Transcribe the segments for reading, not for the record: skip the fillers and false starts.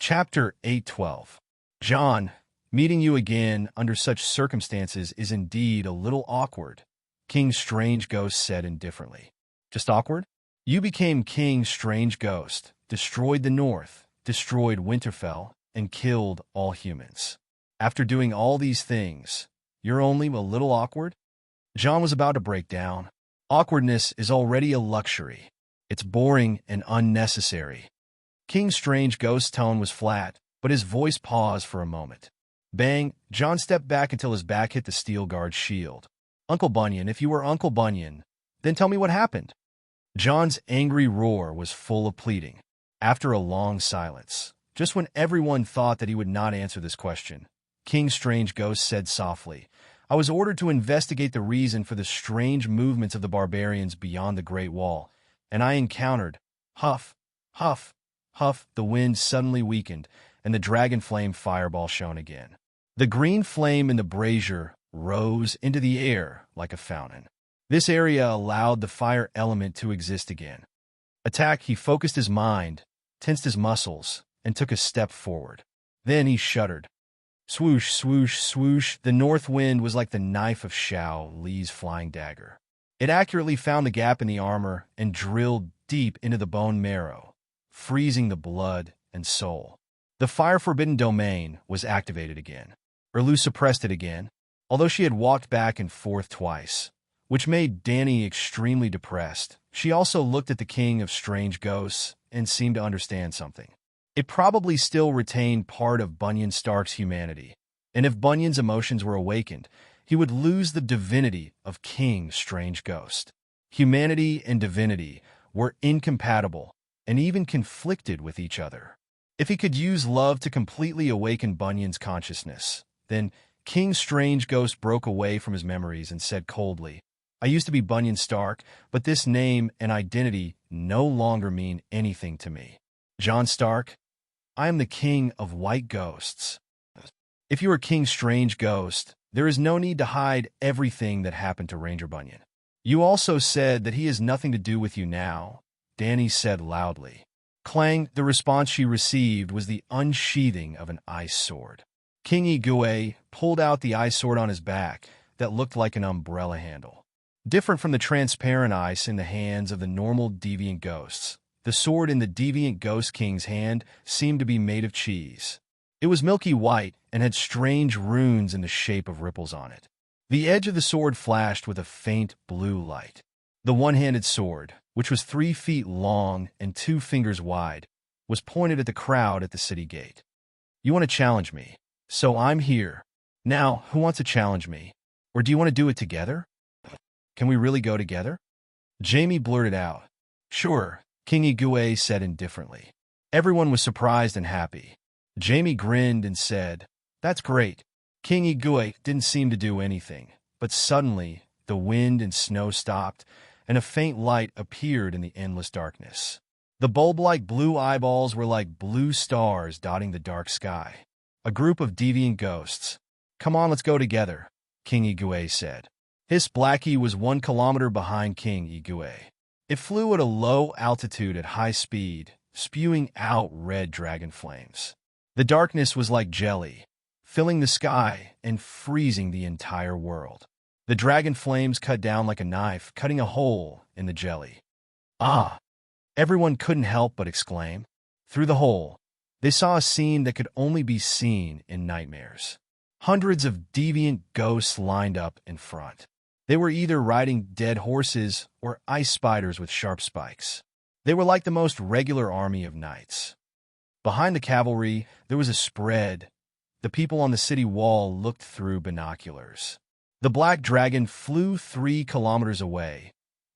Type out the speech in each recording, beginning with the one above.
Chapter 812. John, meeting you again under such circumstances is indeed a little awkward, King Strange Ghost said indifferently. Just awkward? You became King Strange Ghost, destroyed the North, destroyed Winterfell, and killed all humans. After doing all these things, you're only a little awkward? John was about to break down. Awkwardness is already a luxury. It's boring and unnecessary. King Strange Ghost's tone was flat, but his voice paused for a moment. Bang! John stepped back until his back hit the steel guard's shield. Uncle Bunyan, if you were Uncle Bunyan, then tell me what happened. John's angry roar was full of pleading. After a long silence, just when everyone thought that he would not answer this question, King Strange Ghost said softly, I was ordered to investigate the reason for the strange movements of the barbarians beyond the Great Wall, and I encountered, huff, huff, huff, the wind suddenly weakened, and the dragon flame fireball shone again. The green flame in the brazier rose into the air like a fountain. This area allowed the fire element to exist again. Attack, he focused his mind, tensed his muscles, and took a step forward. Then he shuddered. Swoosh, swoosh, swoosh, the north wind was like the knife of Shao Li's flying dagger. It accurately found the gap in the armor and drilled deep into the bone marrow, freezing the blood and soul. The fire-forbidden domain was activated again. Erlu suppressed it again, although she had walked back and forth twice, which made Dany extremely depressed. She also looked at the King of Strange Ghosts and seemed to understand something. It probably still retained part of Bunyan Stark's humanity, and if Bunyan's emotions were awakened, he would lose the divinity of King Strange Ghost. Humanity and divinity were incompatible and even conflicted with each other. If he could use love to completely awaken Bunyan's consciousness, then King Strange Ghost broke away from his memories and said coldly, I used to be Bunyan Stark, but this name and identity no longer mean anything to me. John Stark, I am the King of White Ghosts. If you are King Strange Ghost, there is no need to hide everything that happened to Ranger Bunyan. You also said that he has nothing to do with you now, Dany said loudly. Clang, the response she received was the unsheathing of an ice sword. King Ygue pulled out the ice sword on his back that looked like an umbrella handle. Different from the transparent ice in the hands of the normal deviant ghosts, the sword in the deviant ghost king's hand seemed to be made of cheese. It was milky white and had strange runes in the shape of ripples on it. The edge of the sword flashed with a faint blue light. The one-handed sword, which was 3 feet long and 2 fingers wide, was pointed at the crowd at the city gate. You want to challenge me, so I'm here. Now, who wants to challenge me? Or do you want to do it together? Can we really go together? Jaime blurted out. Sure, King Ygue said indifferently. Everyone was surprised and happy. Jaime grinned and said, That's great. King Ygue didn't seem to do anything, but suddenly the wind and snow stopped, and a faint light appeared in the endless darkness. The bulb-like blue eyeballs were like blue stars dotting the dark sky. A group of deviant ghosts. Come on, let's go together, King Ygue said. His Blackie was 1 kilometer behind King Ygue. It flew at a low altitude at high speed, spewing out red dragon flames. The darkness was like jelly, filling the sky and freezing the entire world. The dragon flames cut down like a knife, cutting a hole in the jelly. Ah! Everyone couldn't help but exclaim. Through the hole, they saw a scene that could only be seen in nightmares. Hundreds of deviant ghosts lined up in front. They were either riding dead horses or ice spiders with sharp spikes. They were like the most regular army of knights. Behind the cavalry, there was a spread. The people on the city wall looked through binoculars. The black dragon flew 3 kilometers away,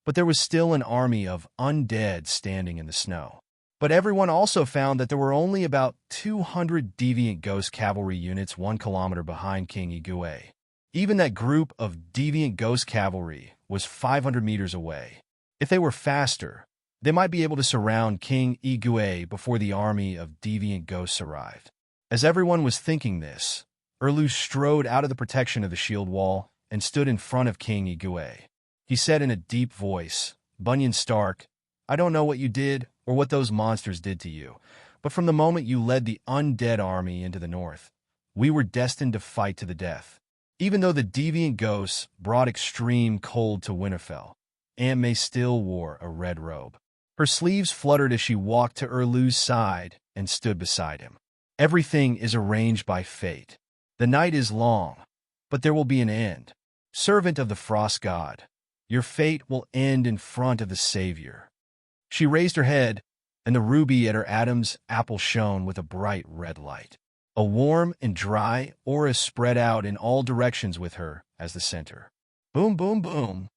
but there was still an army of undead standing in the snow. But everyone also found that there were only about 200 deviant ghost cavalry units 1 kilometer behind King Ygue. Even that group of deviant ghost cavalry was 500 meters away. If they were faster, they might be able to surround King Ygue before the army of deviant ghosts arrived. As everyone was thinking this, Erlu strode out of the protection of the shield wall and stood in front of King Ygue. He said in a deep voice, Bunyan Stark, I don't know what you did or what those monsters did to you, But from the moment you led the undead army into the north, we were destined to fight to the death. Even though the deviant ghosts brought extreme cold to Winterfell, Aunt May still wore a red robe. Her sleeves fluttered as she walked to Erlu's side and stood beside him. Everything is arranged by fate. The night is long, but there will be an end. Servant of the Frost God, your fate will end in front of the Savior. She raised her head, and the ruby at her Adam's apple shone with a bright red light. A warm and dry aura spread out in all directions with her as the center. Boom, boom, boom.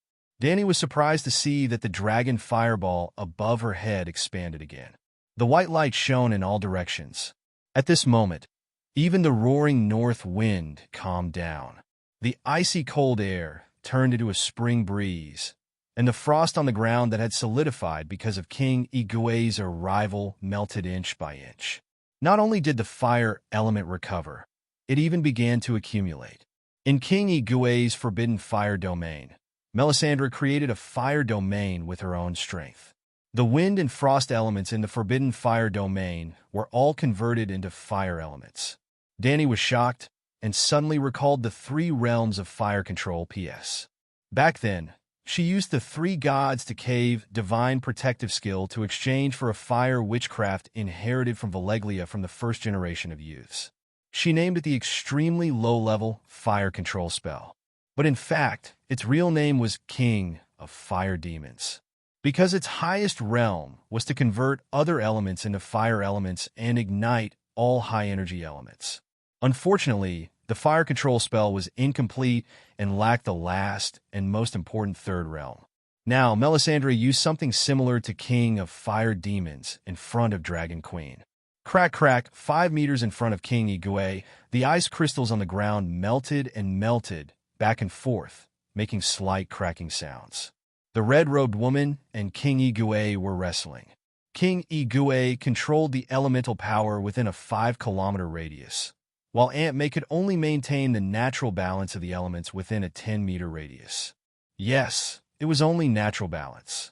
Dany was surprised to see that the dragon fireball above her head expanded again. The white light shone in all directions. At this moment, even the roaring north wind calmed down. The icy cold air turned into a spring breeze, and the frost on the ground that had solidified because of King Igua's arrival melted inch by inch. Not only did the fire element recover, it even began to accumulate. In King Igua's forbidden fire domain, Melisandre created a fire domain with her own strength. The wind and frost elements in the forbidden fire domain were all converted into fire elements. Dany was shocked and suddenly recalled the 3 realms of fire control PS. Back then, she used the 3 gods to cave divine protective skill to exchange for a fire witchcraft inherited from Valeglia from the first generation of youths. She named it the extremely low-level fire control spell. But in fact, its real name was King of Fire Demons, because its highest realm was to convert other elements into fire elements and ignite all high-energy elements. Unfortunately, the fire control spell was incomplete and lacked the last and most important 3rd realm. Now, Melisandre used something similar to King of Fire Demons in front of Dragon Queen. Crack, crack, 5 meters in front of King Igwe, the ice crystals on the ground melted and melted back and forth, making slight cracking sounds. The red-robed woman and King Igwe were wrestling. King Igwe controlled the elemental power within a 5-kilometer radius, while Aunt May could only maintain the natural balance of the elements within a 10-meter radius. Yes, it was only natural balance.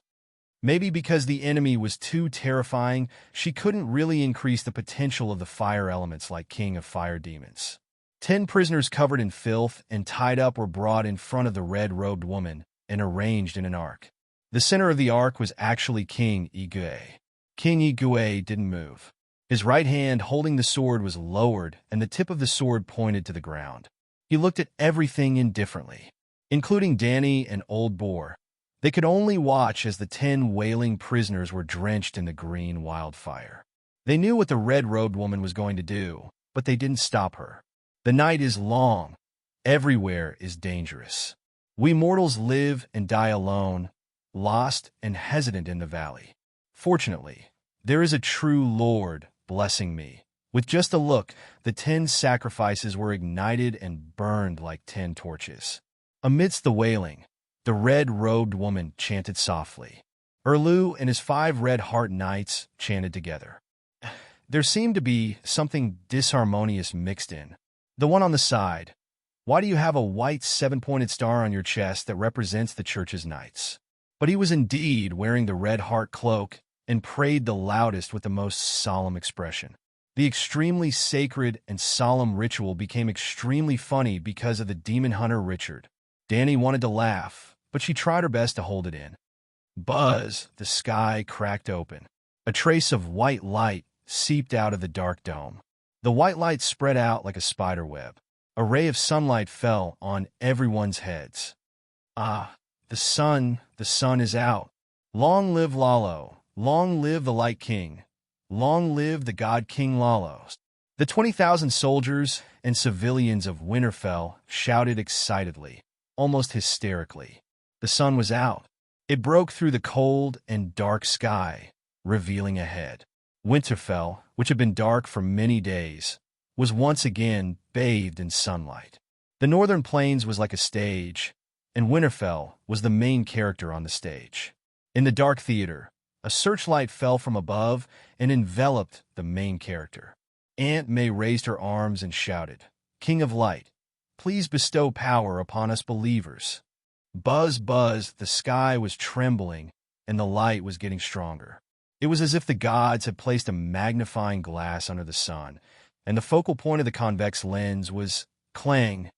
Maybe because the enemy was too terrifying, she couldn't really increase the potential of the fire elements like King of Fire Demons. 10 prisoners covered in filth and tied up were brought in front of the red-robed woman and arranged in an arc. The center of the arc was actually King Igwe. King Igwe didn't move. His right hand holding the sword was lowered and the tip of the sword pointed to the ground. He looked at everything indifferently, including Dany and Old Boar. They could only watch as the 10 wailing prisoners were drenched in the green wildfire. They knew what the red-robed woman was going to do, but they didn't stop her. The night is long. Everywhere is dangerous. We mortals live and die alone, lost and hesitant in the valley. Fortunately, there is a true Lord blessing me. With just a look, the 10 sacrifices were ignited and burned like 10 torches. Amidst the wailing, the red-robed woman chanted softly. Erlu and his 5 red heart knights chanted together. There seemed to be something disharmonious mixed in. The one on the side. Why do you have a white 7-pointed star on your chest that represents the church's knights? But he was indeed wearing the red heart cloak and prayed the loudest with the most solemn expression. The extremely sacred and solemn ritual became extremely funny because of the demon hunter Richard. Dany wanted to laugh, but she tried her best to hold it in. Buzz, the sky cracked open. A trace of white light seeped out of the dark dome. The white light spread out like a spider web. A ray of sunlight fell on everyone's heads. Ah, the sun is out. Long live Lalo. Long live the Light King. Long live the God King Lalos. The 20,000 soldiers and civilians of Winterfell shouted excitedly, almost hysterically. The sun was out. It broke through the cold and dark sky, revealing a head. Winterfell, which had been dark for many days, was once again bathed in sunlight. The northern plains was like a stage, and Winterfell was the main character on the stage. In the dark theater, a searchlight fell from above and enveloped the main character. Aunt May raised her arms and shouted, "King of Light, please bestow power upon us believers." Buzz, buzz, the sky was trembling, and the light was getting stronger. It was as if the gods had placed a magnifying glass under the sun, and the focal point of the convex lens was Clang.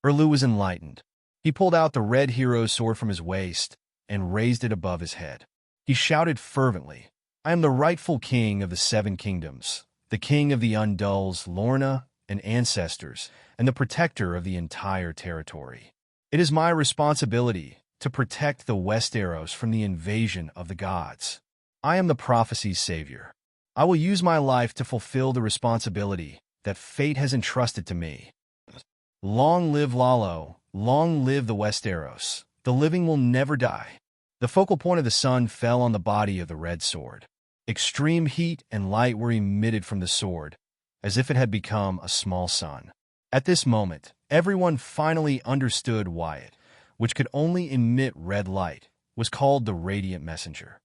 Erlu was enlightened. He pulled out the red hero's sword from his waist and raised it above his head. He shouted fervently, "I am the rightful king of the seven kingdoms, the king of the Undulls, Lorna, and ancestors, and the protector of the entire territory. It is my responsibility to protect the Westeros from the invasion of the gods. I am the prophecy's savior. I will use my life to fulfill the responsibility that fate has entrusted to me. Long live Lalo, long live the Westeros. The living will never die." The focal point of the sun fell on the body of the red sword. Extreme heat and light were emitted from the sword, as if it had become a small sun. At this moment, everyone finally understood why it, which could only emit red light, was called the Radiant Messenger.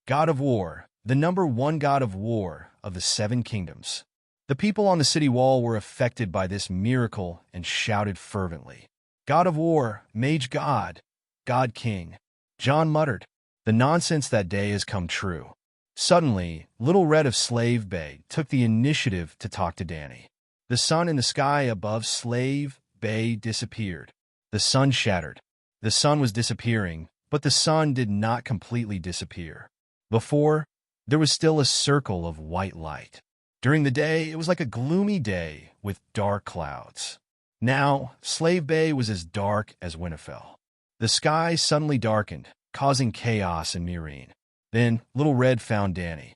God of War, the number one god of war of the seven kingdoms. The people on the city wall were affected by this miracle and shouted fervently, "God of War, Mage God, God King." Jon muttered, "The nonsense that day has come true." Suddenly, Little Red of Slave Bay took the initiative to talk to Dany. The sun in the sky above Slave Bay disappeared. The sun shattered. The sun was disappearing, but the sun did not completely disappear. Before, there was still a circle of white light. During the day, it was like a gloomy day with dark clouds. Now, Slave Bay was as dark as Winterfell. The sky suddenly darkened, causing chaos in Meereen. Then Little Red found Dany.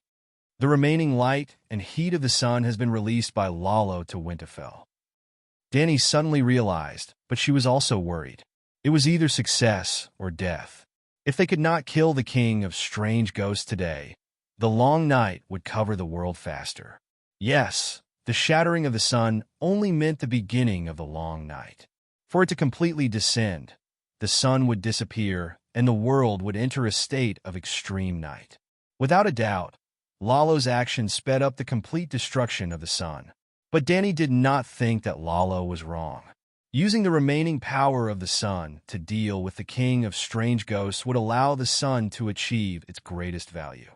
The remaining light and heat of the sun has been released by Lalo to Winterfell. Dany suddenly realized, but she was also worried. It was either success or death. If they could not kill the king of strange ghosts today, the long night would cover the world faster. Yes, the shattering of the sun only meant the beginning of the long night. For it to completely descend, the sun would disappear and the world would enter a state of extreme night. Without a doubt, Lalo's action sped up the complete destruction of the sun. But Dany did not think that Lalo was wrong. Using the remaining power of the sun to deal with the king of strange ghosts would allow the sun to achieve its greatest value.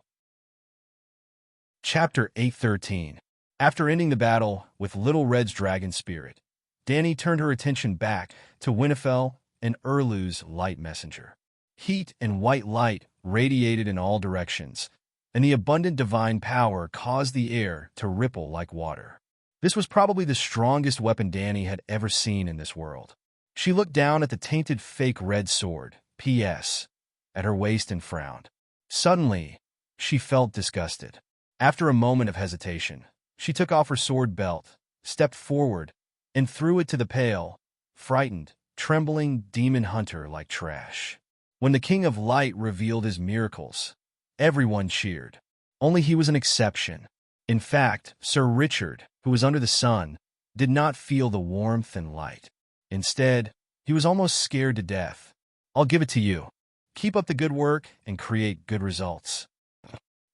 Chapter 8:13. After ending the battle with Little Red's dragon spirit, Dany turned her attention back to Winterfell and Erlu's light messenger. Heat and white light radiated in all directions, and the abundant divine power caused the air to ripple like water. This was probably the strongest weapon Dany had ever seen in this world. She looked down at the tainted fake red sword, PS, at her waist and frowned. Suddenly, she felt disgusted. After a moment of hesitation, she took off her sword belt, stepped forward, and threw it to the pale, frightened, trembling demon hunter like trash. When the King of Light revealed his miracles, everyone cheered. Only he was an exception. In fact, Sir Richard, who was under the sun, did not feel the warmth and light. Instead, he was almost scared to death. "I'll give it to you. Keep up the good work and create good results."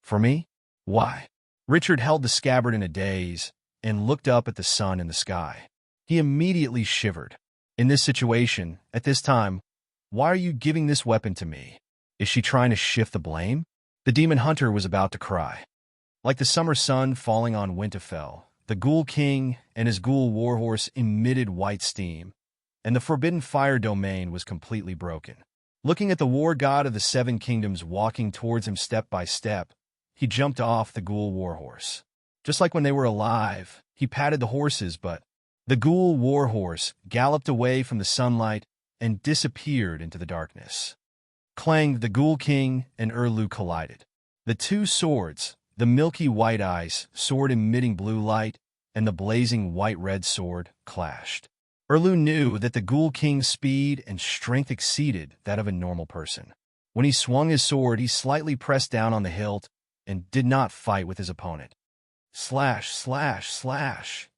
"For me? Why?" Richard held the scabbard in a daze and looked up at the sun in the sky. He immediately shivered. "In this situation, at this time, why are you giving this weapon to me? Is she trying to shift the blame?" The demon hunter was about to cry. Like the summer sun falling on Winterfell, the Ghoul King and his Ghoul Warhorse emitted white steam, and the Forbidden Fire domain was completely broken. Looking at the war god of the Seven Kingdoms walking towards him step by step, he jumped off the Ghoul Warhorse. Just like when they were alive, he patted the horses, but the Ghoul Warhorse galloped away from the sunlight and disappeared into the darkness. Clang, the Ghoul King and Erlu collided. The two swords, the milky white eyes sword emitting blue light, and the blazing white-red sword, clashed. Erlu knew that the Ghoul King's speed and strength exceeded that of a normal person. When he swung his sword, he slightly pressed down on the hilt and did not fight with his opponent. Slash, slash, slash.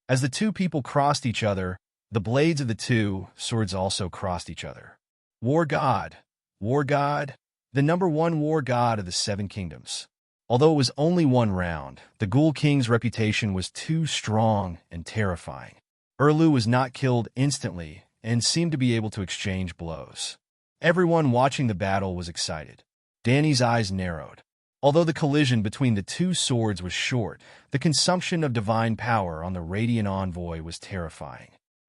As the two people crossed each other, the blades of the two swords also crossed each other. War God, the number one war god of the Seven Kingdoms. Although it was only one round, the Ghoul King's reputation was too strong and terrifying. Erlu was not killed instantly and seemed to be able to exchange blows. Everyone watching the battle was excited. Dany's eyes narrowed. Although the collision between the two swords was short, the consumption of divine power on the radiant envoy was terrifying.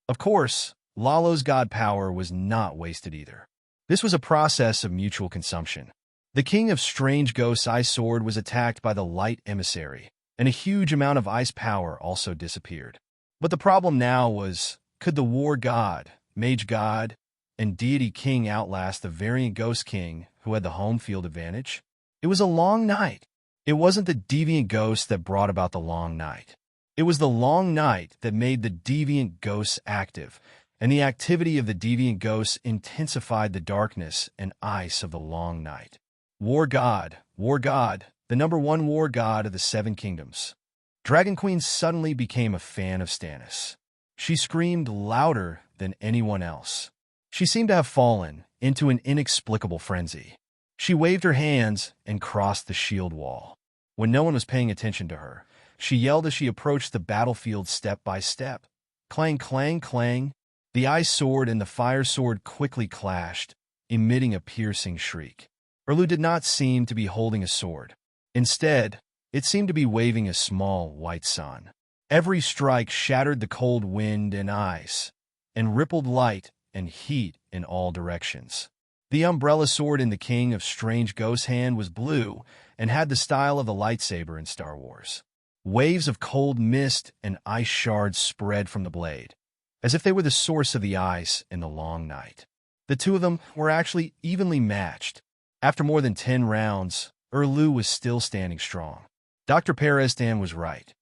Of course, Lalo's god power was not wasted either. This was a process of mutual consumption. The king of strange ghosts' ice sword was attacked by the light emissary, and a huge amount of ice power also disappeared. But the problem now was, could the war god, mage god, and deity king outlast the variant ghost king who had the home field advantage? It was a long night. It wasn't the deviant ghost that brought about the long night. It was the long night that made the deviant ghosts active, and the activity of the deviant ghosts intensified the darkness and ice of the long night. War god, the number one war god of the Seven Kingdoms. Dragon Queen suddenly became a fan of Stannis. She screamed louder than anyone else. She seemed to have fallen into an inexplicable frenzy. She waved her hands and crossed the shield wall. When no one was paying attention to her, she yelled as she approached the battlefield step by step. Clang, clang, clang. The ice sword and the fire sword quickly clashed, emitting a piercing shriek. Erlu did not seem to be holding a sword. Instead, it seemed to be waving a small white sun. Every strike shattered the cold wind and ice, and rippled light and heat in all directions. The umbrella sword in the king of strange ghosts' hand was blue and had the style of the lightsaber in Star Wars. Waves of cold mist and ice shards spread from the blade, as if they were the source of the ice in the long night. The two of them were actually evenly matched. After more than 10 rounds, Erlu was still standing strong. Dr. Perestan was right.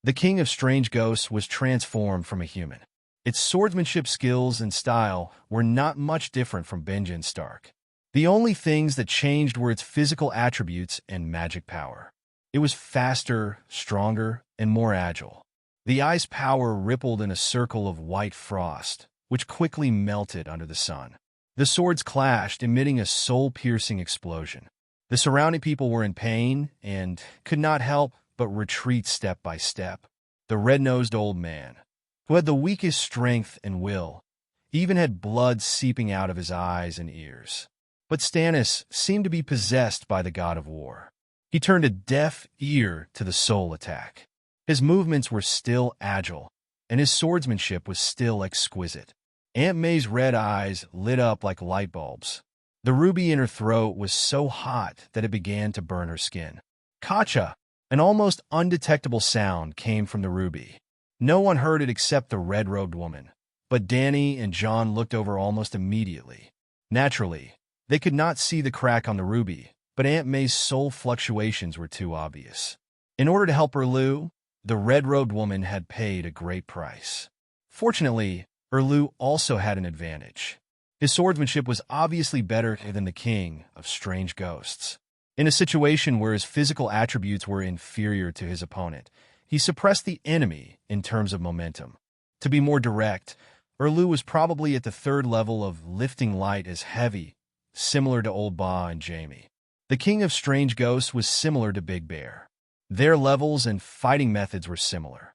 The king of strange ghosts was transformed from a human. Its swordsmanship skills and style were not much different from Benjen Stark. The only things that changed were its physical attributes and magic power. It was faster, stronger, and more agile. The ice power rippled in a circle of white frost, which quickly melted under the sun. The swords clashed, emitting a soul-piercing explosion. The surrounding people were in pain and could not help but retreat step by step. The red-nosed old man, who had the weakest strength and will, even had blood seeping out of his eyes and ears. But Stannis seemed to be possessed by the god of war. He turned a deaf ear to the soul attack. His movements were still agile, and his swordsmanship was still exquisite. Aunt May's red eyes lit up like light bulbs. The ruby in her throat was so hot that it began to burn her skin. Kacha! An almost undetectable sound came from the ruby. No one heard it except the red-robed woman, but Dany and Jon looked over almost immediately. Naturally, they could not see the crack on the ruby, but Aunt May's soul fluctuations were too obvious. In order to help Erlu, the red-robed woman had paid a great price. Fortunately, Erlu also had an advantage. His swordsmanship was obviously better than the king of strange ghosts. In a situation where his physical attributes were inferior to his opponent, he suppressed the enemy in terms of momentum. To be more direct, Erlu was probably at the 3rd level of lifting light as heavy, similar to Old Ba and Jaime. The king of strange ghosts was similar to Big Bear. Their levels and fighting methods were similar.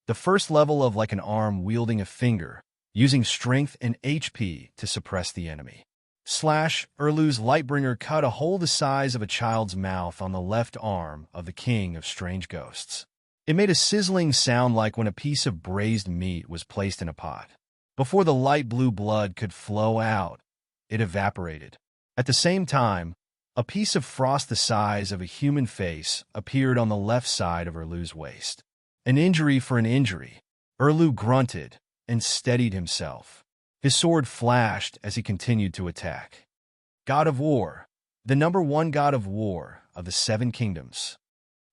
The first level of like an arm wielding a finger, using strength and HP to suppress the enemy. Erlu's Lightbringer cut a hole the size of a child's mouth on the left arm of the king of strange ghosts. It made a sizzling sound like when a piece of braised meat was placed in a pot. Before the light blue blood could flow out, it evaporated. At the same time, a piece of frost the size of a human face appeared on the left side of Erlu's waist. An injury for an injury. Erlu grunted and steadied himself. His sword flashed as he continued to attack. God of War, the number one god of war of the Seven Kingdoms.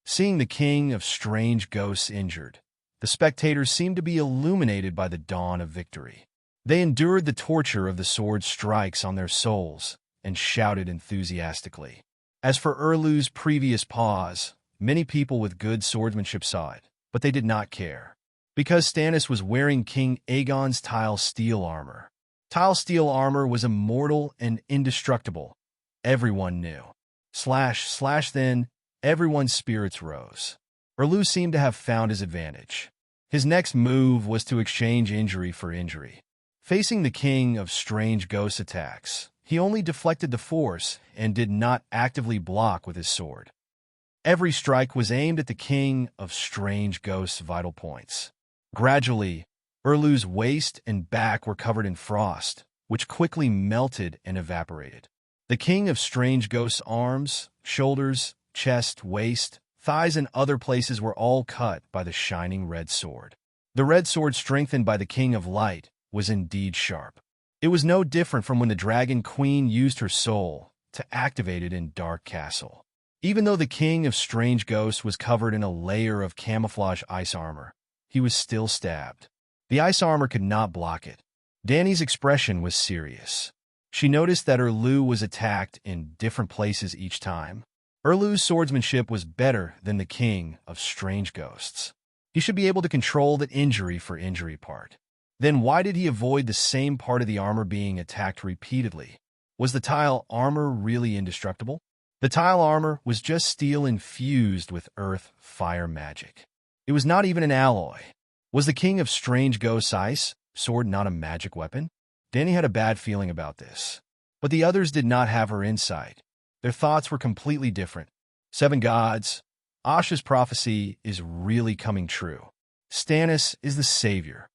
Seeing the king of strange ghosts injured, the spectators seemed to be illuminated by the dawn of victory. They endured the torture of the sword strikes on their souls and shouted enthusiastically. As for Erlu's previous pause, many people with good swordsmanship saw it, but they did not care. Because Stannis was wearing King Aegon's tile steel armor. Tile steel armor was immortal and indestructible. Everyone knew. Then, everyone's spirits rose. Erlu seemed to have found his advantage. His next move was to exchange injury for injury. Facing the king of strange ghost attacks, he only deflected the force and did not actively block with his sword. Every strike was aimed at the king of strange ghosts' vital points. Gradually, Erlu's waist and back were covered in frost, which quickly melted and evaporated. The king of strange ghosts' arms, shoulders, chest, waist, thighs, and other places were all cut by the shining red sword. The red sword, strengthened by the king of light, was indeed sharp. It was no different from when the dragon queen used her soul to activate it in Dark Castle. Even though the king of strange ghosts was covered in a layer of camouflage ice armor, he was still stabbed. The ice armor could not block it. Danny's expression was serious. She noticed that Erlu was attacked in different places each time. Erlu's swordsmanship was better than the king of strange ghosts. He should be able to control the injury for injury part. Then why did he avoid the same part of the armor being attacked repeatedly? Was the tile armor really indestructible? The tile armor was just steel infused with earth fire magic. It was not even an alloy. Was the king of strange ghosts' ice sword not a magic weapon? Danny had a bad feeling about this. But the others did not have her insight. Their thoughts were completely different. 7 gods. Asha's prophecy is really coming true. Stannis is the savior.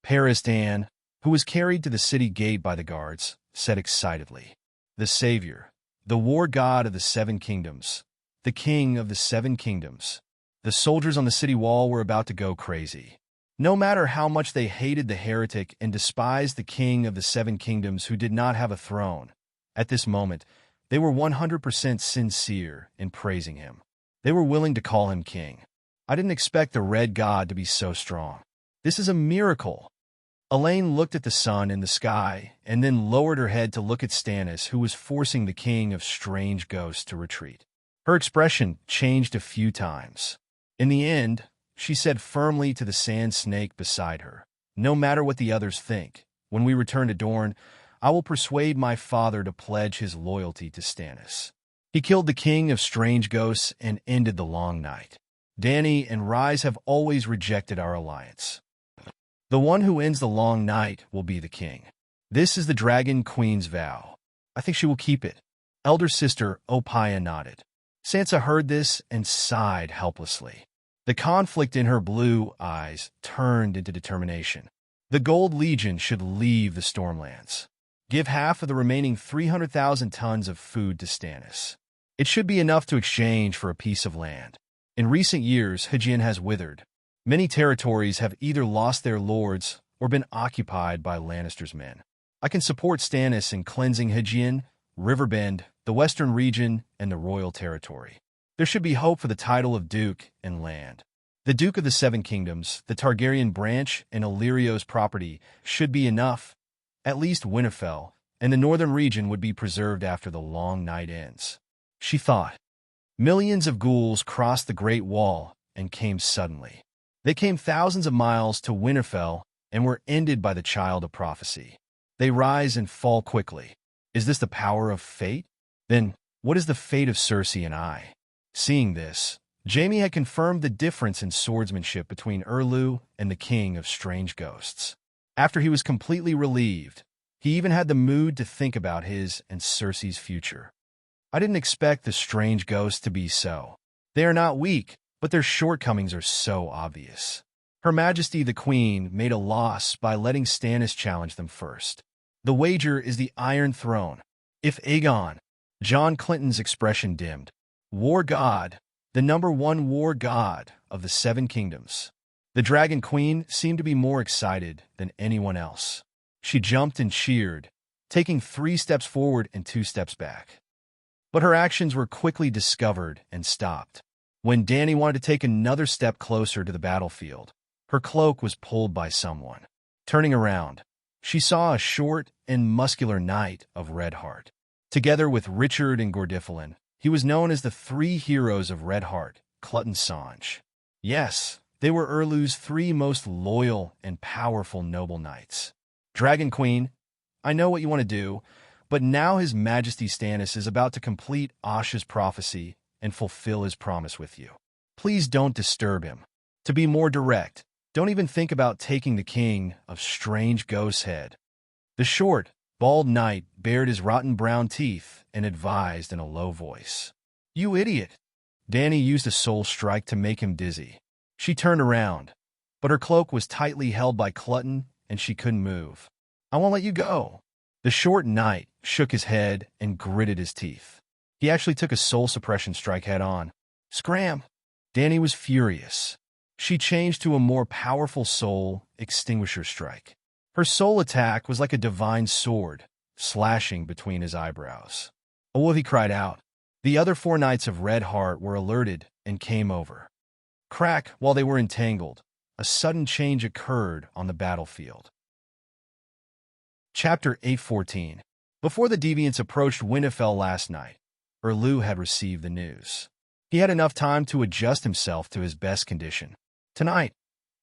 Paris Dan, who was carried to the city gate by the guards, said excitedly, "The savior, the war god of the 7 kingdoms, the king of the 7 kingdoms." The soldiers on the city wall were about to go crazy. No matter how much they hated the heretic and despised the king of the 7 kingdoms who did not have a throne, at this moment, they were 100% sincere in praising him. They were willing to call him king. I didn't expect the red god to be so strong. This is a miracle. Elaine looked at the sun in the sky and then lowered her head to look at Stannis, who was forcing the king of strange ghosts to retreat. Her expression changed a few times. In the end, she said firmly to the sand snake beside her, "No matter what the others think, when we return to Dorne, I will persuade my father to pledge his loyalty to Stannis." He killed the king of strange ghosts and ended the long night. Danny and Rise have always rejected our alliance. The one who ends the long night will be the king. This is the dragon queen's vow. I think she will keep it. Elder sister Opaya nodded. Sansa heard this and sighed helplessly. The conflict in her blue eyes turned into determination. The Gold Legion should leave the Stormlands. Give half of the remaining 300,000 tons of food to Stannis. It should be enough to exchange for a piece of land. In recent years, Hygien has withered. Many territories have either lost their lords or been occupied by Lannister's men. I can support Stannis in cleansing Hygien, Riverbend, the Western region, and the Royal Territory. There should be hope for the title of Duke and land. The Duke of the 7 Kingdoms, the Targaryen branch, and Illyrio's property should be enough. At least Winterfell and the northern region would be preserved after the long night ends. She thought. Millions of ghouls crossed the Great Wall and came suddenly. They came thousands of miles to Winterfell and were ended by the Child of Prophecy. They rise and fall quickly. Is this the power of fate? Then, what is the fate of Cersei and I? Seeing this, Jaime had confirmed the difference in swordsmanship between Erlu and the King of Strange Ghosts. After he was completely relieved, he even had the mood to think about his and Cersei's future. I didn't expect the strange ghosts to be so. They are not weak, but their shortcomings are so obvious. Her Majesty the Queen made a loss by letting Stannis challenge them first. The wager is the Iron Throne. If Aegon, John Clinton's expression dimmed. War God, the #1 war god of the 7 kingdoms. The Dragon Queen seemed to be more excited than anyone else. She jumped and cheered, taking 3 steps forward and 2 steps back. But her actions were quickly discovered and stopped. When Dany wanted to take another step closer to the battlefield, her cloak was pulled by someone. Turning around, she saw a short and muscular knight of Redheart. Together with Richard and Gordifalin, he was known as the 3 heroes of Redheart, Clutton Sange. Yes, they were Erlu's 3 most loyal and powerful noble knights. Dragon Queen, I know what you want to do, but now His Majesty Stannis is about to complete Asha's prophecy and fulfill his promise with you. Please don't disturb him. To be more direct, don't even think about taking the King of Strange Ghost's head. The short, Bald Knight bared his rotten brown teeth and advised in a low voice. "You idiot!" Danny used a soul strike to make him dizzy. She turned around, but her cloak was tightly held by Clutton and she couldn't move. "I won't let you go." The short knight shook his head and gritted his teeth. He actually took a soul suppression strike head-on. Scram! Danny was furious. She changed to a more powerful soul extinguisher strike. Her soul attack was like a divine sword, slashing between his eyebrows. "Oh," he cried out. The other 4 knights of Red Heart were alerted and came over. Crack, while they were entangled, a sudden change occurred on the battlefield. Chapter 814. Before the deviants approached Winterfell last night, Erlu had received the news. He had enough time to adjust himself to his best condition. "Tonight,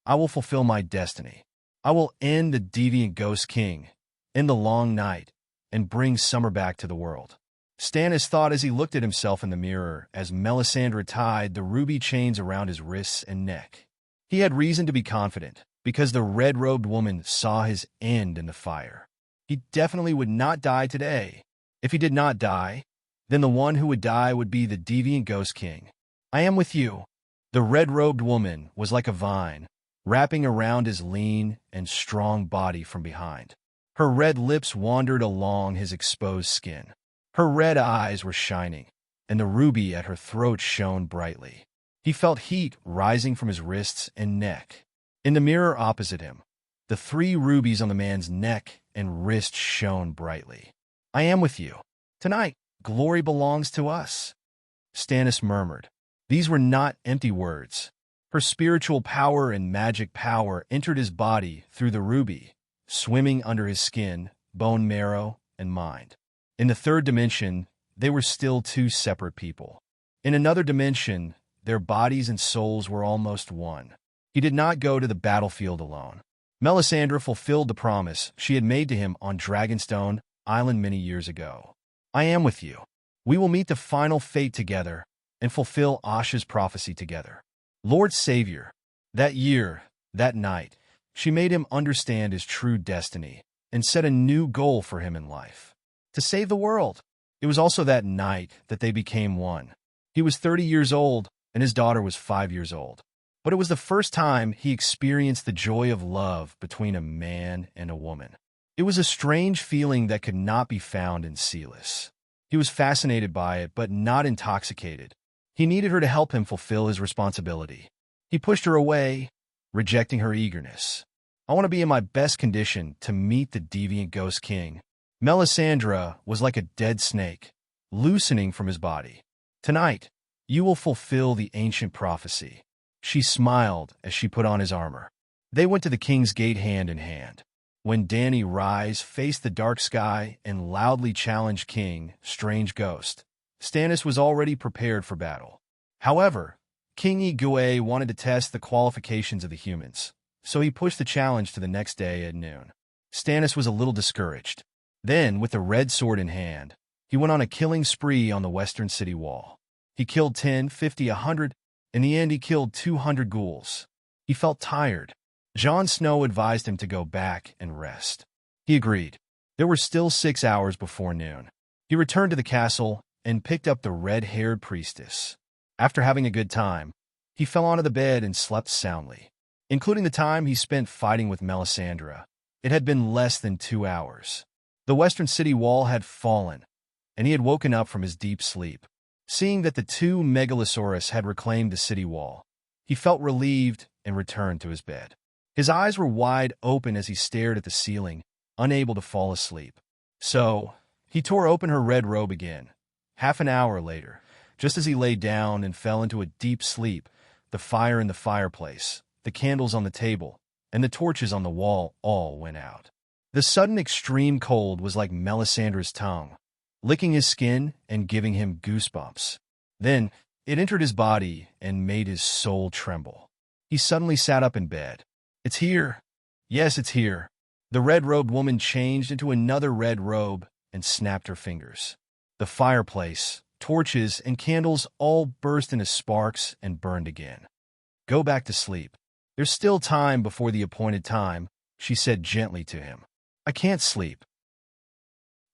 I will fulfill my destiny. I will end the deviant Ghost King, end the long night, and bring summer back to the world." Stannis thought as he looked at himself in the mirror as Melisandre tied the ruby chains around his wrists and neck. He had reason to be confident, because the red-robed woman saw his end in the fire. He definitely would not die today. If he did not die, then the one who would die would be the deviant Ghost King. "I am with you." The red-robed woman was like a vine, wrapping around his lean and strong body from behind. Her red lips wandered along his exposed skin. Her red eyes were shining, and the ruby at her throat shone brightly. He felt heat rising from his wrists and neck. In the mirror opposite him, the 3 rubies on the man's neck and wrist shone brightly. "I am with you. Tonight, glory belongs to us." Stannis murmured. These were not empty words. Her spiritual power and magic power entered his body through the ruby, swimming under his skin, bone marrow, and mind. In the 3rd dimension, they were still 2 separate people. In another dimension, their bodies and souls were almost one. He did not go to the battlefield alone. Melisandre fulfilled the promise she had made to him on Dragonstone Island many years ago. "I am with you. We will meet the final fate together and fulfill Asha's prophecy together." Lord Savior. That year, that night, she made him understand his true destiny and set a new goal for him in life: to save the world. It was also that night that they became one. He was 30 years old, and his daughter was 5 years old. But it was the first time he experienced the joy of love between a man and a woman. It was a strange feeling that could not be found in Celis. He was fascinated by it, but not intoxicated. He needed her to help him fulfill his responsibility. He pushed her away, rejecting her eagerness. "I want to be in my best condition to meet the deviant Ghost King." Melisandre was like a dead snake, loosening from his body. "Tonight, you will fulfill the ancient prophecy." She smiled as she put on his armor. They went to the king's gate hand in hand. When Danny Rise faced the dark sky and loudly challenged King Strange Ghost, Stannis was already prepared for battle. However, King Ygwe wanted to test the qualifications of the humans, so he pushed the challenge to the next day at noon. Stannis was a little discouraged. Then, with the red sword in hand, he went on a killing spree on the western city wall. He killed 10, 50, 100. In the end, he killed 200 ghouls. He felt tired. Jon Snow advised him to go back and rest. He agreed. There were still 6 hours before noon. He returned to the castle and picked up the red-haired priestess. After having a good time, he fell onto the bed and slept soundly. Including the time he spent fighting with Melisandre, it had been less than 2 hours. The western city wall had fallen, and he had woken up from his deep sleep. Seeing that the 2 Megalosaurus had reclaimed the city wall, he felt relieved and returned to his bed. His eyes were wide open as he stared at the ceiling, unable to fall asleep. So, he tore open her red robe again. Half an hour later, just as he lay down and fell into a deep sleep, the fire in the fireplace, the candles on the table, and the torches on the wall all went out. The sudden extreme cold was like Melisandre's tongue, licking his skin and giving him goosebumps. Then, it entered his body and made his soul tremble. He suddenly sat up in bed. "It's here. Yes, it's here." The red-robed woman changed into another red robe and snapped her fingers. The fireplace, torches, and candles all burst into sparks and burned again. "Go back to sleep. There's still time before the appointed time," she said gently to him. "I can't sleep."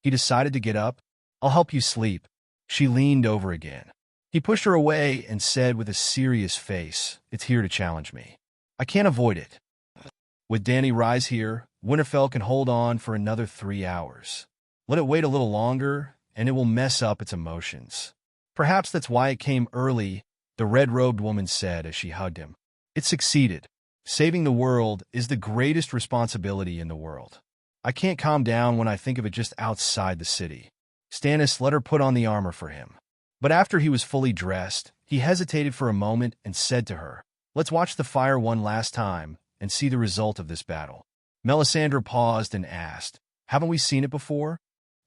He decided to get up. I'll help you sleep. She leaned over again. He pushed her away and said with a serious face, it's here to challenge me. I can't avoid it. With Danny Rise here, Winterfell can hold on for another 3 hours. Let it wait a little longer, and it will mess up its emotions. Perhaps that's why it came early, the red-robed woman said as she hugged him. It succeeded. Saving the world is the greatest responsibility in the world. I can't calm down when I think of it just outside the city. Stannis let her put on the armor for him. But after he was fully dressed, he hesitated for a moment and said to her, let's watch the fire one last time and see the result of this battle. Melisandre paused and asked, haven't we seen it before?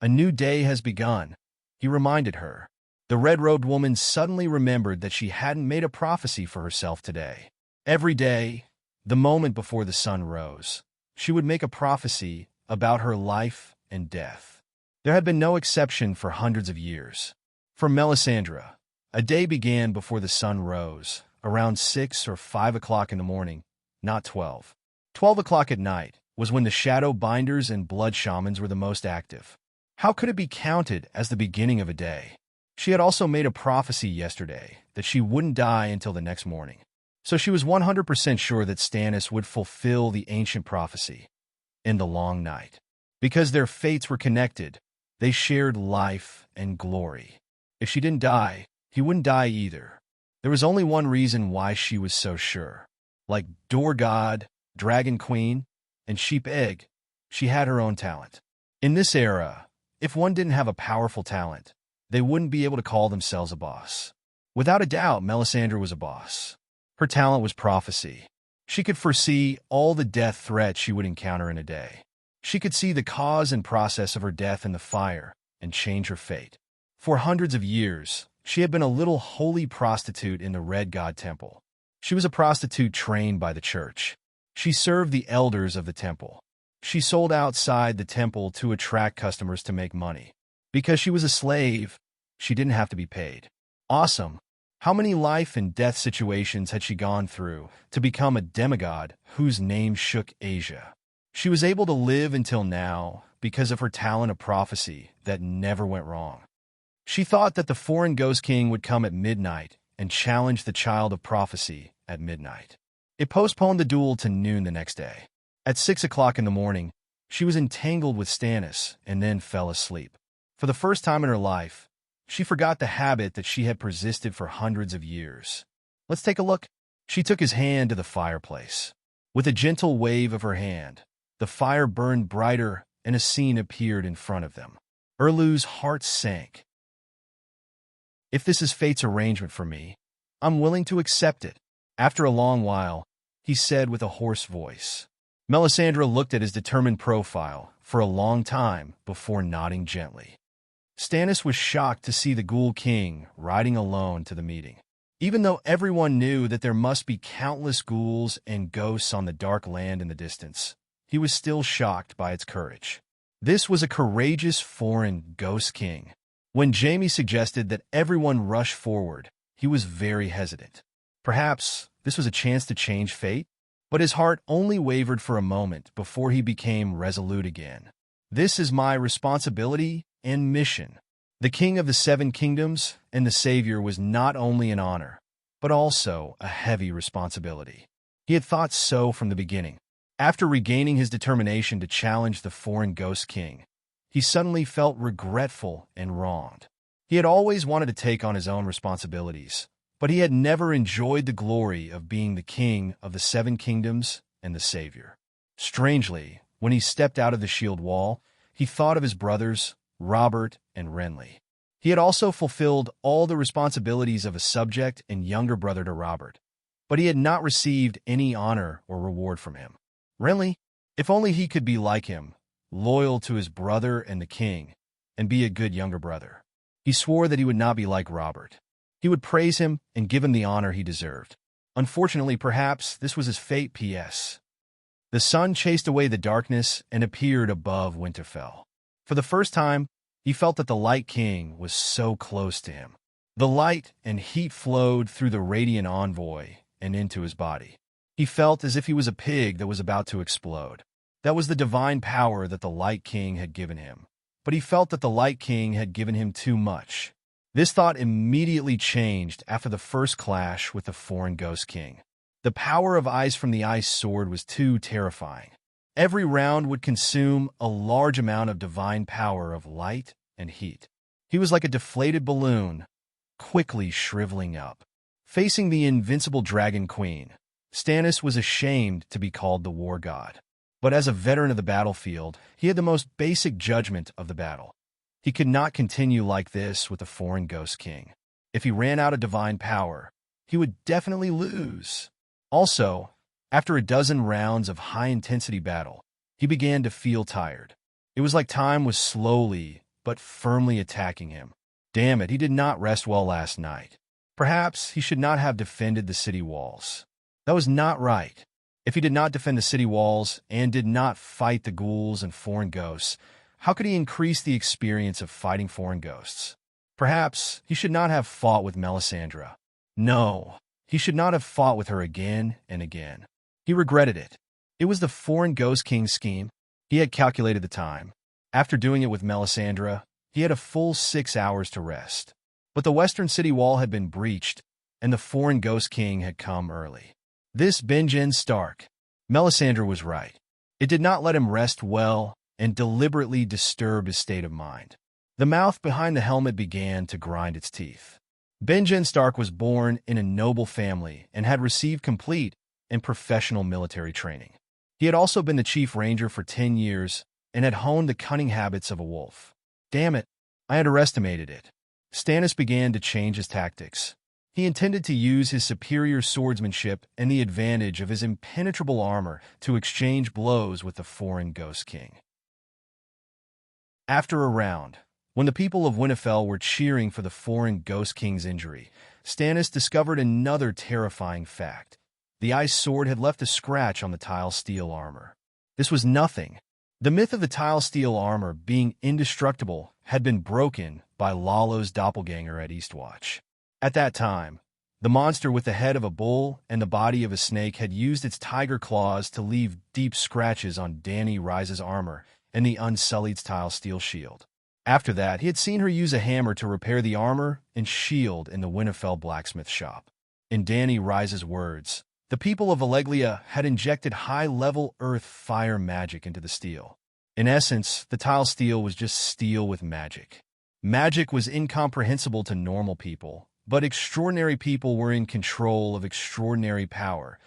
A new day has begun, he reminded her. The red-robed woman suddenly remembered that she hadn't made a prophecy for herself today. Every day, the moment before the sun rose, she would make a prophecy about her life and death. There had been no exception for hundreds of years. For Melisandre, a day began before the sun rose, around 6 or 5 o'clock in the morning, not 12. 12 o'clock at night was when the shadow binders and blood shamans were the most active. How could it be counted as the beginning of a day? She had also made a prophecy yesterday that she wouldn't die until the next morning. So she was 100% sure that Stannis would fulfill the ancient prophecy in the long night. Because their fates were connected, they shared life and glory. If she didn't die, he wouldn't die either. There was only one reason why she was so sure. Like Door God, Dragon Queen, and Sheep Egg, she had her own talent. In this era, if one didn't have a powerful talent, they wouldn't be able to call themselves a boss. Without a doubt, Melisandre was a boss. Her talent was prophecy. She could foresee all the death threats she would encounter in a day. She could see the cause and process of her death in the fire and change her fate. For hundreds of years, she had been a little holy prostitute in the Red God Temple. She was a prostitute trained by the church. She served the elders of the temple. She sold outside the temple to attract customers to make money. Because she was a slave, she didn't have to be paid. Awesome. How many life and death situations had she gone through to become a demigod whose name shook Asia? She was able to live until now because of her talent of prophecy that never went wrong. She thought that the foreign Ghost King would come at midnight and challenge the child of prophecy at midnight. It postponed the duel to noon the next day. At 6 o'clock in the morning, she was entangled with Stannis and then fell asleep. For the first time in her life, she forgot the habit that she had persisted for hundreds of years. Let's take a look. She took his hand to the fireplace. With a gentle wave of her hand, the fire burned brighter and a scene appeared in front of them. Erlu's heart sank. If this is fate's arrangement for me, I'm willing to accept it. After a long while, he said with a hoarse voice. Melisandre looked at his determined profile for a long time before nodding gently. Stannis was shocked to see the Ghoul King riding alone to the meeting. Even though everyone knew that there must be countless ghouls and ghosts on the dark land in the distance, he was still shocked by its courage. This was a courageous foreign Ghost King. When Jaime suggested that everyone rush forward, he was very hesitant. Perhaps this was a chance to change fate? But his heart only wavered for a moment before he became resolute again. This is my responsibility and mission. The King of the Seven Kingdoms and the Savior was not only an honor, but also a heavy responsibility. He had thought so from the beginning. After regaining his determination to challenge the foreign Ghost King, he suddenly felt regretful and wronged. He had always wanted to take on his own responsibilities, but he had never enjoyed the glory of being the King of the Seven Kingdoms and the Savior. Strangely, when he stepped out of the shield wall, he thought of his brothers, Robert and Renly. He had also fulfilled all the responsibilities of a subject and younger brother to Robert, but he had not received any honor or reward from him. Renly, if only he could be like him, loyal to his brother and the king, and be a good younger brother. He swore that he would not be like Robert. He would praise him and give him the honor he deserved. Unfortunately, perhaps, this was his fate. P.S. The sun chased away the darkness and appeared above Winterfell. For the first time, he felt that the Light King was so close to him. The light and heat flowed through the radiant envoy and into his body. He felt as if he was a pig that was about to explode. That was the divine power that the Light King had given him, but he felt that the Light King had given him too much. This thought immediately changed after the first clash with the foreign Ghost King. The power of ice from the ice sword was too terrifying. Every round would consume a large amount of divine power of light and heat. He was like a deflated balloon, quickly shriveling up. Facing the invincible Dragon Queen, Stannis was ashamed to be called the war god. But as a veteran of the battlefield, he had the most basic judgment of the battle. He could not continue like this with the foreign Ghost King. If he ran out of divine power, he would definitely lose. Also, after a dozen rounds of high-intensity battle, he began to feel tired. It was like time was slowly but firmly attacking him. Damn it, he did not rest well last night. Perhaps he should not have defended the city walls. That was not right. If he did not defend the city walls and did not fight the ghouls and foreign ghosts, how could he increase the experience of fighting foreign ghosts? Perhaps he should not have fought with Melisandre. No, he should not have fought with her again and again. He regretted it. It was the foreign Ghost King's scheme. He had calculated the time. After doing it with Melisandre, he had a full 6 hours to rest. But the western city wall had been breached, and the foreign Ghost King had come early. This Benjen Stark. Melisandre was right. It did not let him rest well and deliberately disturbed his state of mind. The mouth behind the helmet began to grind its teeth. Benjen Stark was born in a noble family and had received complete and professional military training. He had also been the chief ranger for 10 years and had honed the cunning habits of a wolf. Damn it, I underestimated it. Stannis began to change his tactics. He intended to use his superior swordsmanship and the advantage of his impenetrable armor to exchange blows with the foreign Ghost King. After a round, when the people of Winterfell were cheering for the foreign Ghost King's injury, Stannis discovered another terrifying fact. The ice sword had left a scratch on the tile steel armor. This was nothing. The myth of the tile steel armor being indestructible had been broken by Lalo's doppelganger at Eastwatch. At that time, the monster with the head of a bull and the body of a snake had used its tiger claws to leave deep scratches on Dany Rise's armor and the Unsullied's tile steel shield. After that, he had seen her use a hammer to repair the armor and shield in the Winterfell blacksmith shop. In Dany Rise's words, the people of Aleglia had injected high-level earth-fire magic into the steel. In essence, the tile steel was just steel with magic. Magic was incomprehensible to normal people, but extraordinary people were in control of extraordinary power,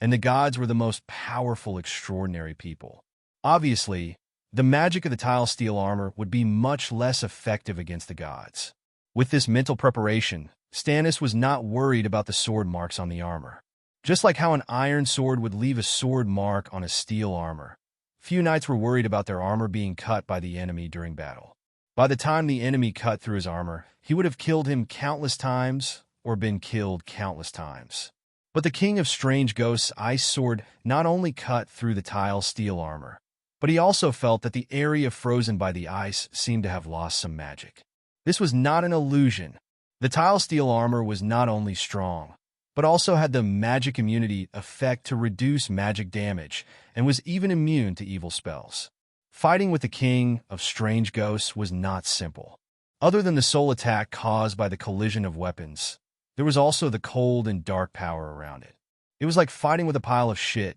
and the gods were the most powerful extraordinary people. Obviously, the magic of the tile steel armor would be much less effective against the gods. With this mental preparation, Stannis was not worried about the sword marks on the armor. Just like how an iron sword would leave a sword mark on a steel armor, few knights were worried about their armor being cut by the enemy during battle. By the time the enemy cut through his armor, he would have killed him countless times or been killed countless times. But the King of Strange Ghost's ice sword not only cut through the tile steel armor, but he also felt that the area frozen by the ice seemed to have lost some magic. This was not an illusion. The tile steel armor was not only strong, but also had the magic immunity effect to reduce magic damage and was even immune to evil spells. Fighting with the King of Strange Ghosts was not simple. Other than the soul attack caused by the collision of weapons, there was also the cold and dark power around it. It was like fighting with a pile of shit.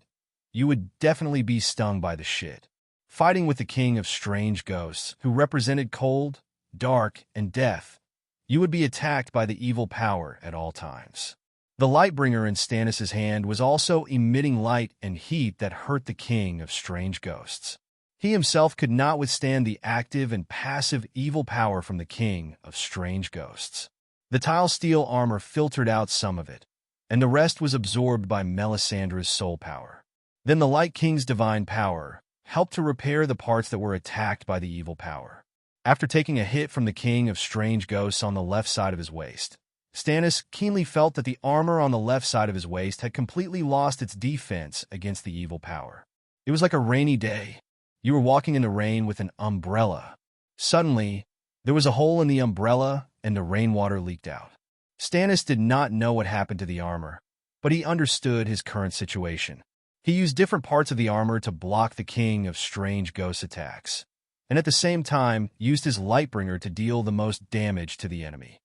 You would definitely be stung by the shit. Fighting with the King of Strange Ghosts, who represented cold, dark, and death, you would be attacked by the evil power at all times. The Lightbringer in Stannis' hand was also emitting light and heat that hurt the King of Strange Ghosts. He himself could not withstand the active and passive evil power from the King of Strange Ghosts. The tile steel armor filtered out some of it, and the rest was absorbed by Melisandre's soul power. Then the Light King's divine power helped to repair the parts that were attacked by the evil power. After taking a hit from the King of Strange Ghosts on the left side of his waist, Stannis keenly felt that the armor on the left side of his waist had completely lost its defense against the evil power. It was like a rainy day. You were walking in the rain with an umbrella. Suddenly, there was a hole in the umbrella and the rainwater leaked out. Stannis did not know what happened to the armor, but he understood his current situation. He used different parts of the armor to block the King of Strange Ghosts' attacks. and at the same time used his Lightbringer to deal the most damage to the enemy.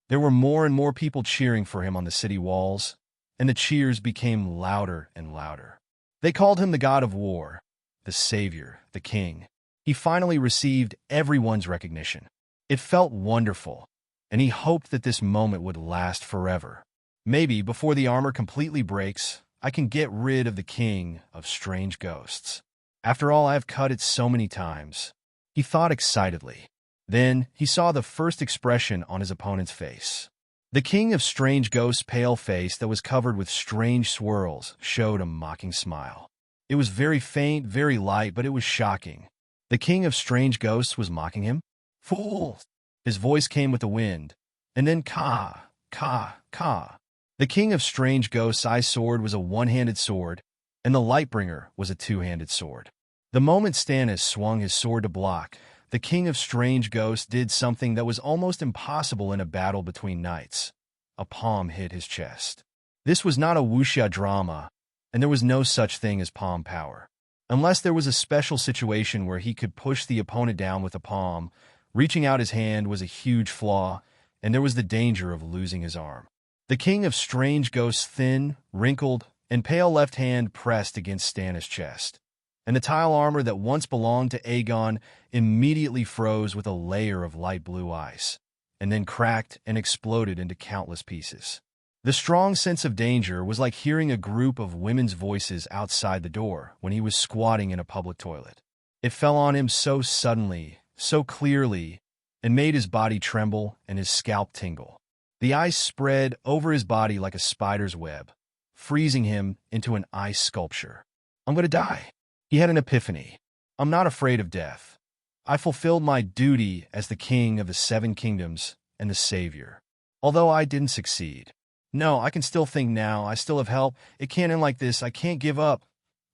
There were more and more people cheering for him on the city walls, and the cheers became louder and louder. They called him the god of war, the savior, the king. He finally received everyone's recognition. It felt wonderful, and he hoped that this moment would last forever. Maybe before the armor completely breaks, I can get rid of the king of strange ghosts. After all, I've cut it so many times. He thought excitedly. Then he saw the first expression on his opponent's face. The king of strange ghosts' pale face that was covered with strange swirls showed a mocking smile. It was very faint, very light, but it was shocking. The king of strange ghosts was mocking him? Fool! His voice came with the wind, and then ka, ka, ka. The king of strange ghosts' ice sword was a one-handed sword, and the Lightbringer was a two-handed sword. The moment Stannis swung his sword to block, the king of strange ghosts did something that was almost impossible in a battle between knights. A palm hit his chest. This was not a wuxia drama, and there was no such thing as palm power. Unless there was a special situation where he could push the opponent down with a palm, reaching out his hand was a huge flaw, and there was the danger of losing his arm. The king of strange ghosts' thin, wrinkled, and pale left hand pressed against Stannis' chest, and the tile armor that once belonged to Aegon immediately froze with a layer of light blue ice, and then cracked and exploded into countless pieces. The strong sense of danger was like hearing a group of women's voices outside the door when he was squatting in a public toilet. It fell on him so suddenly, so clearly, and made his body tremble and his scalp tingle. The ice spread over his body like a spider's web, freezing him into an ice sculpture. I'm going to die. He had an epiphany. I'm not afraid of death. I fulfilled my duty as the king of the seven kingdoms and the savior. Although I didn't succeed. No, I can still think now. I still have help. It can't end like this. I can't give up.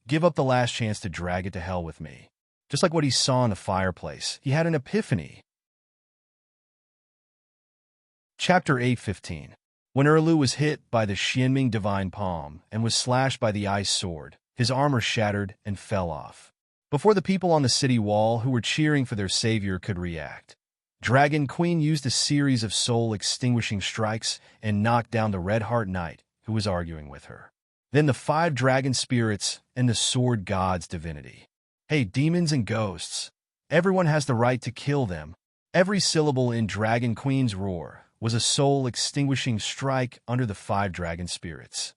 Give up the last chance to drag it to hell with me. Just like what he saw in the fireplace. He had an epiphany. Chapter 8:15. When Erlu was hit by the Xianming divine palm and was slashed by the ice sword, his armor shattered and fell off. Before the people on the city wall who were cheering for their savior could react, Dragon Queen used a series of soul-extinguishing strikes and knocked down the Red Heart Knight who was arguing with her. Then the 5 dragon spirits and the sword god's divinity. Hey, demons and ghosts. Everyone has the right to kill them. Every syllable in Dragon Queen's roar was a soul-extinguishing strike under the 5 dragon spirits.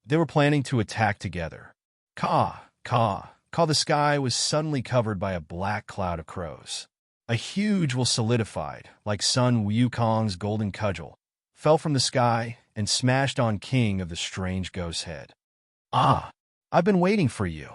They were planning to attack together. Caw, caw, caw. The sky was suddenly covered by a black cloud of crows. A huge will solidified, like Sun Wukong's golden cudgel, fell from the sky and smashed on King of the Strange Ghost's head. Ah, I've been waiting for you.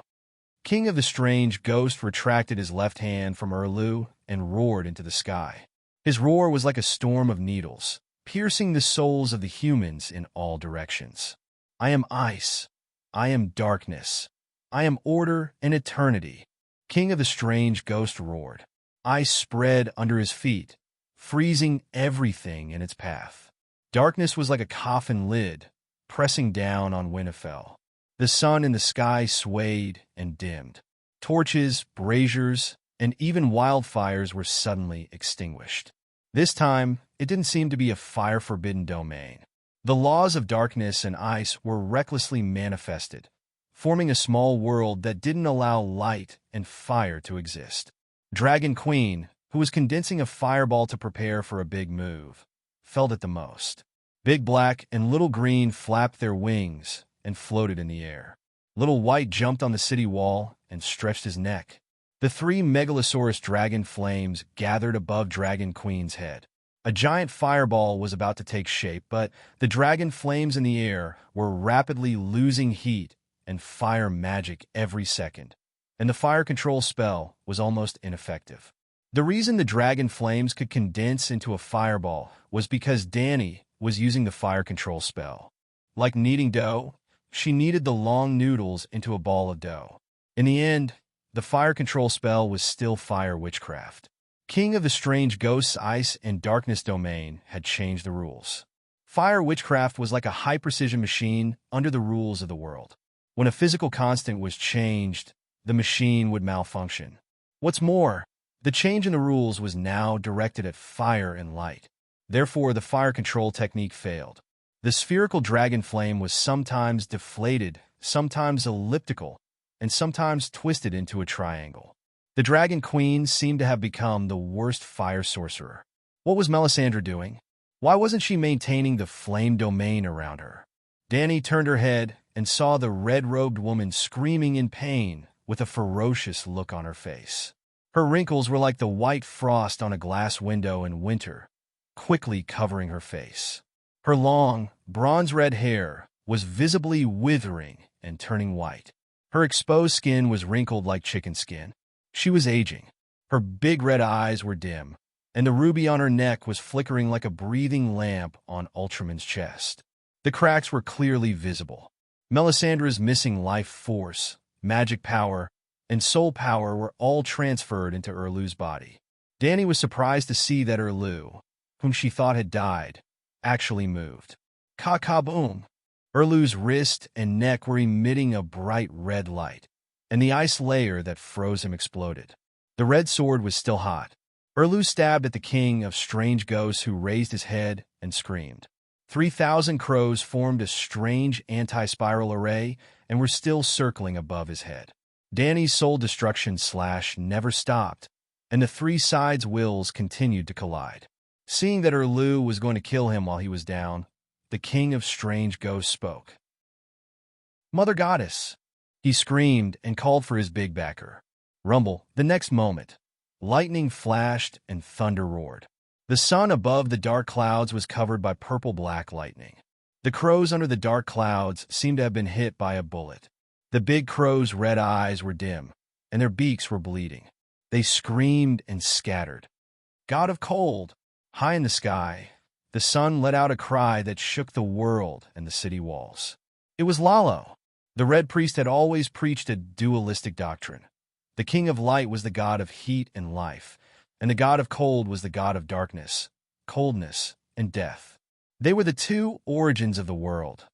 King of the Strange Ghost retracted his left hand from Erlu and roared into the sky. His roar was like a storm of needles, piercing the souls of the humans in all directions. I am ice. I am darkness. I am order and eternity. King of the Strange Ghost roared. Ice spread under his feet, freezing everything in its path. Darkness was like a coffin lid, pressing down on Winterfell. The sun in the sky swayed and dimmed. Torches, braziers, and even wildfires were suddenly extinguished. This time, it didn't seem to be a fire-forbidden domain. The laws of darkness and ice were recklessly manifested, forming a small world that didn't allow light and fire to exist. Dragon Queen, who was condensing a fireball to prepare for a big move, felt it the most. Big Black and Little Green flapped their wings and floated in the air. Little White jumped on the city wall and stretched his neck. The 3 Megalosaurus dragon flames gathered above Dragon Queen's head. A giant fireball was about to take shape, but the dragon flames in the air were rapidly losing heat and fire magic every second, and the fire control spell was almost ineffective. The reason the dragon flames could condense into a fireball was because Dany was using the fire control spell. Like kneading dough, she kneaded the long noodles into a ball of dough. In the end, the fire control spell was still fire witchcraft. King of the Strange Ghosts' ice and darkness domain had changed the rules. Fire witchcraft was like a high-precision machine under the rules of the world. When a physical constant was changed, the machine would malfunction. What's more, the change in the rules was now directed at fire and light. Therefore, the fire control technique failed. The spherical dragon flame was sometimes deflated, sometimes elliptical, and sometimes twisted into a triangle. The Dragon Queen seemed to have become the worst fire sorcerer. What was Melisandre doing? Why wasn't she maintaining the flame domain around her? Dany turned her head and saw the red-robed woman screaming in pain with a ferocious look on her face. Her wrinkles were like the white frost on a glass window in winter, quickly covering her face. Her long, bronze-red hair was visibly withering and turning white. Her exposed skin was wrinkled like chicken skin. She was aging. Her big red eyes were dim, and the ruby on her neck was flickering like a breathing lamp on Ultraman's chest. The cracks were clearly visible. Melisandre's missing life force, magic power, and soul power were all transferred into Erlu's body. Dany was surprised to see that Erlu, whom she thought had died, actually moved. Ka-ka-boom! Erlu's wrist and neck were emitting a bright red light, and the ice layer that froze him exploded. The red sword was still hot. Erlu stabbed at the king of strange ghosts, who raised his head and screamed. 3,000 crows formed a strange anti-spiral array and were still circling above his head. Dany's soul destruction slash never stopped, and the three sides' wills continued to collide. Seeing that Erlu was going to kill him while he was down, the king of strange ghosts spoke. "Mother Goddess!" He screamed and called for his big backer. Rumble. The next moment, lightning flashed and thunder roared. The sun above the dark clouds was covered by purple-black lightning. The crows under the dark clouds seemed to have been hit by a bullet. The big crows' red eyes were dim, and their beaks were bleeding. They screamed and scattered. God of cold! High in the sky, the sun let out a cry that shook the world and the city walls. It was Lalo. The Red Priest had always preached a dualistic doctrine. The King of Light was the god of heat and life, and the god of cold was the god of darkness, coldness, and death. They were the two origins of the world,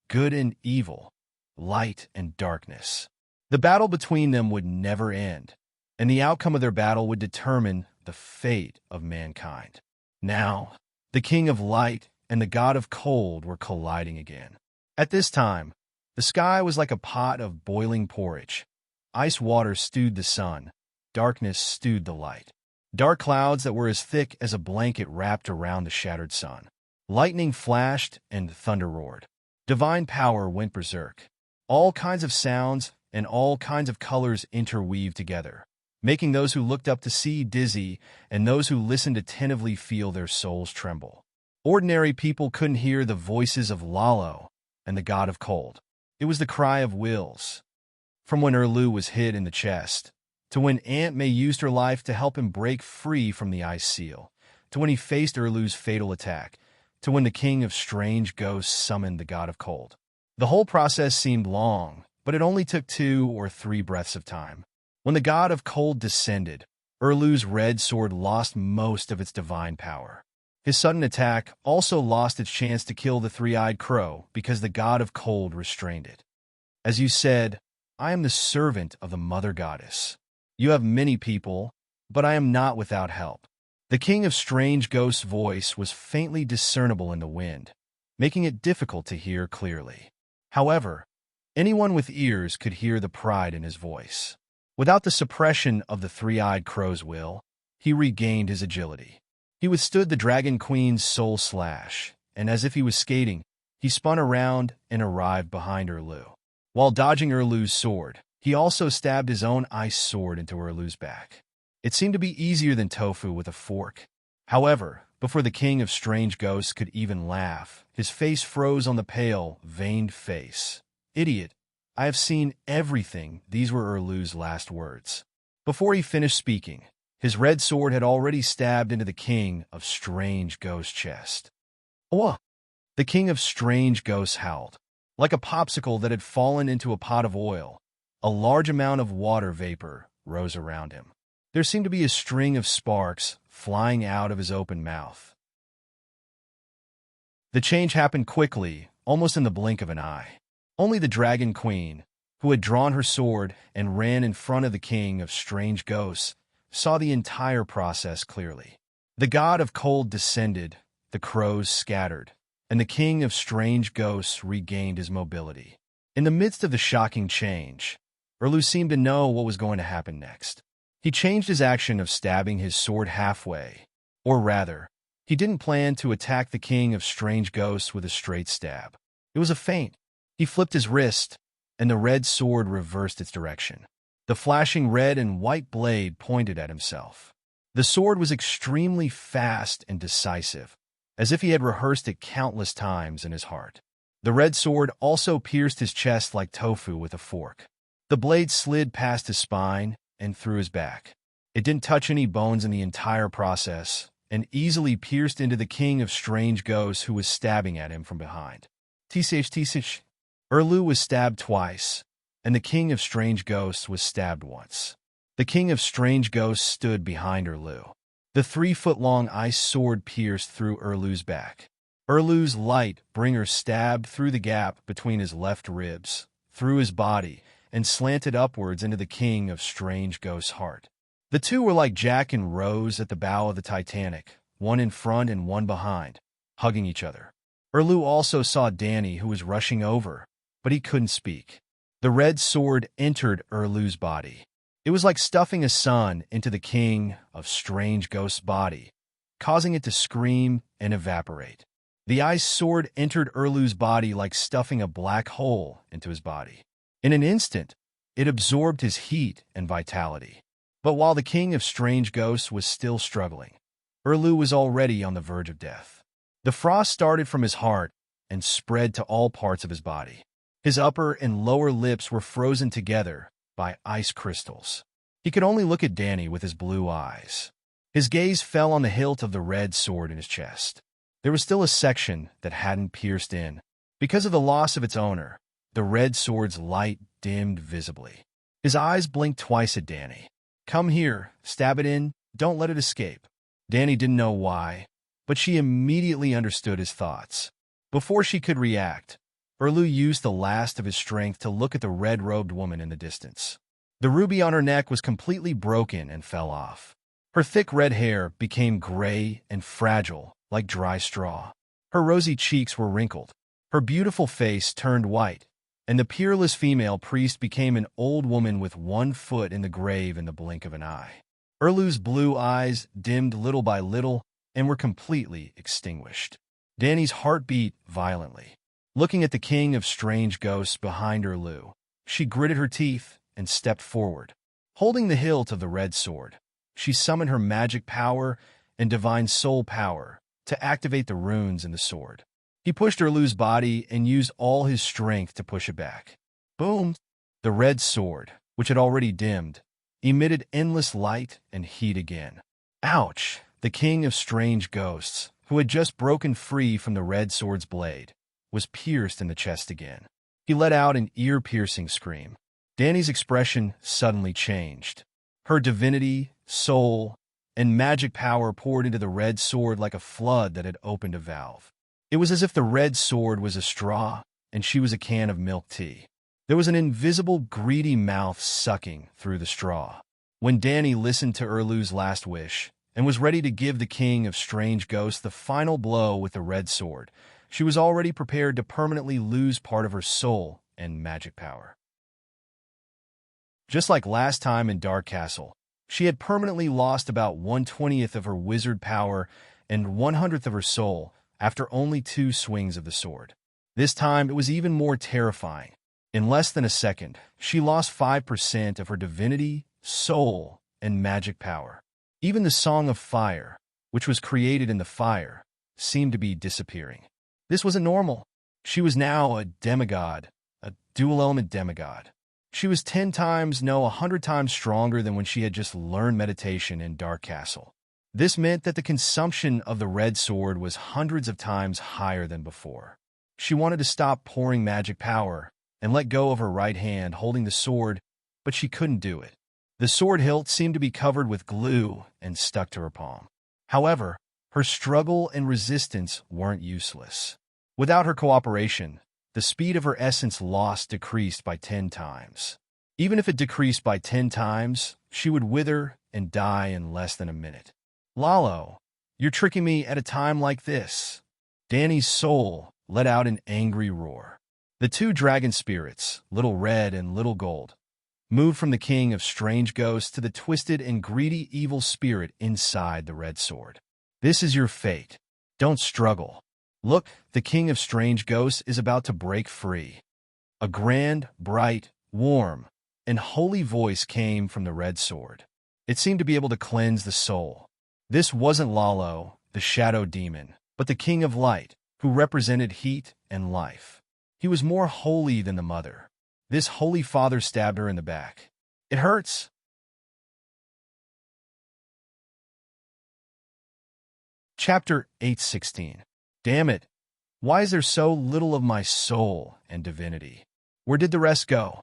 good and evil, light and darkness. The battle between them would never end, and the outcome of their battle would determine the fate of mankind. Now, the King of Light and the god of cold were colliding again. At this time, the sky was like a pot of boiling porridge. Ice water stewed the sun, darkness stewed the light. Dark clouds that were as thick as a blanket wrapped around the shattered sun. Lightning flashed and thunder roared. Divine power went berserk. All kinds of sounds and all kinds of colors interweaved together, making those who looked up to see dizzy and those who listened attentively feel their souls tremble. Ordinary people couldn't hear the voices of Lalo and the god of cold. It was the cry of wills. From when Erlu was hit in the chest, to when Aunt May used her life to help him break free from the ice seal, to when he faced Erlu's fatal attack, to when the king of strange ghosts summoned the god of cold. The whole process seemed long, but it only took 2 or 3 breaths of time. When the god of cold descended, Erlu's red sword lost most of its divine power. His sudden attack also lost its chance to kill the three-eyed crow because the god of cold restrained it. As you said, I am the servant of the Mother Goddess. You have many people, but I am not without help. The king of strange ghosts' voice was faintly discernible in the wind, making it difficult to hear clearly. However, anyone with ears could hear the pride in his voice. Without the suppression of the three-eyed crow's will, he regained his agility. He withstood the Dragon Queen's soul slash, and as if he was skating, he spun around and arrived behind Erlu. While dodging Erlu's sword, he also stabbed his own ice sword into Erlu's back. It seemed to be easier than tofu with a fork. However, before the king of strange ghosts could even laugh, his face froze on the pale, veined face. Idiot, I have seen everything. These were Erlu's last words. Before he finished speaking, his red sword had already stabbed into the king of strange ghosts' chest. Oh! The king of strange ghosts howled. Like a popsicle that had fallen into a pot of oil, a large amount of water vapor rose around him. There seemed to be a string of sparks flying out of his open mouth. The change happened quickly, almost in the blink of an eye. Only the Dragon Queen, who had drawn her sword and ran in front of the king of strange ghosts, saw the entire process clearly. The god of cold descended, the crows scattered, and the king of strange ghosts regained his mobility. In the midst of the shocking change, Erlu seemed to know what was going to happen next. He changed his action of stabbing his sword halfway, or rather, he didn't plan to attack the king of strange ghosts with a straight stab. It was a feint. He flipped his wrist, and the red sword reversed its direction. The flashing red and white blade pointed at himself. The sword was extremely fast and decisive, as if he had rehearsed it countless times in his heart. The red sword also pierced his chest like tofu with a fork. The blade slid past his spine and through his back. It didn't touch any bones in the entire process, and easily pierced into the king of strange ghosts who was stabbing at him from behind. Tsh. Erlu was stabbed twice, and the king of strange ghosts was stabbed once. The king of strange ghosts stood behind Erlu. The 3-foot-long ice sword pierced through Erlu's back. Erlu's light bringer stabbed through the gap between his left ribs, through his body, and slanted upwards into the king of strange ghosts' heart. The two were like Jack and Rose at the bow of the Titanic, one in front and one behind, hugging each other. Erlu also saw Danny, who was rushing over, but he couldn't speak. The red sword entered Erlu's body. It was like stuffing a sun into the king of strange ghosts' body, causing it to scream and evaporate. The ice sword entered Erlu's body like stuffing a black hole into his body. In an instant, it absorbed his heat and vitality. But while the king of strange ghosts was still struggling, Erlu was already on the verge of death. The frost started from his heart and spread to all parts of his body. His upper and lower lips were frozen together by ice crystals. He could only look at Danny with his blue eyes. His gaze fell on the hilt of the red sword in his chest. There was still a section that hadn't pierced in. Because of the loss of its owner, the red sword's light dimmed visibly. His eyes blinked twice at Danny. "Come here, stab it in, don't let it escape." Danny didn't know why, but she immediately understood his thoughts. Before she could react, Erlu used the last of his strength to look at the red-robed woman in the distance. The ruby on her neck was completely broken and fell off. Her thick red hair became gray and fragile, like dry straw. Her rosy cheeks were wrinkled. Her beautiful face turned white, and the peerless female priest became an old woman with 1 foot in the grave in the blink of an eye. Erlu's blue eyes dimmed little by little and were completely extinguished. Danny's heart beat violently. Looking at the king of strange ghosts behind Erlu, she gritted her teeth and stepped forward. Holding the hilt of the red sword, she summoned her magic power and divine soul power to activate the runes in the sword. He pushed Erlu's body and used all his strength to push it back. Boom! The red sword, which had already dimmed, emitted endless light and heat again. Ouch! The king of strange ghosts, who had just broken free from the red sword's blade, was pierced in the chest again. He let out an ear-piercing scream. Danny's expression suddenly changed. Her divinity, soul, and magic power poured into the red sword like a flood that had opened a valve. It was as if the red sword was a straw and she was a can of milk tea. There was an invisible, greedy mouth sucking through the straw. When Danny listened to Erlu's last wish and was ready to give the king of strange ghosts the final blow with the red sword, she was already prepared to permanently lose part of her soul and magic power. Just like last time in Dark Castle, she had permanently lost about 1/20th of her wizard power and 1/100th of her soul after only 2 swings of the sword. This time, it was even more terrifying. In less than a second, she lost 5% of her divinity, soul, and magic power. Even the Song of Fire, which was created in the fire, seemed to be disappearing. This wasn't normal. She was now a demigod, a dual-element demigod. She was 10 times, no, 100 times stronger than when she had just learned meditation in Dark Castle. This meant that the consumption of the red sword was hundreds of times higher than before. She wanted to stop pouring magic power and let go of her right hand holding the sword, but she couldn't do it. The sword hilt seemed to be covered with glue and stuck to her palm. However, her struggle and resistance weren't useless. Without her cooperation, the speed of her essence lost decreased by 10 times. Even if it decreased by 10 times, she would wither and die in less than a minute. Lalo, you're tricking me at a time like this. Danny's soul let out an angry roar. The two dragon spirits, Little Red and Little Gold, moved from the king of strange ghosts to the twisted and greedy evil spirit inside the red sword. This is your fate. Don't struggle. Look, the king of strange ghosts is about to break free. A grand, bright, warm, and holy voice came from the red sword. It seemed to be able to cleanse the soul. This wasn't Lalo, the shadow demon, but the king of light, who represented heat and life. He was more holy than the mother. This holy father stabbed her in the back. It hurts. Chapter 8:16. Damn it. Why is there so little of my soul and divinity? Where did the rest go?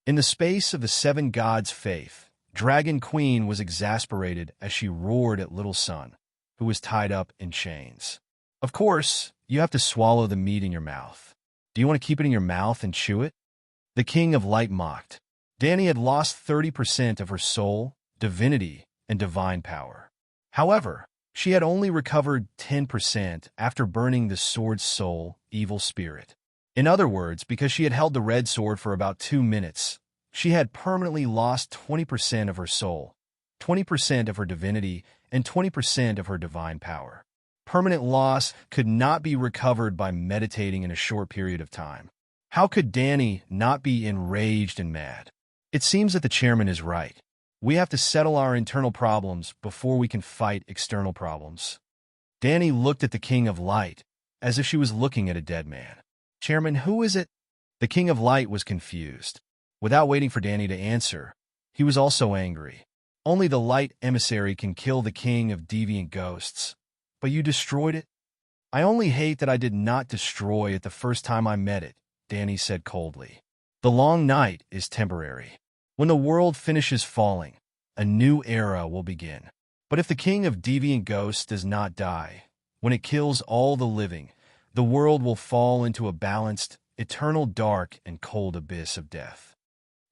In the space of the seven gods' faith, Dragon Queen was exasperated as she roared at Little Sun, who was tied up in chains. Of course, you have to swallow the meat in your mouth. Do you want to keep it in your mouth and chew it? The king of light mocked. Danny had lost 30% of her soul, divinity, and divine power. However, she had only recovered 10% after burning the sword's soul, evil spirit. In other words, because she had held the red sword for about 2 minutes, she had permanently lost 20% of her soul, 20% of her divinity, and 20% of her divine power. Permanent loss could not be recovered by meditating in a short period of time. How could Danny not be enraged and mad? It seems that the chairman is right. We have to settle our internal problems before we can fight external problems. Danny looked at the King of Light as if she was looking at a dead man. Chairman, who is it? The King of Light was confused. Without waiting for Danny to answer, he was also angry. Only the light emissary can kill the king of deviant ghosts. But you destroyed it? I only hate that I did not destroy it the first time I met it, Danny said coldly. The long night is temporary. When the world finishes falling, a new era will begin. But if the king of deviant ghosts does not die, when it kills all the living, the world will fall into a balanced, eternal dark and cold abyss of death.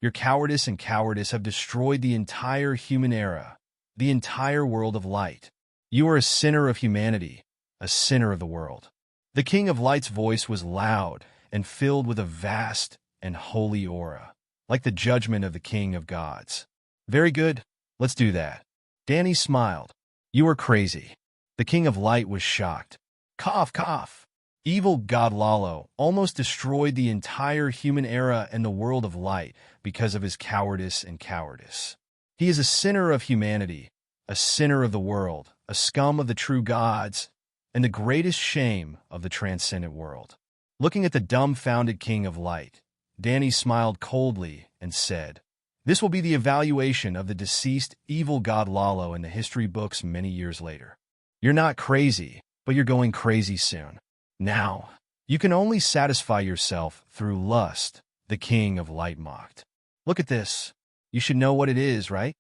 Your cowardice and cowardice have destroyed the entire human era, the entire world of light. You are a sinner of humanity, a sinner of the world. The King of Light's voice was loud and filled with a vast and holy aura, like the judgment of the King of Gods. Very good, let's do that. Danny smiled. You are crazy. The King of Light was shocked. Cough, cough. Evil God Lalo almost destroyed the entire human era and the world of light because of his cowardice and cowardice. He is a sinner of humanity, a sinner of the world, a scum of the true gods, and the greatest shame of the transcendent world. Looking at the dumbfounded King of Light, Danny smiled coldly and said, This will be the evaluation of the deceased evil god Lalo in the history books many years later. You're not crazy, but you're going crazy soon. Now, you can only satisfy yourself through lust, the King of Light mocked. Look at this. You should know what it is, right?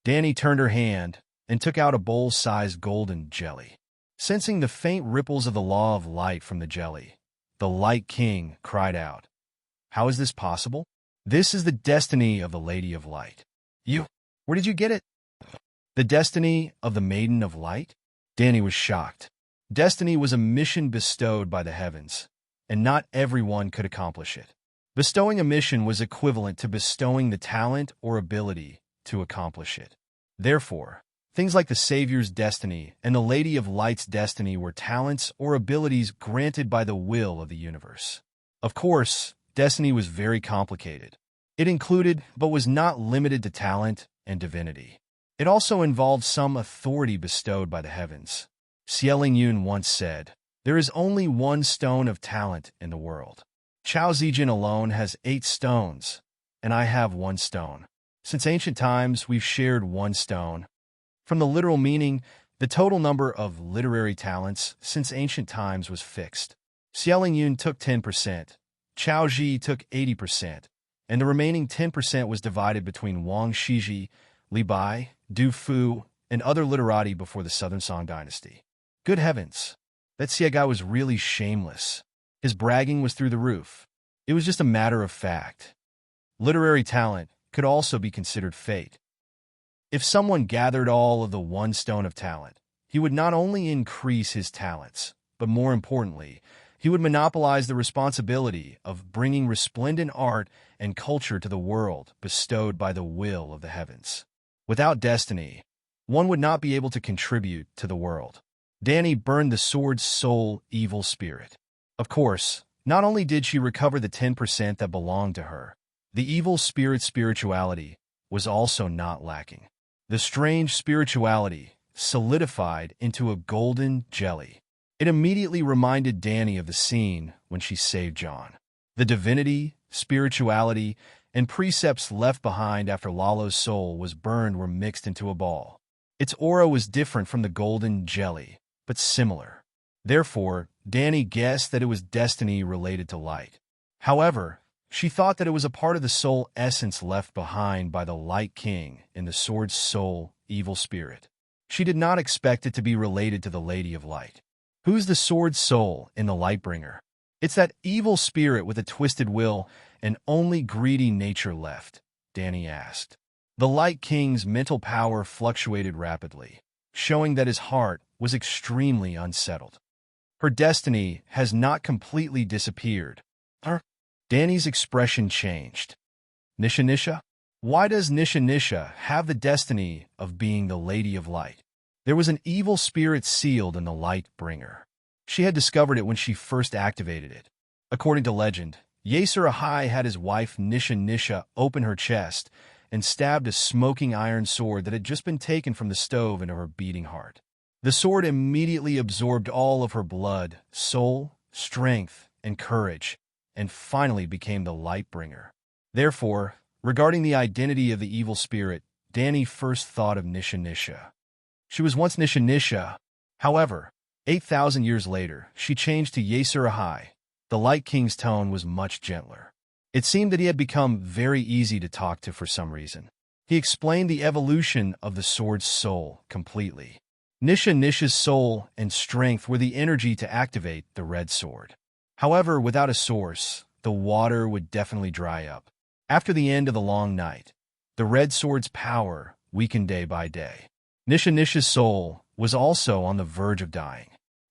Danny turned her hand and took out a bowl-sized golden jelly. Sensing the faint ripples of the law of light from the jelly, the Light King cried out, How is this possible? This is the destiny of the Lady of Light. Where did you get it? The destiny of the Maiden of Light? Danny was shocked. Destiny was a mission bestowed by the heavens, and not everyone could accomplish it. Bestowing a mission was equivalent to bestowing the talent or ability to accomplish it. Therefore, things like the Savior's destiny and the Lady of Light's destiny were talents or abilities granted by the will of the universe. Of course, destiny was very complicated. It included, but was not limited to talent and divinity. It also involved some authority bestowed by the heavens. Xieling Yun once said, There is only one stone of talent in the world. Chao Zijin alone has 8 stones, and I have 1 stone. Since ancient times, we've shared 1 stone. From the literal meaning, the total number of literary talents since ancient times was fixed. Xieling Yun took 10%, Chao Ji took 80%, and the remaining 10% was divided between Wang Shiji, Li Bai, Du Fu, and other literati before the Southern Song dynasty. Good heavens, that Xie guy was really shameless. His bragging was through the roof. It was just a matter of fact. Literary talent could also be considered fate. If someone gathered all of the one stone of talent, he would not only increase his talents, but more importantly, he would monopolize the responsibility of bringing resplendent art and culture to the world bestowed by the will of the heavens. Without destiny, one would not be able to contribute to the world. Dani burned the sword's soul evil spirit. Of course, not only did she recover the 10% that belonged to her, the evil spirit's spirituality was also not lacking. The strange spirituality solidified into a golden jelly. It immediately reminded Dani of the scene when she saved John. The divinity, spirituality, and precepts left behind after Lalo's soul was burned were mixed into a ball. Its aura was different from the golden jelly, but similar. Therefore, Dani guessed that it was destiny related to light. However, she thought that it was a part of the soul essence left behind by the Light King in the sword's soul evil spirit. She did not expect it to be related to the Lady of Light. Who's the sword's soul in the Lightbringer? It's that evil spirit with a twisted will and only greedy nature left, Dani asked. The Light King's mental power fluctuated rapidly, showing that his heart was extremely unsettled. Her destiny has not completely disappeared. Dani's expression changed. Nisha? Why does Nisha have the destiny of being the Lady of Light? There was an evil spirit sealed in the Lightbringer. She had discovered it when she first activated it. According to legend, Yeser Ahai had his wife Nisha open her chest and stabbed a smoking iron sword that had just been taken from the stove into her beating heart. The sword immediately absorbed all of her blood, soul, strength, and courage, and finally became the Lightbringer. Therefore, regarding the identity of the evil spirit, Dani first thought of Nisha. She was once Nisha. However, 8,000 years later, she changed to Yeser Ahai. The Light King's tone was much gentler. It seemed that he had become very easy to talk to for some reason. He explained the evolution of the sword's soul completely. Nisha's soul and strength were the energy to activate the red sword. However, without a source, the water would definitely dry up. After the end of the long night, the red sword's power weakened day by day. Nisha's soul was also on the verge of dying.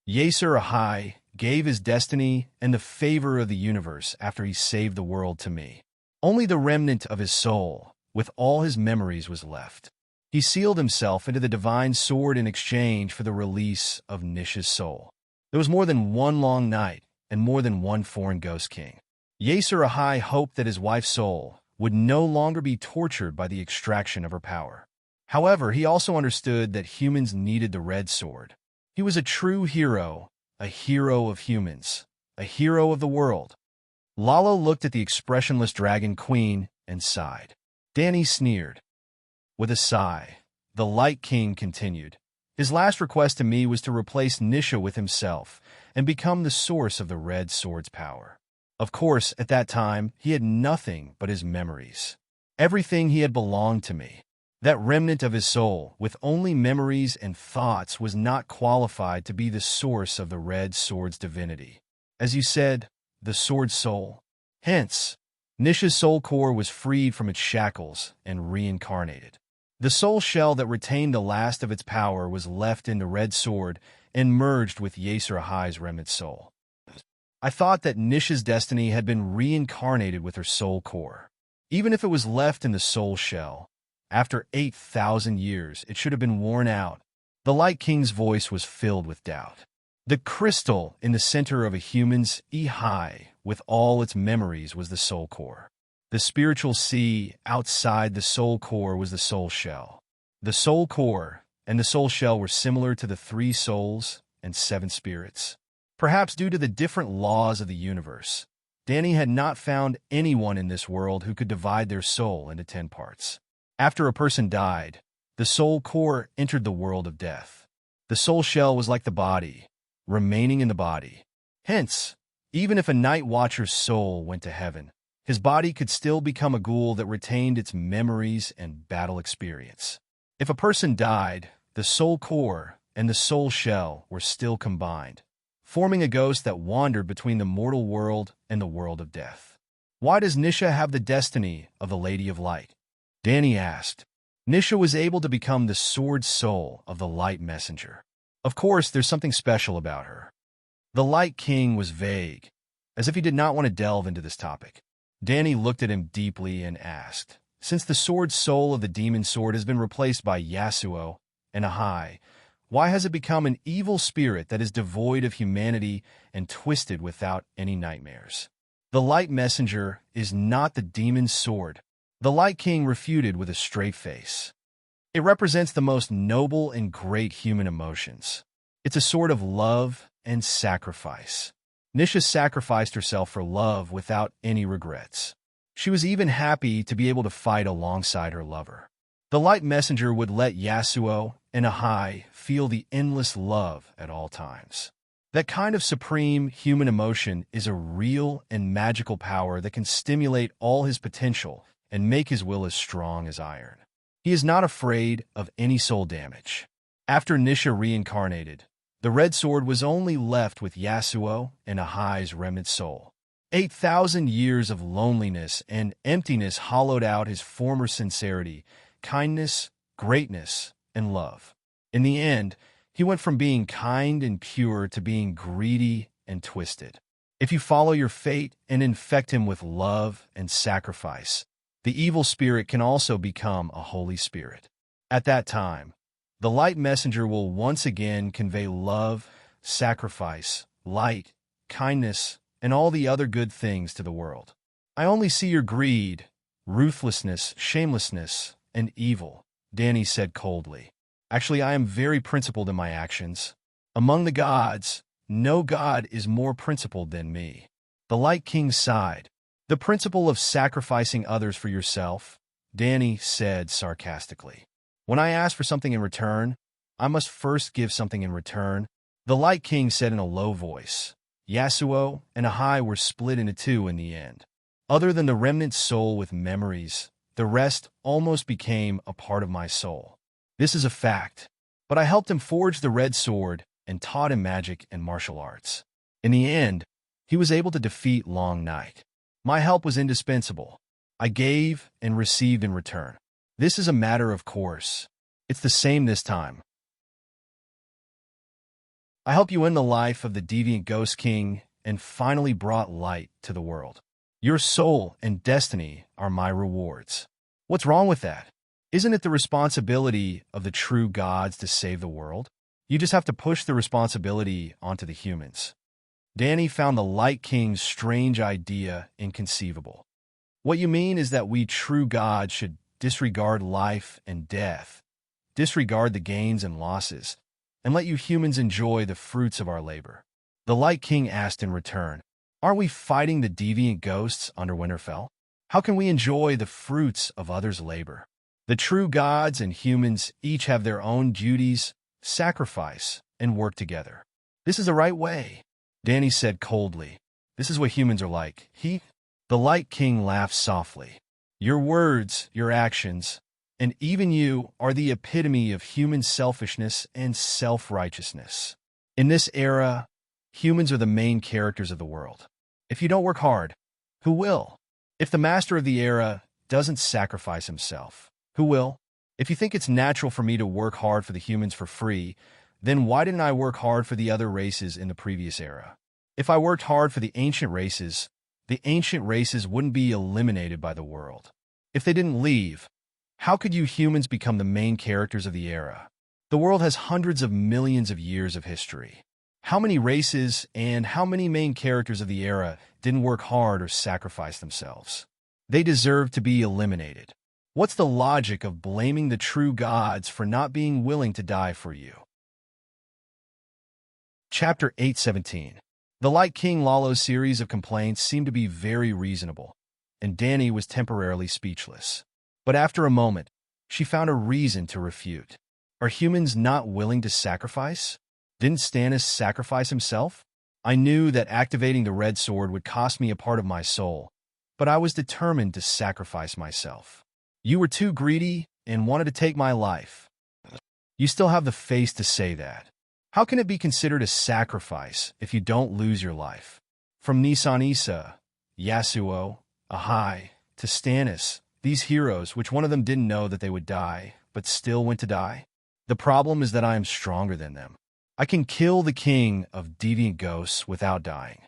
Yeser Ahai gave his destiny and the favor of the universe after he saved the world to me. Only the remnant of his soul, with all his memories, was left. He sealed himself into the divine sword in exchange for the release of Nisha's soul. There was more than one long night and more than one foreign ghost king. Yeser Ahai hoped that his wife's soul would no longer be tortured by the extraction of her power. However, he also understood that humans needed the red sword. He was a true hero, a hero of humans, a hero of the world. Lalo looked at the expressionless dragon queen and sighed. Dani sneered. With a sigh, the Light King continued. His last request to me was to replace Nisha with himself and become the source of the red sword's power. Of course, at that time, he had nothing but his memories. Everything he had belonged to me. That remnant of his soul, with only memories and thoughts, was not qualified to be the source of the red sword's divinity. As you said, the sword's soul. Hence, Nisha's soul core was freed from its shackles and reincarnated. The soul shell that retained the last of its power was left in the red sword and merged with Yeser Ahai's remnant soul. I thought that Nisha's destiny had been reincarnated with her soul core. Even if it was left in the soul shell, after 8,000 years, it should have been worn out. The Light King's voice was filled with doubt. The crystal in the center of a human's Ihai, with all its memories, was the soul core. The spiritual sea outside the soul core was the soul shell. The soul core and the soul shell were similar to the 3 souls and 7 spirits. Perhaps due to the different laws of the universe, Dani had not found anyone in this world who could divide their soul into 10 parts. After a person died, the soul core entered the world of death. The soul shell was like the body, remaining in the body. Hence, even if a night watcher's soul went to heaven, his body could still become a ghoul that retained its memories and battle experience. If a person died, the soul core and the soul shell were still combined, forming a ghost that wandered between the mortal world and the world of death. Why does Nisha have the destiny of the Lady of Light? Dani asked. Nisha was able to become the sword soul of the Light Messenger. Of course, there's something special about her. The Light King was vague, as if he did not want to delve into this topic. Danny looked at him deeply and asked, "Since the sword soul of the demon sword has been replaced by Yasuo and Ahai, why has it become an evil spirit that is devoid of humanity and twisted without any nightmares?" The Light Messenger is not the demon's sword, the Light King refuted with a straight face. It represents the most noble and great human emotions. It's a sword of love and sacrifice. Nisha sacrificed herself for love without any regrets. She was even happy to be able to fight alongside her lover. The Light Messenger would let Yasuo and Ahai feel the endless love at all times. That kind of supreme human emotion is a real and magical power that can stimulate all his potential and make his will as strong as iron. He is not afraid of any soul damage. After Nisha reincarnated, the Red Sword was only left with Yasuo and Ahai's remnant soul. 8,000 years of loneliness and emptiness hollowed out his former sincerity, kindness, greatness, and love. In the end, he went from being kind and pure to being greedy and twisted. If you follow your fate and infect him with love and sacrifice, the evil spirit can also become a holy spirit. At that time, the Light Messenger will once again convey love, sacrifice, light, kindness, and all the other good things to the world. "I only see your greed, ruthlessness, shamelessness, and evil," Danny said coldly. "Actually, I am very principled in my actions. Among the gods, no god is more principled than me." The Light King sighed. "The principle of sacrificing others for yourself," Danny said sarcastically. "When I ask for something in return, I must first give something in return," the Light King said in a low voice. Yasuo and Ahai were split into two in the end. Other than the remnant soul with memories, the rest almost became a part of my soul. This is a fact, but I helped him forge the Red Sword and taught him magic and martial arts. In the end, he was able to defeat Long Night. My help was indispensable. I gave and received in return. This is a matter of course. It's the same this time. I helped you end the life of the deviant Ghost King and finally brought light to the world. Your soul and destiny are my rewards. What's wrong with that? Isn't it the responsibility of the true gods to save the world? You just have to push the responsibility onto the humans. Danny found the Light King's strange idea inconceivable. What you mean is that we true gods should disregard life and death, disregard the gains and losses, and let you humans enjoy the fruits of our labor. The Light King asked in return, "Aren't we fighting the deviant ghosts under Winterfell? How can we enjoy the fruits of others' labor?" The true gods and humans each have their own duties, sacrifice, and work together. This is the right way, Danny said coldly. This is what humans are like. The Light King laughed softly. Your words, your actions, and even you are the epitome of human selfishness and self-righteousness. In this era, humans are the main characters of the world. If you don't work hard, who will? If the master of the era doesn't sacrifice himself, who will? If you think it's natural for me to work hard for the humans for free, then why didn't I work hard for the other races in the previous era? If I worked hard for the ancient races wouldn't be eliminated by the world. If they didn't leave, how could you humans become the main characters of the era? The world has hundreds of millions of years of history. How many races and how many main characters of the era didn't work hard or sacrifice themselves? They deserve to be eliminated. What's the logic of blaming the true gods for not being willing to die for you? Chapter 817. The Light King Lalo's series of complaints seemed to be very reasonable, and Danny was temporarily speechless. But after a moment, she found a reason to refute. Are humans not willing to sacrifice? Didn't Stannis sacrifice himself? I knew that activating the Red Sword would cost me a part of my soul, but I was determined to sacrifice myself. You were too greedy and wanted to take my life. You still have the face to say that. How can it be considered a sacrifice if you don't lose your life? From Nisan Issa, Yasuo, Ahai, to Stannis, These heroes, which one of them didn't know that they would die, but still went to die? The problem is that I am stronger than them. I can kill the king of deviant ghosts without dying.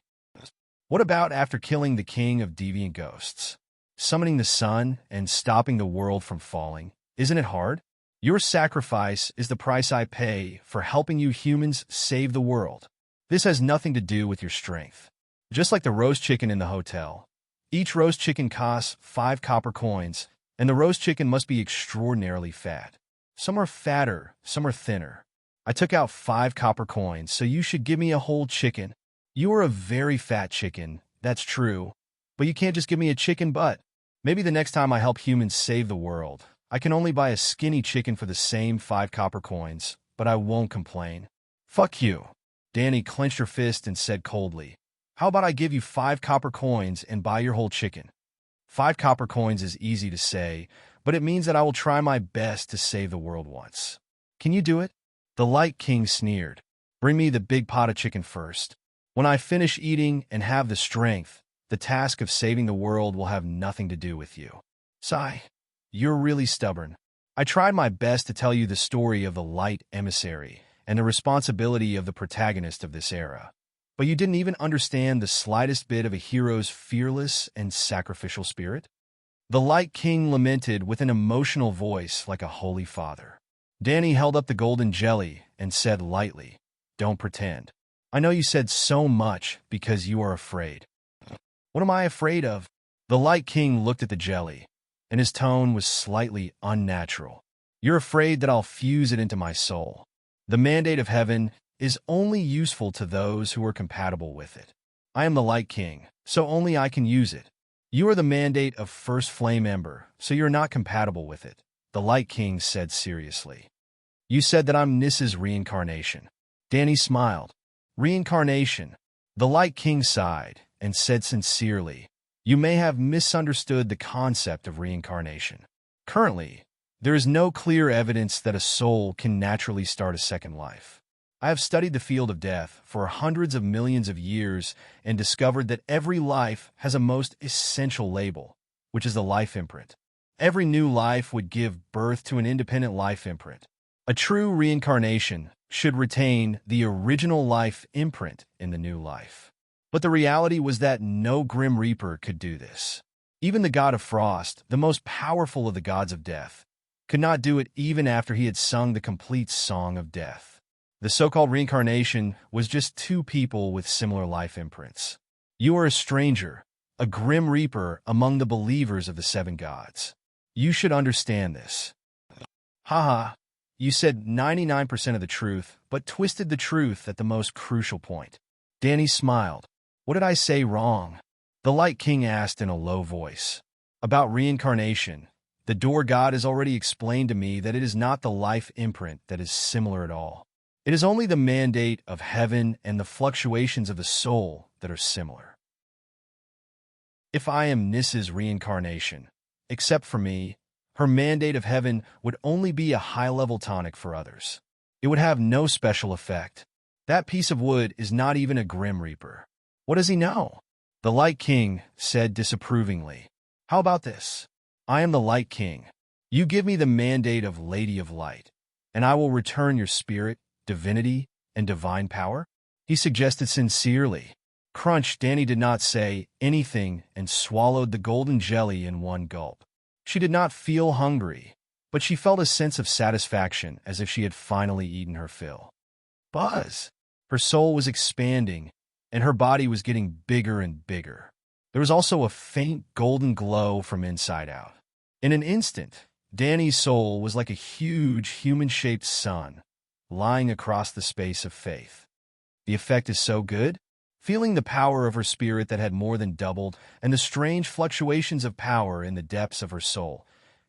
What about after killing the king of deviant ghosts? Summoning the sun and stopping the world from falling? Isn't it hard? Your sacrifice is the price I pay for helping you humans save the world. This has nothing to do with your strength. Just like the roast chicken in the hotel. Each roast chicken costs 5 copper coins, and the roast chicken must be extraordinarily fat. Some are fatter, some are thinner. I took out 5 copper coins, so you should give me a whole chicken. You are a very fat chicken, that's true, but you can't just give me a chicken butt. Maybe the next time I help humans save the world, I can only buy a skinny chicken for the same 5 copper coins, but I won't complain. Fuck you. Danny clenched her fist and said coldly, how about I give you 5 copper coins and buy your whole chicken? 5 copper coins is easy to say, but it means that I will try my best to save the world once. Can you do it? The Light King sneered. Bring me the big pot of chicken first. When I finish eating and have the strength, the task of saving the world will have nothing to do with you. Sigh. You're really stubborn. I tried my best to tell you the story of the Light Emissary and the responsibility of the protagonist of this era. But you didn't even understand the slightest bit of a hero's fearless and sacrificial spirit? The Light King lamented with an emotional voice like a holy father. Danny held up the golden jelly and said lightly, don't pretend. I know you said so much because you are afraid. What am I afraid of? The Light King looked at the jelly, and his tone was slightly unnatural. You're afraid that I'll fuse it into my soul. The mandate of heaven is only useful to those who are compatible with it. I am the Light King, so only I can use it. You are the mandate of First Flame Ember, so you're not compatible with it, the Light King said seriously. You said that I'm Nissa's reincarnation. Danny smiled. Reincarnation. The Light King sighed and said sincerely, you may have misunderstood the concept of reincarnation. Currently, there is no clear evidence that a soul can naturally start a second life. I have studied the field of death for hundreds of millions of years and discovered that every life has a most essential label, which is the life imprint. Every new life would give birth to an independent life imprint. A true reincarnation should retain the original life imprint in the new life. But the reality was that no Grim Reaper could do this. Even the god of frost, the most powerful of the gods of death, could not do it even after he had sung the complete song of death. The so-called reincarnation was just 2 people with similar life imprints. You are a stranger, a Grim Reaper among the believers of the 7 gods. You should understand this. Haha, you said 99% of the truth, but twisted the truth at the most crucial point. Danny smiled. What did I say wrong? The Light King asked in a low voice. About reincarnation, the door god has already explained to me that it is not the life imprint that is similar at all. It is only the mandate of heaven and the fluctuations of the soul that are similar. If I am Nissa's reincarnation, except for me, her mandate of heaven would only be a high-level tonic for others. It would have no special effect. That piece of wood is not even a Grim Reaper. What does he know? The Light King said disapprovingly. How about this? I am the Light King. You give me the mandate of Lady of Light, and I will return your spirit, divinity, and divine power? He suggested sincerely. Crunch, Danny did not say anything and swallowed the golden jelly in one gulp. She did not feel hungry, but she felt a sense of satisfaction as if she had finally eaten her fill. Buzz! Her soul was expanding, and her body was getting bigger and bigger. There was also a faint golden glow from inside out. In an instant, Danny's soul was like a huge human-shaped sun, lying across the space of faith. The effect is so good. Feeling the power of her spirit that had more than doubled and the strange fluctuations of power in the depths of her soul,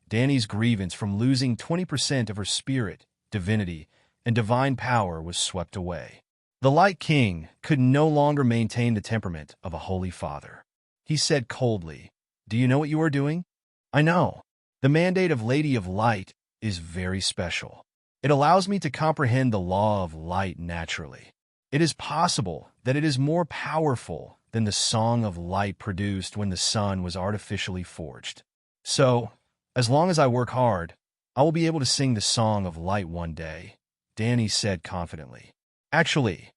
Danny's grievance from losing 20% of her spirit, divinity, and divine power was swept away. The Light King could no longer maintain the temperament of a holy father. He said coldly, Do you know what you are doing? I know. The mandate of Lady of Light is very special. It allows me to comprehend the law of light naturally. It is possible that it is more powerful than the song of light produced when the sun was artificially forged. So, As long as I work hard, I will be able to sing the song of light one day, Danny said confidently. Actually,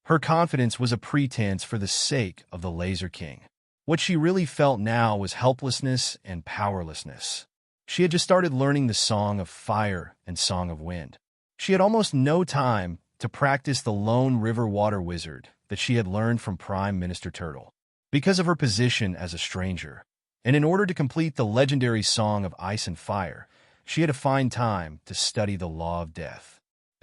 her confidence was a pretense for the sake of the Laser King. What she really felt now was helplessness and powerlessness. She had just started learning the Song of Fire and Song of Wind. She had almost no time to practice the Lone River Water Wizard that she had learned from Prime Minister Turtle. Because of her position as a stranger, and in order to complete the legendary Song of Ice and Fire, she had to find time to study the Law of Death.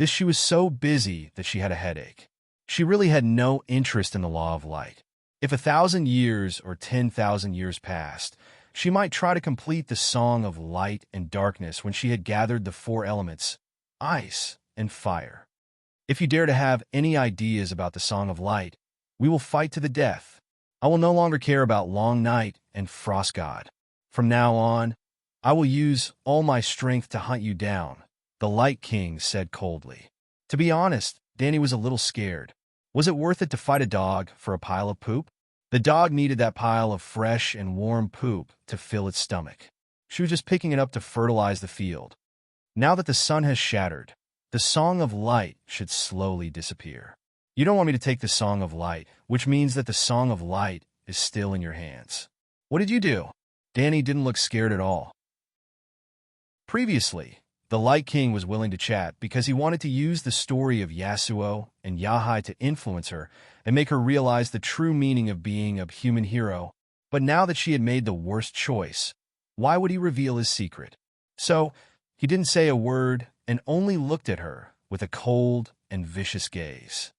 She was so busy that she had a headache. She really had no interest in the Law of Light. If 1,000 years or 10,000 years passed, she might try to complete the Song of Light and Darkness when she had gathered the 4 elements, ice and fire. If you dare to have any ideas about the Song of Light, we will fight to the death. I will no longer care about Long Night and Frost God. From now on, I will use all my strength to hunt you down, the Light King said coldly. To be honest, Danny was a little scared. Was it worth it to fight a dog for a pile of poop? The dog needed that pile of fresh and warm poop to fill its stomach. She was just picking it up to fertilize the field. Now that the sun has shattered, the Song of Light should slowly disappear. You don't want me to take the Song of Light, which means that the Song of Light is still in your hands. What did you do? Danny didn't look scared at all. Previously, the Light King was willing to chat because he wanted to use the story of Yasuo and Yahai to influence her and make her realize the true meaning of being a human hero. But now that she had made the worst choice, why would he reveal his secret? So, he didn't say a word and only looked at her with a cold and vicious gaze.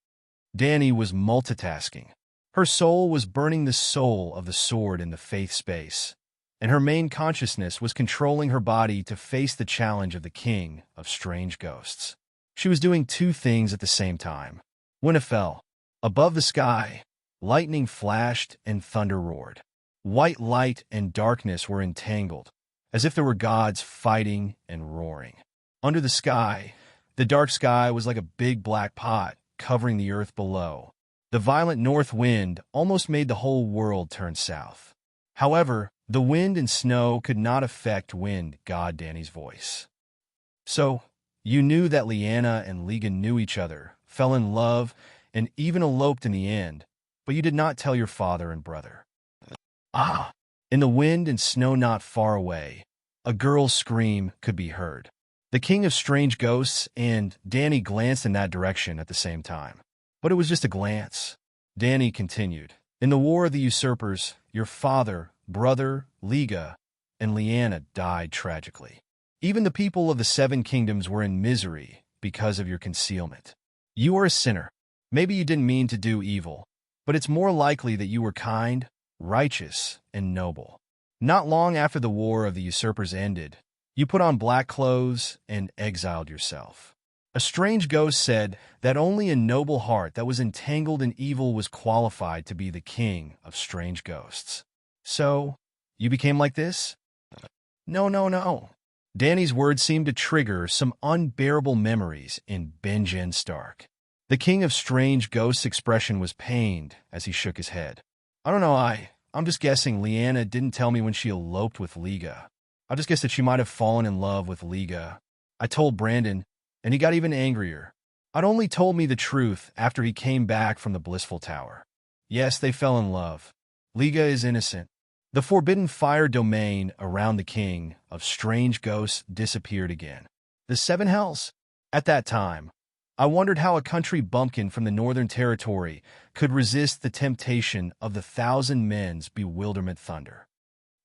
Danny was multitasking. Her soul was burning the soul of the sword in the faith space, and her main consciousness was controlling her body to face the challenge of the King of Strange Ghosts. She was doing 2 things at the same time. When it fell, above the sky, lightning flashed and thunder roared. White light and darkness were entangled, as if there were gods fighting and roaring. Under the sky, the dark sky was like a big black pot covering the earth below. The violent north wind almost made the whole world turn south. However, the wind and snow could not affect Wind God Danny's voice. So, you knew that Liana and Liga knew each other, fell in love, and even eloped in the end, but you did not tell your father and brother. Ah! In the wind and snow not far away, a girl's scream could be heard. The King of Strange Ghosts and Danny glanced in that direction at the same time. But it was just a glance. Danny continued, "In the War of the Usurpers, your father, brother, Liga, and Liana died tragically. Even the people of the 7 kingdoms were in misery because of your concealment. You are a sinner. Maybe you didn't mean to do evil, but it's more likely that you were kind, righteous, and noble. Not long after the War of the Usurpers ended, you put on black clothes and exiled yourself. A strange ghost said that only a noble heart that was entangled in evil was qualified to be the King of Strange Ghosts. So, you became like this?" No. Danny's words seemed to trigger some unbearable memories in Benjen Stark. The King of Strange Ghosts' expression was pained as he shook his head. "I don't know, I'm just guessing Liana didn't tell me when she eloped with Liga. I just guessed that she might have fallen in love with Liga. I told Brandon, and he got even angrier. I'd only told me the truth after he came back from the Blissful Tower. Yes, they fell in love. Liga is innocent." The forbidden fire domain around the King of Strange Ghosts disappeared again. The 7 hells? At that time, I wondered how a country bumpkin from the Northern Territory could resist the temptation of the 1,000 men's bewilderment thunder.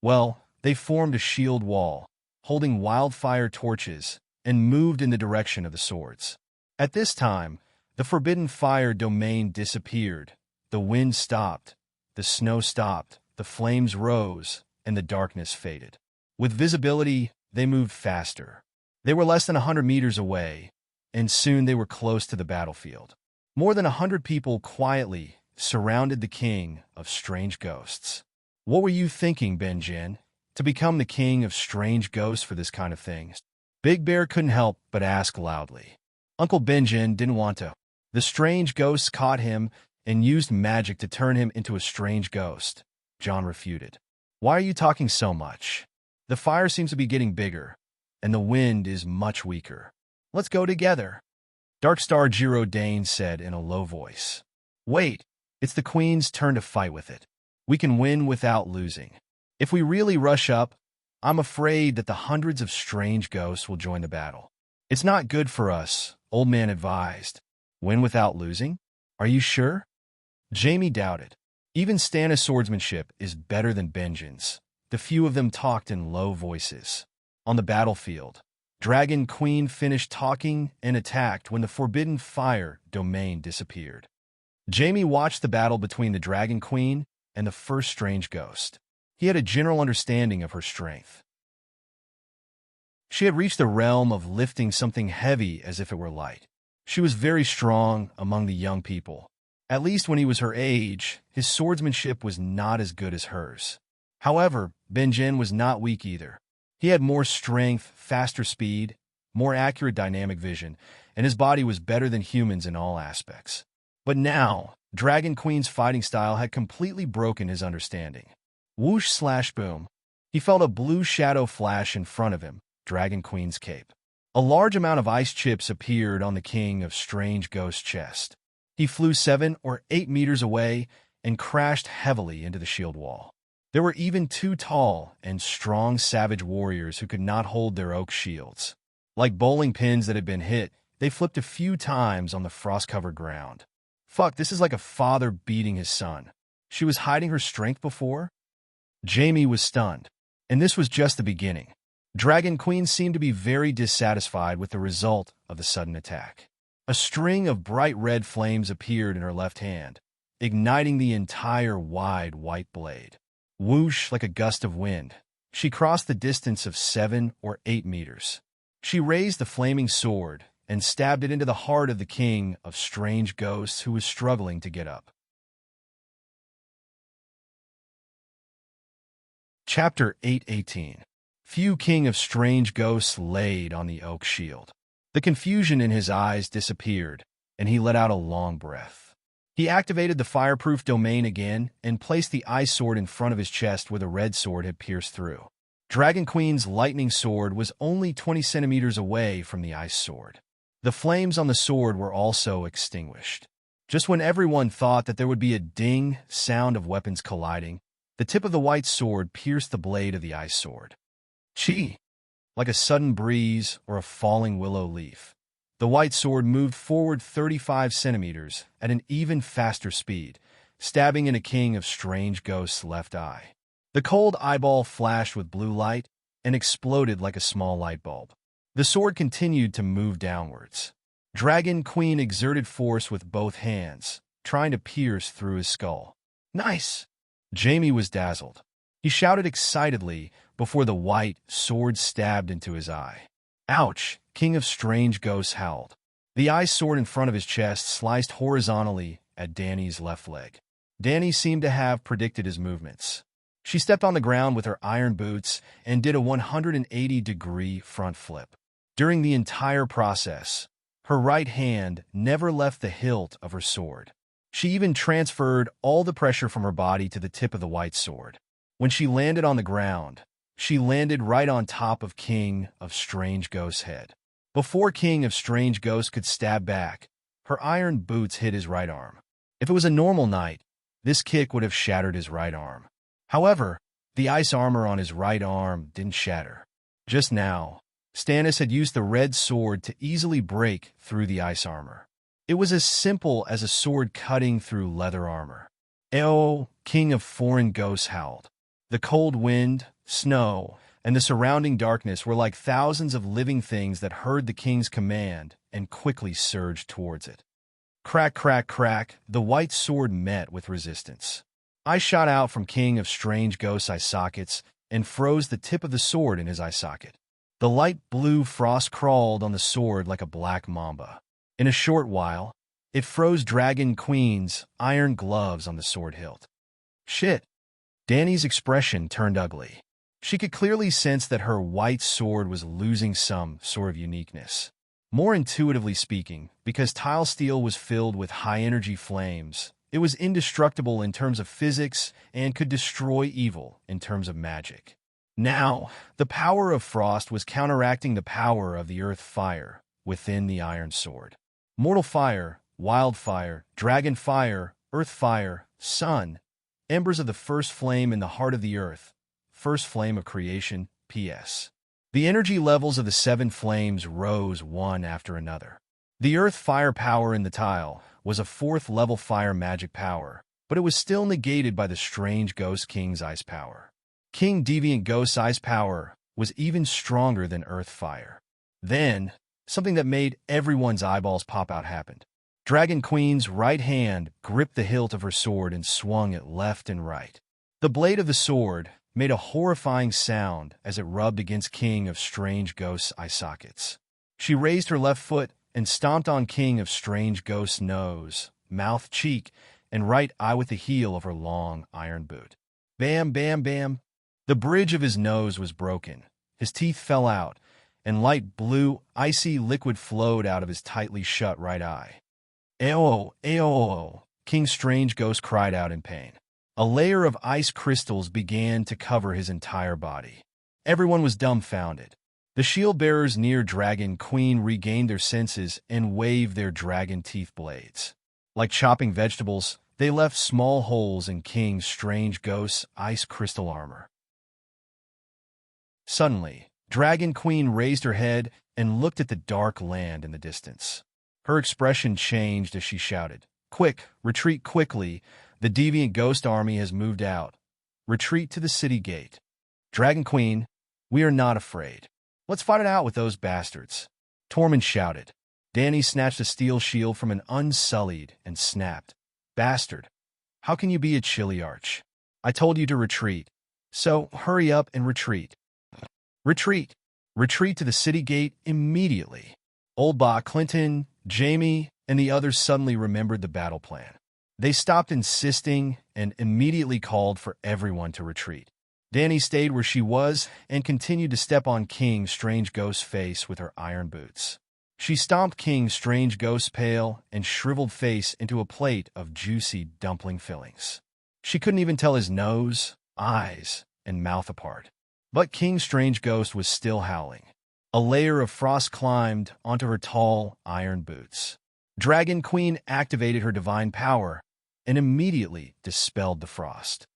Well, they formed a shield wall, holding wildfire torches, and moved in the direction of the swords. At this time, the forbidden fire domain disappeared. The wind stopped, the snow stopped, the flames rose, and the darkness faded. With visibility, they moved faster. They were less than 100 meters away, and soon they were close to the battlefield. More than 100 people quietly surrounded the King of Strange Ghosts. "What were you thinking, Benjen? To become the King of Strange Ghosts for this kind of thing?" Big Bear couldn't help but ask loudly. Uncle Benjen didn't want to. The strange ghosts caught him and used magic to turn him into a strange ghost. John refuted. "Why are you talking so much? The fire seems to be getting bigger, and the wind is much weaker. Let's go together, Darkstar Jiro Dane said in a low voice. Wait, it's the Queen's turn to fight with it. We can win without losing. If we really rush up, I'm afraid that the hundreds of strange ghosts will join the battle. It's not good for us, Old Man advised. Win without losing? Are you sure? Jamie doubted. Even Stannis' swordsmanship is better than Benjen's. The few of them talked in low voices. On the battlefield, Dragon Queen finished talking and attacked when the Forbidden Fire domain disappeared. Jamie watched the battle between the Dragon Queen and the first strange ghost. He had a general understanding of her strength. She had reached the realm of lifting something heavy as if it were light. She was very strong among the young people. At least when he was her age, his swordsmanship was not as good as hers. However, Benjen was not weak either. He had more strength, faster speed, more accurate dynamic vision, and his body was better than humans in all aspects. But now, Dragon Queen's fighting style had completely broken his understanding. Whoosh slash boom. He felt a blue shadow flash in front of him, Dragon Queen's cape. A large amount of ice chips appeared on the King of Strange Ghost's chest. He flew 7 or 8 meters away and crashed heavily into the shield wall. There were even 2 tall and strong savage warriors who could not hold their oak shields. Like bowling pins that had been hit, they flipped a few times on the frost-covered ground. Fuck, this is like a father beating his son. She was hiding her strength before? Jamie was stunned. And this was just the beginning. Dragon Queen seemed to be very dissatisfied with the result of the sudden attack. A string of bright red flames appeared in her left hand, igniting the entire wide white blade. Whoosh, like a gust of wind. She crossed the distance of 7 or 8 meters. She raised the flaming sword and stabbed it into the heart of the King of Strange Ghosts who was struggling to get up. Chapter 8:18. Few King of Strange Ghosts laid on the oak shield. The confusion in his eyes disappeared, and he let out a long breath. He activated the fireproof domain again and placed the ice sword in front of his chest where the red sword had pierced through. Dragon Queen's lightning sword was only 20 centimeters away from the ice sword. The flames on the sword were also extinguished. Just when everyone thought that there would be a ding sound of weapons colliding, the tip of the white sword pierced the blade of the ice sword. Chi! Like a sudden breeze or a falling willow leaf, the white sword moved forward 35 centimeters at an even faster speed, stabbing in a King of Strange Ghosts' left eye. The cold eyeball flashed with blue light and exploded like a small light bulb. The sword continued to move downwards. Dragon Queen exerted force with both hands, trying to pierce through his skull. Nice! Jamie was dazzled. He shouted excitedly before the white sword stabbed into his eye. Ouch! King of Strange Ghosts howled. The ice sword in front of his chest sliced horizontally at Dany's left leg. Dany seemed to have predicted his movements. She stepped on the ground with her iron boots and did a 180-degree front flip. During the entire process, her right hand never left the hilt of her sword. She even transferred all the pressure from her body to the tip of the white sword. When she landed on the ground, she landed right on top of King of Strange Ghost's head. Before King of Strange Ghosts could stab back, her iron boots hit his right arm. If it was a normal night, this kick would have shattered his right arm. However, the ice armor on his right arm didn't shatter. Just now, Stannis had used the red sword to easily break through the ice armor. It was as simple as a sword cutting through leather armor. Eo, King of Foreign Ghosts howled. The cold wind, snow, and the surrounding darkness were like thousands of living things that heard the king's command and quickly surged towards it. Crack, crack, crack, the white sword met with resistance. I shot out from King of Strange Ghosts' eye sockets and froze the tip of the sword in his eye socket. The light blue frost crawled on the sword like a black mamba. In a short while, it froze Dragon Queen's iron gloves on the sword hilt. Shit. Dany's expression turned ugly. She could clearly sense that her white sword was losing some sort of uniqueness. More intuitively speaking, because tile steel was filled with high-energy flames, it was indestructible in terms of physics and could destroy evil in terms of magic. Now, the power of frost was counteracting the power of the earth fire within the iron sword. Mortal fire, wildfire, dragon fire, earth fire, sun, embers of the first flame in the heart of the earth, first flame of creation, P.S. The energy levels of the seven flames rose one after another. The earth fire power in the tile was a fourth-level fire magic power, but it was still negated by the strange Ghost King's ice power. King Deviant Ghost's ice power was even stronger than earth fire. Then, something that made everyone's eyeballs pop out happened. Dragon Queen's right hand gripped the hilt of her sword and swung it left and right. The blade of the sword made a horrifying sound as it rubbed against King of Strange Ghost's eye sockets. She raised her left foot and stomped on King of Strange Ghost's nose, mouth, cheek, and right eye with the heel of her long iron boot. Bam, bam, bam. The bridge of his nose was broken. His teeth fell out, and light blue, icy liquid flowed out of his tightly shut right eye. Ayo, ayo, King Strange Ghost cried out in pain. A layer of ice crystals began to cover his entire body. Everyone was dumbfounded. The shield-bearers near Dragon Queen regained their senses and waved their dragon teeth blades. Like chopping vegetables, they left small holes in King Strange Ghost's ice crystal armor. Suddenly, Dragon Queen raised her head and looked at the dark land in the distance. Her expression changed as she shouted, "Quick, retreat quickly! The Deviant Ghost army has moved out. Retreat to the city gate. Dragon Queen, we are not afraid. Let's fight it out with those bastards." Tormund shouted. Danny snatched a steel shield from an unsullied and snapped, "Bastard, how can you be a Chiliarch? I told you to retreat, so hurry up and retreat. Retreat! Retreat to the city gate immediately." Old Ba, Clinton, Jamie, and the others suddenly remembered the battle plan. They stopped insisting and immediately called for everyone to retreat. Danny stayed where she was and continued to step on King Strange Ghost's face with her iron boots. She stomped King Strange Ghost's pale and shriveled face into a plate of juicy dumpling fillings. She couldn't even tell his nose, eyes, and mouth apart. But King Strange Ghost was still howling. A layer of frost climbed onto her tall iron boots. Dragon Queen activated her divine power and immediately dispelled the frost.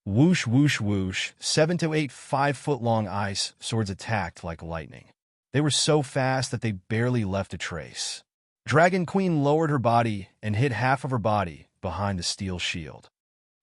Whoosh, whoosh, whoosh, 7 to 8 5-foot-long ice swords attacked like lightning. They were so fast that they barely left a trace. Dragon Queen lowered her body and hid half of her body behind the steel shield.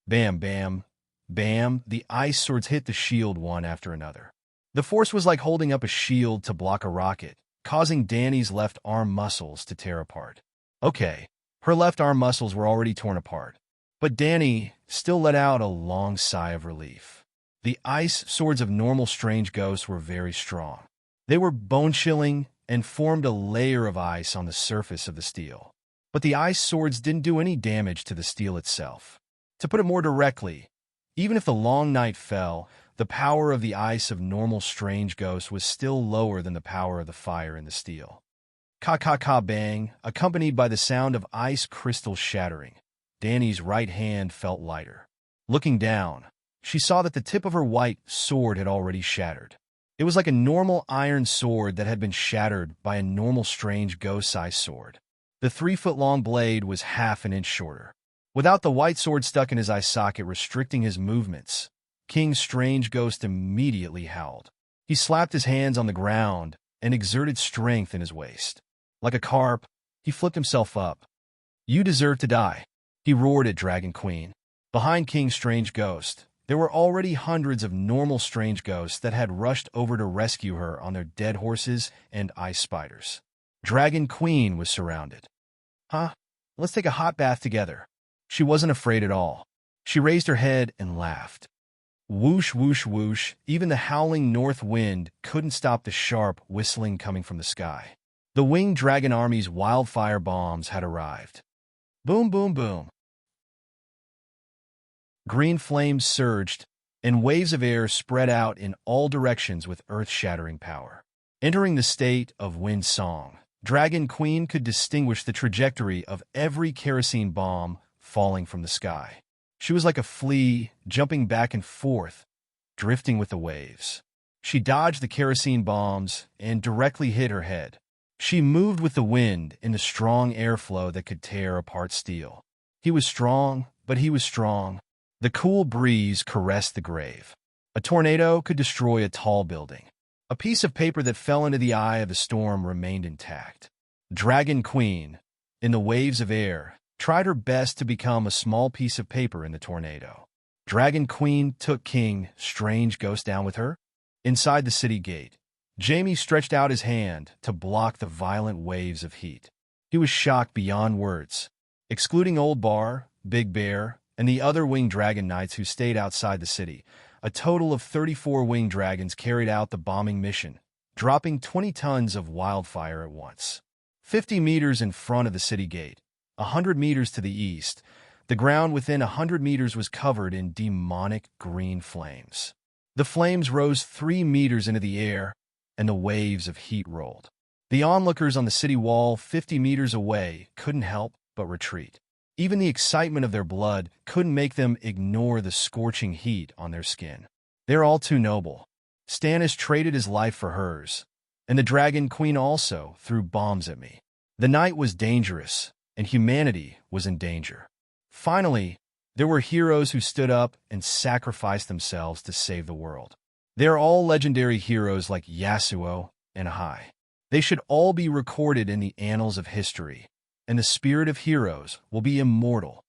Bam, bam, bam, the ice swords hit the shield one after another. The force was like holding up a shield to block a rocket, causing Danny's left arm muscles to tear apart. Okay, her left arm muscles were already torn apart, but Danny still let out a long sigh of relief. The ice swords of normal Strange Ghosts were very strong. They were bone-chilling and formed a layer of ice on the surface of the steel. But the ice swords didn't do any damage to the steel itself. To put it more directly, even if the long night fell, the power of the ice of normal Strange Ghosts was still lower than the power of the fire in the steel. Ka-ka-ka-bang, accompanied by the sound of ice crystals shattering. Danny's right hand felt lighter. Looking down, she saw that the tip of her white sword had already shattered. It was like a normal iron sword that had been shattered by a normal Strange Ghost-sized sword. The 3-foot-long blade was half an inch shorter. Without the white sword stuck in his eye socket restricting his movements, King Strange Ghost immediately howled. He slapped his hands on the ground and exerted strength in his waist. Like a carp, he flipped himself up. "You deserve to die," he roared at Dragon Queen. Behind King Strange Ghost, there were already hundreds of normal Strange Ghosts that had rushed over to rescue her on their dead horses and ice spiders. Dragon Queen was surrounded. "Huh? Let's take a hot bath together." She wasn't afraid at all. She raised her head and laughed. Whoosh, whoosh, whoosh, even the howling north wind couldn't stop the sharp whistling coming from the sky. The winged dragon army's wildfire bombs had arrived. Boom, boom, boom. Green flames surged, and waves of air spread out in all directions with earth-shattering power. Entering the state of wind song, Dragon Queen could distinguish the trajectory of every kerosene bomb falling from the sky. She was like a flea, jumping back and forth, drifting with the waves. She dodged the kerosene bombs and directly hit her head. She moved with the wind in the strong airflow that could tear apart steel. He was strong, but he was strong. The cool breeze caressed the grave. A tornado could destroy a tall building. A piece of paper that fell into the eye of the storm remained intact. Dragon Queen, in the waves of air, tried her best to become a small piece of paper in the tornado. Dragon Queen took King Strange Ghost down with her. Inside the city gate, Jamie stretched out his hand to block the violent waves of heat. He was shocked beyond words. Excluding Old Bar, Big Bear, and the other winged dragon knights who stayed outside the city, a total of 34 winged dragons carried out the bombing mission, dropping 20 tons of wildfire at once. 50 meters in front of the city gate, 100 meters to the east, the ground within 100 meters was covered in demonic green flames. The flames rose 3 meters into the air, and the waves of heat rolled. The onlookers on the city wall 50 meters away couldn't help but retreat. Even the excitement of their blood couldn't make them ignore the scorching heat on their skin. They're all too noble. Stannis traded his life for hers, and the Dragon Queen also threw bombs at me. The night was dangerous, and humanity was in danger. Finally, there were heroes who stood up and sacrificed themselves to save the world. They are all legendary heroes like Yasuo and Ahai. They should all be recorded in the annals of history, and the spirit of heroes will be immortal.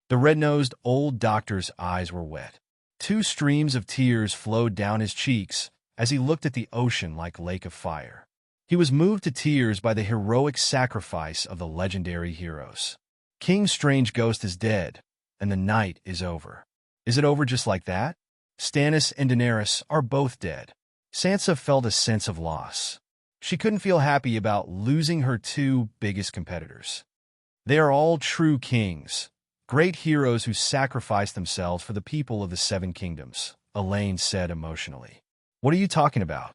The red-nosed old doctor's eyes were wet. 2 streams of tears flowed down his cheeks as he looked at the ocean like lake of fire. He was moved to tears by the heroic sacrifice of the legendary heroes. King Strange Ghost is dead, and the night is over. Is it over just like that? Stannis and Daenerys are both dead. Sansa felt a sense of loss. She couldn't feel happy about losing her 2 biggest competitors. They are all true kings, great heroes who sacrificed themselves for the people of the 7 kingdoms, Elaine said emotionally. What are you talking about?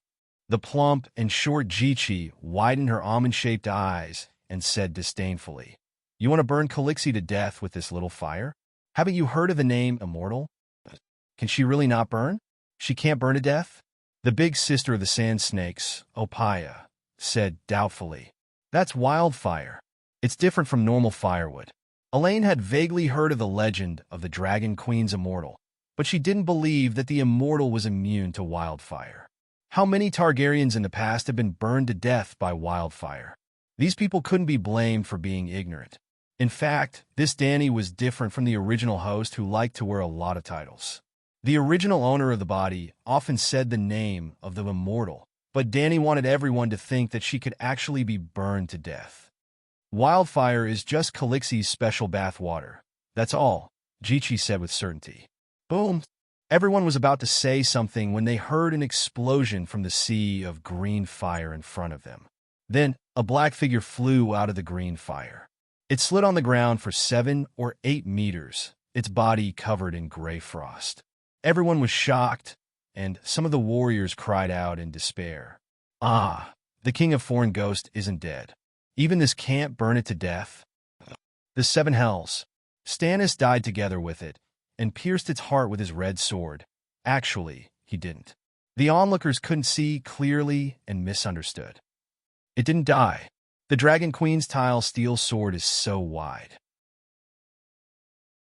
The plump and short Jichi widened her almond-shaped eyes and said disdainfully, You want to burn Calixi to death with this little fire? Haven't you heard of the name Immortal? Can she really not burn? She can't burn to death? The big sister of the sand snakes, Opaya, said doubtfully. That's wildfire. It's different from normal firewood. Elaine had vaguely heard of the legend of the Dragon Queen's Immortal, but she didn't believe that the Immortal was immune to wildfire. How many Targaryens in the past have been burned to death by wildfire? These people couldn't be blamed for being ignorant. In fact, this Dany was different from the original host who liked to wear a lot of titles. The original owner of the body often said the name of the Immortal, but Dany wanted everyone to think that she could actually be burned to death. Wildfire is just Calixi's special bath water. That's all, Jichi said with certainty. Boom! Everyone was about to say something when they heard an explosion from the sea of green fire in front of them. Then, a black figure flew out of the green fire. It slid on the ground for 7 or 8 meters, its body covered in gray frost. Everyone was shocked, and some of the warriors cried out in despair. Ah, the King of Foreign Ghost isn't dead. Even this can't burn it to death. The 7 hells. Stannis died together with it, and pierced its heart with his red sword. Actually, he didn't. The onlookers couldn't see clearly and misunderstood. It didn't die. The Dragon Queen's tile steel sword is so wide.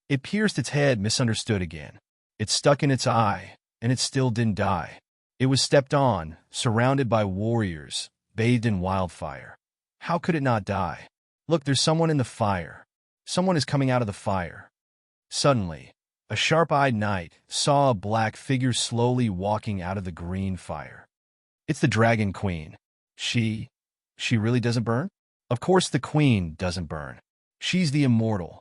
It pierced its head, misunderstood again. It stuck in its eye, and it still didn't die. It was stepped on, surrounded by warriors, bathed in wildfire. How could it not die? Look, there's someone in the fire. Someone is coming out of the fire. Suddenly, a sharp-eyed knight saw a black figure slowly walking out of the green fire. It's the Dragon Queen. She really doesn't burn? Of course the Queen doesn't burn. She's the Immortal.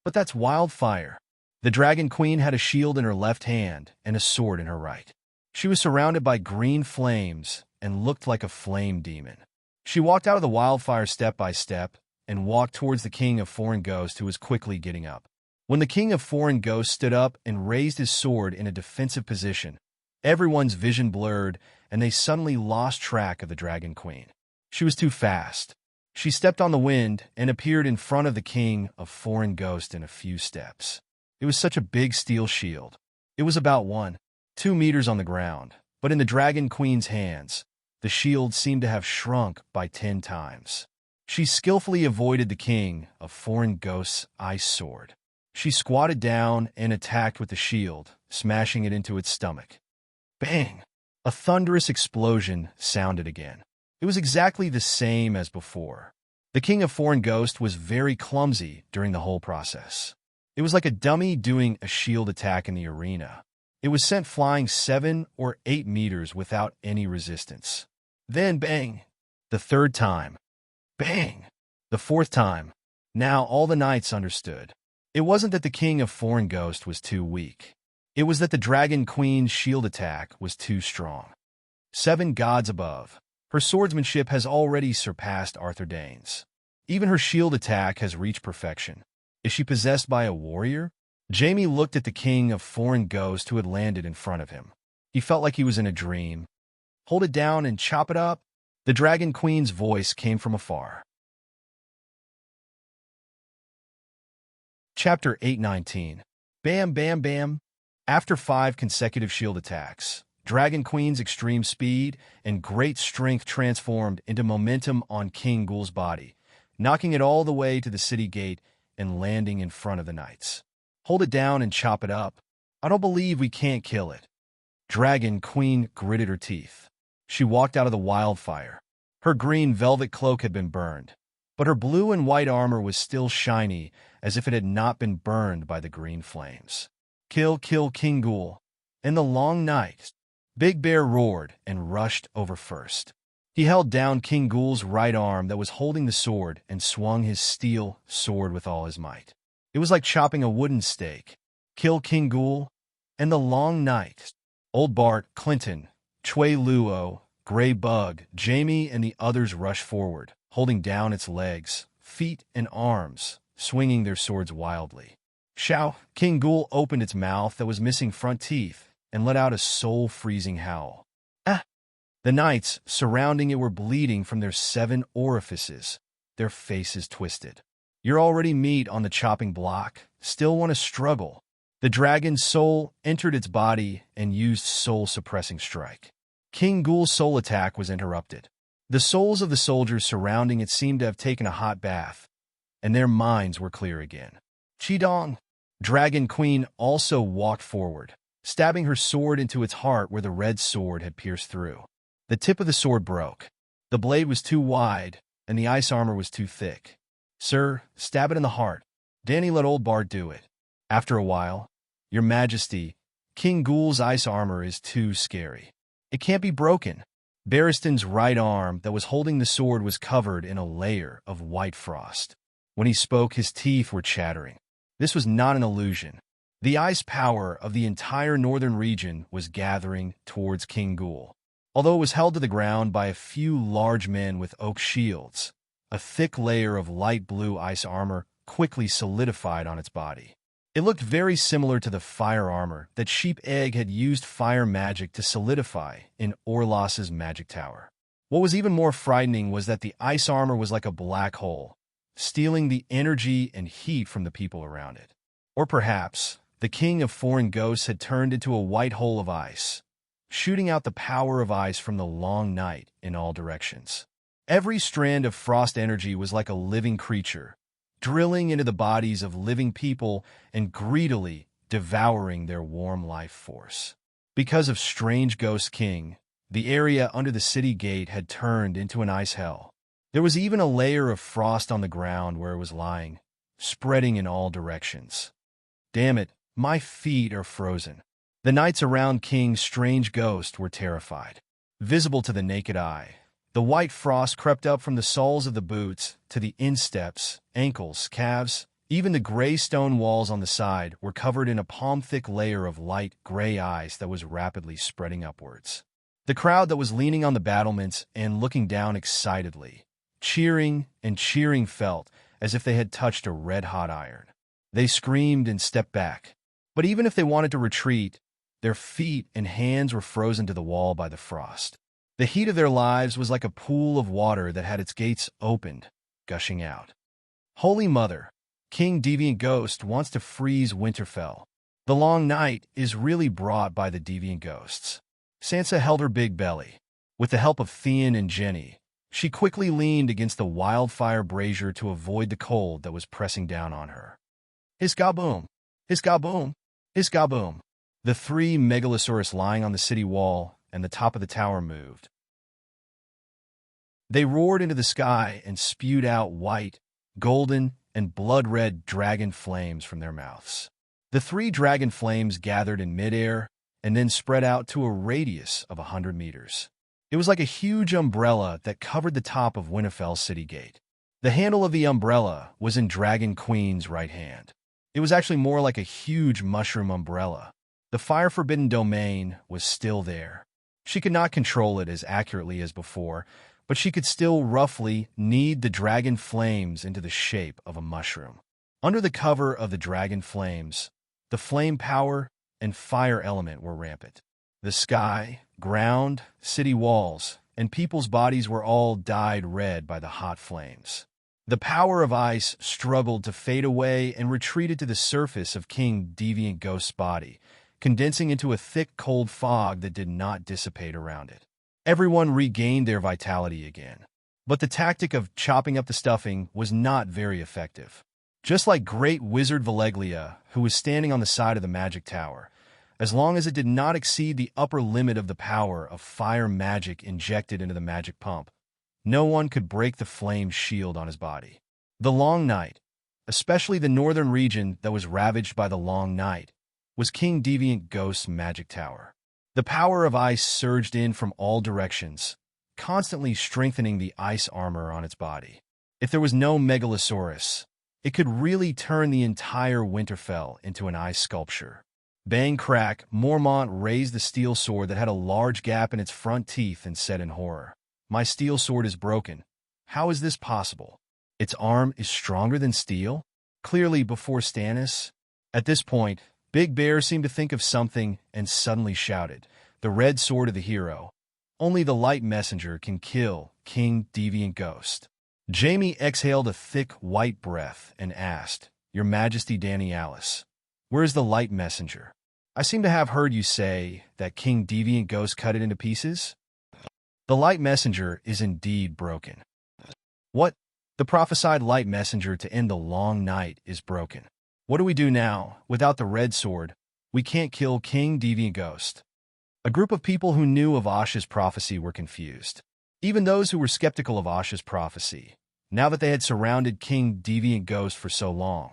But that's wildfire. The Dragon Queen had a shield in her left hand and a sword in her right. She was surrounded by green flames and looked like a flame demon. She walked out of the wildfire step by step and walked towards the King of Foreign Ghost, who was quickly getting up. When the King of Foreign Ghost stood up and raised his sword in a defensive position, everyone's vision blurred and they suddenly lost track of the Dragon Queen. She was too fast. She stepped on the wind and appeared in front of the King of Foreign Ghost in a few steps. It was such a big steel shield. It was about 1, 2 meters on the ground, but in the Dragon Queen's hands, the shield seemed to have shrunk by 10 times. She skillfully avoided the king of foreign ghosts' ice sword. She squatted down and attacked with the shield, smashing it into its stomach. Bang! A thunderous explosion sounded again. It was exactly the same as before. The king of foreign ghosts was very clumsy during the whole process. It was like a dummy doing a shield attack in the arena. It was sent flying 7 or 8 meters without any resistance. Then bang! The third time. Bang! The fourth time. Now all the knights understood. It wasn't that the king of foreign ghosts was too weak. It was that the Dragon Queen's shield attack was too strong. 7 gods above. Her swordsmanship has already surpassed Arthur Dane's. Even her shield attack has reached perfection. Is she possessed by a warrior? Jamie looked at the king of foreign ghosts who had landed in front of him. He felt like he was in a dream. Hold it down and chop it up. The Dragon Queen's voice came from afar. Chapter 819. Bam, bam, bam. After 5 consecutive shield attacks, Dragon Queen's extreme speed and great strength transformed into momentum on King Ghoul's body, knocking it all the way to the city gate and landing in front of the knights. Hold it down and chop it up. I don't believe we can't kill it. Dragon Queen gritted her teeth. She walked out of the wildfire. Her green velvet cloak had been burned, but her blue and white armor was still shiny as if it had not been burned by the green flames. Kill, kill King Ghoul. In the long night, Big Bear roared and rushed over first. He held down King Ghoul's right arm that was holding the sword and swung his steel sword with all his might. It was like chopping a wooden stake. Kill King Ghoul. In the long night, Old Bart, Clinton, Chui Luo, Gray Bug, Jamie, and the others rushed forward, holding down its legs, feet, and arms, swinging their swords wildly. Shao! King Ghoul opened its mouth that was missing front teeth and let out a soul-freezing howl. Ah! The knights surrounding it were bleeding from their 7 orifices, their faces twisted. You're already meat on the chopping block, still want to struggle. The dragon's soul entered its body and used soul-suppressing strike. King Ghoul's soul attack was interrupted. The souls of the soldiers surrounding it seemed to have taken a hot bath, and their minds were clear again. Qidong! Dragon Queen also walked forward, stabbing her sword into its heart where the red sword had pierced through. The tip of the sword broke. The blade was too wide, and the ice armor was too thick. Sir, stab it in the heart. Danny let Old Bart do it. After a while, Your Majesty, King Ghoul's ice armor is too scary. It can't be broken. Barristan's right arm that was holding the sword was covered in a layer of white frost. When he spoke, his teeth were chattering. This was not an illusion. The ice power of the entire northern region was gathering towards King Ghoul. Although it was held to the ground by a few large men with oak shields, a thick layer of light blue ice armor quickly solidified on its body. It looked very similar to the fire armor that Sheep Egg had used fire magic to solidify in Orlos's magic tower. What was even more frightening was that the ice armor was like a black hole, stealing the energy and heat from the people around it. Or perhaps the king of foreign ghosts had turned into a white hole of ice, shooting out the power of ice from the long night in all directions. Every strand of frost energy was like a living creature, drilling into the bodies of living people and greedily devouring their warm life force. Because of Strange Ghost King, the area under the city gate had turned into an ice hell. There was even a layer of frost on the ground where it was lying, spreading in all directions. Damn it, my feet are frozen. The knights around King Strange Ghost were terrified. Visible to the naked eye, the white frost crept up from the soles of the boots to the insteps, ankles, calves. Even the gray stone walls on the side were covered in a palm-thick layer of light gray ice that was rapidly spreading upwards. The crowd that was leaning on the battlements and looking down excitedly, cheering and cheering, felt as if they had touched a red-hot iron. They screamed and stepped back. But even if they wanted to retreat, their feet and hands were frozen to the wall by the frost. The heat of their lives was like a pool of water that had its gates opened, gushing out. Holy Mother, King Deviant Ghost wants to freeze Winterfell. The long night is really brought by the deviant ghosts. Sansa held her big belly. With the help of Theon and Jenny, she quickly leaned against the wildfire brazier to avoid the cold that was pressing down on her. Hiss-ga-boom! Hiss-ga-boom! Hiss-ga-boom! The three megalosaurus lying on the city wall and the top of the tower moved. They roared into the sky and spewed out white, golden, and blood-red dragon flames from their mouths. The three dragon flames gathered in midair and then spread out to a radius of 100 meters. It was like a huge umbrella that covered the top of Winterfell's city gate. The handle of the umbrella was in Dragon Queen's right hand. It was actually more like a huge mushroom umbrella. The fire-forbidden domain was still there. She could not control it as accurately as before, but she could still roughly knead the dragon flames into the shape of a mushroom. Under the cover of the dragon flames, the flame power and fire element were rampant. The sky, ground, city walls, and people's bodies were all dyed red by the hot flames. The power of ice struggled to fade away and retreated to the surface of King Deviant Ghost's body, condensing into a thick, cold fog that did not dissipate around it. Everyone regained their vitality again. But the tactic of chopping up the stuffing was not very effective. Just like Great Wizard Valeglia, who was standing on the side of the magic tower, as long as it did not exceed the upper limit of the power of fire magic injected into the magic pump, no one could break the flame shield on his body. The Long Night, especially the northern region that was ravaged by the Long Night, was King Deviant Ghost's magic tower. The power of ice surged in from all directions, constantly strengthening the ice armor on its body. If there was no Megalosaurus, it could really turn the entire Winterfell into an ice sculpture. Bang crack, Mormont raised the steel sword that had a large gap in its front teeth and said in horror, "My steel sword is broken. How is this possible? Its arm is stronger than steel?" Clearly before Stannis. At this point, Big Bear seemed to think of something and suddenly shouted, "The red sword of the hero. Only the light messenger can kill King Deviant Ghost." Jaime exhaled a thick white breath and asked, "Your Majesty Dany Alice, where is the light messenger? I seem to have heard you say that King Deviant Ghost cut it into pieces." "The light messenger is indeed broken." "What? The prophesied light messenger to end the long night is broken. What do we do now? Without the red sword, we can't kill King Deviant Ghost." A group of people who knew of Asha's prophecy were confused. Even those who were skeptical of Asha's prophecy, now that they had surrounded King Deviant Ghost for so long,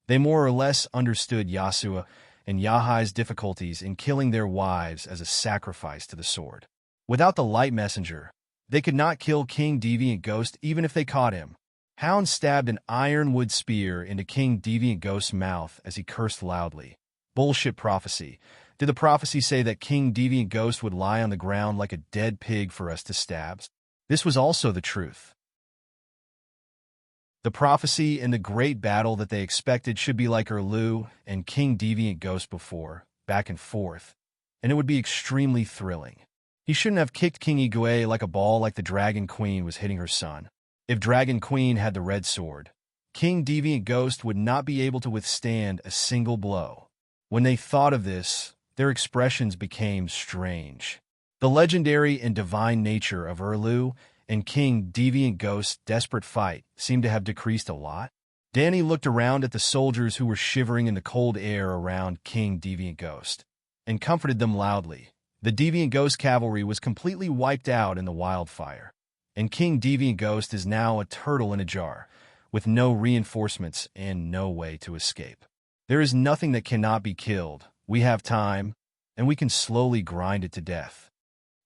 they more or less understood Yasua and Yahai's difficulties in killing their wives as a sacrifice to the sword. Without the light messenger, they could not kill King Deviant Ghost even if they caught him. Hound stabbed an ironwood spear into King Deviant Ghost's mouth as he cursed loudly. Bullshit prophecy. Did the prophecy say that King Deviant Ghost would lie on the ground like a dead pig for us to stab? This was also the truth. The prophecy and the great battle that they expected should be like Erlu and King Deviant Ghost before, back and forth, and it would be extremely thrilling. He shouldn't have kicked King Ygwe like a ball like the Dragon Queen was hitting her son. If Dragon Queen had the red sword, King Deviant Ghost would not be able to withstand a single blow. When they thought of this, their expressions became strange. The legendary and divine nature of Erlu and King Deviant Ghost's desperate fight seemed to have decreased a lot. Dany looked around at the soldiers who were shivering in the cold air around King Deviant Ghost and comforted them loudly. The Deviant Ghost cavalry was completely wiped out in the wildfire, and King Deviant Ghost is now a turtle in a jar, with no reinforcements and no way to escape. There is nothing that cannot be killed. We have time, and we can slowly grind it to death.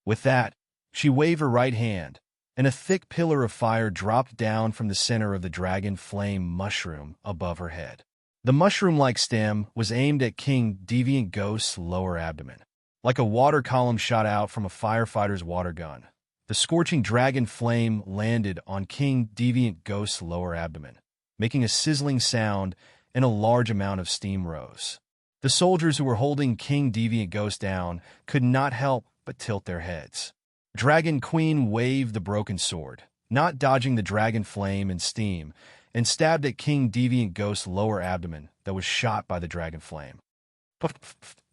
With that, she waved her right hand, and a thick pillar of fire dropped down from the center of the dragon flame mushroom above her head. The mushroom-like stem was aimed at King Deviant Ghost's lower abdomen. Like a water column shot out from a firefighter's water gun, the scorching dragon flame landed on King Deviant Ghost's lower abdomen, making a sizzling sound, and a large amount of steam rose. The soldiers who were holding King Deviant Ghost down could not help but tilt their heads. Dragon Queen waved the broken sword, not dodging the dragon flame and steam, and stabbed at King Deviant Ghost's lower abdomen that was shot by the dragon flame.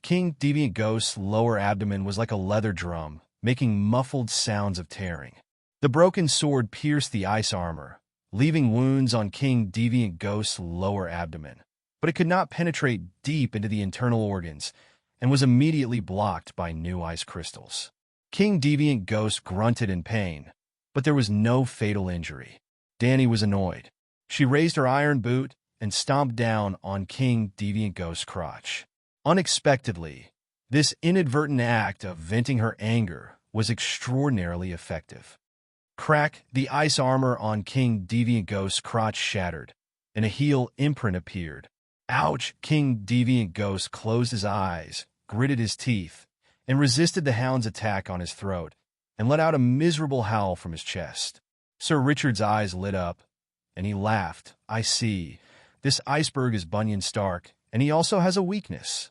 King Deviant Ghost's lower abdomen was like a leather drum, making muffled sounds of tearing. The broken sword pierced the ice armor, leaving wounds on King Deviant Ghost's lower abdomen. But it could not penetrate deep into the internal organs, and was immediately blocked by new ice crystals. King Deviant Ghost grunted in pain, but there was no fatal injury. Dani was annoyed. She raised her iron boot and stomped down on King Deviant Ghost's crotch. Unexpectedly, this inadvertent act of venting her anger was extraordinarily effective. Crack, the ice armor on King Deviant Ghost's crotch shattered, and a heel imprint appeared. Ouch! King Deviant Ghost closed his eyes, gritted his teeth, and resisted the hound's attack on his throat, and let out a miserable howl from his chest. Sir Richard's eyes lit up, and he laughed. I see. This iceberg is Bunyan Stark, and he also has a weakness.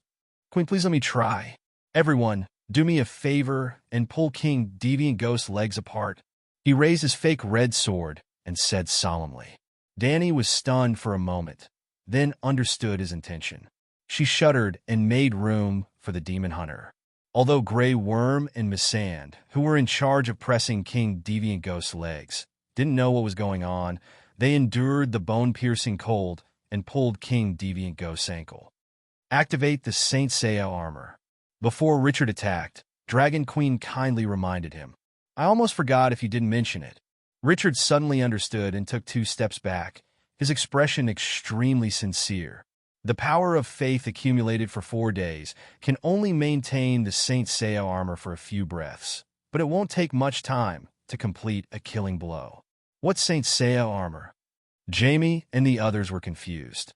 Queen, please let me try. Everyone, do me a favor and pull King Deviant Ghost's legs apart. He raised his fake red sword and said solemnly. Dani was stunned for a moment, then understood his intention. She shuddered and made room for the demon hunter. Although Grey Worm and Missand, who were in charge of pressing King Deviant Ghost's legs, didn't know what was going on, they endured the bone-piercing cold and pulled King Deviant Ghost's ankle. Activate the Saint Seiya armor. Before Richard attacked, Dragon Queen kindly reminded him. I almost forgot if you didn't mention it. Richard suddenly understood and took 2 steps back, his expression extremely sincere. The power of faith accumulated for 4 days can only maintain the Saint Seiya armor for a few breaths, but it won't take much time to complete a killing blow. What's Saint Seiya armor? Jamie and the others were confused.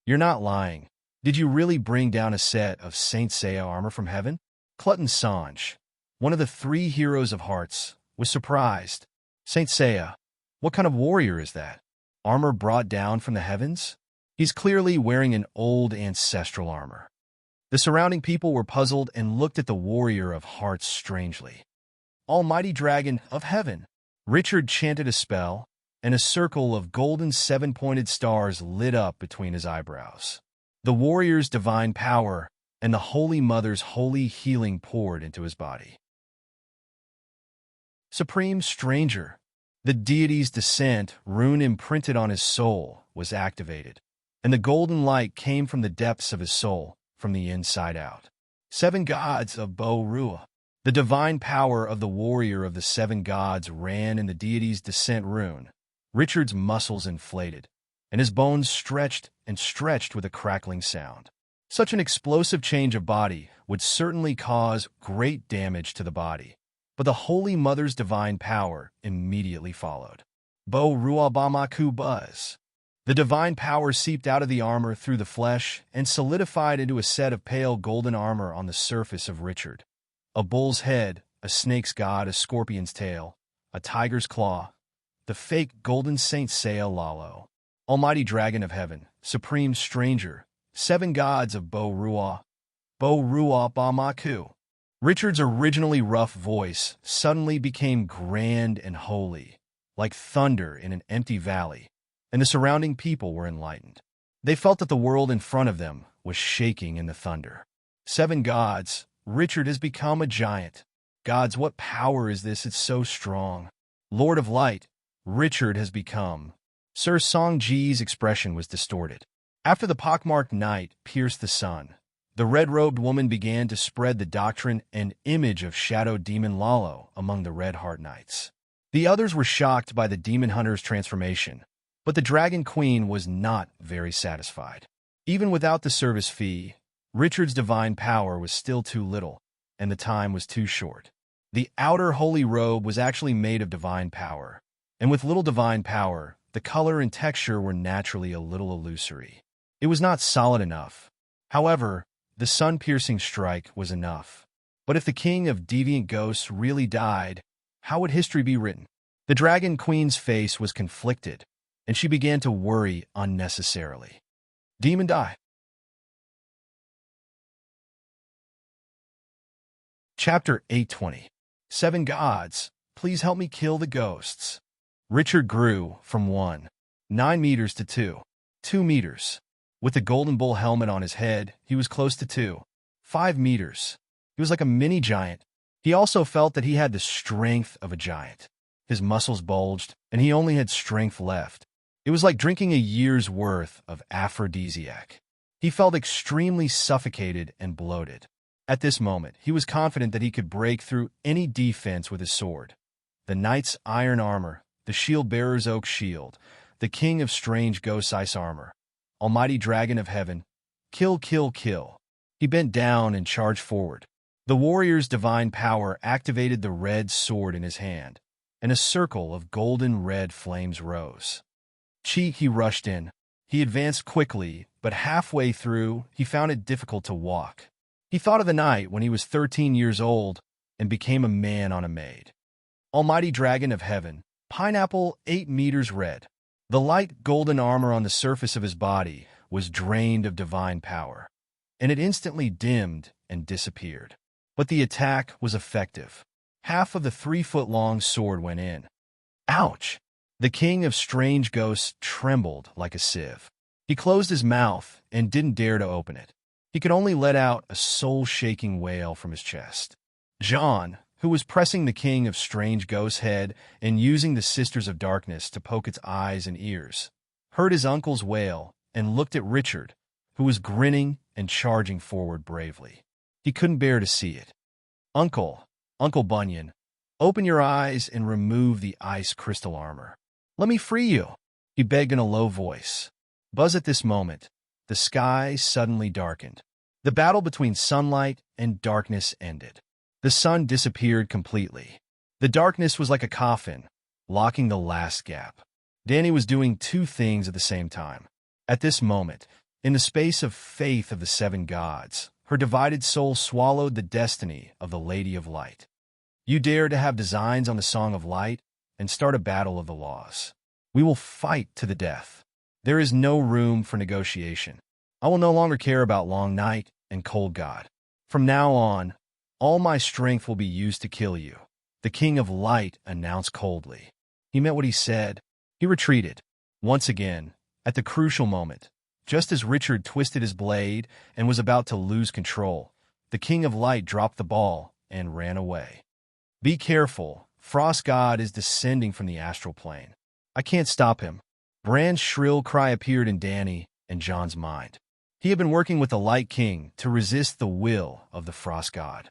You're not lying. Did you really bring down a set of Saint Seiya armor from heaven? Clutton Sange, one of the 3 heroes of hearts, was surprised. Saint Seiya, what kind of warrior is that? Armor brought down from the heavens? He's clearly wearing an old ancestral armor. The surrounding people were puzzled and looked at the warrior of hearts strangely. Almighty Dragon of Heaven. Richard chanted a spell, and a circle of golden 7-pointed stars lit up between his eyebrows. The warrior's divine power and the Holy Mother's holy healing poured into his body. Supreme Stranger. The deity's descent, rune imprinted on his soul, was activated, and the golden light came from the depths of his soul, from the inside out. 7 gods of Bo-Rua. The divine power of the warrior of the 7 gods ran in the deity's descent rune. Richard's muscles inflated, and his bones stretched and stretched with a crackling sound. Such an explosive change of body would certainly cause great damage to the body, but the Holy Mother's divine power immediately followed. Bo-Rua Bamaku Buzz. The divine power seeped out of the armor through the flesh and solidified into a set of pale golden armor on the surface of Richard. A bull's head, a snake's god, a scorpion's tail, a tiger's claw, the fake golden Saint Seiya Lalo. Almighty Dragon of Heaven, Supreme Stranger, 7 gods of Bo-Rua Bamaku. Richard's originally rough voice suddenly became grand and holy, like thunder in an empty valley, and the surrounding people were enlightened. They felt that the world in front of them was shaking in the thunder. 7 gods, Richard has become a giant. Gods, what power is this? It's so strong. Lord of Light, Richard has become. Sir Songji's expression was distorted. After the pockmarked night pierced the sun, the red-robed woman began to spread the doctrine and image of Shadow Demon Lalo among the Red Heart Knights. The others were shocked by the demon hunter's transformation, but the Dragon Queen was not very satisfied. Even without the service fee, Richard's divine power was still too little, and the time was too short. The outer holy robe was actually made of divine power, and with little divine power, the color and texture were naturally a little illusory. It was not solid enough. However, the sun-piercing strike was enough. But if the king of deviant ghosts really died, how would history be written? The Dragon Queen's face was conflicted, and she began to worry unnecessarily. Demon die. Chapter 820. 7 gods, please help me kill the ghosts. Richard grew from 1.9 meters to 2 meters. With the golden bull helmet on his head, he was close to 5 meters. He was like a mini giant. He also felt that he had the strength of a giant. His muscles bulged, and he only had strength left. It was like drinking a year's worth of aphrodisiac. He felt extremely suffocated and bloated. At this moment, he was confident that he could break through any defense with his sword. The knight's iron armor, the shield-bearer's oak shield, the king of strange ghosts' ice armor, almighty dragon of heaven, kill, kill, kill. He bent down and charged forward. The warrior's divine power activated the red sword in his hand, and a circle of golden red flames rose. He rushed in. He advanced quickly, but halfway through, he found it difficult to walk. He thought of the night when he was 13 years old and became a man on a maid. Almighty dragon of heaven, pineapple 8 meters red. The light golden armor on the surface of his body was drained of divine power, and it instantly dimmed and disappeared. But the attack was effective. Half of the 3-foot-long sword went in. Ouch! The king of strange ghosts trembled like a sieve. He closed his mouth and didn't dare to open it. He could only let out a soul-shaking wail from his chest. John, who was pressing the king of strange ghosts' head and using the Sisters of Darkness to poke its eyes and ears, heard his uncle's wail and looked at Richard, who was grinning and charging forward bravely. He couldn't bear to see it. Uncle Bunyan, open your eyes and remove the ice crystal armor. Let me free you, he begged in a low voice. Buzz, at this moment, the sky suddenly darkened. The battle between sunlight and darkness ended. The sun disappeared completely. The darkness was like a coffin, locking the last gap. Danny was doing two things at the same time. At this moment, in the space of faith of the 7 gods, her divided soul swallowed the destiny of the Lady of Light. You dare to have designs on the Song of Light and start a battle of the laws. We will fight to the death. There is no room for negotiation. I will no longer care about long night and cold God. From now on, all my strength will be used to kill you, the King of Light announced coldly. He meant what he said. He retreated. Once again, at the crucial moment, just as Richard twisted his blade and was about to lose control, the King of Light dropped the ball and ran away. Be careful, Frost God is descending from the astral plane. I can't stop him. Bran's shrill cry appeared in Danny and John's mind. He had been working with the Light King to resist the will of the Frost God.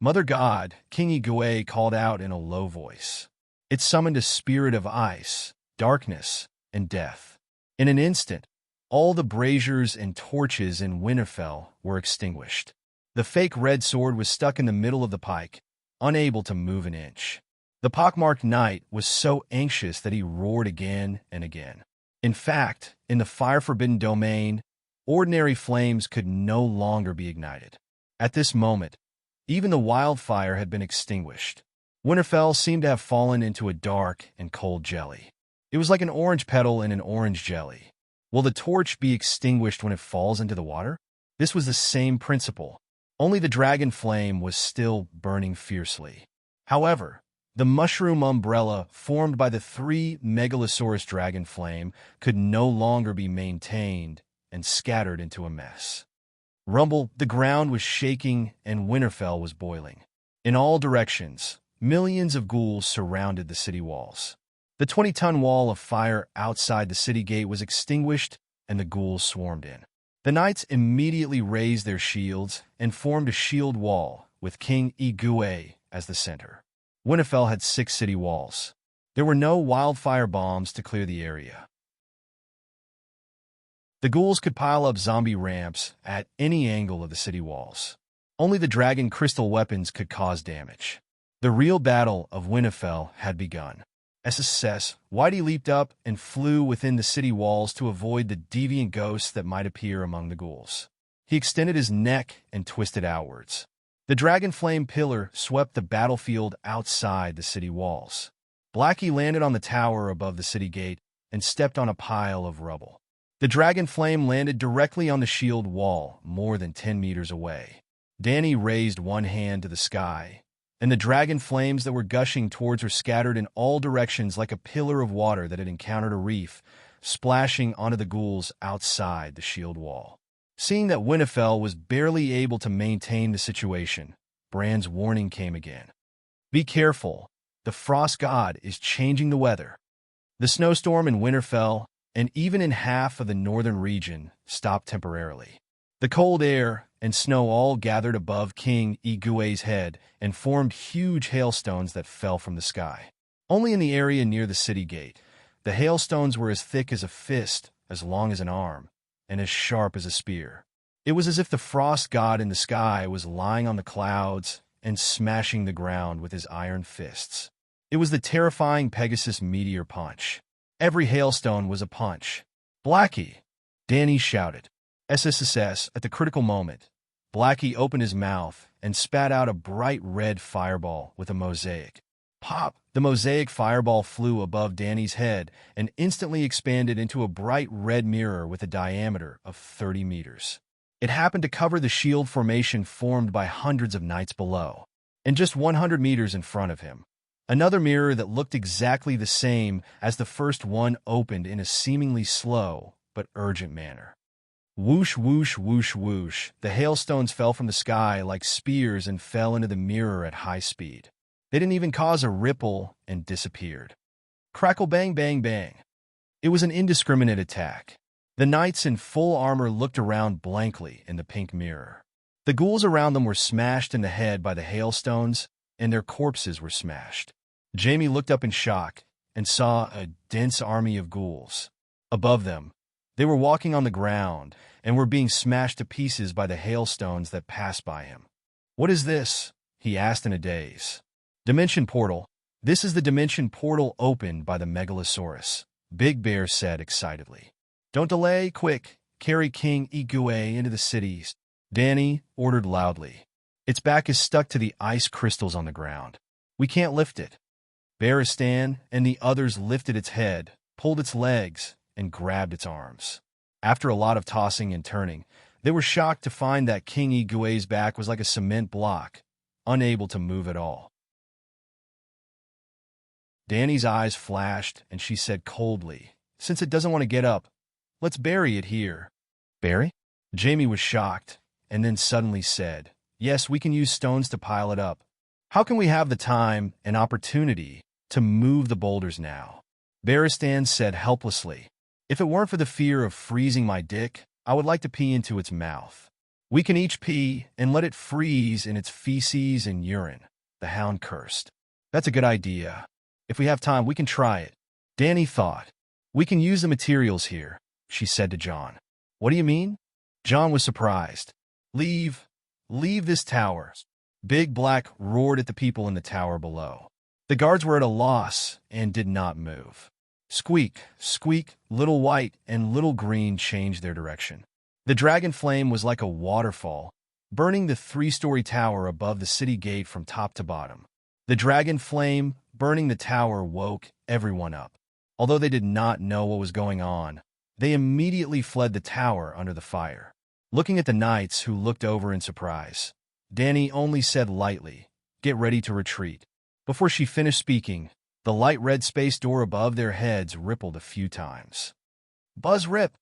Mother God, King Igwe called out in a low voice. It summoned a spirit of ice, darkness, and death. In an instant, all the braziers and torches in Winterfell were extinguished. The fake red sword was stuck in the middle of the pike, unable to move an inch. The pockmarked knight was so anxious that he roared again and again. In fact, in the fire-forbidden domain, ordinary flames could no longer be ignited. At this moment, even the wildfire had been extinguished. Winterfell seemed to have fallen into a dark and cold jelly. It was like an orange petal in an orange jelly. Will the torch be extinguished when it falls into the water? This was the same principle. Only the dragon flame was still burning fiercely. However, the mushroom umbrella formed by the 3 megalosaurus dragon flame could no longer be maintained and scattered into a mess. Rumble, the ground was shaking and Winterfell was boiling. In all directions, millions of ghouls surrounded the city walls. The 20-ton wall of fire outside the city gate was extinguished and the ghouls swarmed in. The knights immediately raised their shields and formed a shield wall with King Igwe as the center. Winterfell had 6 city walls. There were no wildfire bombs to clear the area. The ghouls could pile up zombie ramps at any angle of the city walls. Only the dragon crystal weapons could cause damage. The real battle of Winterfell had begun. As a success, Whitey leaped up and flew within the city walls to avoid the deviant ghosts that might appear among the ghouls. He extended his neck and twisted outwards. The dragon flame pillar swept the battlefield outside the city walls. Blackie landed on the tower above the city gate and stepped on a pile of rubble. The dragon flame landed directly on the shield wall more than 10 meters away. Danny raised one hand to the sky, and the dragon flames that were gushing towards her scattered in all directions like a pillar of water that had encountered a reef, splashing onto the ghouls outside the shield wall. Seeing that Winterfell was barely able to maintain the situation, Bran's warning came again. Be careful, the frost god is changing the weather. The snowstorm in Winterfell, and even in half of the northern region, stopped temporarily. The cold air and snow all gathered above King Igua's head and formed huge hailstones that fell from the sky. Only in the area near the city gate, the hailstones were as thick as a fist, as long as an arm, and as sharp as a spear. It was as if the frost god in the sky was lying on the clouds and smashing the ground with his iron fists. It was the terrifying Pegasus meteor punch. Every hailstone was a punch. Blackie! Dany shouted. SSSS at the critical moment. Blackie opened his mouth and spat out a bright red fireball with a mosaic. Pop! The mosaic fireball flew above Dany's head and instantly expanded into a bright red mirror with a diameter of 30 meters. It happened to cover the shield formation formed by hundreds of knights below, and just 100 meters in front of him. Another mirror that looked exactly the same as the first one opened in a seemingly slow but urgent manner. Whoosh, whoosh, whoosh, whoosh. The hailstones fell from the sky like spears and fell into the mirror at high speed. They didn't even cause a ripple and disappeared. Crackle, bang, bang, bang. It was an indiscriminate attack. The knights in full armor looked around blankly in the pink mirror. The ghouls around them were smashed in the head by the hailstones, and their corpses were smashed. Jaime looked up in shock and saw a dense army of ghouls. Above them, they were walking on the ground and were being smashed to pieces by the hailstones that passed by him. "What is this?" he asked in a daze. "Dimension portal. This is the dimension portal opened by the Megalosaurus," Big Bear said excitedly. "Don't delay, quick, carry King Igwe into the cities," Dany ordered loudly. "Its back is stuck to the ice crystals on the ground. We can't lift it." Barristan and the others lifted its head, pulled its legs, and grabbed its arms. After a lot of tossing and turning, they were shocked to find that King Igue's back was like a cement block, unable to move at all. Dany's eyes flashed, and she said coldly, "Since it doesn't want to get up, let's bury it here." "Bury?" Jaime was shocked, and then suddenly said, "Yes, we can use stones to pile it up. How can we have the time and opportunity to move the boulders now?" Barristan said helplessly, "If it weren't for the fear of freezing my dick, I would like to pee into its mouth. We can each pee and let it freeze in its feces and urine," the hound cursed. "That's a good idea. If we have time, we can try it." Dany thought. "We can use the materials here," she said to Jon. "What do you mean?" Jon was surprised. Leave this tower." Big Black roared at the people in the tower below. The guards were at a loss and did not move. Squeak, squeak, Little White and Little Green changed their direction. The dragon flame was like a waterfall, burning the 3-story tower above the city gate from top to bottom. The dragon flame burning the tower woke everyone up. Although they did not know what was going on, they immediately fled the tower under the fire. Looking at the knights who looked over in surprise, Dany only said lightly, "Get ready to retreat." Before she finished speaking, the light red space door above their heads rippled a few times. Buzz rip!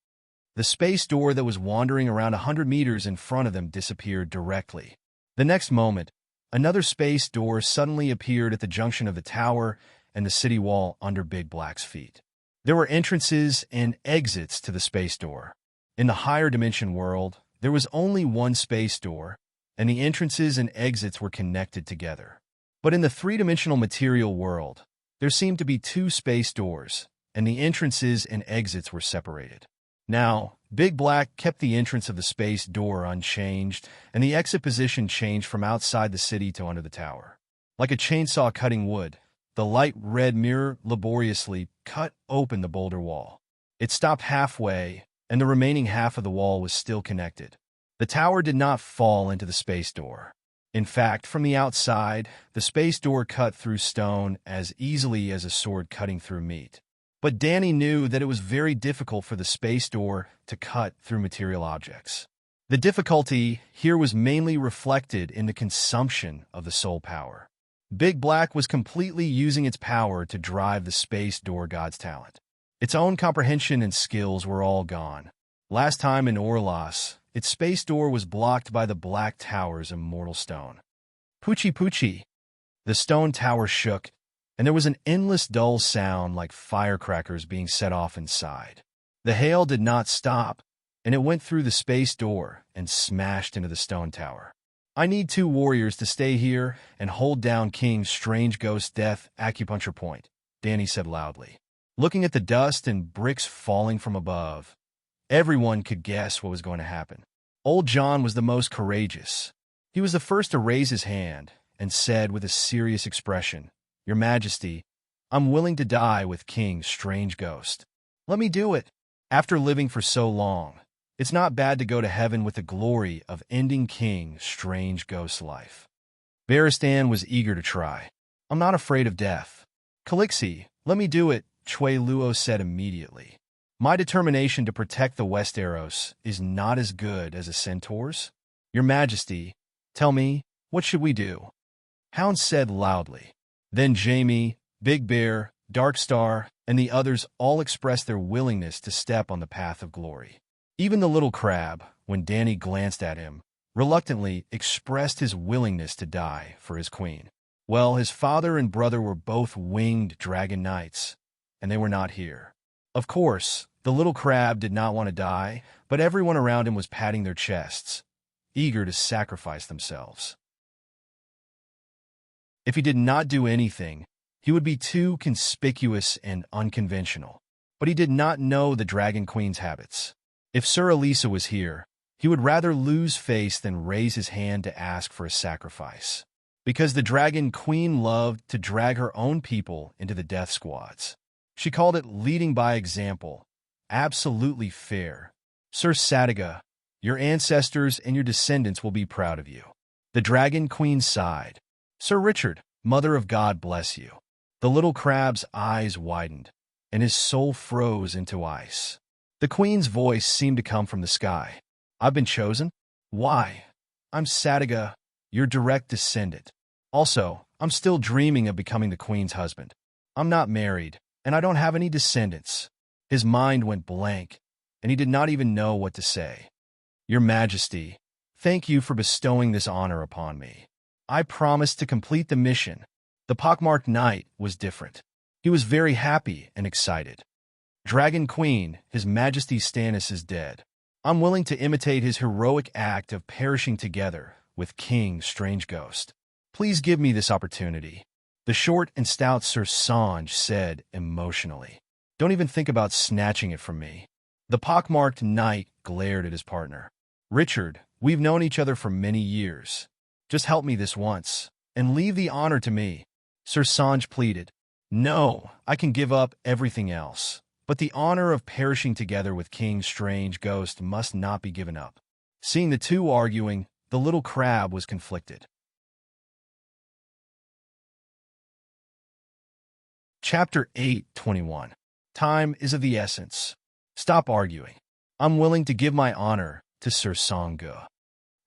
The space door that was wandering around 100 meters in front of them disappeared directly. The next moment, another space door suddenly appeared at the junction of the tower and the city wall under Big Black's feet. There were entrances and exits to the space door. In the higher dimension world, there was only one space door, and the entrances and exits were connected together. But in the 3-dimensional material world, there seemed to be 2 space doors, and the entrances and exits were separated. Now, Big Black kept the entrance of the space door unchanged, and the exit position changed from outside the city to under the tower. Like a chainsaw cutting wood, the light red mirror laboriously cut open the boulder wall. It stopped halfway, and the remaining half of the wall was still connected. The tower did not fall into the space door. In fact, from the outside, the space door cut through stone as easily as a sword cutting through meat. But Dany knew that it was very difficult for the space door to cut through material objects. The difficulty here was mainly reflected in the consumption of the soul power. Big Black was completely using its power to drive the space door god's talent. Its own comprehension and skills were all gone. Last time in Orlos, its space door was blocked by the Black Tower's immortal stone. Poochie Poochie! The stone tower shook, and there was an endless dull sound like firecrackers being set off inside. The hail did not stop, and it went through the space door and smashed into the stone tower. I need 2 warriors to stay here and hold down King's strange ghost death acupuncture point, Danny said loudly. Looking at the dust and bricks falling from above, everyone could guess what was going to happen. Old John was the most courageous. He was the first to raise his hand and said with a serious expression, "Your Majesty, I'm willing to die with King's strange ghost. Let me do it. After living for so long, it's not bad to go to heaven with the glory of ending King's strange ghost life." Baristan was eager to try. "I'm not afraid of death." "Calixi, let me do it," Chui Luo said immediately. "My determination to protect the Westeros is not as good as a centaur's. Your Majesty, tell me, what should we do?" Hound said loudly. Then Jaime, Big Bear, Darkstar, and the others all expressed their willingness to step on the path of glory. Even the little crab, when Danny glanced at him, reluctantly expressed his willingness to die for his queen. Well, his father and brother were both winged dragon knights, and they were not here. Of course, the little crab did not want to die, but everyone around him was patting their chests, eager to sacrifice themselves. If he did not do anything, he would be too conspicuous and unconventional. But he did not know the Dragon Queen's habits. If Sir Elisa was here, he would rather lose face than raise his hand to ask for a sacrifice. Because the Dragon Queen loved to drag her own people into the death squads. She called it leading by example, absolutely fair. "Sir Sadiga, your ancestors and your descendants will be proud of you." The Dragon Queen sighed. "Sir Richard, Mother of God bless you." The little crab's eyes widened, and his soul froze into ice. The Queen's voice seemed to come from the sky. "I've been chosen? Why? I'm Sadiga, your direct descendant. Also, I'm still dreaming of becoming the Queen's husband. I'm not married, and I don't have any descendants." His mind went blank, and he did not even know what to say. "Your Majesty, thank you for bestowing this honor upon me. I promised to complete the mission." The pockmarked knight was different. He was very happy and excited. "Dragon Queen, His Majesty Stannis is dead. I'm willing to imitate his heroic act of perishing together with King's strange ghost. Please give me this opportunity." The short and stout Sir Sanj said emotionally. "Don't even think about snatching it from me." The pockmarked knight glared at his partner. "Richard, we've known each other for many years. Just help me this once, and leave the honor to me." Sir Sanj pleaded. "No, I can give up everything else, but the honor of perishing together with King's strange ghost must not be given up." Seeing the two arguing, the little crab was conflicted. Chapter 8:21. Time is of the essence. Stop arguing. I'm willing to give my honor to Sir Sangha.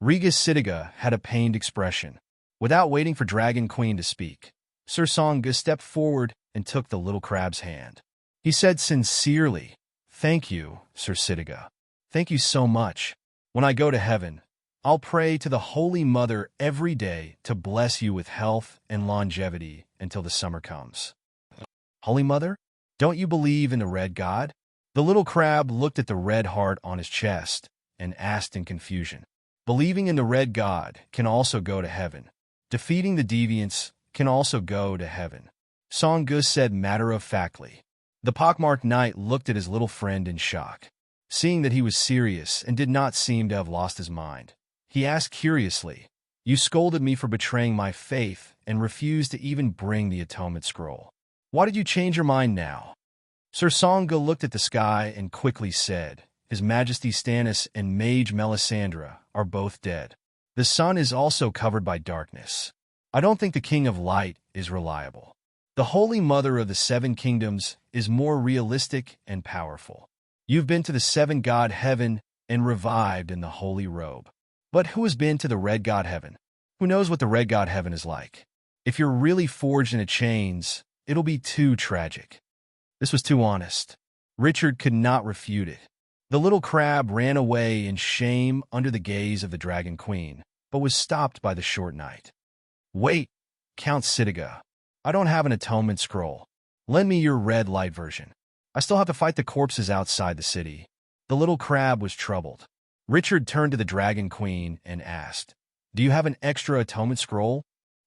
Rhaegar Sitiga had a pained expression. Without waiting for Dragon Queen to speak, Sir Sangha stepped forward and took the little crab's hand. He said sincerely, "Thank you, Sir Sitiga. Thank you so much. When I go to heaven, I'll pray to the Holy Mother every day to bless you with health and longevity until the summer comes." "Holy Mother? Don't you believe in the Red God?" The little crab looked at the red heart on his chest and asked in confusion. "Believing in the Red God can also go to heaven. Defeating the deviants can also go to heaven," Sangha said matter-of-factly. The pockmarked knight looked at his little friend in shock. Seeing that he was serious and did not seem to have lost his mind, he asked curiously, "You scolded me for betraying my faith and refused to even bring the atonement scroll. Why did you change your mind now?" Sir Sangha looked at the sky and quickly said, "His Majesty Stannis and Mage Melisandre are both dead. The sun is also covered by darkness. I don't think the King of Light is reliable. The Holy Mother of the Seven Kingdoms is more realistic and powerful. You've been to the Seven God Heaven and revived in the Holy Robe. But who has been to the Red God Heaven? Who knows what the Red God Heaven is like? If you're really forged into chains, it'll be too tragic." This was too honest. Richard could not refute it. The little crab ran away in shame under the gaze of the Dragon Queen, but was stopped by the short knight. "Wait, Count Sitiga. I don't have an atonement scroll. Lend me your red light version. I still have to fight the corpses outside the city." The little crab was troubled. Richard turned to the Dragon Queen and asked, "Do you have an extra atonement scroll?"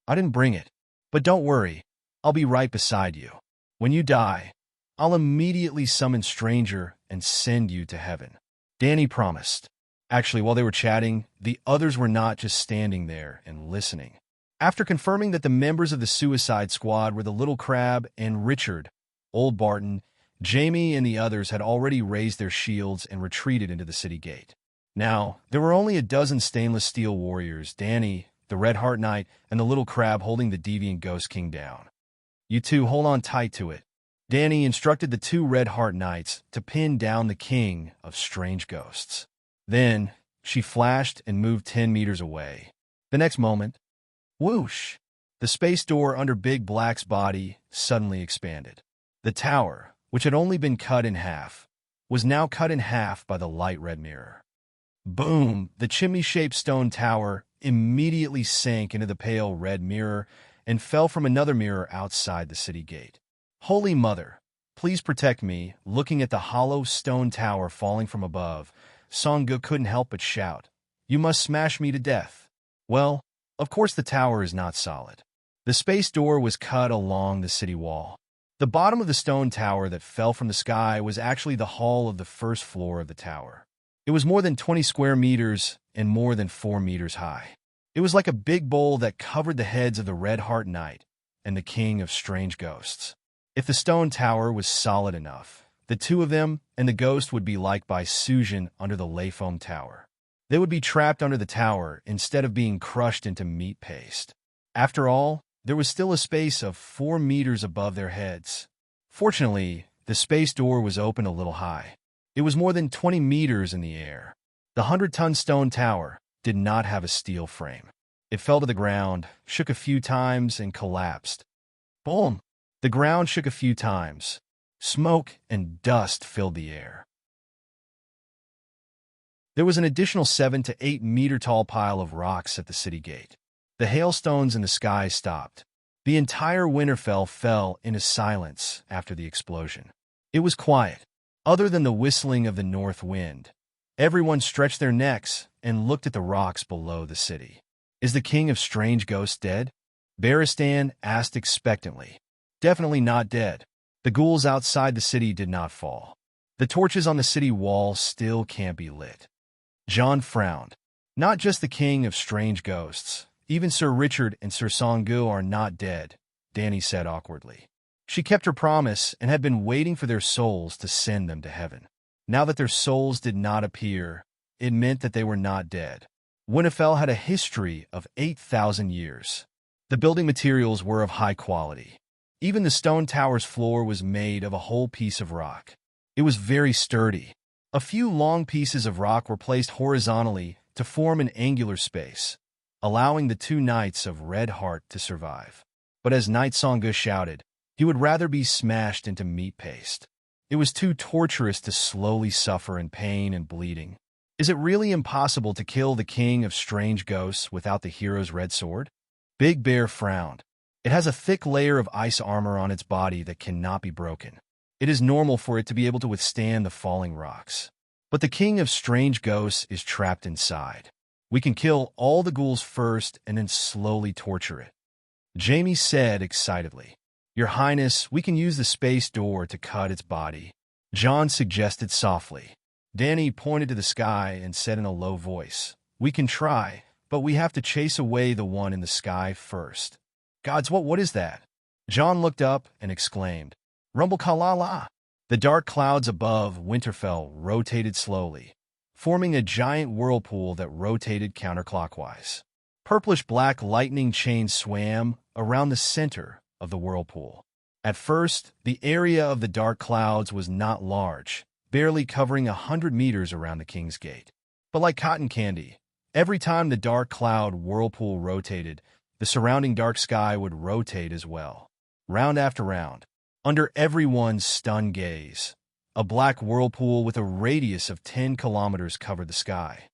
"I didn't bring it. But don't worry, I'll be right beside you. When you die, I'll immediately summon Stranger and send you to heaven," Danny promised. Actually, while they were chatting, the others were not just standing there and listening. After confirming that the members of the Suicide Squad were the Little Crab and Richard, Old Barton, Jamie, and the others had already raised their shields and retreated into the city gate. Now, there were only a dozen stainless steel warriors, Danny, the Red Heart Knight, and the Little Crab holding the Deviant Ghost King down. "You two hold on tight to it." Danny instructed the two Red Heart Knights to pin down the King of Strange Ghosts. Then, she flashed and moved 10 meters away. The next moment, whoosh! The space door under Big Black's body suddenly expanded. The tower, which had only been cut in half, was now cut in half by the light red mirror. Boom! The chimney-shaped stone tower immediately sank into the pale red mirror and fell from another mirror outside the city gate. "Holy Mother, please protect me." Looking at the hollow stone tower falling from above, Song-gu couldn't help but shout, "You must smash me to death." Well, of course the tower is not solid. The space door was cut along the city wall. The bottom of the stone tower that fell from the sky was actually the hall of the first floor of the tower. It was more than 20 square meters and more than 4 meters high. It was like a big bowl that covered the heads of the Red Heart Knight and the King of Strange Ghosts. If the stone tower was solid enough, the two of them and the ghost would be like by Sujin under the Layfoam Tower. They would be trapped under the tower instead of being crushed into meat paste. After all, there was still a space of 4 meters above their heads. Fortunately, the space door was open a little high. It was more than 20 meters in the air. The 100-ton stone tower did not have a steel frame. It fell to the ground, shook a few times, and collapsed. Boom! The ground shook a few times. Smoke and dust filled the air. There was an additional 7 to 8 meter tall pile of rocks at the city gate. The hailstones in the sky stopped. The entire Winterfell fell into silence after the explosion. It was quiet, other than the whistling of the north wind. Everyone stretched their necks and looked at the rocks below the city. "Is the King of Strange Ghosts dead?" Barristan asked expectantly. "Definitely not dead. The ghouls outside the city did not fall. The torches on the city wall still can't be lit." Jon frowned. "Not just the King of Strange Ghosts. Even Sir Richard and Sir Song-gu are not dead," Danny said awkwardly. She kept her promise and had been waiting for their souls to send them to heaven. Now that their souls did not appear, it meant that they were not dead. Winterfell had a history of 8,000 years. The building materials were of high quality. Even the stone tower's floor was made of a whole piece of rock. It was very sturdy. A few long pieces of rock were placed horizontally to form an angular space, allowing the two knights of Red Heart to survive. But as Knight Song-gu shouted, he would rather be smashed into meat paste. It was too torturous to slowly suffer in pain and bleeding. Is it really impossible to kill the King of Strange Ghosts without the hero's red sword? Big Bear frowned. It has a thick layer of ice armor on its body that cannot be broken. It is normal for it to be able to withstand the falling rocks. But the King of Strange Ghosts is trapped inside. We can kill all the ghouls first and then slowly torture it. Jamie said excitedly. "Your Highness, we can use the space door to cut its body," Jon suggested softly. Danny pointed to the sky and said in a low voice, "We can try, but we have to chase away the one in the sky first." "Gods, what is that?" Jon looked up and exclaimed, "Rumble-ka-la-la!" The dark clouds above Winterfell rotated slowly, forming a giant whirlpool that rotated counterclockwise. Purplish-black lightning chains swam around the center of the whirlpool. At first, the area of the dark clouds was not large, barely covering 100 meters around the King's Gate. But like cotton candy, every time the dark cloud whirlpool rotated, the surrounding dark sky would rotate as well. Round after round, under everyone's stunned gaze, A black whirlpool with a radius of 10 kilometers covered the sky.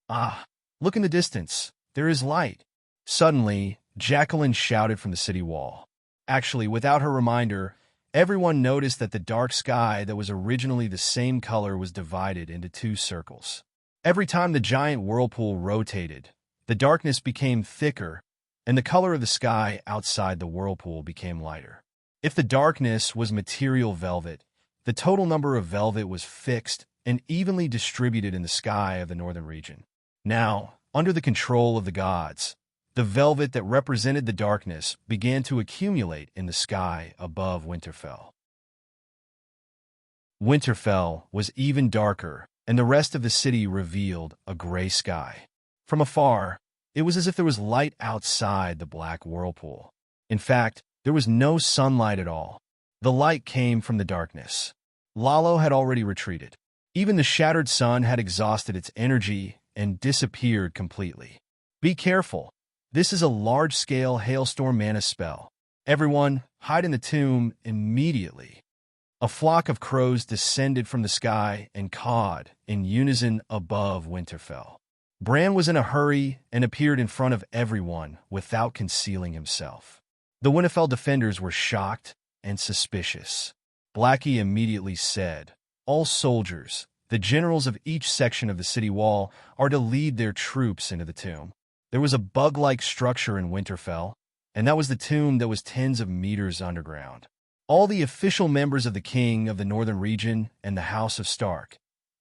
Ah, look in the distance. There is light. Suddenly, Jacqueline shouted from the city wall. Actually, without her reminder, everyone noticed that the dark sky that was originally the same color was divided into two circles. Every time the giant whirlpool rotated, the darkness became thicker, and the color of the sky outside the whirlpool became lighter. If the darkness was material velvet, the total number of velvet was fixed and evenly distributed in the sky of the northern region. Now, under the control of the gods, the velvet that represented the darkness began to accumulate in the sky above Winterfell. Winterfell was even darker, and the rest of the city revealed a gray sky. From afar, it was as if there was light outside the black whirlpool. In fact, there was no sunlight at all. The light came from the darkness. Lalo had already retreated. Even the shattered sun had exhausted its energy and disappeared completely. Be careful. This is a large-scale hailstorm mana spell. Everyone, hide in the tomb immediately. A flock of crows descended from the sky and cawed in unison above Winterfell. Bran was in a hurry and appeared in front of everyone without concealing himself. The Winterfell defenders were shocked and suspicious. Blackie immediately said, "All soldiers, the generals of each section of the city wall, are to lead their troops into the tomb." There was a bug-like structure in Winterfell, and that was the tomb that was tens of meters underground. All the official members of the king of the northern region and the House of Stark,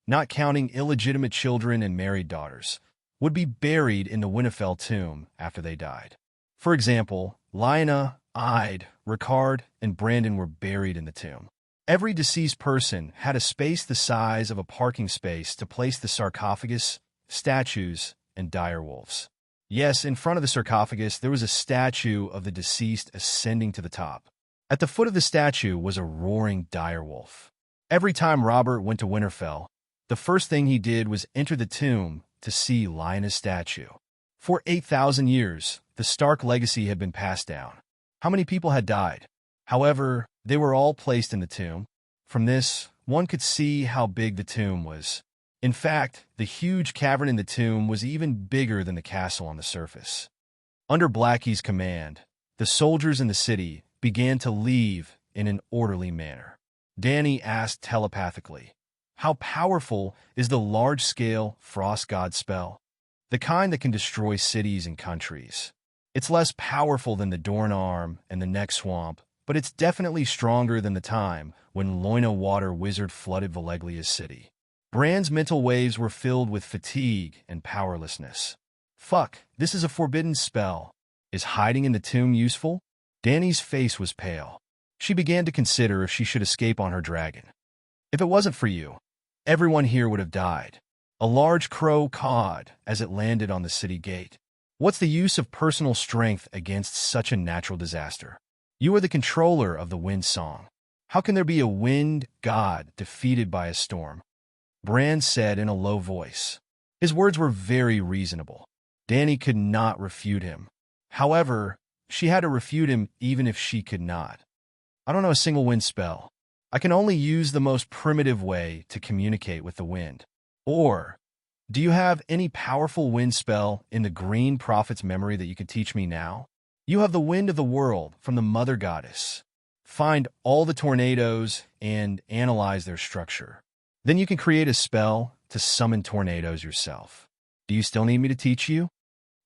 not counting illegitimate children and married daughters, would be buried in the Winterfell tomb after they died. For example, Lyanna, Ide, Ricard, and Brandon were buried in the tomb. Every deceased person had a space the size of a parking space to place the sarcophagus, statues, and direwolves. Yes, in front of the sarcophagus, there was a statue of the deceased ascending to the top. At the foot of the statue was a roaring direwolf. Every time Robert went to Winterfell, the first thing he did was enter the tomb to see Lyanna's statue. For 8,000 years, the Stark legacy had been passed down. How many people had died? However, they were all placed in the tomb. From this, one could see how big the tomb was. In fact, the huge cavern in the tomb was even bigger than the castle on the surface. Under Blackie's command, the soldiers in the city began to leave in an orderly manner. Dany asked telepathically, "How powerful is the large-scale Frost God spell? The kind that can destroy cities and countries. It's less powerful than the Dorn Arm and the Neck Swamp, but it's definitely stronger than the time when Loina Water Wizard flooded Valeglia's city." Bran's mental waves were filled with fatigue and powerlessness. Fuck, this is a forbidden spell. Is hiding in the tomb useful? Dany's face was pale. She began to consider if she should escape on her dragon. If it wasn't for you, everyone here would have died. A large crow cawed as it landed on the city gate. What's the use of personal strength against such a natural disaster? You are the controller of the wind song. How can there be a wind god defeated by a storm? Bran said in a low voice. His words were very reasonable. Dany could not refute him. However, she had to refute him even if she could not. I don't know a single wind spell. I can only use the most primitive way to communicate with the wind. Or, do you have any powerful wind spell in the Green Prophet's memory that you could teach me now? You have the wind of the world from the Mother Goddess. Find all the tornadoes and analyze their structure. Then you can create a spell to summon tornadoes yourself. Do you still need me to teach you?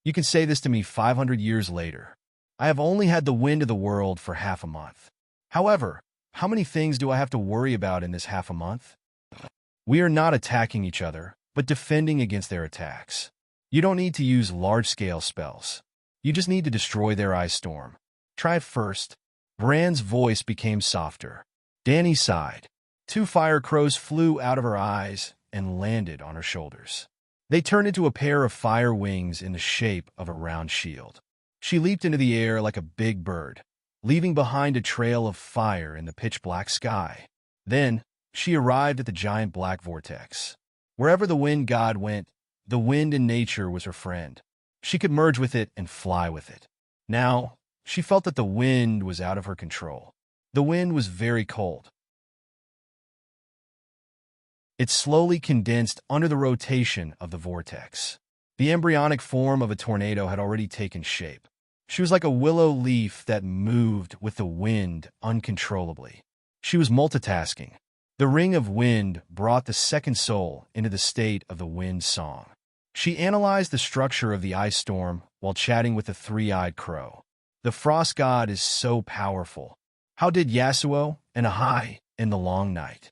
You can say this to me 500 years later. I have only had the wind of the world for half a month. However, how many things do I have to worry about in this half a month? We are not attacking each other, but defending against their attacks. You don't need to use large-scale spells. You just need to destroy their ice storm. Try it first. Bran's voice became softer. Dany sighed. 2 fire crows flew out of her eyes and landed on her shoulders. They turned into a pair of fire wings in the shape of a round shield. She leaped into the air like a big bird, leaving behind a trail of fire in the pitch-black sky. Then, she arrived at the giant black vortex. Wherever the wind god went, the wind in nature was her friend. She could merge with it and fly with it. Now, she felt that the wind was out of her control. The wind was very cold. It slowly condensed under the rotation of the vortex. The embryonic form of a tornado had already taken shape. She was like a willow leaf that moved with the wind uncontrollably. She was multitasking. The ring of wind brought the second soul into the state of the wind song. She analyzed the structure of the ice storm while chatting with the three-eyed crow. The frost god is so powerful. How did Yasuo and Ahai in the long night?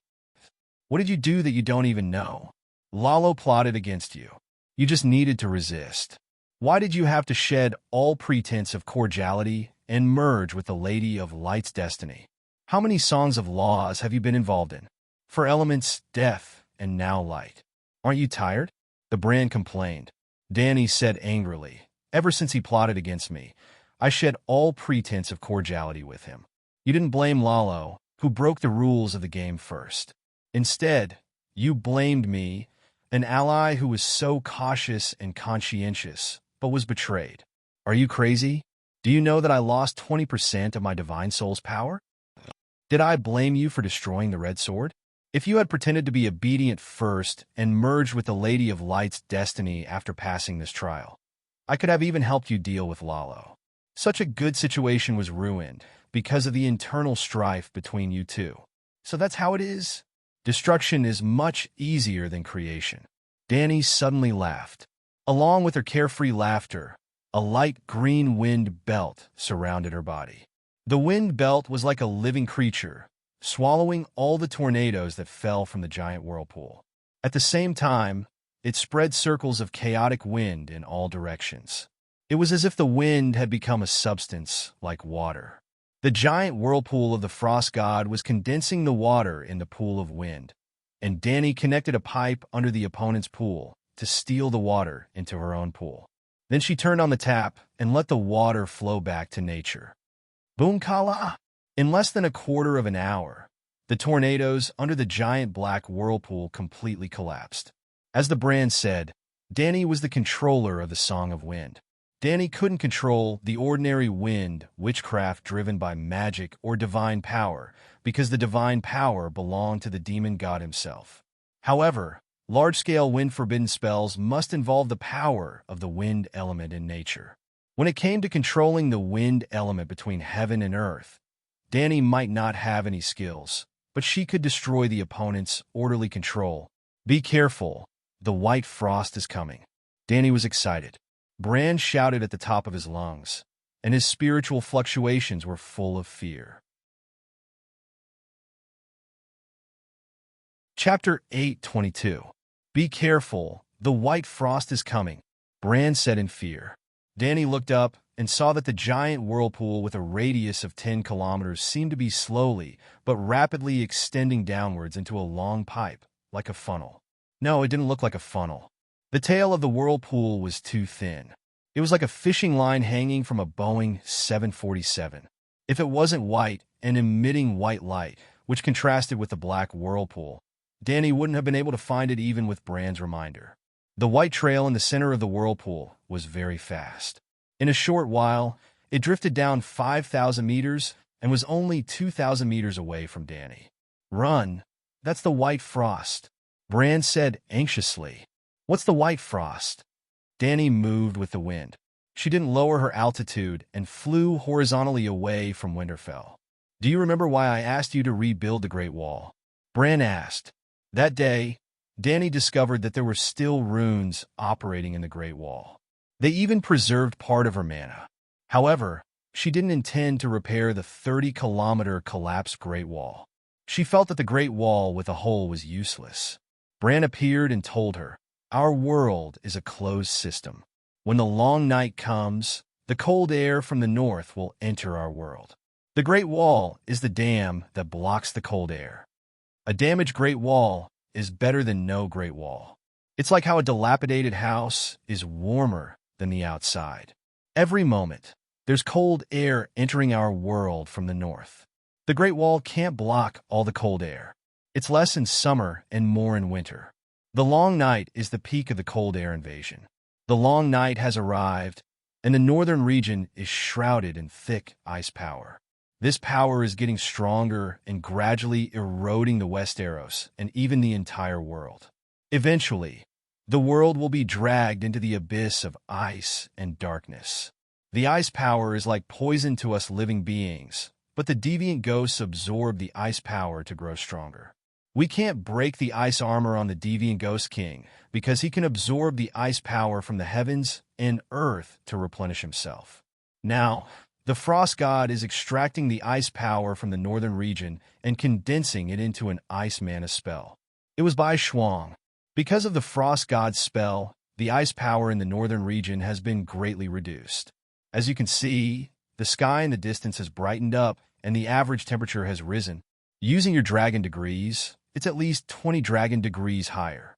What did you do that you don't even know? Lalo plotted against you. You just needed to resist. Why did you have to shed all pretense of cordiality and merge with the Lady of Light's destiny? How many songs of laws have you been involved in? For elements, death, and now light. Aren't you tired? The brand complained. Danny said angrily, ever since he plotted against me, I shed all pretense of cordiality with him. You didn't blame Lalo, who broke the rules of the game first. Instead, you blamed me, an ally who was so cautious and conscientious, but was betrayed. Are you crazy? Do you know that I lost 20% of my divine soul's power? Did I blame you for destroying the red sword? If you had pretended to be obedient first and merged with the Lady of Light's destiny after passing this trial, I could have even helped you deal with Lalo. Such a good situation was ruined because of the internal strife between you two. So that's how it is? Destruction is much easier than creation. Danny suddenly laughed. Along with her carefree laughter, a light green wind belt surrounded her body. The wind belt was like a living creature, swallowing all the tornadoes that fell from the giant whirlpool. At the same time, it spread circles of chaotic wind in all directions. It was as if the wind had become a substance like water. The giant whirlpool of the frost god was condensing the water in the pool of wind, and Danny connected a pipe under the opponent's pool to steal the water into her own pool. Then she turned on the tap and let the water flow back to nature. Boom kala! In less than a quarter of an hour, the tornadoes under the giant black whirlpool completely collapsed. As the brand said, Danny was the controller of the Song of Wind. Danny couldn't control the ordinary wind witchcraft driven by magic or divine power because the divine power belonged to the demon god himself. However, large-scale wind-forbidden spells must involve the power of the wind element in nature. When it came to controlling the wind element between heaven and earth, Danny might not have any skills, but she could destroy the opponent's orderly control. Be careful, the white frost is coming. Danny was excited. Bran shouted at the top of his lungs, and his spiritual fluctuations were full of fear. Chapter 8:22. Be careful, the white frost is coming, Bran said in fear. Danny looked up and saw that the giant whirlpool with a radius of 10 kilometers seemed to be slowly but rapidly extending downwards into a long pipe, like a funnel. No, it didn't look like a funnel. The tail of the whirlpool was too thin. It was like a fishing line hanging from a Boeing 747. If it wasn't white and emitting white light, which contrasted with the black whirlpool, Danny wouldn't have been able to find it even with Bran's reminder. The white trail in the center of the whirlpool was very fast. In a short while, it drifted down 5,000 meters and was only 2,000 meters away from Danny. Run! That's the white frost, Bran said anxiously. What's the white frost? Danny moved with the wind. She didn't lower her altitude and flew horizontally away from Winterfell. Do you remember why I asked you to rebuild the Great Wall? Bran asked. That day, Danny discovered that there were still runes operating in the Great Wall. They even preserved part of her mana. However, she didn't intend to repair the 30-kilometer collapsed Great Wall. She felt that the Great Wall with a hole was useless. Bran appeared and told her, Our world is a closed system. When the long night comes, the cold air from the north will enter our world. The Great Wall is the dam that blocks the cold air. A damaged Great Wall is better than no Great Wall. It's like how a dilapidated house is warmer than the outside. Every moment, there's cold air entering our world from the north. The Great Wall can't block all the cold air. It's less in summer and more in winter. The long night is the peak of the cold air invasion. The long night has arrived, and the northern region is shrouded in thick ice power. This power is getting stronger and gradually eroding the Westeros and even the entire world. Eventually, the world will be dragged into the abyss of ice and darkness. The ice power is like poison to us living beings, but the deviant ghosts absorb the ice power to grow stronger. We can't break the ice armor on the deviant ghost king because he can absorb the ice power from the heavens and earth to replenish himself. Now, the frost god is extracting the ice power from the northern region and condensing it into an ice mana spell. It was by Shuang. Because of the frost god's spell, the ice power in the northern region has been greatly reduced. As you can see, the sky in the distance has brightened up and the average temperature has risen. Using your dragon degrees, it's at least 20 dragon degrees higher.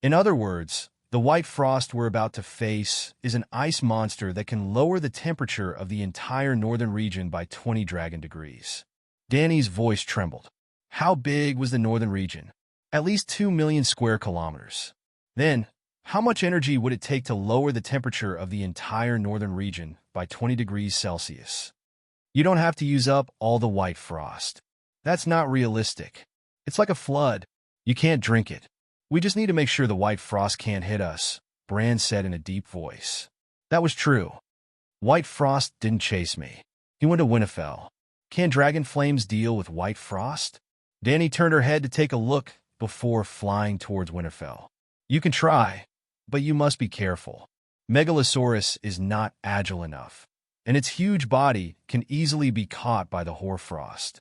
In other words, the white frost we're about to face is an ice monster that can lower the temperature of the entire northern region by 20 dragon degrees. Danny's voice trembled. How big was the northern region? At least 2 million square kilometers. Then, how much energy would it take to lower the temperature of the entire northern region by 20 degrees Celsius? You don't have to use up all the white frost. That's not realistic. It's like a flood. You can't drink it. We just need to make sure the white frost can't hit us, Bran said in a deep voice. That was true. White frost didn't chase me. He went to Winterfell. Can dragon flames deal with white frost? Danny turned her head to take a look before flying towards Winterfell. You can try, but you must be careful. Megalosaurus is not agile enough, and its huge body can easily be caught by the hoarfrost.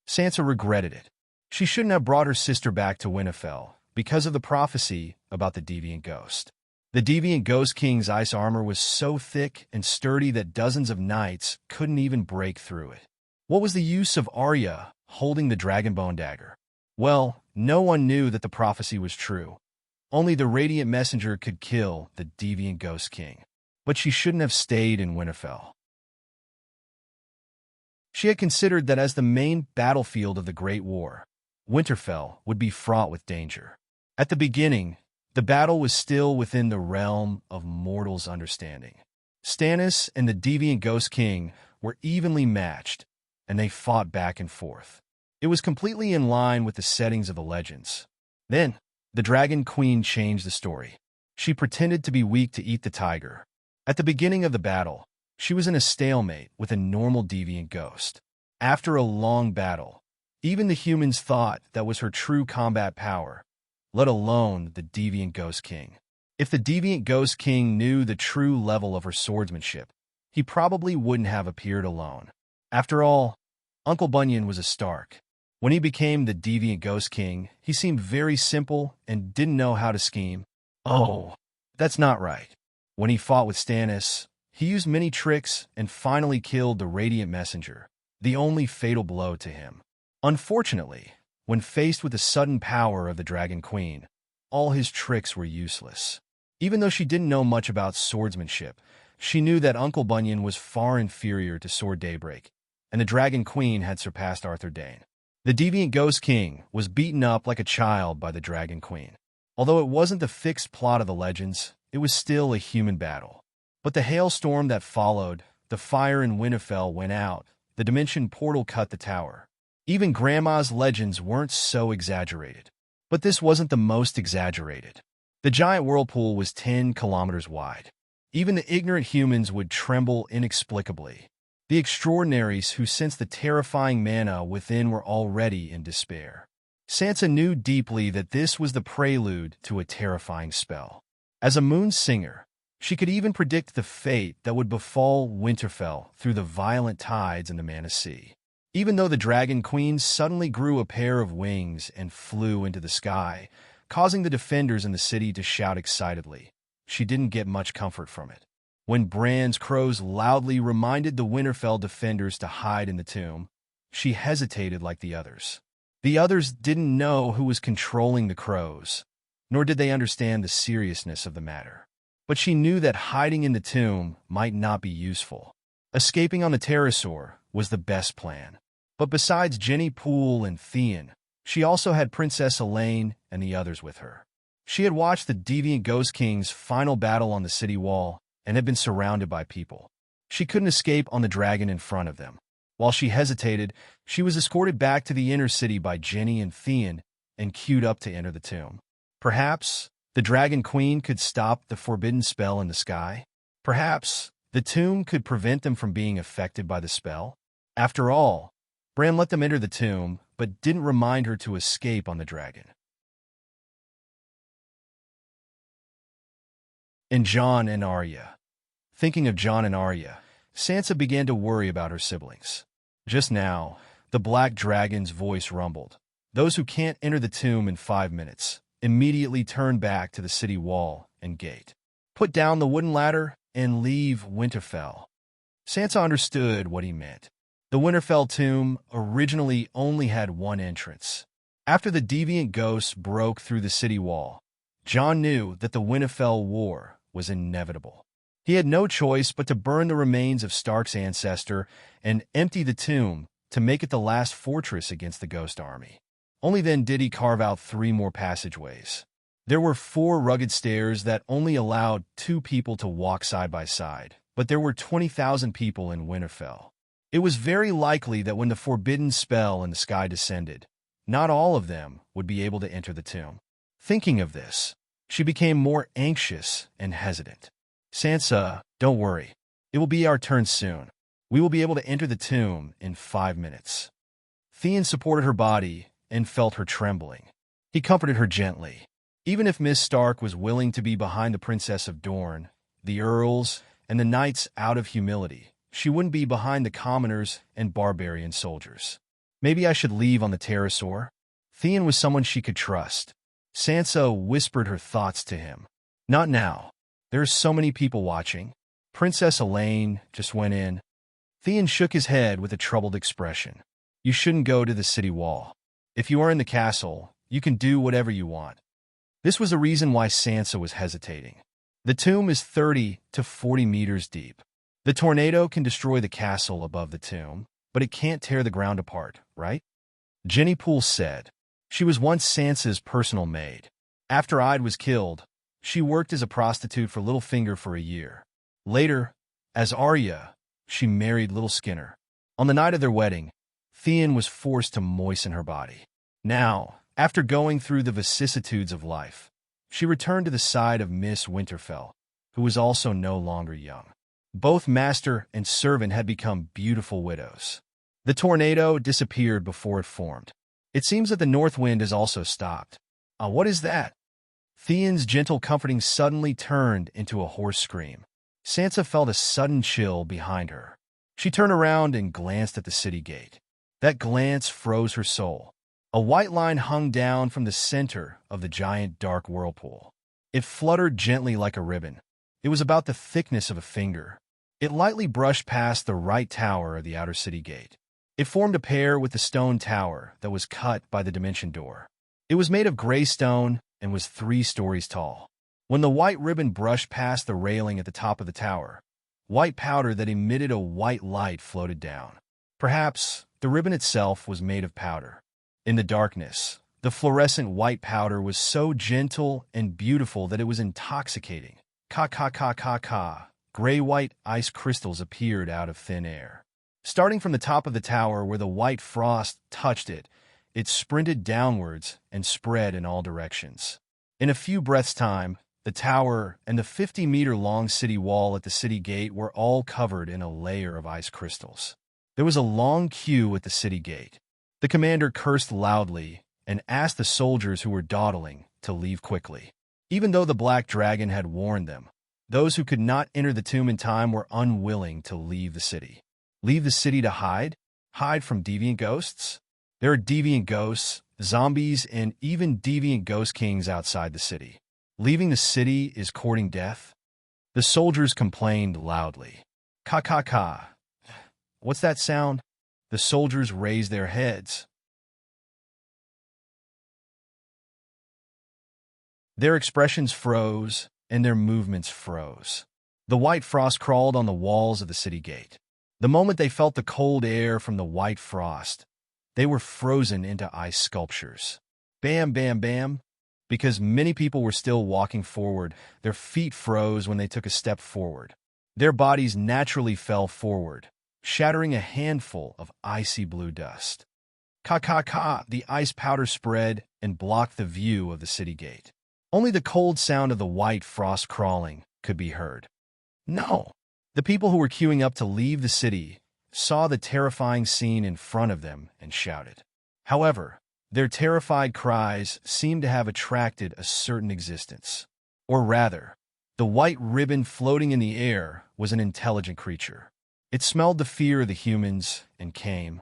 Sansa regretted it. She shouldn't have brought her sister back to Winterfell because of the prophecy about the deviant ghost. The deviant ghost king's ice armor was so thick and sturdy that dozens of knights couldn't even break through it. What was the use of Arya holding the dragonbone dagger? Well, no one knew that the prophecy was true. Only the radiant messenger could kill the deviant ghost king. But she shouldn't have stayed in Winterfell. She had considered that as the main battlefield of the Great War, Winterfell would be fraught with danger. At the beginning, the battle was still within the realm of mortals' understanding. Stannis and the deviant ghost king were evenly matched, and they fought back and forth. It was completely in line with the settings of the legends. Then, the Dragon Queen changed the story. She pretended to be weak to eat the tiger. At the beginning of the battle, she was in a stalemate with a normal deviant ghost. After a long battle, even the humans thought that was her true combat power, let alone the deviant ghost king. If the deviant ghost king knew the true level of her swordsmanship, he probably wouldn't have appeared alone. After all, Uncle Bunyan was a Stark. When he became the deviant ghost king, he seemed very simple and didn't know how to scheme. Oh, that's not right. When he fought with Stannis, he used many tricks and finally killed the radiant messenger, the only fatal blow to him. Unfortunately, when faced with the sudden power of the Dragon Queen, all his tricks were useless. Even though she didn't know much about swordsmanship, she knew that Uncle Bunyan was far inferior to Sword Daybreak, and the Dragon Queen had surpassed Arthur Dayne. The deviant ghost king was beaten up like a child by the Dragon Queen. Although it wasn't the fixed plot of the legends, it was still a human battle. But the hailstorm that followed, the fire in Winterfell went out, the dimension portal cut the tower. Even Grandma's legends weren't so exaggerated. But this wasn't the most exaggerated. The giant whirlpool was 10 kilometers wide. Even the ignorant humans would tremble inexplicably. The extraordinaries who sensed the terrifying mana within were already in despair. Sansa knew deeply that this was the prelude to a terrifying spell. As a moon singer, she could even predict the fate that would befall Winterfell through the violent tides in the Mana Sea. Even though the Dragon Queen suddenly grew a pair of wings and flew into the sky, causing the defenders in the city to shout excitedly, she didn't get much comfort from it. When Bran's crows loudly reminded the Winterfell defenders to hide in the tomb, she hesitated like the others. The others didn't know who was controlling the crows, nor did they understand the seriousness of the matter. But she knew that hiding in the tomb might not be useful. Escaping on the pterosaur was the best plan. But besides Jenny Poole and Theon, she also had Princess Elaine and the others with her. She had watched the deviant Ghost King's final battle on the city wall and had been surrounded by people. She couldn't escape on the dragon in front of them. While she hesitated, she was escorted back to the inner city by Jenny and Theon and queued up to enter the tomb. Perhaps the Dragon Queen could stop the forbidden spell in the sky? Perhaps the tomb could prevent them from being affected by the spell? After all, Bran let them enter the tomb, but didn't remind her to escape on the dragon. And Jon and Arya. Thinking of Jon and Arya, Sansa began to worry about her siblings. Just now, the Black Dragon's voice rumbled. Those who can't enter the tomb in 5 minutes immediately turn back to the city wall and gate. Put down the wooden ladder and leave Winterfell. Sansa understood what he meant. The Winterfell tomb originally only had one entrance. After the deviant ghosts broke through the city wall, Jon knew that the Winterfell war was inevitable. He had no choice but to burn the remains of Stark's ancestor and empty the tomb to make it the last fortress against the Ghost Army. Only then did he carve out 3 more passageways. There were 4 rugged stairs that only allowed 2 people to walk side by side, but there were 20,000 people in Winterfell. It was very likely that when the forbidden spell in the sky descended, not all of them would be able to enter the tomb. Thinking of this, she became more anxious and hesitant. Sansa, don't worry. It will be our turn soon. We will be able to enter the tomb in 5 minutes. Theon supported her body and felt her trembling. He comforted her gently. Even if Miss Stark was willing to be behind the Princess of Dorne, the Earls, and the Knights out of humility, she wouldn't be behind the commoners and barbarian soldiers. Maybe I should leave on the pterosaur? Theon was someone she could trust. Sansa whispered her thoughts to him. Not now. There are so many people watching. Princess Elaine just went in. Theon shook his head with a troubled expression. You shouldn't go to the city wall. If you are in the castle, you can do whatever you want. This was the reason why Sansa was hesitating. The tomb is 30 to 40 meters deep. The tornado can destroy the castle above the tomb, but it can't tear the ground apart, right? Jenny Poole said. She was once Sansa's personal maid. After Ide was killed, she worked as a prostitute for Littlefinger for a year. Later, as Arya, she married Little Skinner. On the night of their wedding, Theon was forced to moisten her body. Now, after going through the vicissitudes of life, she returned to the side of Miss Winterfell, who was also no longer young. Both master and servant had become beautiful widows. The tornado disappeared before it formed. It seems that the north wind has also stopped. What is that? Theon's gentle comforting suddenly turned into a hoarse scream. Sansa felt a sudden chill behind her. She turned around and glanced at the city gate. That glance froze her soul. A white line hung down from the center of the giant dark whirlpool. It fluttered gently like a ribbon. It was about the thickness of a finger. It lightly brushed past the right tower of the outer city gate. It formed a pair with the stone tower that was cut by the dimension door. It was made of gray stone and was 3 stories tall. When the white ribbon brushed past the railing at the top of the tower, white powder that emitted a white light floated down. Perhaps the ribbon itself was made of powder. In the darkness, the fluorescent white powder was so gentle and beautiful that it was intoxicating. Ka-ka-ka-ka-ka. Gray-white ice crystals appeared out of thin air. Starting from the top of the tower where the white frost touched it, it sprinted downwards and spread in all directions. In a few breaths' time, the tower and the 50-meter-long city wall at the city gate were all covered in a layer of ice crystals. There was a long queue at the city gate. The commander cursed loudly and asked the soldiers who were dawdling to leave quickly. Even though the Black Dragon had warned them, those who could not enter the tomb in time were unwilling to leave the city. Leave the city to hide? Hide from deviant ghosts? There are deviant ghosts, zombies, and even deviant ghost kings outside the city. Leaving the city is courting death? The soldiers complained loudly. Ka-ka-ka. What's that sound? The soldiers raised their heads. Their expressions froze, and their movements froze. The white frost crawled on the walls of the city gate. The moment they felt the cold air from the white frost, they were frozen into ice sculptures. Bam, bam, bam. Because many people were still walking forward, their feet froze when they took a step forward. Their bodies naturally fell forward, shattering a handful of icy blue dust. Ka! The ice powder spread and blocked the view of the city gate. Only the cold sound of the white frost crawling could be heard. No! The people who were queuing up to leave the city saw the terrifying scene in front of them and shouted. However, their terrified cries seemed to have attracted a certain existence. Or rather, the white ribbon floating in the air was an intelligent creature. It smelled the fear of the humans and came.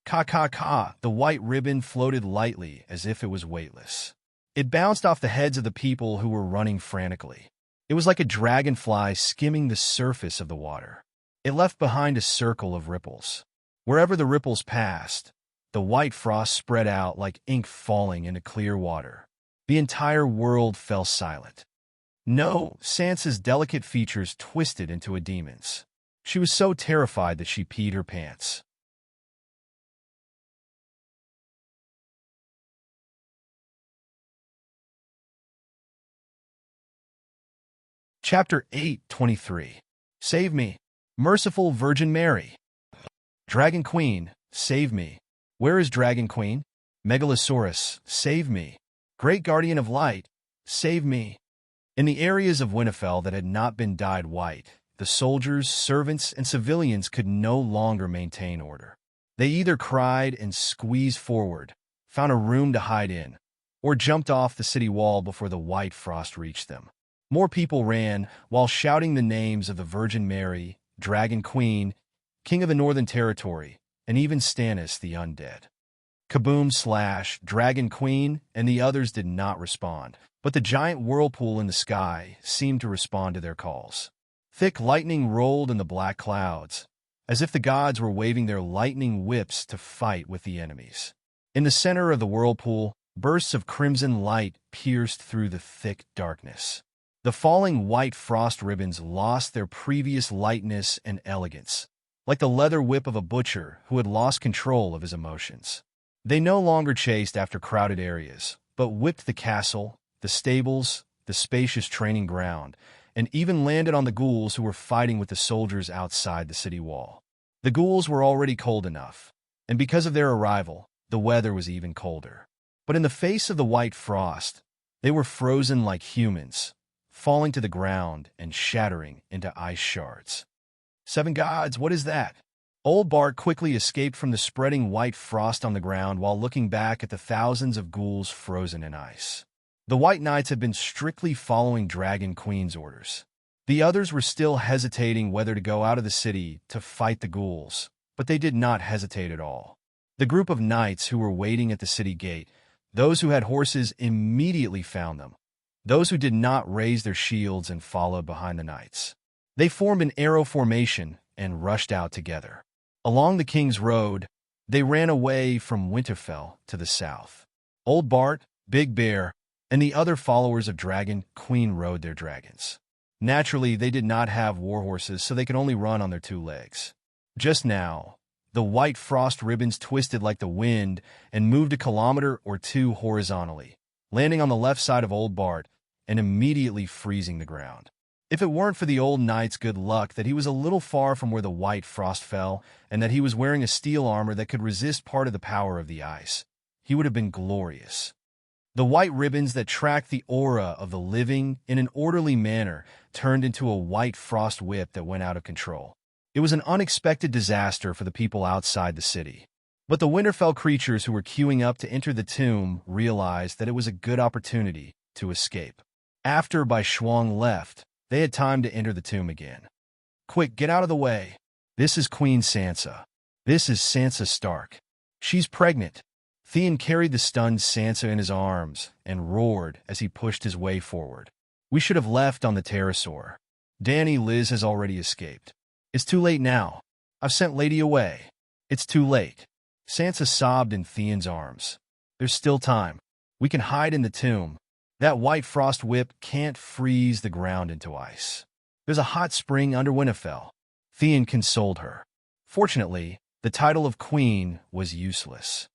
Ka! The white ribbon floated lightly as if it was weightless. It bounced off the heads of the people who were running frantically. It was like a dragonfly skimming the surface of the water. It left behind a circle of ripples. Wherever the ripples passed, the white frost spread out like ink falling into clear water. The entire world fell silent. No, Sansa's delicate features twisted into a demon's. She was so terrified that she peed her pants. Chapter 8:23. Save me, merciful Virgin Mary. Dragon Queen, save me. Where is Dragon Queen? Megalosaurus, save me. Great Guardian of Light, save me. In the areas of Winterfell that had not been dyed white, the soldiers, servants, and civilians could no longer maintain order. They either cried and squeezed forward, found a room to hide in, or jumped off the city wall before the white frost reached them. More people ran while shouting the names of the Virgin Mary, Dragon Queen, King of the Northern Territory, and even Stannis the Undead. Kaboom! Dragon Queen and the others did not respond, but the giant whirlpool in the sky seemed to respond to their calls. Thick lightning rolled in the black clouds, as if the gods were waving their lightning whips to fight with the enemies. In the center of the whirlpool, bursts of crimson light pierced through the thick darkness. The falling white frost ribbons lost their previous lightness and elegance, like the leather whip of a butcher who had lost control of his emotions. They no longer chased after crowded areas, but whipped the castle, the stables, the spacious training ground, and even landed on the ghouls who were fighting with the soldiers outside the city wall. The ghouls were already cold enough, and because of their arrival, the weather was even colder. But in the face of the white frost, they were frozen like humans, falling to the ground and shattering into ice shards. Seven gods, what is that? Old Bart quickly escaped from the spreading white frost on the ground while looking back at the thousands of ghouls frozen in ice. The White Knights had been strictly following Dragon Queen's orders. The others were still hesitating whether to go out of the city to fight the ghouls, but they did not hesitate at all. The group of knights who were waiting at the city gate, those who had horses immediately found them. Those who did not raised their shields and followed behind the knights. They formed an arrow formation and rushed out together. Along the King's Road, they ran away from Winterfell to the south. Old Bart, Big Bear, and the other followers of Dragon Queen rode their dragons. Naturally, they did not have war horses, so they could only run on their two legs. Just now, the white frost ribbons twisted like the wind and moved a kilometer or two horizontally, landing on the left side of Old Bart and immediately freezing the ground. If it weren't for the old knight's good luck that he was a little far from where the white frost fell and that he was wearing a steel armor that could resist part of the power of the ice, he would have been glorious. The white ribbons that tracked the aura of the living in an orderly manner turned into a white frost whip that went out of control. It was an unexpected disaster for the people outside the city. But the Winterfell creatures who were queuing up to enter the tomb realized that it was a good opportunity to escape. After Bai Shuang left, they had time to enter the tomb again. Quick, get out of the way. This is Queen Sansa. This is Sansa Stark. She's pregnant. Theon carried the stunned Sansa in his arms and roared as he pushed his way forward. We should have left on the pterosaur. Dany, Liz has already escaped. It's too late now. I've sent Lady away. It's too late. Sansa sobbed in Theon's arms. There's still time. We can hide in the tomb. That white frost whip can't freeze the ground into ice. There's a hot spring under Winterfell. Theon consoled her. Fortunately, the title of queen was useless.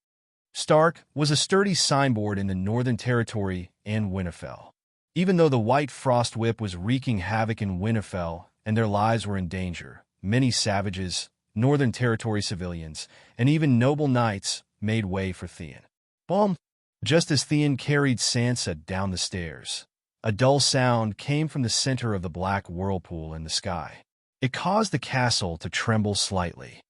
Stark was a sturdy signboard in the Northern Territory and Winterfell. Even though the white frost whip was wreaking havoc in Winterfell and their lives were in danger, many savages, Northern Territory civilians, and even noble knights made way for Theon. Boom! Just as Theon carried Sansa down the stairs, a dull sound came from the center of the black whirlpool in the sky. It caused the castle to tremble slightly.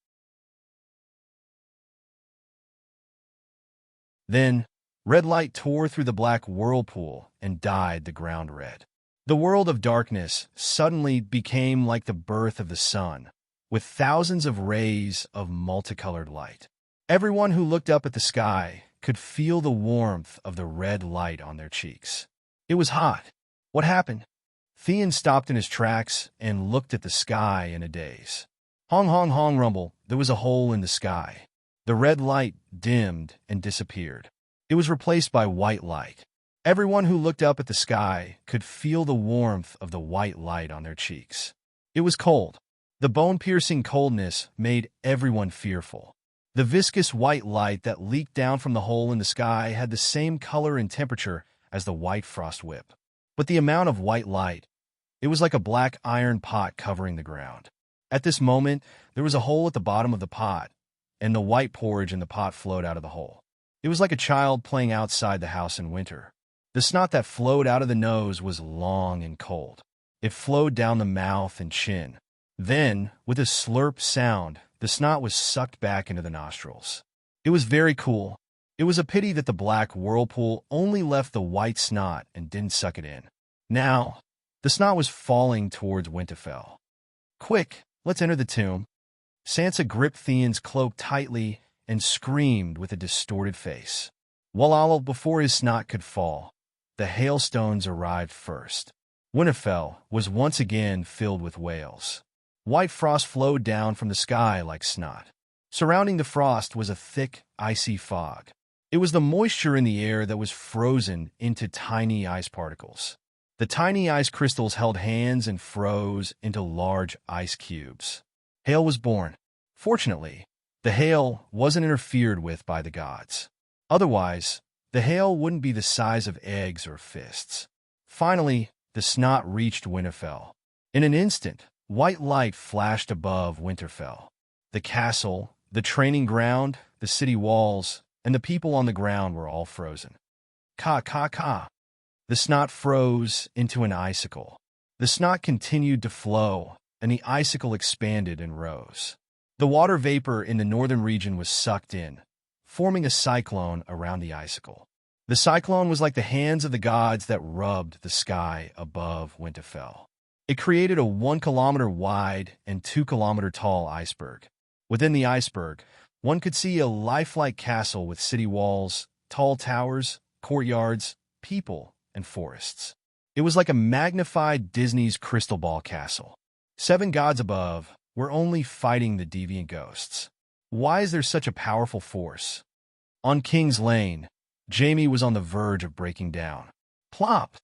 Then, red light tore through the black whirlpool and dyed the ground red. The world of darkness suddenly became like the birth of the sun, with thousands of rays of multicolored light. Everyone who looked up at the sky could feel the warmth of the red light on their cheeks. It was hot. What happened? Theon stopped in his tracks and looked at the sky in a daze. Hong hong hong rumble, there was a hole in the sky. The red light dimmed and disappeared. It was replaced by white light. Everyone who looked up at the sky could feel the warmth of the white light on their cheeks. It was cold. The bone-piercing coldness made everyone fearful. The viscous white light that leaked down from the hole in the sky had the same color and temperature as the white frost whip. But the amount of white light, it was like a black iron pot covering the ground. At this moment, there was a hole at the bottom of the pot, and the white porridge in the pot flowed out of the hole. It was like a child playing outside the house in winter. The snot that flowed out of the nose was long and cold. It flowed down the mouth and chin. Then, with a slurp sound, the snot was sucked back into the nostrils. It was very cool. It was a pity that the black whirlpool only left the white snot and didn't suck it in. Now, the snot was falling towards Winterfell. Quick, let's enter the tomb. Sansa gripped Theon's cloak tightly and screamed with a distorted face. While before his snot could fall, the hailstones arrived first. Winterfell was once again filled with wails. White frost flowed down from the sky like snot. Surrounding the frost was a thick, icy fog. It was the moisture in the air that was frozen into tiny ice particles. The tiny ice crystals held hands and froze into large ice cubes. Hail was born. Fortunately, the hail wasn't interfered with by the gods. Otherwise, the hail wouldn't be the size of eggs or fists. Finally, the snot reached Winterfell. In an instant, white light flashed above Winterfell. The castle, the training ground, the city walls, and the people on the ground were all frozen. Ka, ka, ka. The snot froze into an icicle. The snot continued to flow, and the icicle expanded and rose. The water vapor in the northern region was sucked in, forming a cyclone around the icicle. The cyclone was like the hands of the gods that rubbed the sky above Winterfell. It created a 1 kilometer wide and 2 kilometer tall iceberg. Within the iceberg, one could see a lifelike castle with city walls, tall towers, courtyards, people, and forests. It was like a magnified Disney's Crystal Ball castle. 7 gods above were only fighting the deviant ghosts. Why is there such a powerful force? On King's Lane, Jaime was on the verge of breaking down. Plop!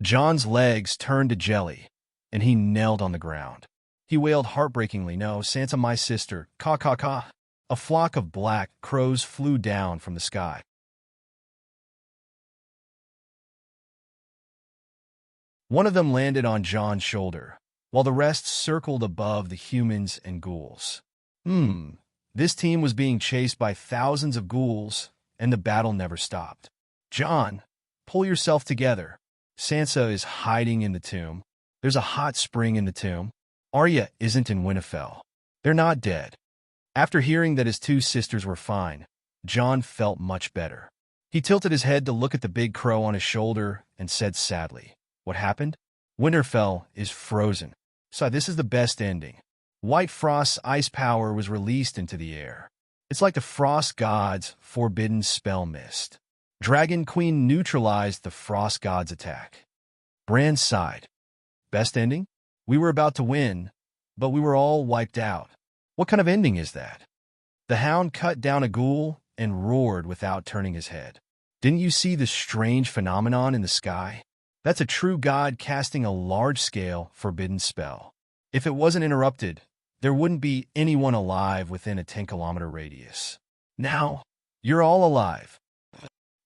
Jon's legs turned to jelly, and he knelt on the ground. He wailed heartbreakingly, "No, Sansa, my sister, caw, caw, caw." A flock of black crows flew down from the sky. One of them landed on Jon's shoulder, while the rest circled above the humans and ghouls. This team was being chased by thousands of ghouls, and the battle never stopped. Jon, pull yourself together. Sansa is hiding in the tomb. There's a hot spring in the tomb. Arya isn't in Winterfell. They're not dead. After hearing that his 2 sisters were fine, Jon felt much better. He tilted his head to look at the big crow on his shoulder and said sadly, "What happened? Winterfell is frozen. So this is the best ending. White Frost's ice power was released into the air. It's like the Frost God's forbidden spell mist. Dragon Queen neutralized the Frost God's attack." Bran sighed. Best ending? We were about to win, but we were all wiped out. What kind of ending is that? The Hound cut down a ghoul and roared without turning his head. Didn't you see the strange phenomenon in the sky? That's a true god casting a large-scale forbidden spell. If it wasn't interrupted, there wouldn't be anyone alive within a 10-kilometer radius. Now, you're all alive.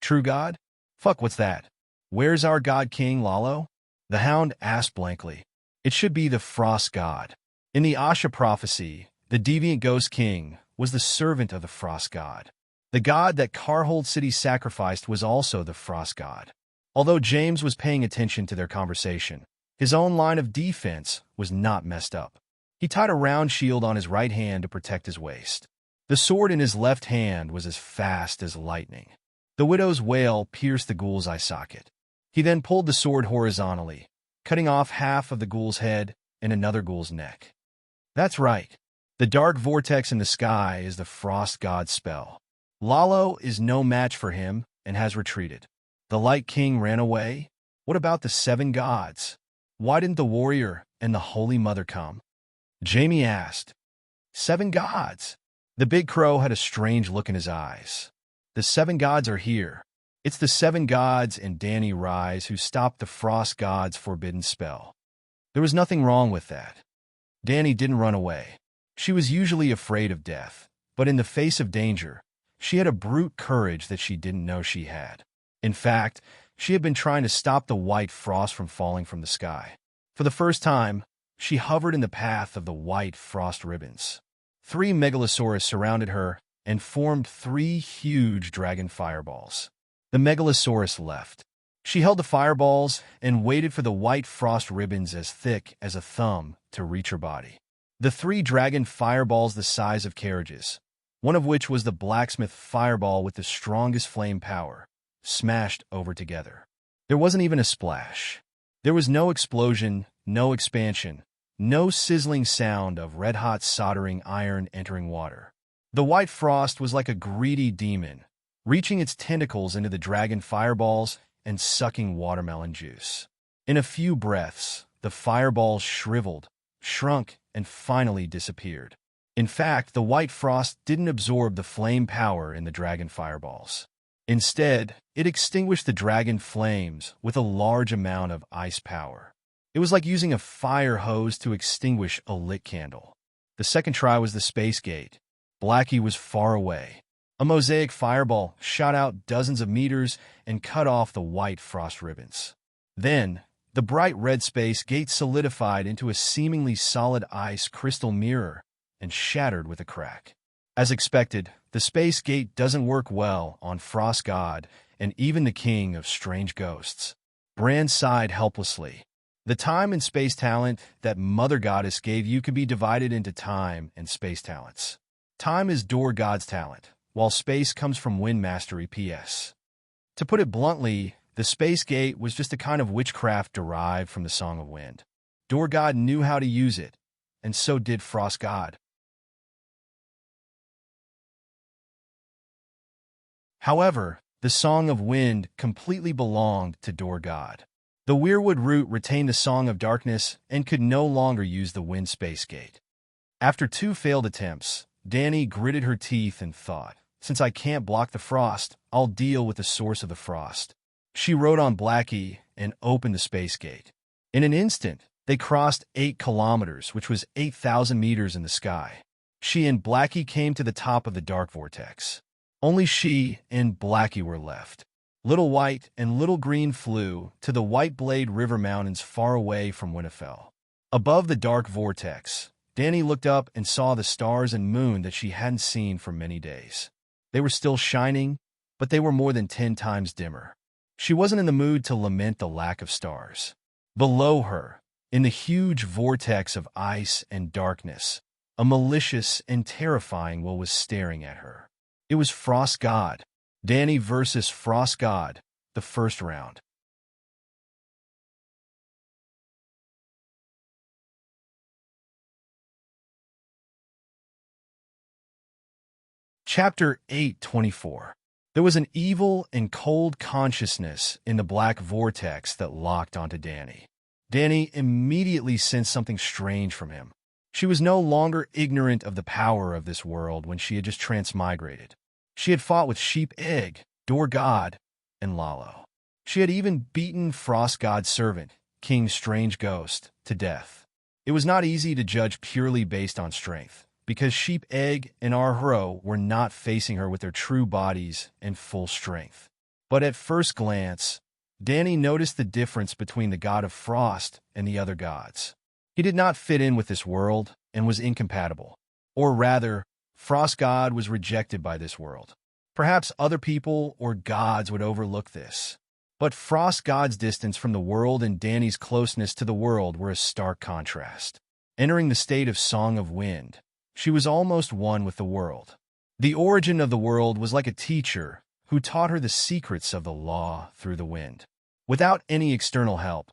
True god? Fuck, what's that? Where's our god king, Lalo? The Hound asked blankly. It should be the Frost God. In the Asha prophecy, The deviant Ghost King was the servant of the Frost God. The god that Carhold City sacrificed was also the Frost God. Although James was paying attention to their conversation, his own line of defense was not messed up. He tied a round shield on his right hand to protect his waist. The sword in his left hand was as fast as lightning. The widow's wail pierced the ghoul's eye socket. He then pulled the sword horizontally, cutting off half of the ghoul's head and another ghoul's neck. That's right. The dark vortex in the sky is the Frost God's spell. Lalo is no match for him and has retreated. The Light King ran away. What about the 7 gods? Why didn't the warrior and the Holy Mother come? Jamie asked. 7 gods? The big crow had a strange look in his eyes. The 7 gods are here. It's the 7 gods and Danny Rise who stopped the Frost God's forbidden spell. There was nothing wrong with that. Danny didn't run away. She was usually afraid of death, but in the face of danger, she had a brute courage that she didn't know she had. In fact, she had been trying to stop the white frost from falling from the sky. For the first time, she hovered in the path of the white frost ribbons. 3 megalosaurus surrounded her and formed 3 huge dragon fireballs. The megalosaurus left. She held the fireballs and waited for the white frost ribbons as thick as a thumb to reach her body. The 3 dragon fireballs the size of carriages, one of which was the blacksmith fireball with the strongest flame power, smashed over together. There wasn't even a splash. There was no explosion, no expansion, no sizzling sound of red-hot soldering iron entering water. The white frost was like a greedy demon, reaching its tentacles into the dragon fireballs and sucking watermelon juice. In a few breaths, the fireballs shriveled, shrunk, and finally disappeared. In fact, the white frost didn't absorb the flame power in the dragon fireballs. Instead, it extinguished the dragon flames with a large amount of ice power. It was like using a fire hose to extinguish a lit candle. The second try was the space gate. Blackie was far away. A mosaic fireball shot out dozens of meters and cut off the white frost ribbons. Then, the bright red space gate solidified into a seemingly solid ice crystal mirror and shattered with a crack. As expected, the space gate doesn't work well on Frost God and even the King of Strange Ghosts. Bran sighed helplessly. The time and space talent that Mother Goddess gave you can be divided into time and space talents. Time is Door God's talent, while space comes from Wind Mastery PS. To put it bluntly, the space gate was just a kind of witchcraft derived from the Song of Wind. Door God knew how to use it, and so did Frost God. However, the Song of Wind completely belonged to Door God. The Weirwood Root retained the Song of Darkness and could no longer use the Wind Space Gate. After 2 failed attempts, Danny gritted her teeth and thought, since I can't block the frost, I'll deal with the source of the frost. She rode on Blackie and opened the space gate. In an instant, they crossed 8 kilometers, which was 8,000 meters in the sky. She and Blackie came to the top of the dark vortex. Only she and Blackie were left. Little White and Little Green flew to the White Blade River Mountains far away from Winterfell. Above the dark vortex, Danny looked up and saw the stars and moon that she hadn't seen for many days. They were still shining, but they were more than 10 times dimmer. She wasn't in the mood to lament the lack of stars. Below her, in the huge vortex of ice and darkness, a malicious and terrifying will was staring at her. It was Frost God. Danny versus Frost God, the first round. Chapter 8:24. There was an evil and cold consciousness in the black vortex that locked onto Danny. Danny immediately sensed something strange from him. She was no longer ignorant of the power of this world when she had just transmigrated. She had fought with Sheep Egg, Door God, and Lalo. She had even beaten Frost God's servant, King Strange Ghost, to death. It was not easy to judge purely based on strength, because Sheep Egg and Arhro were not facing her with their true bodies and full strength. But at first glance, Danny noticed the difference between the god of frost and the other gods. He did not fit in with this world and was incompatible. Or rather, Frost God was rejected by this world. Perhaps other people or gods would overlook this. But Frost God's distance from the world and Dany's closeness to the world were a stark contrast. Entering the state of Song of Wind, she was almost one with the world. The origin of the world was like a teacher who taught her the secrets of the law through the wind. Without any external help,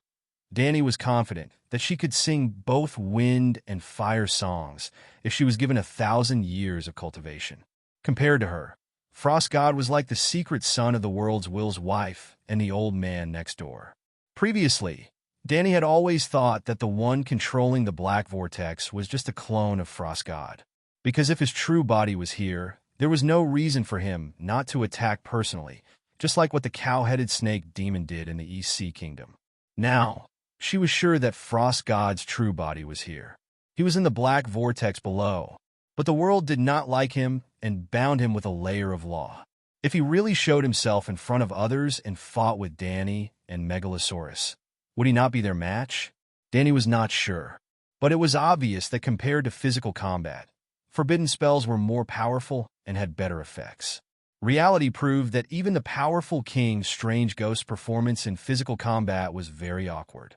Dany was confident that she could sing both wind and fire songs if she was given 1,000 years of cultivation. Compared to her, Frost God was like the secret son of the world's Will's wife and the old man next door. Previously, Dany had always thought that the one controlling the Black Vortex was just a clone of Frost God. Because if his true body was here, there was no reason for him not to attack personally, just like what the cow-headed snake demon did in the East Sea Kingdom. Now, she was sure that Frost God's true body was here. He was in the Black Vortex below, but the world did not like him and bound him with a layer of law. If he really showed himself in front of others and fought with Dany and Megalosaurus, would he not be their match? Dany was not sure, but it was obvious that compared to physical combat, forbidden spells were more powerful and had better effects. Reality proved that even the powerful king's strange ghost performance in physical combat was very awkward.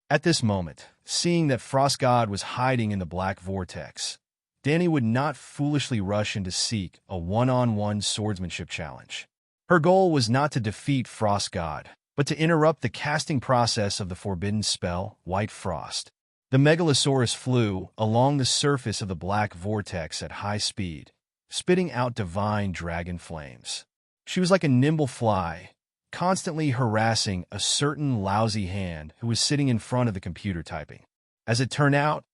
At this moment, seeing that Frost God was hiding in the Black Vortex, Dany would not foolishly rush in to seek a one-on-one swordsmanship challenge. Her goal was not to defeat Frost God, but to interrupt the casting process of the forbidden spell, White Frost. The Megalosaurus flew along the surface of the Black Vortex at high speed, spitting out divine dragon flames. She was like a nimble fly, constantly harassing a certain lousy hand who was sitting in front of the computer typing. As it turned out,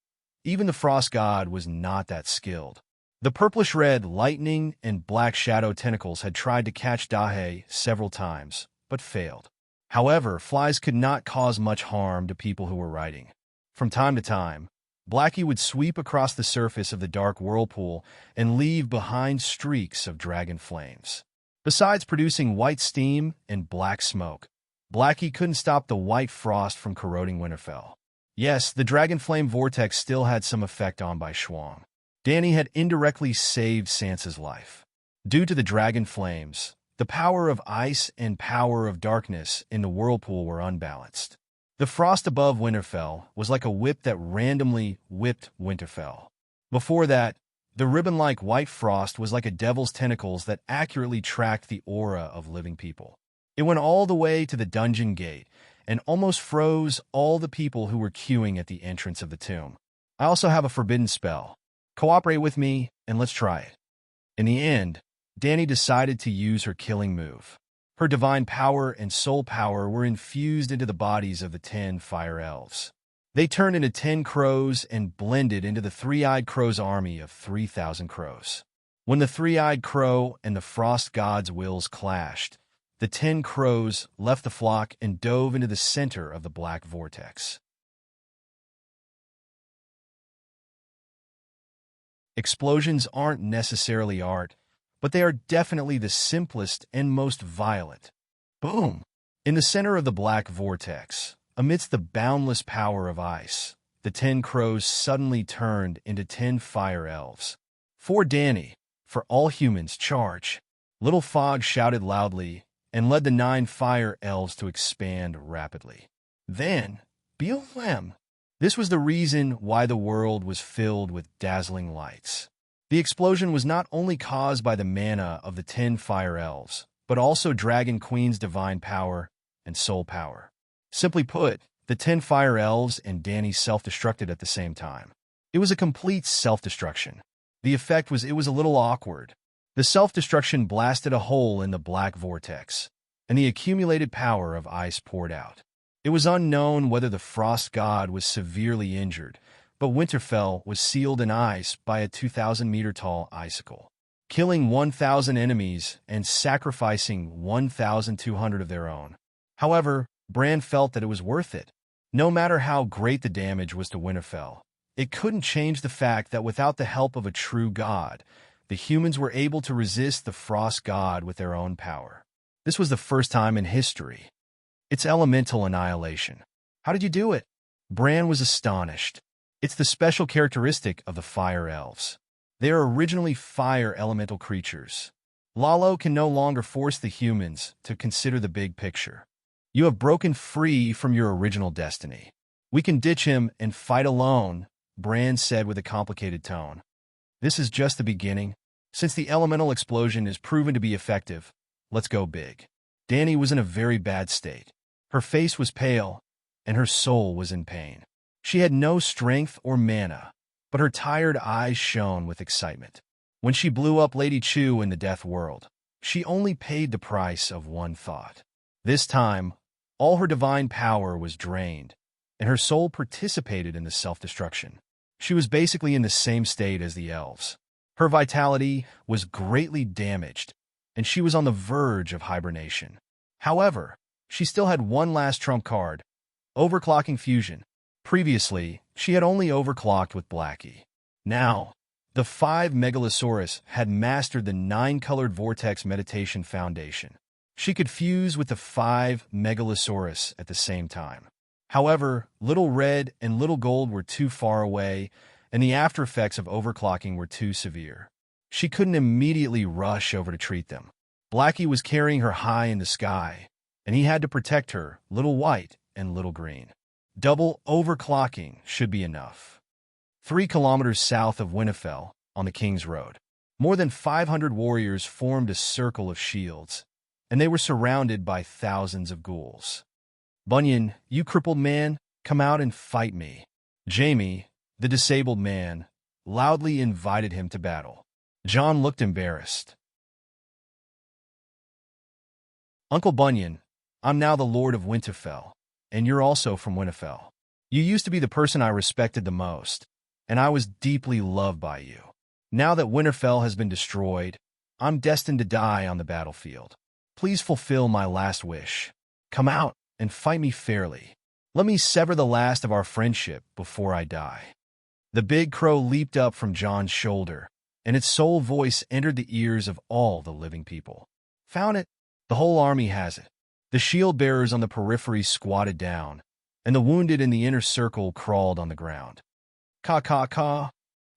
even the Frost God was not that skilled. The purplish-red lightning and black shadow tentacles had tried to catch Dahe several times, but failed. However, flies could not cause much harm to people who were writing. From time to time, Blackie would sweep across the surface of the dark whirlpool and leave behind streaks of dragon flames. Besides producing white steam and black smoke, Blackie couldn't stop the white frost from corroding Winterfell. Yes, the dragon flame vortex still had some effect on by Shuang. Dany had indirectly saved Sansa's life. Due to the dragon flames, the power of ice and power of darkness in the whirlpool were unbalanced. The frost above Winterfell was like a whip that randomly whipped Winterfell. Before that, the ribbon-like white frost was like a devil's tentacles that accurately tracked the aura of living people. It went all the way to the dungeon gate and almost froze all the people who were queuing at the entrance of the tomb. I also have a forbidden spell. Cooperate with me, and let's try it. In the end, Dany decided to use her killing move. Her divine power and soul power were infused into the bodies of the 10 fire elves. They turned into 10 crows and blended into the three-eyed crow's army of 3,000 crows. When the three-eyed crow and the frost god's wills clashed, the 10 crows left the flock and dove into the center of the black vortex. Explosions aren't necessarily art, but they are definitely the simplest and most violent. Boom! In the center of the black vortex, amidst the boundless power of ice, the 10 crows suddenly turned into 10 fire elves. For Dany, for all humans, charge! Little Fog shouted loudly and led the 9 fire elves to expand rapidly. Then, BLM! This was the reason why the world was filled with dazzling lights. The explosion was not only caused by the mana of the 10 fire elves, but also Dragon Queen's divine power and soul power. Simply put, the 10 fire elves and Dany self-destructed at the same time. It was a complete self-destruction. The effect was it was a little awkward. The self-destruction blasted a hole in the black vortex, and the accumulated power of ice poured out. It was unknown whether the frost god was severely injured, but Winterfell was sealed in ice by a 2,000-meter-tall icicle, killing 1,000 enemies and sacrificing 1,200 of their own. However, Bran felt that it was worth it. No matter how great the damage was to Winterfell, it couldn't change the fact that without the help of a true god, the humans were able to resist the frost god with their own power. This was the first time in history. It's elemental annihilation. How did you do it? Bran was astonished. It's the special characteristic of the fire elves. They are originally fire elemental creatures. Lalo can no longer force the humans to consider the big picture. You have broken free from your original destiny. We can ditch him and fight alone, Bran said with a complicated tone. This is just the beginning. Since the elemental explosion is proven to be effective, let's go big. Dany was in a very bad state. Her face was pale, and her soul was in pain. She had no strength or mana, but her tired eyes shone with excitement. When she blew up Lady Chu in the Death World, she only paid the price of one thought. This time, all her divine power was drained, and her soul participated in the self-destruction. She was basically in the same state as the elves. Her vitality was greatly damaged, and she was on the verge of hibernation. However, she still had one last trump card, overclocking fusion. Previously, she had only overclocked with Blackie. Now, the 5 Megalosaurus had mastered the 9-colored vortex meditation foundation. She could fuse with the 5 Megalosaurus at the same time. However, Little Red and Little Gold were too far away, and the after effects of overclocking were too severe. She couldn't immediately rush over to treat them. Blackie was carrying her high in the sky, and he had to protect her, Little White and Little Green. Double overclocking should be enough. 3 kilometers south of Winterfell, on the King's Road, more than 500 warriors formed a circle of shields, and they were surrounded by thousands of ghouls. Bunyan, you crippled man, come out and fight me. Jaime, the disabled man, loudly invited him to battle. Jon looked embarrassed. Uncle Bunyan, I'm now the Lord of Winterfell, and you're also from Winterfell. You used to be the person I respected the most, and I was deeply loved by you. Now that Winterfell has been destroyed, I'm destined to die on the battlefield. Please fulfill my last wish. Come out and fight me fairly. Let me sever the last of our friendship before I die. The big crow leaped up from Jon's shoulder, and its sole voice entered the ears of all the living people. Found it. The whole army has it. The shield-bearers on the periphery squatted down, and the wounded in the inner circle crawled on the ground. Caw.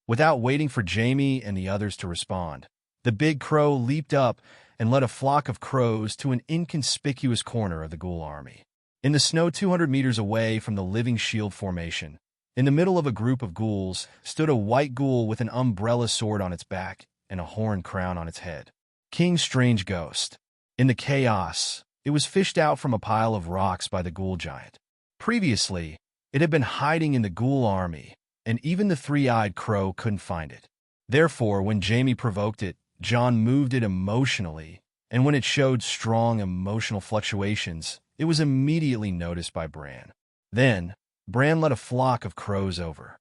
Without waiting for Jaime and the others to respond, the big crow leaped up and led a flock of crows to an inconspicuous corner of the ghoul army. In the snow 200 meters away from the living shield formation, in the middle of a group of ghouls, stood a white ghoul with an umbrella sword on its back and a horn crown on its head. King's strange ghost. In the chaos, it was fished out from a pile of rocks by the ghoul giant. Previously, it had been hiding in the ghoul army, and even the three-eyed crow couldn't find it. Therefore, when Jaime provoked it, Jon moved it emotionally, and when it showed strong emotional fluctuations, it was immediately noticed by Bran. Then, Bran led a flock of crows over.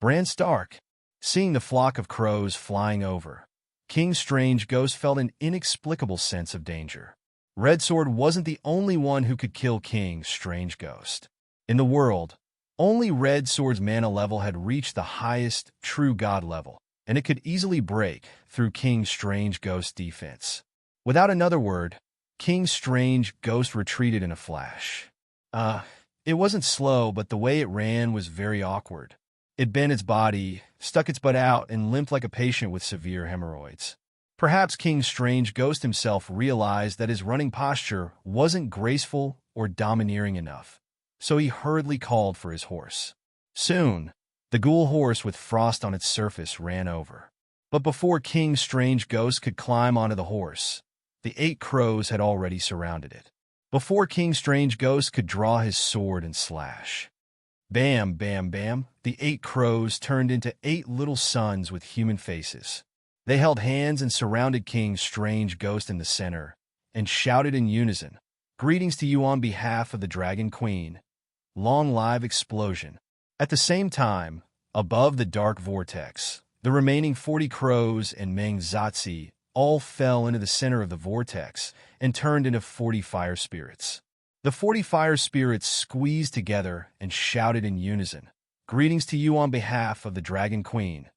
Bran Stark, seeing the flock of crows flying over, King's strange ghost felt an inexplicable sense of danger. Red Sword wasn't the only one who could kill King's strange ghost. In the world, only Red Sword's mana level had reached the highest true god level, and it could easily break through King's strange ghost defense. Without another word, King's strange ghost retreated in a flash. It wasn't slow, but the way it ran was very awkward. It bent its body, stuck its butt out, and limped like a patient with severe hemorrhoids. Perhaps King's strange ghost himself realized that his running posture wasn't graceful or domineering enough, so he hurriedly called for his horse. Soon, the ghoul horse with frost on its surface ran over. But before King's strange ghost could climb onto the horse, the 8 crows had already surrounded it. Before King's strange ghost could draw his sword and slash. Bam, bam, bam, the 8 crows turned into 8 little suns with human faces. They held hands and surrounded King's strange ghost in the center, and shouted in unison, "Greetings to you on behalf of the Dragon Queen. Long live explosion." At the same time, above the dark vortex, the remaining 40 crows and Meng Zatsi all fell into the center of the vortex and turned into 40 fire spirits. The 40 fire spirits squeezed together and shouted in unison, "Greetings to you on behalf of the Dragon Queen.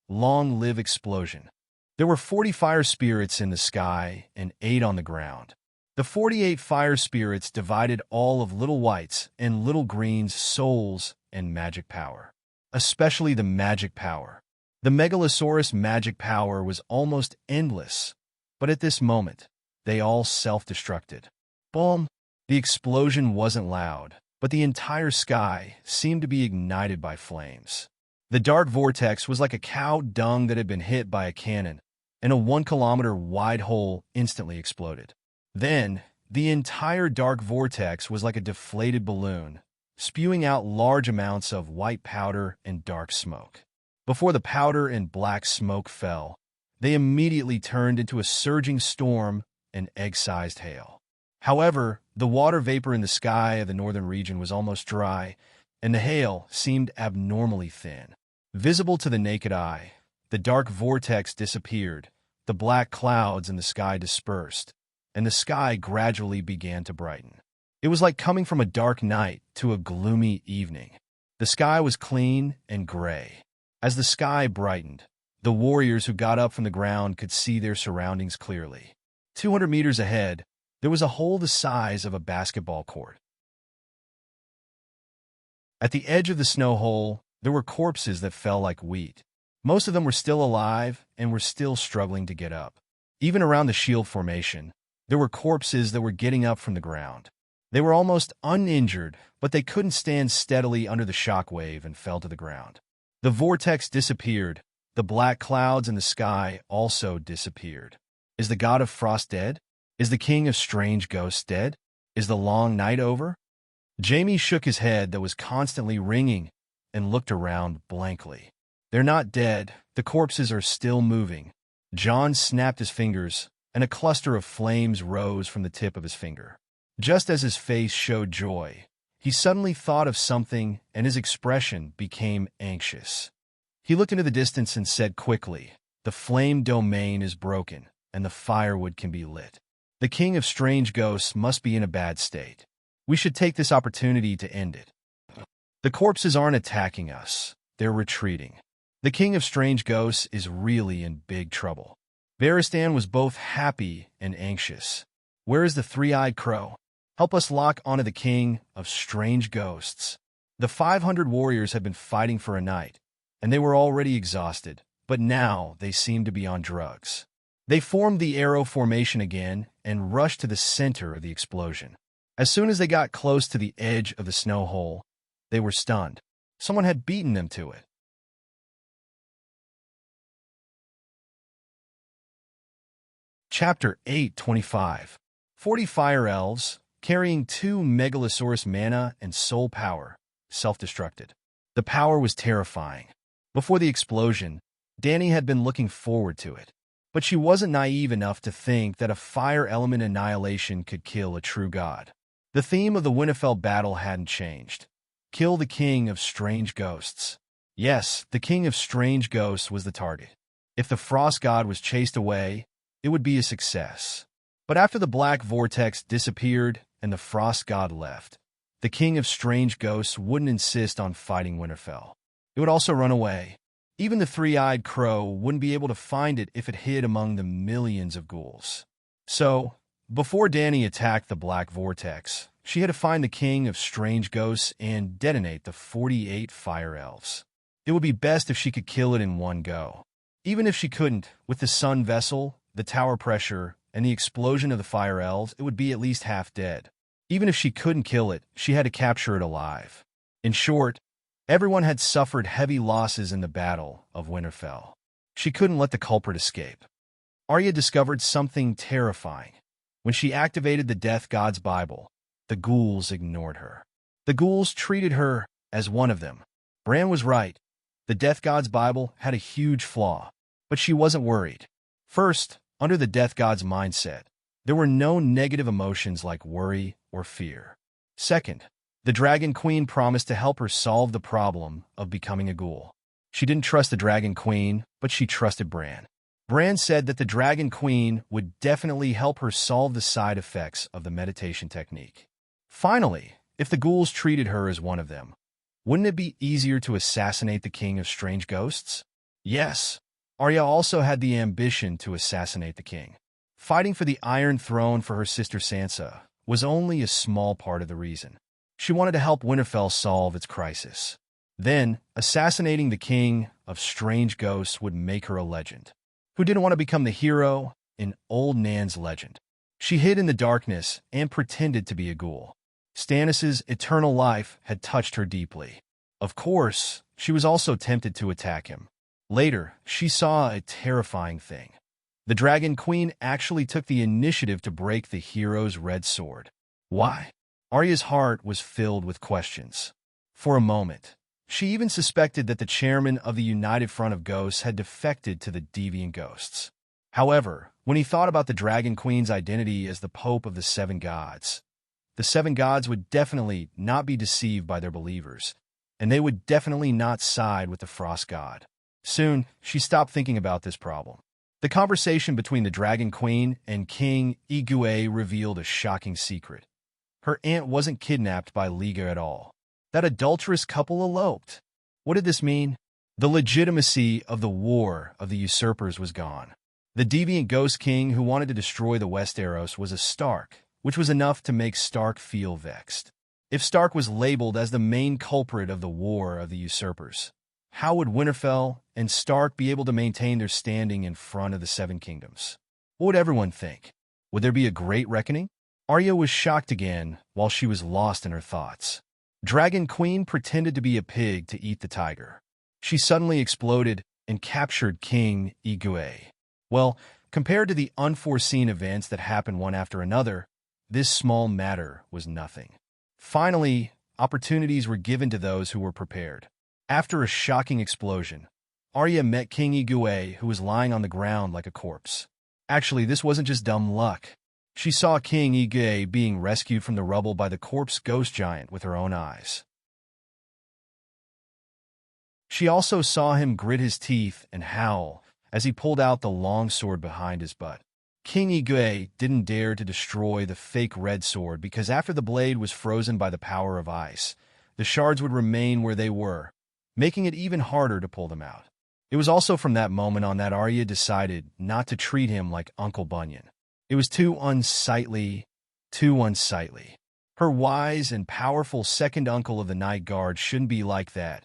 Long live explosion." There were 40 fire spirits in the sky and 8 on the ground. The 48 fire spirits divided all of Little White's and Little Green's souls and magic power, especially the magic power. The Megalosaurus' magic power was almost endless, but at this moment, they all self-destructed. Boom! The explosion wasn't loud, but the entire sky seemed to be ignited by flames. The dark vortex was like a cow dung that had been hit by a cannon, and a 1-kilometer-wide hole instantly exploded. Then, the entire dark vortex was like a deflated balloon, spewing out large amounts of white powder and dark smoke. Before the powder and black smoke fell, they immediately turned into a surging storm and egg-sized hail. However, the water vapor in the sky of the northern region was almost dry, and the hail seemed abnormally thin. Visible to the naked eye, the dark vortex disappeared, the black clouds in the sky dispersed, and the sky gradually began to brighten. It was like coming from a dark night to a gloomy evening. The sky was clean and gray. As the sky brightened, the warriors who got up from the ground could see their surroundings clearly. 200 meters ahead, there was a hole the size of a basketball court. At the edge of the snow hole, there were corpses that fell like wheat. Most of them were still alive and were still struggling to get up. Even around the shield formation, there were corpses that were getting up from the ground. They were almost uninjured, but they couldn't stand steadily under the shockwave and fell to the ground. The vortex disappeared. The black clouds in the sky also disappeared. Is the god of frost dead? Is the king of strange ghosts dead? Is the long night over? Jamie shook his head that was constantly ringing and looked around blankly. They're not dead. The corpses are still moving. John snapped his fingers, and a cluster of flames rose from the tip of his finger. Just as his face showed joy, he suddenly thought of something, and his expression became anxious. He looked into the distance and said quickly, "The flame domain is broken, and the firewood can be lit. The king of strange ghosts must be in a bad state. We should take this opportunity to end it. The corpses aren't attacking us. They're retreating. The king of strange ghosts is really in big trouble." Varistan was both happy and anxious. "Where is the three-eyed crow? Help us lock onto the king of strange ghosts." The 500 warriors had been fighting for a night, and they were already exhausted, but now they seemed to be on drugs. They formed the arrow formation again and rushed to the center of the explosion. As soon as they got close to the edge of the snow hole, they were stunned. Someone had beaten them to it. Chapter 8:25. 40 fire elves, carrying 2 Megalosaurus mana and soul power, self-destructed. The power was terrifying. Before the explosion, Dani had been looking forward to it. But she wasn't naive enough to think that a fire element annihilation could kill a true god. The theme of the Winterfell battle hadn't changed. Kill the king of strange ghosts. Yes, the king of strange ghosts was the target. If the frost god was chased away, it would be a success. But after the black vortex disappeared and the frost god left, the king of strange ghosts wouldn't insist on fighting Winterfell. It would also run away. Even the three-eyed crow wouldn't be able to find it if it hid among the millions of ghouls. So, before Dani attacked the black vortex, she had to find the king of strange ghosts and detonate the 48 fire elves. It would be best if she could kill it in one go. Even if she couldn't, with the sun vessel, the tower pressure, and the explosion of the fire elves, it would be at least half dead. Even if she couldn't kill it, she had to capture it alive. In short, everyone had suffered heavy losses in the Battle of Winterfell. She couldn't let the culprit escape. Arya discovered something terrifying. When she activated the Death God's Bible, the ghouls ignored her. The ghouls treated her as one of them. Bran was right. The Death God's Bible had a huge flaw, but she wasn't worried. First, under the Death God's mindset, there were no negative emotions like worry or fear. Second, the Dragon Queen promised to help her solve the problem of becoming a ghoul. She didn't trust the Dragon Queen, but she trusted Bran. Bran said that the Dragon Queen would definitely help her solve the side effects of the meditation technique. Finally, if the ghouls treated her as one of them, wouldn't it be easier to assassinate the king of strange ghosts? Yes, Arya also had the ambition to assassinate the king. Fighting for the Iron Throne for her sister Sansa was only a small part of the reason. She wanted to help Winterfell solve its crisis. Then, assassinating the king of strange ghosts would make her a legend. Who didn't want to become the hero in old Nan's legend? She hid in the darkness and pretended to be a ghoul. Stannis's eternal life had touched her deeply. Of course, she was also tempted to attack him. Later, she saw a terrifying thing. The Dragon Queen actually took the initiative to break the hero's red sword. Why? Arya's heart was filled with questions. For a moment, she even suspected that the chairman of the United Front of Ghosts had defected to the Deviant Ghosts. However, when he thought about the Dragon Queen's identity as the Pope of the Seven Gods, the Seven Gods would definitely not be deceived by their believers, and they would definitely not side with the Frost God. Soon, she stopped thinking about this problem. The conversation between the Dragon Queen and King Ygritte revealed a shocking secret. Her aunt wasn't kidnapped by Liga at all. That adulterous couple eloped. What did this mean? The legitimacy of the War of the Usurpers was gone. The deviant Ghost King who wanted to destroy the Westeros was a Stark, which was enough to make Stark feel vexed. If Stark was labeled as the main culprit of the War of the Usurpers, how would Winterfell and Stark be able to maintain their standing in front of the Seven Kingdoms? What would everyone think? Would there be a great reckoning? Arya was shocked again while she was lost in her thoughts. Dragon Queen pretended to be a pig to eat the tiger. She suddenly exploded and captured King Ygritte. Well, compared to the unforeseen events that happened one after another, this small matter was nothing. Finally, opportunities were given to those who were prepared. After a shocking explosion, Arya met King Ygritte, who was lying on the ground like a corpse. Actually, this wasn't just dumb luck. She saw King Ygritte being rescued from the rubble by the corpse ghost giant with her own eyes. She also saw him grit his teeth and howl as he pulled out the long sword behind his butt. King Ygritte didn't dare to destroy the fake red sword because after the blade was frozen by the power of ice, the shards would remain where they were, making it even harder to pull them out. It was also from that moment on that Arya decided not to treat him like Uncle Bunyan. It was too unsightly. Her wise and powerful second uncle of the Night Guard shouldn't be like that.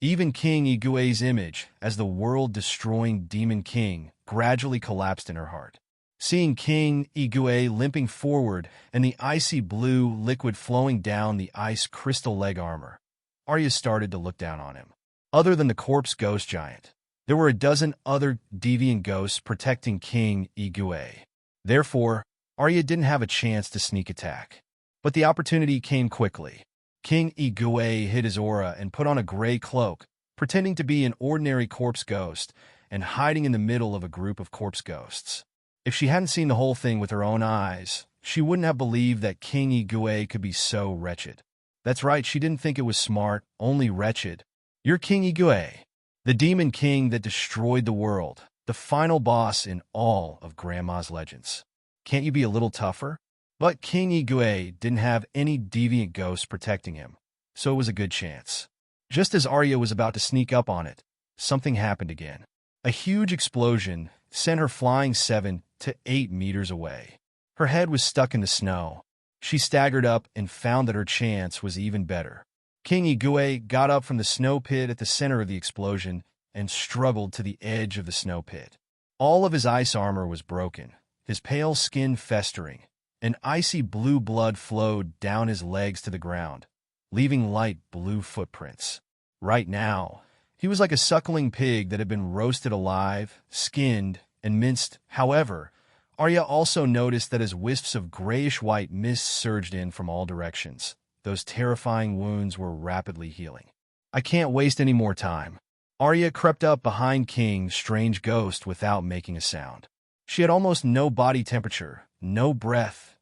Even King Ygritte's image as the world-destroying Demon King gradually collapsed in her heart. Seeing King Ygritte limping forward and the icy blue liquid flowing down the ice crystal leg armor, Arya started to look down on him. Other than the corpse ghost giant, there were a dozen other deviant ghosts protecting King Ygritte. Therefore, Arya didn't have a chance to sneak attack. But the opportunity came quickly. King Ygritte hid his aura and put on a gray cloak, pretending to be an ordinary corpse ghost and hiding in the middle of a group of corpse ghosts. If she hadn't seen the whole thing with her own eyes, she wouldn't have believed that King Ygritte could be so wretched. That's right, she didn't think it was smart, only wretched. You're King Ygritte, the demon king that destroyed the world, the final boss in all of Grandma's legends. Can't you be a little tougher? But King Ygritte didn't have any deviant ghosts protecting him, so it was a good chance. Just as Arya was about to sneak up on it, something happened again. A huge explosion sent her flying 7 to 8 meters away. Her head was stuck in the snow. She staggered up and found that her chance was even better. King Ygritte got up from the snow pit at the center of the explosion and struggled to the edge of the snow pit. All of his ice armor was broken, his pale skin festering, and icy blue blood flowed down his legs to the ground, leaving light blue footprints. Right now, he was like a suckling pig that had been roasted alive, skinned, and minced. However, Arya also noticed that as wisps of grayish-white mist surged in from all directions, those terrifying wounds were rapidly healing. I can't waste any more time. Arya crept up behind King's strange ghost without making a sound. She had almost no body temperature, no breath.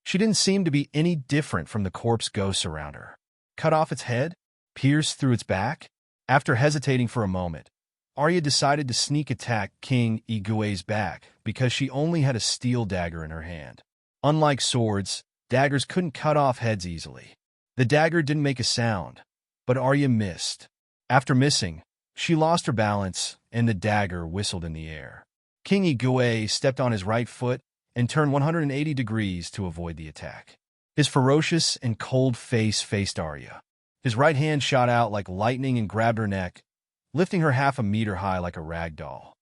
She didn't seem to be any different from the corpse ghosts around her. Cut off its head? Pierce through its back? After hesitating for a moment, Arya decided to sneak attack King Ygritte's back because she only had a steel dagger in her hand. Unlike swords, daggers couldn't cut off heads easily. The dagger didn't make a sound, but Arya missed. After missing, she lost her balance and the dagger whistled in the air. King Ygritte stepped on his right foot and turned 180 degrees to avoid the attack. His ferocious and cold face faced Arya. His right hand shot out like lightning and grabbed her neck, lifting her half a meter high like a rag doll.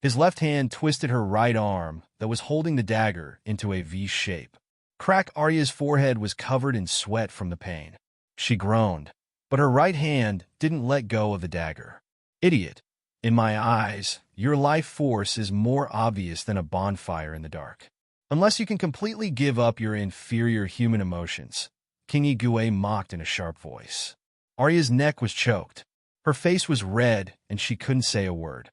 His left hand twisted her right arm that was holding the dagger into a V shape. Crack Arya's forehead was covered in sweat from the pain. She groaned, but her right hand didn't let go of the dagger. Idiot. In my eyes, your life force is more obvious than a bonfire in the dark. Unless you can completely give up your inferior human emotions, King Igué mocked in a sharp voice. Arya's neck was choked. Her face was red, and she couldn't say a word.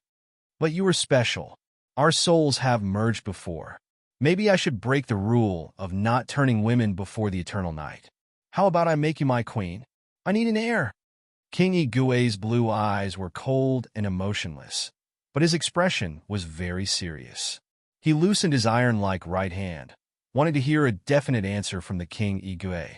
But you were special. Our souls have merged before. Maybe I should break the rule of not turning women before the eternal night. How about I make you my queen? I need an heir. King Igué's blue eyes were cold and emotionless, but his expression was very serious. He loosened his iron-like right hand, wanting to hear a definite answer from the King Igué.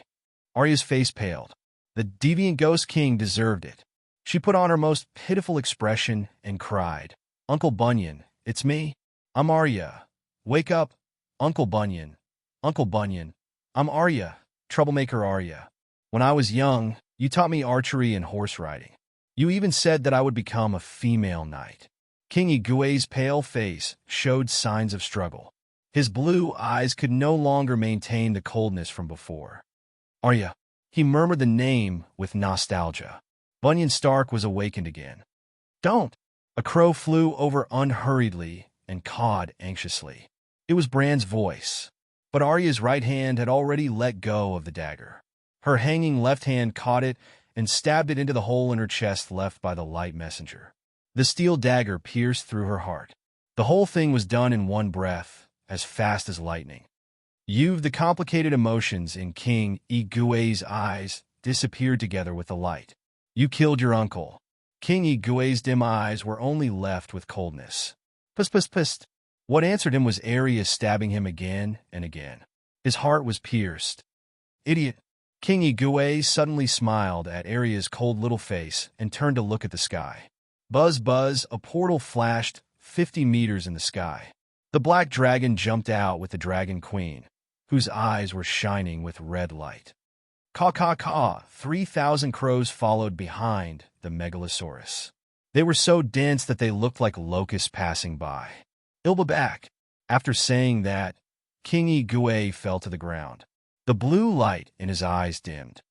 Arya's face paled. The deviant ghost king deserved it. She put on her most pitiful expression and cried, "Uncle Bunyan, it's me. I'm Arya. Wake up, Uncle Bunyan. Uncle Bunyan, I'm Arya, troublemaker Arya. When I was young, you taught me archery and horse riding. You even said that I would become a female knight." King Igué's pale face showed signs of struggle. His blue eyes could no longer maintain the coldness from before. Arya. He murmured the name with nostalgia. Bunyan Stark was awakened again. Don't. A crow flew over unhurriedly and cawed anxiously. It was Bran's voice, but Arya's right hand had already let go of the dagger. Her hanging left hand caught it and stabbed it into the hole in her chest left by the light messenger. The steel dagger pierced through her heart. The whole thing was done in one breath, as fast as lightning. The complicated emotions in King Igué's eyes disappeared together with the light. You killed your uncle. King Igué's dim eyes were only left with coldness. Pust. What answered him was Arya stabbing him again and again. His heart was pierced. Idiot. King Igué suddenly smiled at Arya's cold little face and turned to look at the sky. Buzz, a portal flashed 50 meters in the sky. The black dragon jumped out with the dragon queen, whose eyes were shining with red light. Caw. 3,000 crows followed behind the megalosaurus. They were so dense that they looked like locusts passing by. Ilba back. After saying that, King Igué fell to the ground. The blue light in his eyes dimmed.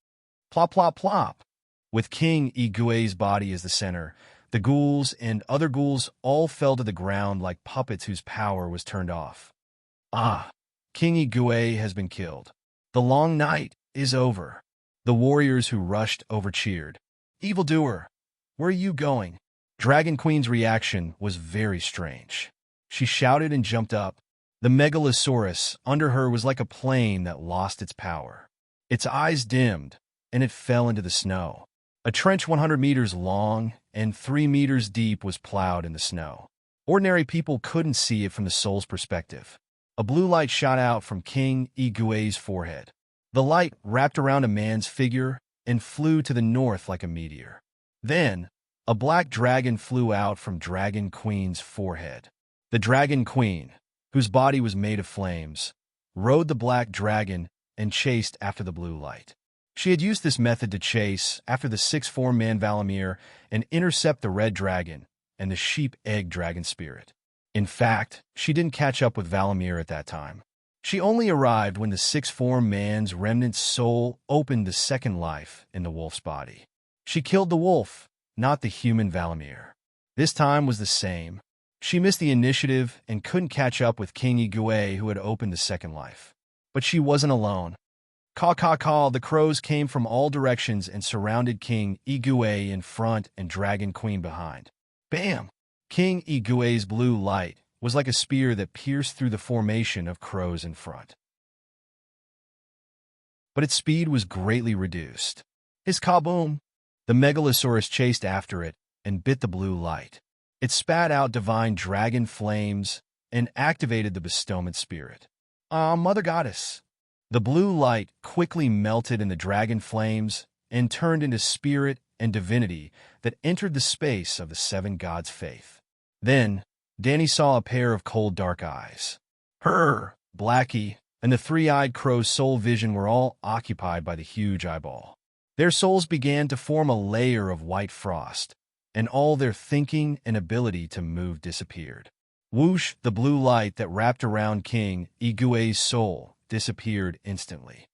Plop. With King Igué's body as the center, the ghouls and other ghouls all fell to the ground like puppets whose power was turned off. King Igué has been killed. The long night is over. The warriors who rushed over cheered. Evildoer, where are you going? Dragon Queen's reaction was very strange. She shouted and jumped up. The megalosaurus under her was like a plane that lost its power. Its eyes dimmed, and it fell into the snow. A trench 100 meters long and 3 meters deep was plowed in the snow. Ordinary people couldn't see it from the soul's perspective. A blue light shot out from King Igué's forehead. The light wrapped around a man's figure and flew to the north like a meteor. Then, a black dragon flew out from Dragon Queen's forehead. The Dragon Queen, whose body was made of flames, rode the black dragon and chased after the blue light. She had used this method to chase after the six-form man Valamir and intercept the red dragon and the sheep-egg dragon spirit. In fact, she didn't catch up with Valamir at that time. She only arrived when the six-form man's remnant soul opened the second life in the wolf's body. She killed the wolf, not the human Valamir. This time was the same. She missed the initiative and couldn't catch up with King Igué, who had opened the second life. But she wasn't alone. Caw. The crows came from all directions and surrounded King Igué in front and Dragon Queen behind. Bam! King Igué's blue light was like a spear that pierced through the formation of crows in front. But its speed was greatly reduced. His kaboom! The megalosaurus chased after it and bit the blue light. It spat out divine dragon flames and activated the bestowment spirit. Mother Goddess! The blue light quickly melted in the dragon flames and turned into spirit and divinity that entered the space of the seven gods' faith. Then, Danny saw a pair of cold dark eyes. Blackie, and the three-eyed crow's soul vision were all occupied by the huge eyeball. Their souls began to form a layer of white frost, and all their thinking and ability to move disappeared. Whoosh, the blue light that wrapped around King Igue's soul disappeared instantly.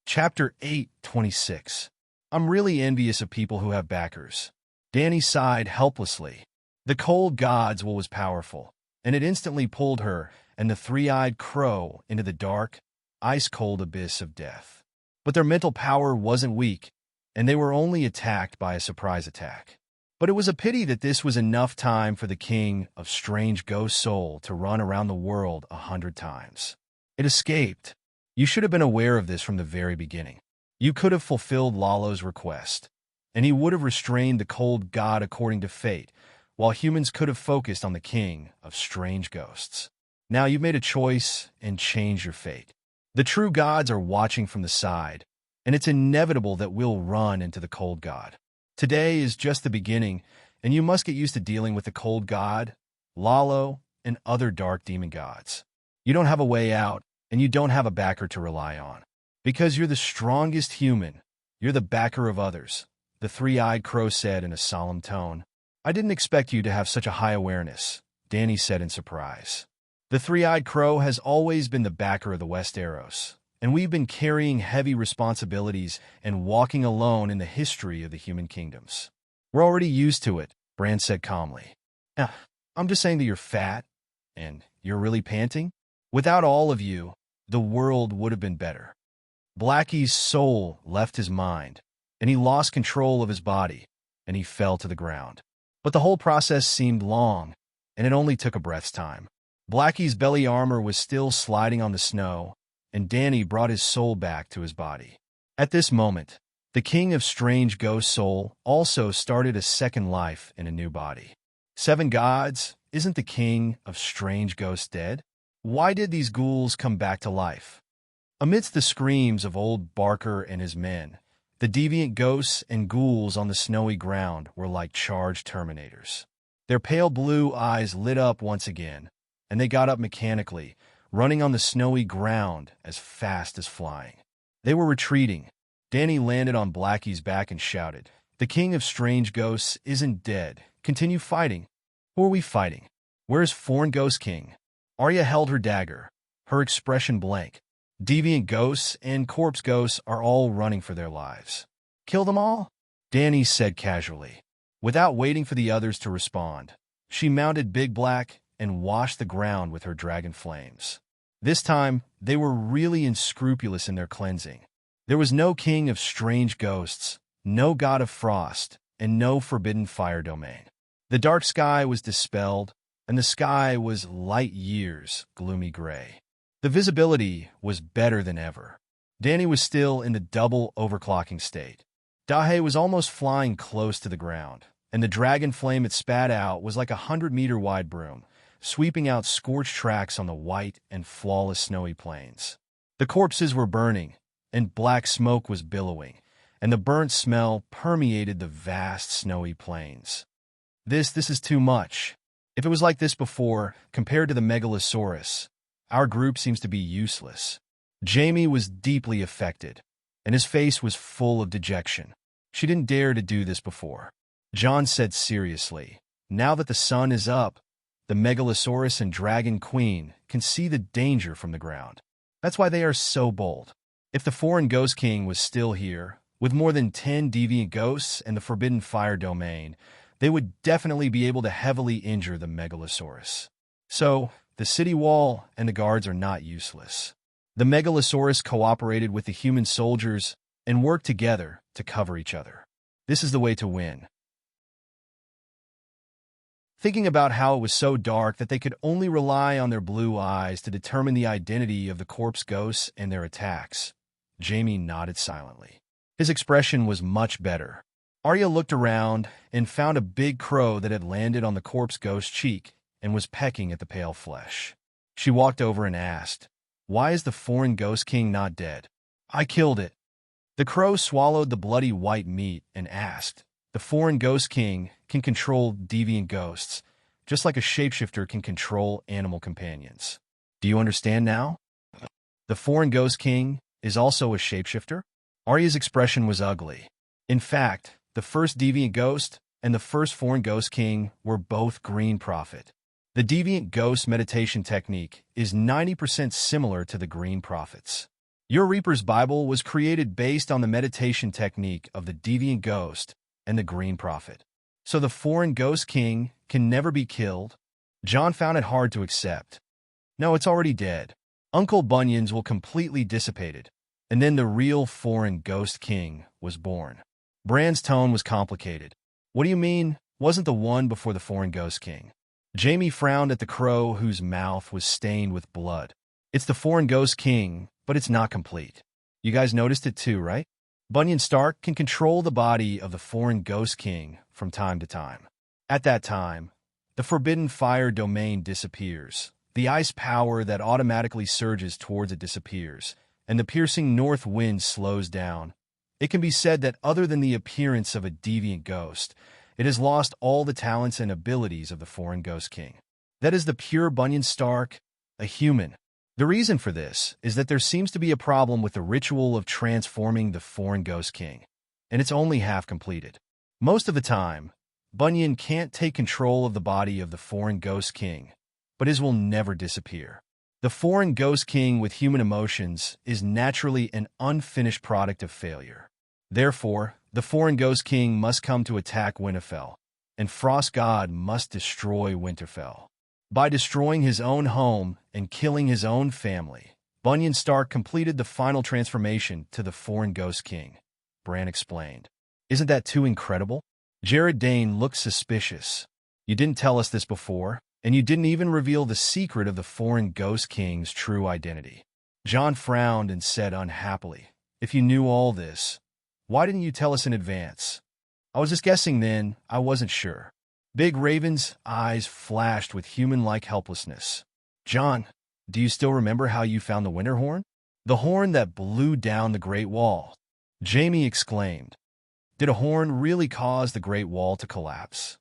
Chapter 8:26. I'm really envious of people who have backers. Danny sighed helplessly. The cold god's will was powerful, and it instantly pulled her and the three-eyed crow into the dark, ice-cold abyss of death. But their mental power wasn't weak, and they were only attacked by a surprise attack. But it was a pity that this was enough time for the king of strange ghost soul to run around the world 100 times. It escaped. You should have been aware of this from the very beginning. You could have fulfilled Lalo's request, and he would have restrained the cold god according to fate, while humans could have focused on the king of strange ghosts. Now you've made a choice and changed your fate. The true gods are watching from the side, and it's inevitable that we'll run into the cold god. Today is just the beginning, and you must get used to dealing with the cold god, Lalo, and other dark demon gods. You don't have a way out, and you don't have a backer to rely on. Because you're the strongest human, you're the backer of others, the three-eyed crow said in a solemn tone. I didn't expect you to have such a high awareness, Danny said in surprise. The three-eyed crow has always been the backer of the Westeros, and we've been carrying heavy responsibilities and walking alone in the history of the human kingdoms. We're already used to it, Bran said calmly. I'm just saying that you're fat, and you're really panting. Without all of you, the world would have been better. Blackie's soul left his mind, and he lost control of his body, and he fell to the ground. But the whole process seemed long, and it only took a breath's time. Blackie's belly armor was still sliding on the snow, and Danny brought his soul back to his body. At this moment, the king of strange ghost soul also started a second life in a new body. 7 gods, isn't the king of strange ghosts dead? Why did these ghouls come back to life? Amidst the screams of old Barker and his men, the deviant ghosts and ghouls on the snowy ground were like charged Terminators. Their pale blue eyes lit up once again, and they got up mechanically, running on the snowy ground as fast as flying. They were retreating. Danny landed on Blackie's back and shouted, "The king of strange ghosts isn't dead. Continue fighting." "Who are we fighting? Where's Foreign Ghost King?" Arya held her dagger, her expression blank. Deviant ghosts and corpse ghosts are all running for their lives. "Kill them all?" Danny said casually. Without waiting for the others to respond, she mounted Big Black and washed the ground with her dragon flames. This time, they were really unscrupulous in their cleansing. There was no king of strange ghosts, no god of frost, and no forbidden fire domain. The dark sky was dispelled, and the sky was light years gloomy gray. The visibility was better than ever. Danny was still in the double overclocking state. Dahe was almost flying close to the ground, and the dragon flame it spat out was like a 100-meter-wide broom, sweeping out scorched tracks on the white and flawless snowy plains. The corpses were burning, and black smoke was billowing, and the burnt smell permeated the vast snowy plains. This is too much. If it was like this before, compared to the Megalosaurus, our group seems to be useless. Jaime was deeply affected, and his face was full of dejection. She didn't dare to do this before. Jon said seriously, "Now that the sun is up, the Megalosaurus and Dragon Queen can see the danger from the ground. That's why they are so bold. If the Foreign Ghost King was still here, with more than 10 deviant ghosts and the Forbidden Fire domain, they would definitely be able to heavily injure the Megalosaurus. So, the city wall and the guards are not useless. The Megalosaurus cooperated with the human soldiers and worked together to cover each other. This is the way to win." Thinking about how it was so dark that they could only rely on their blue eyes to determine the identity of the corpse ghosts and their attacks, Jaime nodded silently. His expression was much better. Arya looked around and found a big crow that had landed on the corpse ghost's cheek and was pecking at the pale flesh. She walked over and asked, "Why is the Foreign Ghost King not dead?" "I killed it." The crow swallowed the bloody white meat and asked, "The Foreign Ghost King can control deviant ghosts. just like a shapeshifter can control animal companions. Do you understand now? The foreign ghost king is also a shapeshifter? Arya's expression was ugly. In fact, the first deviant ghost and the first foreign ghost king were both green prophet. The deviant ghost meditation technique is 90% similar to the green prophets. Your Reaper's Bible was created based on the meditation technique of the deviant ghost and the green prophet. So the foreign ghost king can never be killed? John found it hard to accept. No, it's already dead. Uncle Bunyan's will completely dissipated, and then the real foreign ghost king was born. Bran's tone was complicated. What do you mean, wasn't the one before the foreign ghost king? Jamie frowned at the crow whose mouth was stained with blood. It's the foreign ghost king, but it's not complete. You guys noticed it too, right? Bunyan Stark can control the body of the foreign ghost king from time to time. At that time, the forbidden fire domain disappears. The ice power that automatically surges towards it disappears, and the piercing north wind slows down. It can be said that other than the appearance of a deviant ghost, it has lost all the talents and abilities of the foreign ghost king. That is the pure Bunyan Stark, a human. The reason for this is that there seems to be a problem with the ritual of transforming the foreign ghost king, and it's only half completed. Most of the time, Bunyan can't take control of the body of the foreign ghost king, but his will never disappear. The foreign ghost king with human emotions is naturally an unfinished product of failure. Therefore, the foreign ghost king must come to attack Winterfell, and Frost God must destroy Winterfell. By destroying his own home and killing his own family, Bunyan Stark completed the final transformation to the foreign ghost king, Bran explained. Isn't that too incredible? Jared Dane looked suspicious. You didn't tell us this before, and you didn't even reveal the secret of the foreign ghost king's true identity. Jon frowned and said unhappily, if you knew all this, why didn't you tell us in advance? I was just guessing then, I wasn't sure. Big Raven's eyes flashed with human-like helplessness. Jon, do you still remember how you found the winter horn? The horn that blew down the Great Wall. Jaime exclaimed. Did a horn really cause the Great Wall to collapse?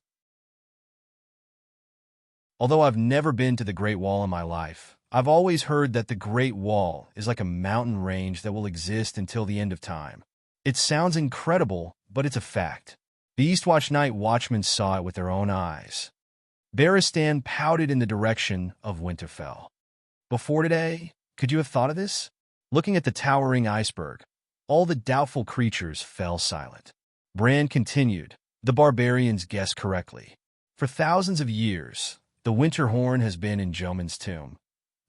Although I've never been to the Great Wall in my life, I've always heard that the Great Wall is like a mountain range that will exist until the end of time. It sounds incredible, but it's a fact. The Eastwatch Night Watchmen saw it with their own eyes. Barristan pouted in the direction of Winterfell. Before today, could you have thought of this? Looking at the towering iceberg, all the doubtful creatures fell silent. Bran continued, the barbarians guessed correctly. For thousands of years, the winter horn has been in Jomun's tomb.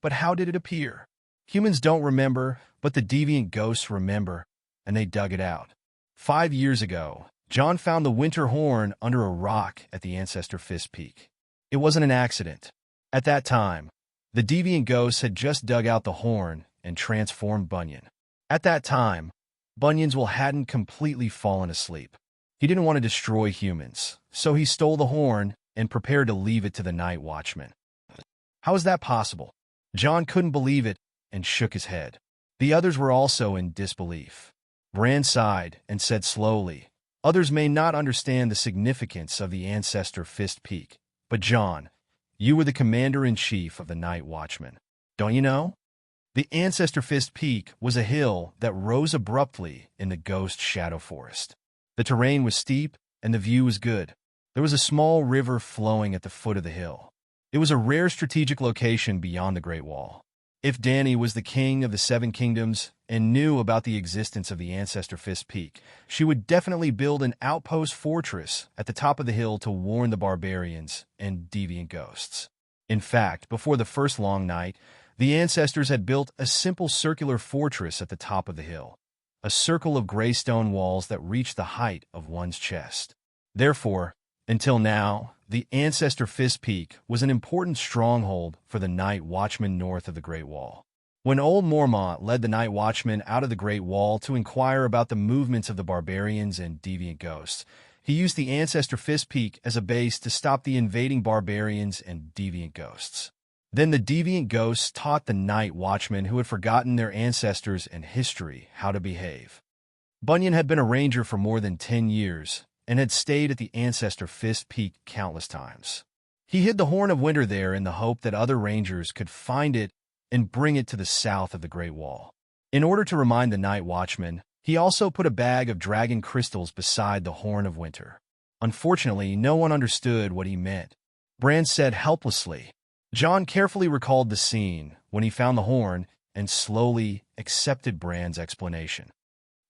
But how did it appear? Humans don't remember, but the deviant ghosts remember, and they dug it out. 5 years ago, Jon found the winter horn under a rock at the Ancestor Fist Peak. It wasn't an accident. At that time, the deviant ghosts had just dug out the horn and transformed Bunyan. At that time, Bunyan's will hadn't completely fallen asleep. He didn't want to destroy humans, so he stole the horn and prepared to leave it to the Night Watchmen. How is that possible? Jon couldn't believe it and shook his head. The others were also in disbelief. Bran sighed and said slowly, others may not understand the significance of the Ancestor Fist Peak, but Jon, you were the commander-in-chief of the Night Watchmen. Don't you know? The Ancestor Fist Peak was a hill that rose abruptly in the Ghost Shadow Forest. The terrain was steep and the view was good. There was a small river flowing at the foot of the hill. It was a rare strategic location beyond the Great Wall. If Dany was the king of the Seven Kingdoms and knew about the existence of the Ancestor Fist Peak, she would definitely build an outpost fortress at the top of the hill to warn the barbarians and deviant ghosts. In fact, before the first long night, the ancestors had built a simple circular fortress at the top of the hill, a circle of gray stone walls that reached the height of one's chest. Therefore, until now, the Ancestor Fist Peak was an important stronghold for the Night Watchmen north of the Great Wall. When old Mormont led the Night Watchmen out of the Great Wall to inquire about the movements of the barbarians and deviant ghosts, he used the Ancestor Fist Peak as a base to stop the invading barbarians and deviant ghosts. Then the deviant ghosts taught the Night Watchmen who had forgotten their ancestors and history how to behave. Bunyan had been a ranger for more than 10 years, and had stayed at the Ancestor Fist Peak countless times. He hid the Horn of Winter there in the hope that other rangers could find it and bring it to the south of the Great Wall. In order to remind the night watchman, he also put a bag of dragon crystals beside the Horn of Winter. Unfortunately, no one understood what he meant. Bran said helplessly. Jon carefully recalled the scene when he found the horn and slowly accepted Bran's explanation.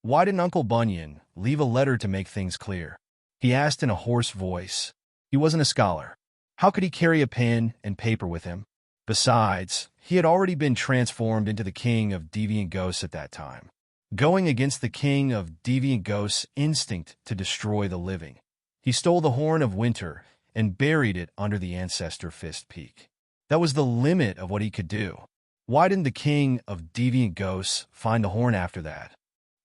Why didn't Uncle Bunyan leave a letter to make things clear? He asked in a hoarse voice. He wasn't a scholar. How could he carry a pen and paper with him? Besides, he had already been transformed into the king of deviant ghosts at that time, going against the king of deviant ghosts' instinct to destroy the living. He stole the Horn of Winter and buried it under the Ancestor Fist Peak. That was the limit of what he could do. Why didn't the king of deviant ghosts find the horn after that?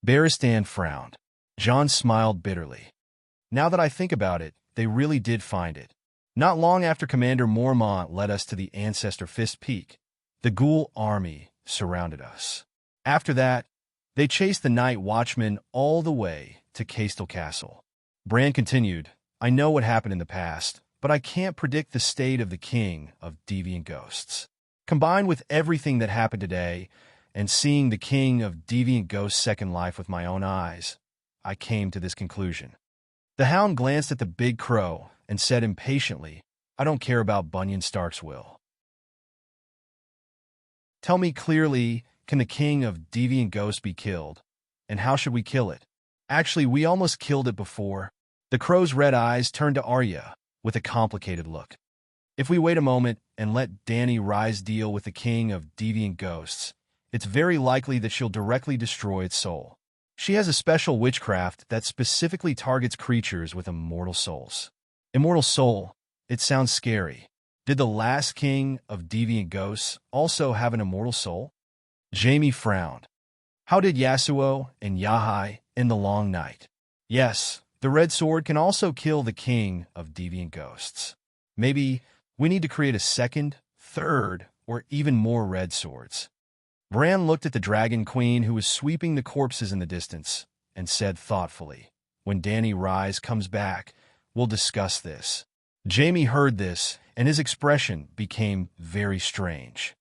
Barristan frowned. Jon smiled bitterly. Now that I think about it, they really did find it. Not long after Commander Mormont led us to the Ancestor Fist Peak, the ghoul army surrounded us. After that, they chased the night watchman all the way to Castle Castle. Bran continued, I know what happened in the past, but I can't predict the state of the king of deviant ghosts. Combined with everything that happened today, and seeing the king of deviant ghosts' second life with my own eyes, I came to this conclusion. The hound glanced at the big crow and said impatiently, I don't care about Bunyan Stark's will. Tell me clearly, can the king of deviant ghosts be killed? And how should we kill it? Actually, we almost killed it before. The crow's red eyes turned to Arya with a complicated look. If we wait a moment and let Dany Rise deal with the king of deviant ghosts, it's very likely that she'll directly destroy its soul. She has a special witchcraft that specifically targets creatures with immortal souls. Immortal soul, it sounds scary. Did the last king of deviant ghosts also have an immortal soul? Jaime frowned. How did Yasuo and Yahai in the Long Night? Yes, the red sword can also kill the king of deviant ghosts. Maybe we need to create a second, third, or even more red swords. Bran looked at the Dragon Queen who was sweeping the corpses in the distance and said thoughtfully, when Dany Rise comes back, we'll discuss this. Jaime heard this, and his expression became very strange.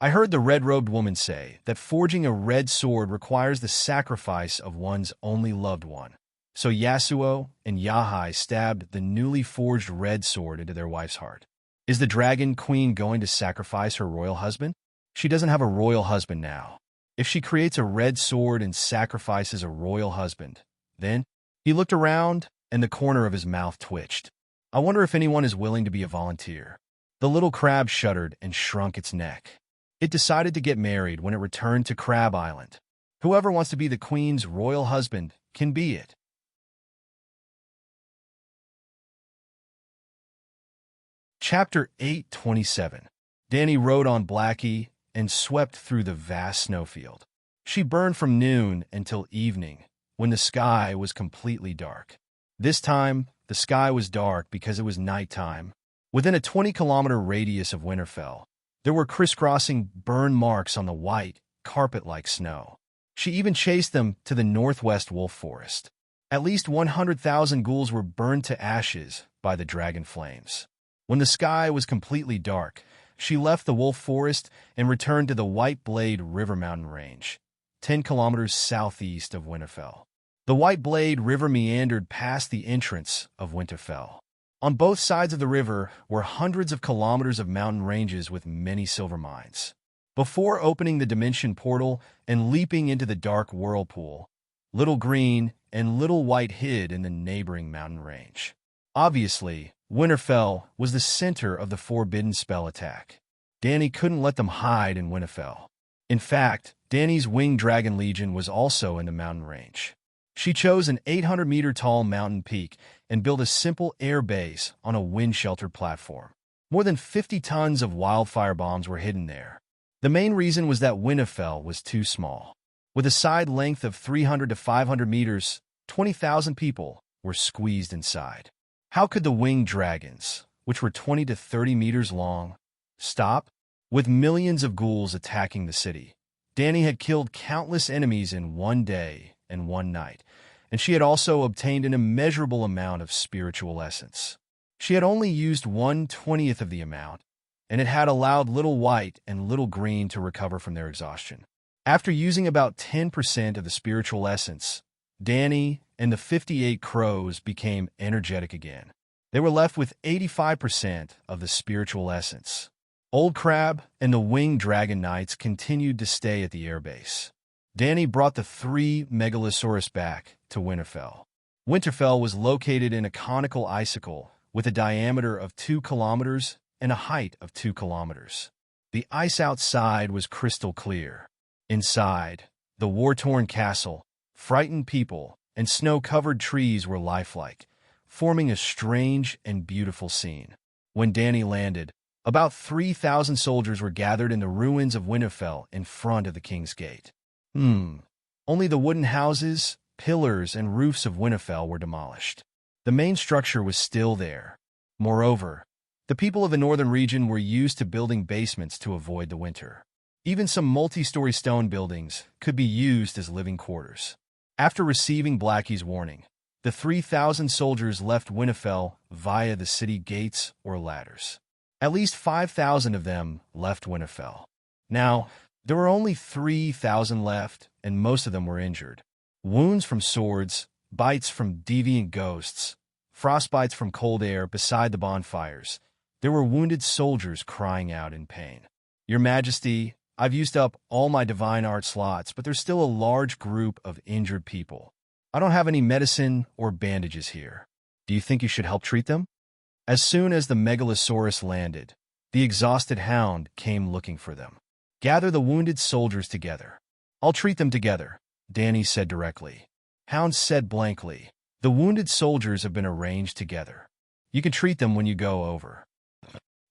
I heard the red-robed woman say that forging a red sword requires the sacrifice of one's only loved one. So Yasuo and Yahai stabbed the newly forged red sword into their wife's heart. Is the Dragon Queen going to sacrifice her royal husband? She doesn't have a royal husband now. If she creates a red sword and sacrifices a royal husband, then he looked around and the corner of his mouth twitched. I wonder if anyone is willing to be a volunteer. The little crab shuddered and shrunk its neck. It decided to get married when it returned to Crab Island. Whoever wants to be the queen's royal husband can be it. Chapter 8:27. Dany rode on Blackie and swept through the vast snowfield. She burned from noon until evening, when the sky was completely dark. This time, the sky was dark because it was nighttime. Within a 20-kilometer radius of Winterfell, there were crisscrossing burn marks on the white, carpet-like snow. She even chased them to the northwest wolf forest. At least 100,000 ghouls were burned to ashes by the dragon flames. When the sky was completely dark, she left the wolf forest and returned to the White Blade River mountain range, 10 kilometers southeast of Winterfell. The White Blade River meandered past the entrance of Winterfell. On both sides of the river were hundreds of kilometers of mountain ranges with many silver mines. Before opening the dimension portal and leaping into the dark whirlpool, Little Green and Little White hid in the neighboring mountain range. Obviously, Winterfell was the center of the forbidden spell attack. Dany couldn't let them hide in Winterfell. In fact, Dany's winged dragon legion was also in the mountain range. She chose an 800-meter-tall mountain peak and built a simple air base on a wind-sheltered platform. More than 50 tons of wildfire bombs were hidden there. The main reason was that Winterfell was too small. With a side length of 300 to 500 meters, 20,000 people were squeezed inside. How could the winged dragons, which were 20 to 30 meters long, stop? With millions of ghouls attacking the city, Dany had killed countless enemies in one day and one night, and she had also obtained an immeasurable amount of spiritual essence. She had only used 1/20th of the amount, and it had allowed Little White and Little Green to recover from their exhaustion. After using about 10% of the spiritual essence, Danny and the 58 crows became energetic again. They were left with 85% of the spiritual essence. Old Crab and the Winged Dragon Knights continued to stay at the airbase. Danny brought the 3 Megalosaurus back to Winterfell. Winterfell was located in a conical icicle with a diameter of 2 kilometers and a height of 2 kilometers. The ice outside was crystal clear. Inside, the war-torn castle, frightened people, and snow-covered trees were lifelike, forming a strange and beautiful scene. When Danny landed, about 3,000 soldiers were gathered in the ruins of Winterfell in front of the King's Gate. Only the wooden houses, pillars, and roofs of Winterfell were demolished. The main structure was still there. Moreover, the people of the northern region were used to building basements to avoid the winter. Even some multi-story stone buildings could be used as living quarters. After receiving Blackie's warning, the 3,000 soldiers left Winterfell via the city gates or ladders. At least 5,000 of them left Winterfell. Now, there were only 3,000 left, and most of them were injured. Wounds from swords, bites from deviant ghosts, frostbites from cold air beside the bonfires. There were wounded soldiers crying out in pain. Your Majesty, I've used up all my divine art slots, but there's still a large group of injured people. I don't have any medicine or bandages here. Do you think you should help treat them? As soon as the Megalosaurus landed, the exhausted hound came looking for them. Gather the wounded soldiers together. I'll treat them together, Danny said directly. Hound said blankly, the wounded soldiers have been arranged together. You can treat them when you go over.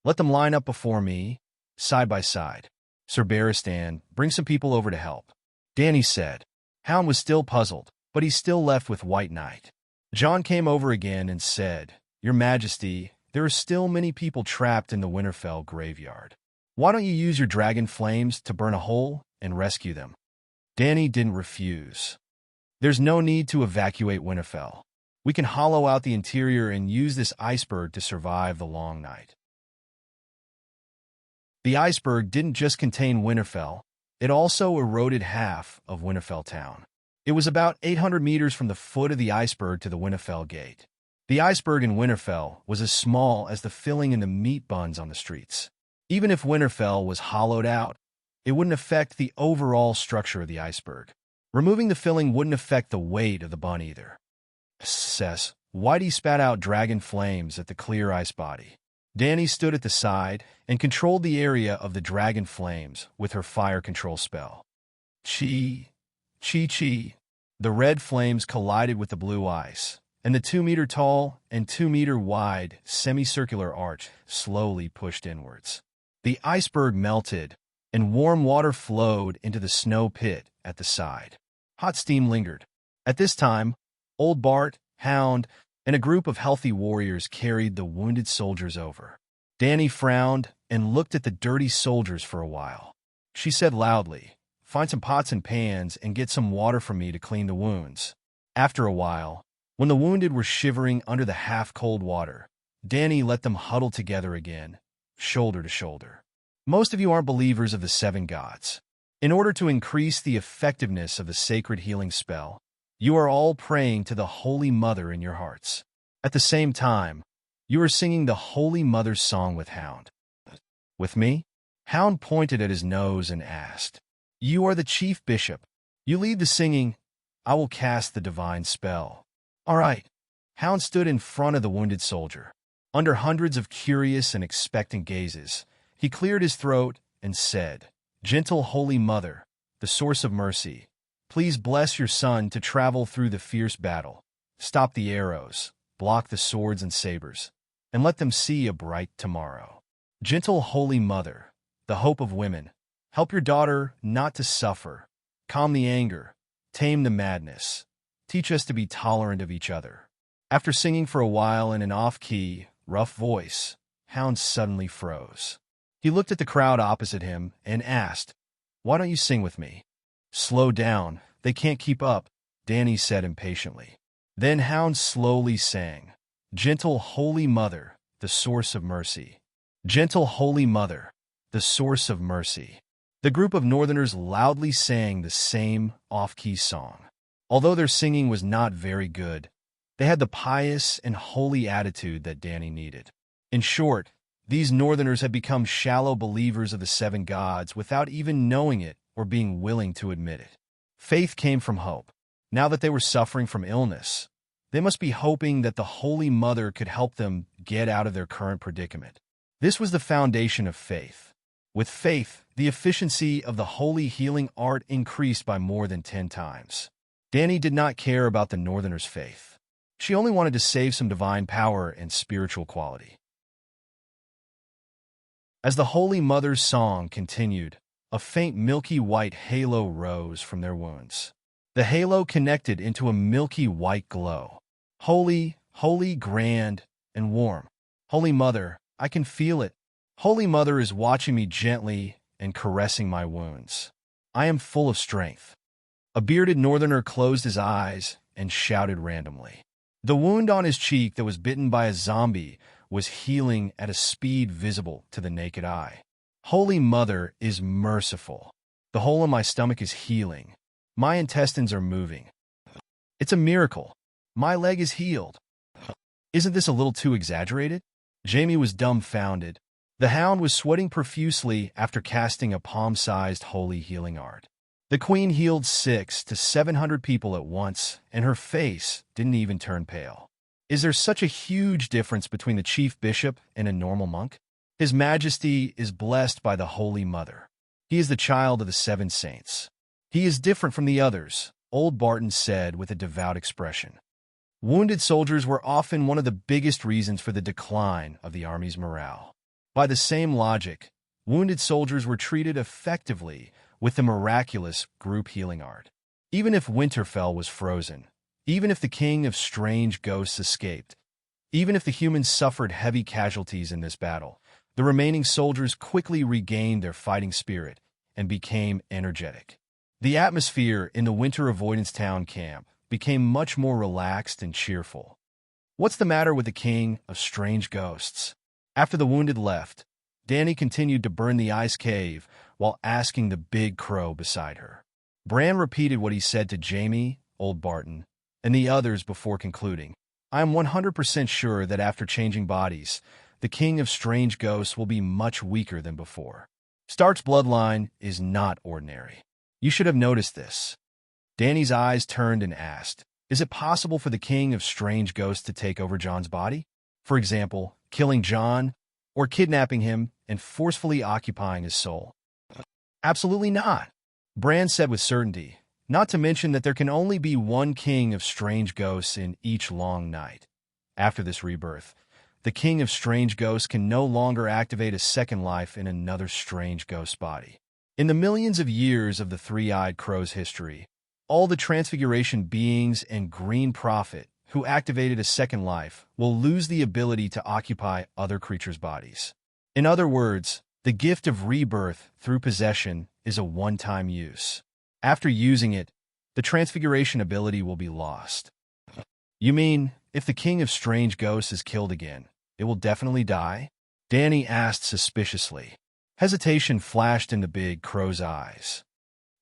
Let them line up before me, side by side. Sir Barristan, bring some people over to help. Danny said. Hound was still puzzled, but he's still left with White Knight. John came over again and said, Your Majesty, there are still many people trapped in the Winterfell graveyard. Why don't you use your dragon flames to burn a hole and rescue them? Danny didn't refuse. There's no need to evacuate Winterfell. We can hollow out the interior and use this iceberg to survive the long night. The iceberg didn't just contain Winterfell, it also eroded half of Winterfell town. It was about 800 meters from the foot of the iceberg to the Winterfell gate. The iceberg in Winterfell was as small as the filling in the meat buns on the streets. Even if Winterfell was hollowed out, it wouldn't affect the overall structure of the iceberg. Removing the filling wouldn't affect the weight of the bun either. Whitey spat out dragon flames at the clear ice body. Danny stood at the side and controlled the area of the dragon flames with her fire control spell. Chi. The red flames collided with the blue ice, and the 2-meter-tall and 2-meter-wide semicircular arch slowly pushed inwards. The iceberg melted, and warm water flowed into the snow pit at the side. Hot steam lingered. At this time, Old Bart, Hound, and a group of healthy warriors carried the wounded soldiers over. Danny frowned and looked at the dirty soldiers for a while. She said loudly, Find some pots and pans and get some water for me to clean the wounds. After a while, when the wounded were shivering under the half-cold water, Danny let them huddle together again, shoulder to shoulder. Most of you aren't believers of the 7 gods. In order to increase the effectiveness of the sacred healing spell, you are all praying to the Holy Mother in your hearts. At the same time, you are singing the Holy Mother's song with Hound. With me? Hound pointed at his nose and asked, You are the chief bishop. You lead the singing. I will cast the divine spell. All right. Hound stood in front of the wounded soldier. Under hundreds of curious and expectant gazes, he cleared his throat and said, Gentle Holy Mother, the source of mercy, please bless your son to travel through the fierce battle, stop the arrows, block the swords and sabers, and let them see a bright tomorrow. Gentle Holy Mother, the hope of women, help your daughter not to suffer, calm the anger, tame the madness, teach us to be tolerant of each other. After singing for a while in an off-key, rough voice, Hound suddenly froze. He looked at the crowd opposite him and asked, Why don't you sing with me? Slow down, they can't keep up, Danny said impatiently. Then Hound slowly sang, Gentle Holy Mother, the source of mercy. Gentle Holy Mother, the source of mercy. The group of northerners loudly sang the same off-key song. Although their singing was not very good, they had the pious and holy attitude that Dany needed. In short, these northerners had become shallow believers of the seven gods without even knowing it or being willing to admit it. Faith came from hope. Now that they were suffering from illness, they must be hoping that the Holy Mother could help them get out of their current predicament. This was the foundation of faith. With faith, the efficiency of the holy healing art increased by more than 10 times. Dany did not care about the northerners' faith. She only wanted to save some divine power and spiritual quality. As the Holy Mother's song continued, a faint milky white halo rose from their wounds. The halo connected into a milky white glow. Holy, holy, grand, and warm. Holy Mother, I can feel it. Holy Mother is watching me gently and caressing my wounds. I am full of strength. A bearded northerner closed his eyes and shouted randomly. The wound on his cheek that was bitten by a zombie was healing at a speed visible to the naked eye. Holy Mother is merciful. The hole in my stomach is healing. My intestines are moving. It's a miracle. My leg is healed. Isn't this a little too exaggerated? Jaime was dumbfounded. The hound was sweating profusely after casting a palm-sized holy healing art. The queen healed 600 to 700 people at once, and her face didn't even turn pale. Is there such a huge difference between the chief bishop and a normal monk? His Majesty is blessed by the Holy Mother. He is the child of the 7 saints. He is different from the others, old Barton said with a devout expression. Wounded soldiers were often one of the biggest reasons for the decline of the army's morale. By the same logic, wounded soldiers were treated effectively with the miraculous group healing art. Even if Winterfell was frozen, even if the King of Strange Ghosts escaped, even if the humans suffered heavy casualties in this battle, the remaining soldiers quickly regained their fighting spirit and became energetic. The atmosphere in the Winter Avoidance Town camp became much more relaxed and cheerful. What's the matter with the King of Strange Ghosts? After the wounded left, Dany continued to burn the ice cave while asking the big crow beside her. Bran repeated what he said to Jaime, old Barton, and the others before concluding. I am 100% sure that after changing bodies, the King of Strange Ghosts will be much weaker than before. Stark's bloodline is not ordinary. You should have noticed this. Dany's eyes turned and asked, is it possible for the King of Strange Ghosts to take over Jon's body? For example, killing Jon, or kidnapping him and forcefully occupying his soul? Absolutely not, Bran said with certainty, not to mention that there can only be one King of Strange Ghosts in each long night. After this rebirth, the King of Strange Ghosts can no longer activate a second life in another strange ghost body. In the millions of years of the Three-Eyed Crow's history, all the Transfiguration beings and Green Prophet who activated a second life will lose the ability to occupy other creatures' bodies. In other words, the gift of rebirth through possession is a one-time use. After using it, the Transfiguration ability will be lost. You mean, if the King of Strange Ghosts is killed again, it will definitely die? Dany asked suspiciously. Hesitation flashed in the big crow's eyes.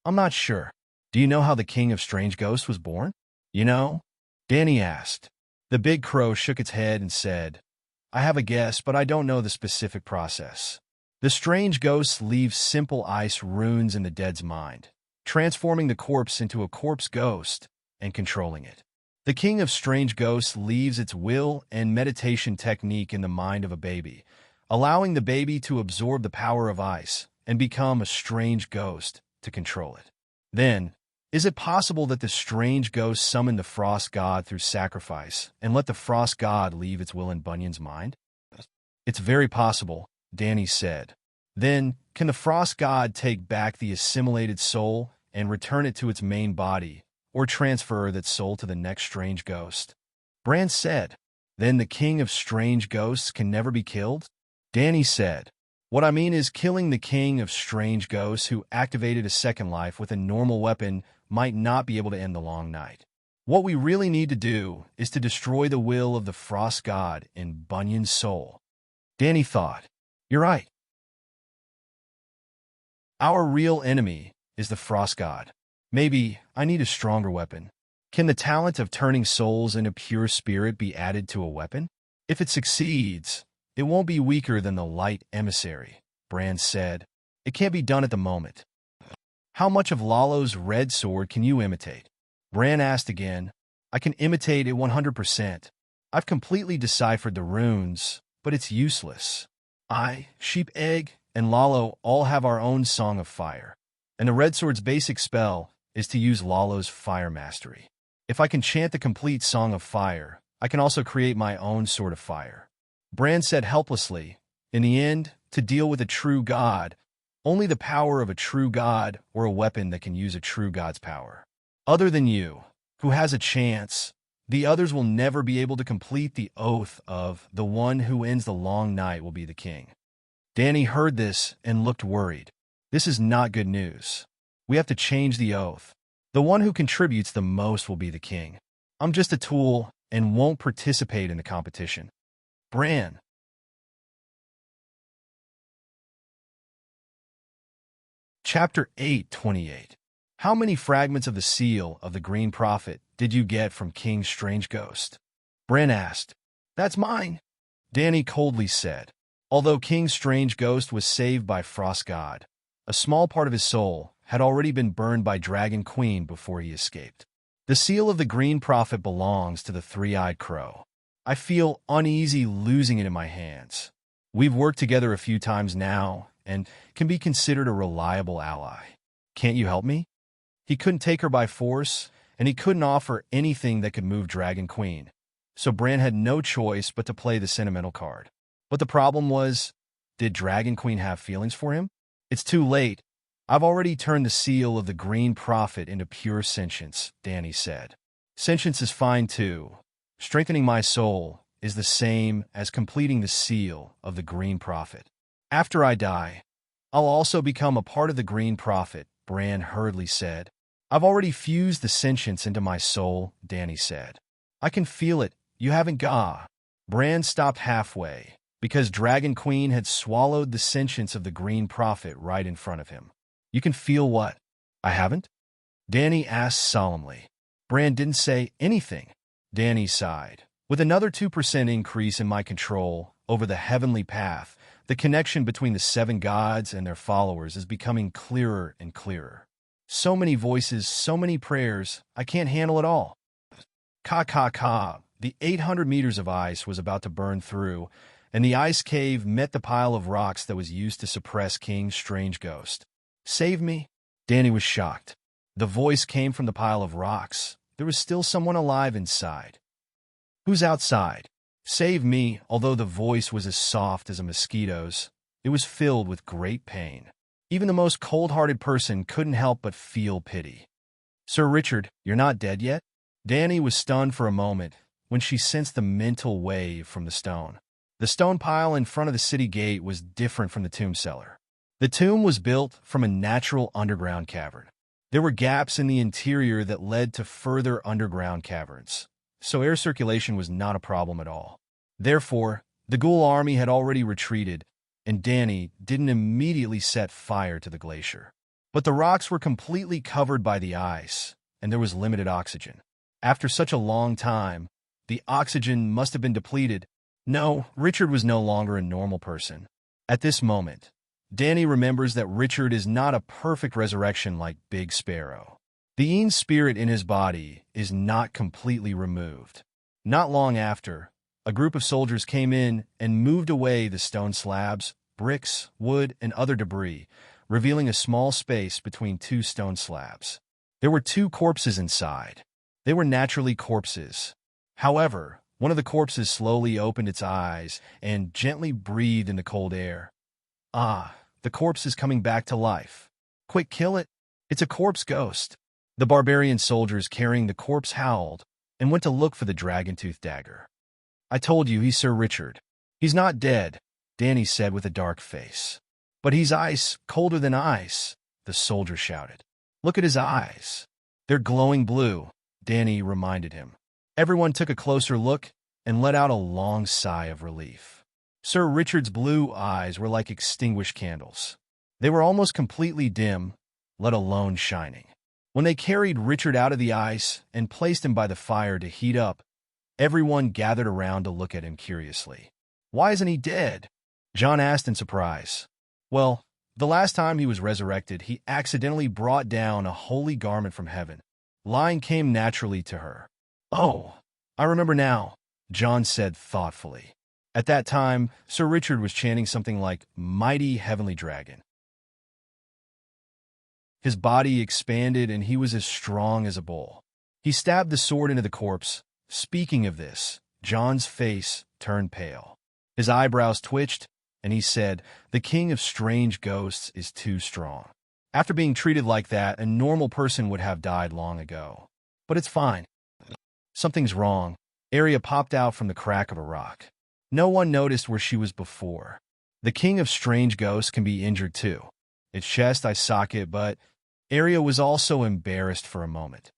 I'm not sure. Do you know how the King of Strange Ghosts was born? You know? Dany asked. The big crow shook its head and said, I have a guess, but I don't know the specific process. The strange ghosts leave simple ice runes in the dead's mind, transforming the corpse into a corpse ghost and controlling it. The King of Strange Ghosts leaves its will and meditation technique in the mind of a baby, allowing the baby to absorb the power of ice and become a strange ghost to control it. Then, is it possible that the strange ghost summoned the Frost God through sacrifice and let the Frost God leave its will in Bunyan's mind? It's very possible, Dany said. Then, can the Frost God take back the assimilated soul and return it to its main body, or transfer that soul to the next strange ghost? Bran said. Then the King of Strange Ghosts can never be killed? Dany said. What I mean is killing the King of Strange Ghosts who activated a second life with a normal weapon might not be able to end the long night. What we really need to do is to destroy the will of the Frost God in Bunyan's soul Danny thought, "You're right. Our real enemy is the frost god. Maybe I need a stronger weapon. Can the talent of turning souls into pure spirit be added to a weapon? If it succeeds, it won't be weaker than the light emissary," Bran said. "It can't be done at the moment." "How much of Lalo's red sword can you imitate?" Bran asked again. "I can imitate it 100%. I've completely deciphered the runes, but it's useless. I, Sheep Egg, and Lalo all have our own Song of Fire, and the red sword's basic spell is to use Lalo's fire mastery. If I can chant the complete Song of Fire, I can also create my own Sword of Fire." Bran said helplessly, "In the end, to deal with a true god, only the power of a true god or a weapon that can use a true god's power. Other than you, who has a chance, the others will never be able to complete the oath of the one who ends the long night will be the king." Danny heard this and looked worried. "This is not good news. We have to change the oath. The one who contributes the most will be the king. I'm just a tool and won't participate in the competition." Bran. Chapter 8:28. How many fragments of the seal of the Green Prophet did you get from King Strange Ghost? Bran asked. "That's mine," Danny coldly said. Although King Strange Ghost was saved by Frost God, a small part of his soul had already been burned by Dragon Queen before he escaped. "The seal of the Green Prophet belongs to the Three-Eyed Crow. I feel uneasy losing it in my hands. We've worked together a few times now and can be considered a reliable ally. Can't you help me?" He couldn't take her by force, and he couldn't offer anything that could move Dragon Queen, so Bran had no choice but to play the sentimental card. But the problem was, did Dragon Queen have feelings for him? "It's too late. I've already turned the seal of the Green Prophet into pure sentience," Danny said. "Sentience is fine too. Strengthening my soul is the same as completing the seal of the Green Prophet. After I die, I'll also become a part of the Green Prophet," Bran hurriedly said. "I've already fused the sentience into my soul," Danny said. "I can feel it. You haven't got." Bran stopped halfway, because Dragon Queen had swallowed the sentience of the Green Prophet right in front of him. "You can feel what? I haven't?" Danny asked solemnly. Bran didn't say anything. Danny sighed. "With another 2% increase in my control over the heavenly path, the connection between the seven gods and their followers is becoming clearer and clearer. So many voices, so many prayers, I can't handle it all." Ka. The 800 meters of ice was about to burn through, and the ice cave met the pile of rocks that was used to suppress King Strange Ghost. "Save me?" Danny was shocked. The voice came from the pile of rocks. There was still someone alive inside. "Who's outside?" "Save me," although the voice was as soft as a mosquito's. It was filled with great pain. Even the most cold-hearted person couldn't help but feel pity. "Sir Richard, you're not dead yet?" Danny was stunned for a moment when she sensed the mental wave from the stone. The stone pile in front of the city gate was different from the tomb cellar. The tomb was built from a natural underground cavern. There were gaps in the interior that led to further underground caverns, so air circulation was not a problem at all. Therefore, the ghoul army had already retreated, and Danny didn't immediately set fire to the glacier. But the rocks were completely covered by the ice, and there was limited oxygen. After such a long time, the oxygen must have been depleted. No, Richard was no longer a normal person. At this moment, Danny remembers that Richard is not a perfect resurrection like Big Sparrow. The Ean spirit in his body is not completely removed. Not long after, a group of soldiers came in and moved away the stone slabs, bricks, wood, and other debris, revealing a small space between two stone slabs. There were two corpses inside. They were naturally corpses. However, one of the corpses slowly opened its eyes and gently breathed in the cold air. "Ah, the corpse is coming back to life. Quick, kill it. It's a corpse ghost." The barbarian soldiers carrying the corpse howled and went to look for the dragon-tooth dagger. "I told you he's Sir Richard. He's not dead," Danny said with a dark face. "But he's ice, colder than ice," the soldier shouted. "Look at his eyes. They're glowing blue," Danny reminded him. Everyone took a closer look and let out a long sigh of relief. Sir Richard's blue eyes were like extinguished candles. They were almost completely dim, let alone shining. When they carried Richard out of the ice and placed him by the fire to heat up, everyone gathered around to look at him curiously. "Why isn't he dead?" John asked in surprise. "Well, the last time he was resurrected, he accidentally brought down a holy garment from heaven." Line came naturally to her. "Oh, I remember now," John said thoughtfully. At that time, Sir Richard was chanting something like, "Mighty Heavenly Dragon." His body expanded and he was as strong as a bull. He stabbed the sword into the corpse. Speaking of this, John's face turned pale. His eyebrows twitched, and he said, "The king of strange ghosts is too strong." After being treated like that, a normal person would have died long ago. But it's fine. Something's wrong. Arya popped out from the crack of a rock. No one noticed where she was before. The king of strange ghosts can be injured too. Its chest, I socket, but Arya was also embarrassed for a moment.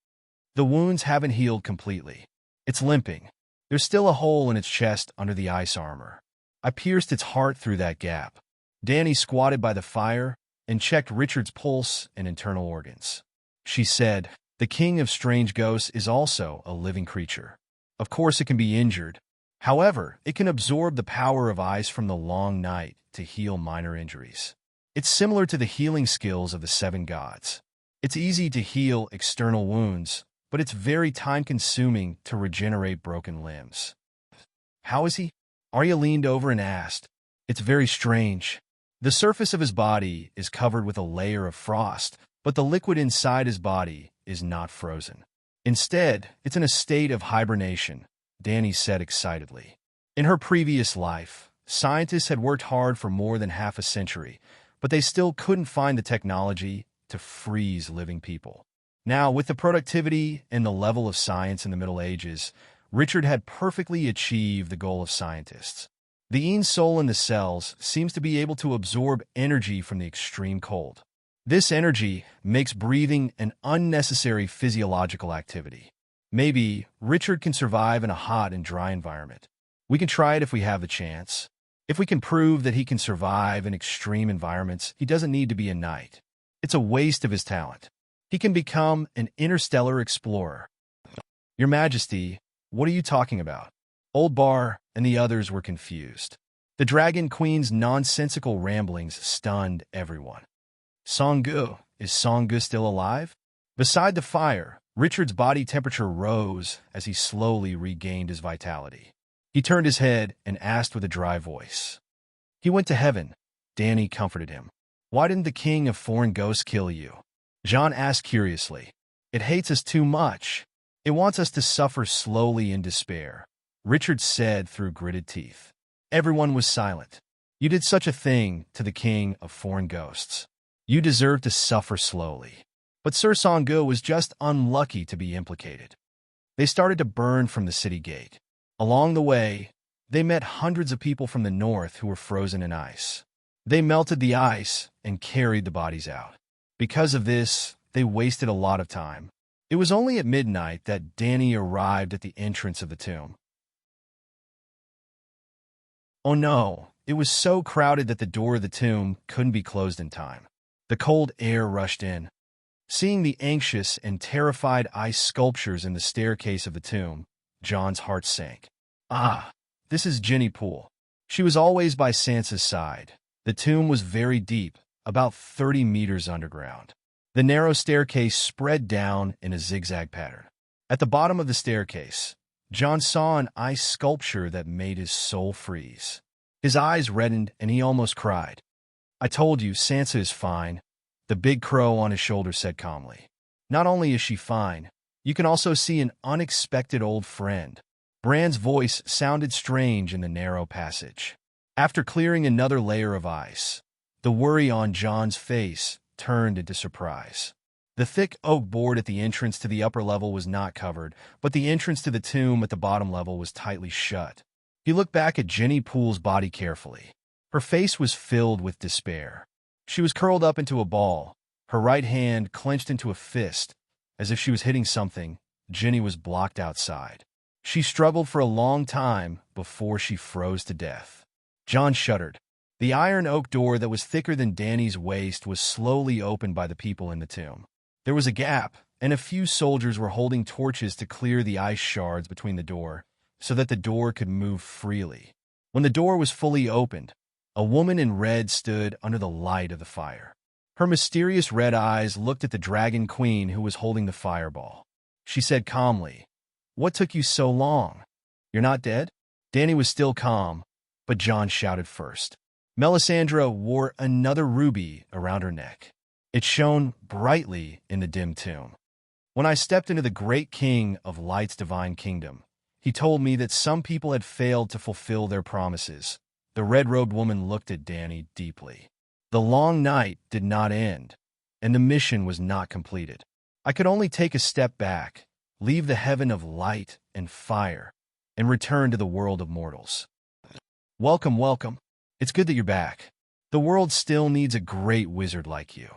The wounds haven't healed completely. It's limping. There's still a hole in its chest under the ice armor. I pierced its heart through that gap. Dany squatted by the fire and checked Richard's pulse and internal organs. She said, "The king of strange ghosts is also a living creature. Of course it can be injured. However, it can absorb the power of ice from the long night to heal minor injuries. It's similar to the healing skills of the seven gods. It's easy to heal external wounds, but it's very time-consuming to regenerate broken limbs." "How is he?" Arya leaned over and asked. "It's very strange. The surface of his body is covered with a layer of frost, but the liquid inside his body is not frozen. Instead, it's in a state of hibernation," Dany said excitedly. In her previous life, scientists had worked hard for more than half a century, but they still couldn't find the technology to freeze living people. Now, with the productivity and the level of science in the Middle Ages, Richard had perfectly achieved the goal of scientists. The Een soul in the cells seems to be able to absorb energy from the extreme cold. This energy makes breathing an unnecessary physiological activity. Maybe Richard can survive in a hot and dry environment. We can try it if we have the chance. If we can prove that he can survive in extreme environments, he doesn't need to be a knight. It's a waste of his talent. He can become an interstellar explorer. "Your Majesty, what are you talking about?" Old Bar and the others were confused. The Dragon Queen's nonsensical ramblings stunned everyone. "Songu, is Songu still alive?" Beside the fire, Richard's body temperature rose as he slowly regained his vitality. He turned his head and asked with a dry voice. "He went to heaven," Dany comforted him. "Why didn't the king of foreign ghosts kill you?" John asked curiously. "It hates us too much. It wants us to suffer slowly in despair," Richard said through gritted teeth. Everyone was silent. "You did such a thing to the king of foreign ghosts. You deserve to suffer slowly." But Sir Songu was just unlucky to be implicated. They started to burn from the city gate. Along the way, they met hundreds of people from the north who were frozen in ice. They melted the ice and carried the bodies out. Because of this, they wasted a lot of time. It was only at midnight that Dany arrived at the entrance of the tomb. Oh no, it was so crowded that the door of the tomb couldn't be closed in time. The cold air rushed in. Seeing the anxious and terrified ice sculptures in the staircase of the tomb, John's heart sank. Ah, this is Ginny Poole. She was always by Sansa's side. The tomb was very deep, about 30 meters underground. The narrow staircase spread down in a zigzag pattern. At the bottom of the staircase, John saw an ice sculpture that made his soul freeze. His eyes reddened and he almost cried. "I told you, Sansa is fine," the big crow on his shoulder said calmly. "Not only is she fine, you can also see an unexpected old friend." Bran's voice sounded strange in the narrow passage. After clearing another layer of ice, the worry on John's face turned into surprise. The thick oak board at the entrance to the upper level was not covered, but the entrance to the tomb at the bottom level was tightly shut. He looked back at Ginny Poole's body carefully. Her face was filled with despair. She was curled up into a ball, her right hand clenched into a fist. As if she was hitting something, Ginny was blocked outside. She struggled for a long time before she froze to death. John shuddered. The iron oak door that was thicker than Danny's waist was slowly opened by the people in the tomb. There was a gap, and a few soldiers were holding torches to clear the ice shards between the door, so that the door could move freely. When the door was fully opened, a woman in red stood under the light of the fire. Her mysterious red eyes looked at the dragon queen who was holding the fireball. She said calmly, "What took you so long? You're not dead?" Danny was still calm, but John shouted first. Melisandre wore another ruby around her neck. It shone brightly in the dim tomb. When I stepped into the great king of light's divine kingdom, he told me that some people had failed to fulfill their promises. The red-robed woman looked at Danny deeply. The long night did not end, and the mission was not completed. I could only take a step back, leave the heaven of light and fire, and return to the world of mortals. Welcome, welcome. It's good that you're back. The world still needs a great wizard like you.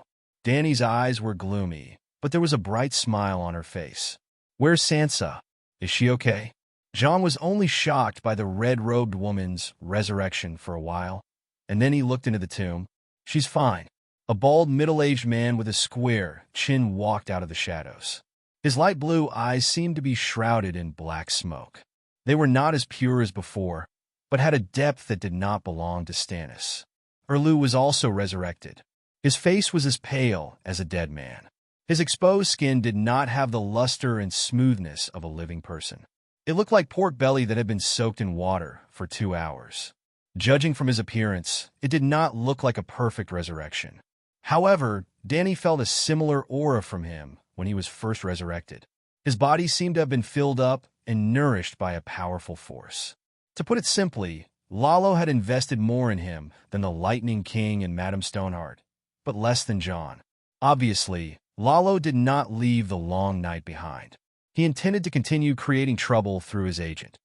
Danny's eyes were gloomy, but there was a bright smile on her face. Where's Sansa? Is she okay? John was only shocked by the red-robed woman's resurrection for a while, and then he looked into the tomb. She's fine. A bald, middle-aged man with a square chin walked out of the shadows. His light blue eyes seemed to be shrouded in black smoke. They were not as pure as before, but had a depth that did not belong to Stannis. Erlu was also resurrected. His face was as pale as a dead man. His exposed skin did not have the luster and smoothness of a living person. It looked like pork belly that had been soaked in water for 2 hours. Judging from his appearance, it did not look like a perfect resurrection. However, Danny felt a similar aura from him when he was first resurrected. His body seemed to have been filled up and nourished by a powerful force. To put it simply, Lalo had invested more in him than the Lightning King and Madame Stoneheart, but less than John. Obviously, Lalo did not leave the long night behind. He intended to continue creating trouble through his agent.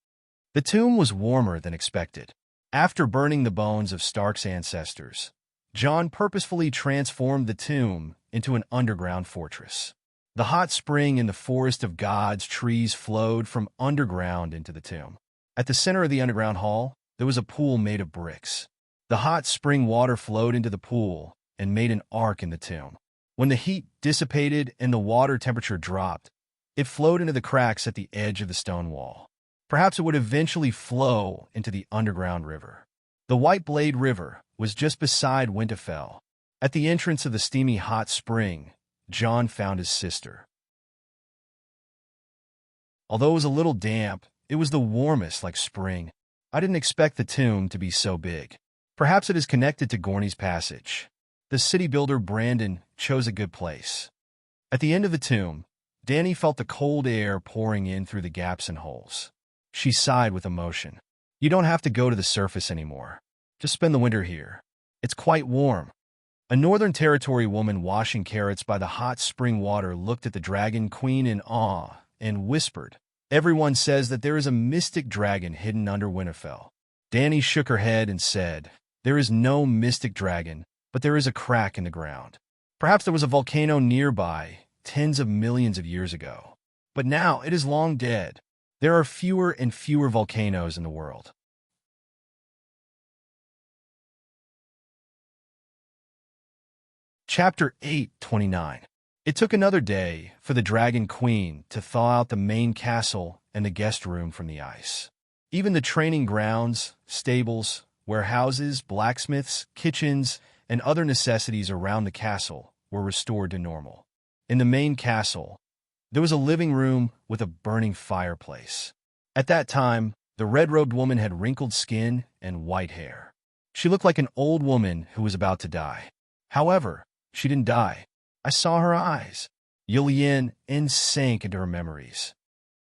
The tomb was warmer than expected. After burning the bones of Stark's ancestors, John purposefully transformed the tomb into an underground fortress. The hot spring in the Forest of Gods trees flowed from underground into the tomb. At the center of the underground hall, there was a pool made of bricks. The hot spring water flowed into the pool and made an arc in the tomb. When the heat dissipated and the water temperature dropped, it flowed into the cracks at the edge of the stone wall. Perhaps it would eventually flow into the underground river. The White Blade River was just beside Winterfell. At the entrance of the steamy hot spring, John found his sister. Although it was a little damp, it was the warmest like spring. I didn't expect the tomb to be so big. Perhaps it is connected to Gorney's Passage. The city builder Brandon chose a good place. At the end of the tomb, Danny felt the cold air pouring in through the gaps and holes. She sighed with emotion. You don't have to go to the surface anymore. Just spend the winter here. It's quite warm. A Northern Territory woman washing carrots by the hot spring water looked at the dragon queen in awe and whispered, "Everyone says that there is a mystic dragon hidden under Winterfell." Danny shook her head and said, "There is no mystic dragon, but there is a crack in the ground. Perhaps there was a volcano nearby tens of millions of years ago, but now it is long dead. There are fewer and fewer volcanoes in the world." Chapter 8:29. It took another day for the Dragon Queen to thaw out the main castle and the guest room from the ice. Even the training grounds, stables, warehouses, blacksmiths, kitchens, and other necessities around the castle were restored to normal. In the main castle, there was a living room with a burning fireplace. At that time, the red-robed woman had wrinkled skin and white hair. She looked like an old woman who was about to die. However, she didn't die. I saw her eyes. Yillian sank into her memories.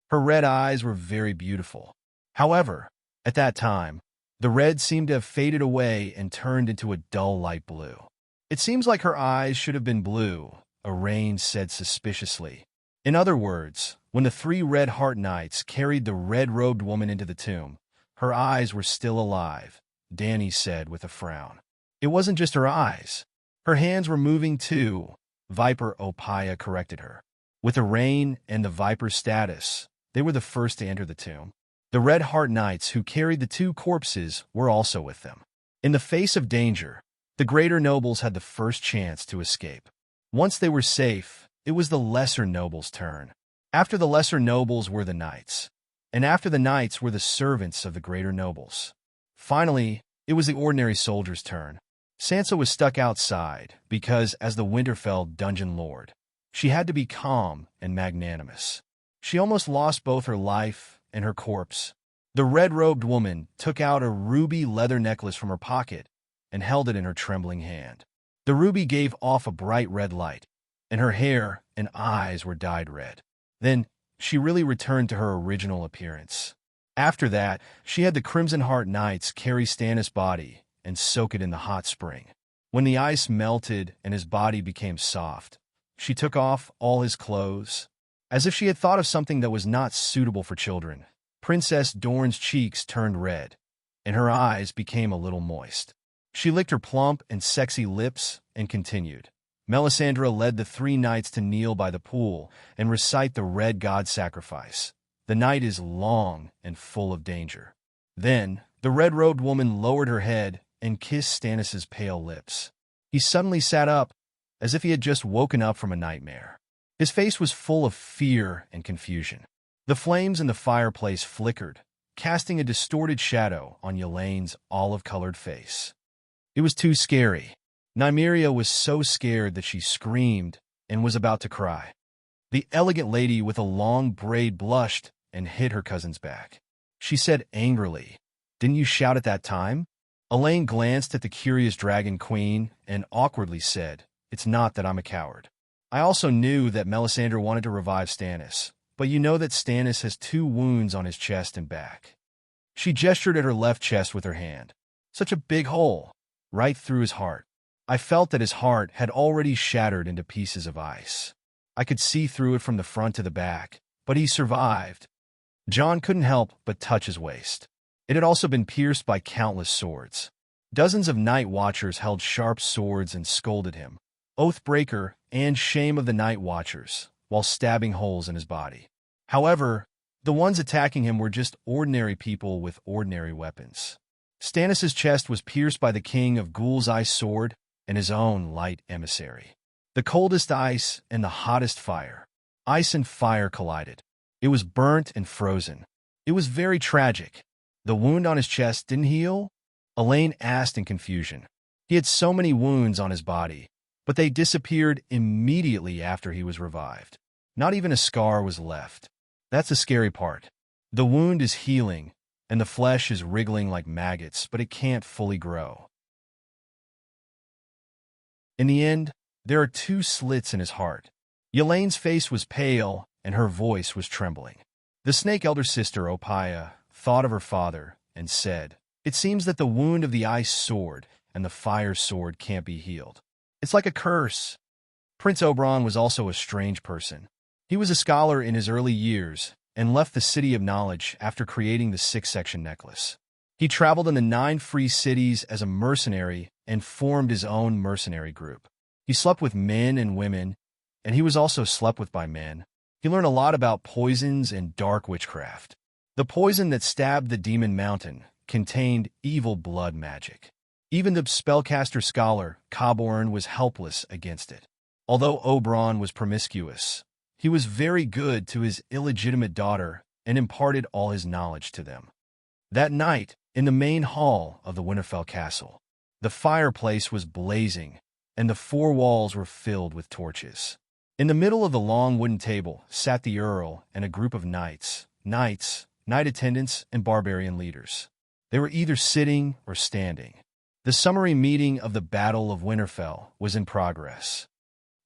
Her red eyes were very beautiful. However, at that time, the red seemed to have faded away and turned into a dull light blue. It seems like her eyes should have been blue, Arain said suspiciously. In other words, when the 3 Red Heart Knights carried the red-robed woman into the tomb, her eyes were still alive, Danny said with a frown. It wasn't just her eyes. Her hands were moving too, Viper Opaya corrected her. With Arain and the Viper status, they were the first to enter the tomb. The Red Heart Knights who carried the 2 corpses were also with them. In the face of danger, the greater nobles had the first chance to escape. Once they were safe, it was the lesser nobles' turn. After the lesser nobles were the knights, and after the knights were the servants of the greater nobles. Finally, it was the ordinary soldier's turn. Sansa was stuck outside because, as the Winterfell dungeon lord, she had to be calm and magnanimous. She almost lost both her life and her corpse. The red-robed woman took out a ruby leather necklace from her pocket and held it in her trembling hand. The ruby gave off a bright red light, and her hair and eyes were dyed red. Then she really returned to her original appearance. After that, she had the Crimson Heart Knights carry Stannis' body and soak it in the hot spring. When the ice melted and his body became soft, she took off all his clothes. As if she had thought of something that was not suitable for children, Princess Dorne's cheeks turned red, and her eyes became a little moist. She licked her plump and sexy lips and continued. Melisandre led the 3 knights to kneel by the pool and recite the Red God sacrifice. The night is long and full of danger. Then, the red-robed woman lowered her head and kissed Stannis' pale lips. He suddenly sat up, as if he had just woken up from a nightmare. His face was full of fear and confusion. The flames in the fireplace flickered, casting a distorted shadow on Yelene's olive-colored face. It was too scary. Nymeria was so scared that she screamed and was about to cry. The elegant lady with a long braid blushed and hit her cousin's back. She said angrily, "Didn't you shout at that time?" Elaine glanced at the curious dragon queen and awkwardly said, "It's not that I'm a coward. I also knew that Melisandre wanted to revive Stannis, but you know that Stannis has 2 wounds on his chest and back." She gestured at her left chest with her hand. Such a big hole, right through his heart. I felt that his heart had already shattered into pieces of ice. I could see through it from the front to the back, but he survived. Jon couldn't help but touch his waist. It had also been pierced by countless swords. Dozens of night watchers held sharp swords and scolded him, Oathbreaker and Shame of the Night Watchers, while stabbing holes in his body. However, the ones attacking him were just ordinary people with ordinary weapons. Stannis' chest was pierced by the King of Ghoul's Ice sword and his own light emissary. The coldest ice and the hottest fire. Ice and fire collided. It was burnt and frozen. It was very tragic. The wound on his chest didn't heal? Elaine asked in confusion. He had so many wounds on his body, but they disappeared immediately after he was revived. Not even a scar was left. That's the scary part. The wound is healing, and the flesh is wriggling like maggots, but it can't fully grow. In the end, there are 2 slits in his heart. Yelene's face was pale, and her voice was trembling. The Snake Elder Sister, Opaya, thought of her father and said, "It seems that the wound of the ice sword and the fire sword can't be healed. It's like a curse." Prince Oberyn was also a strange person. He was a scholar in his early years and left the City of Knowledge after creating the 6-section necklace. He traveled in the 9 free cities as a mercenary and formed his own mercenary group. He slept with men and women, and he was also slept with by men. He learned a lot about poisons and dark witchcraft. The poison that stabbed the Demon Mountain contained evil blood magic. Even the spellcaster scholar, Coborn, was helpless against it. Although Oberyn was promiscuous, he was very good to his illegitimate daughter and imparted all his knowledge to them. That night, in the main hall of the Winterfell castle, the fireplace was blazing, and the 4 walls were filled with torches. In the middle of the long wooden table sat the Earl and a group of knights, night attendants, and barbarian leaders. They were either sitting or standing. The summary meeting of the Battle of Winterfell was in progress.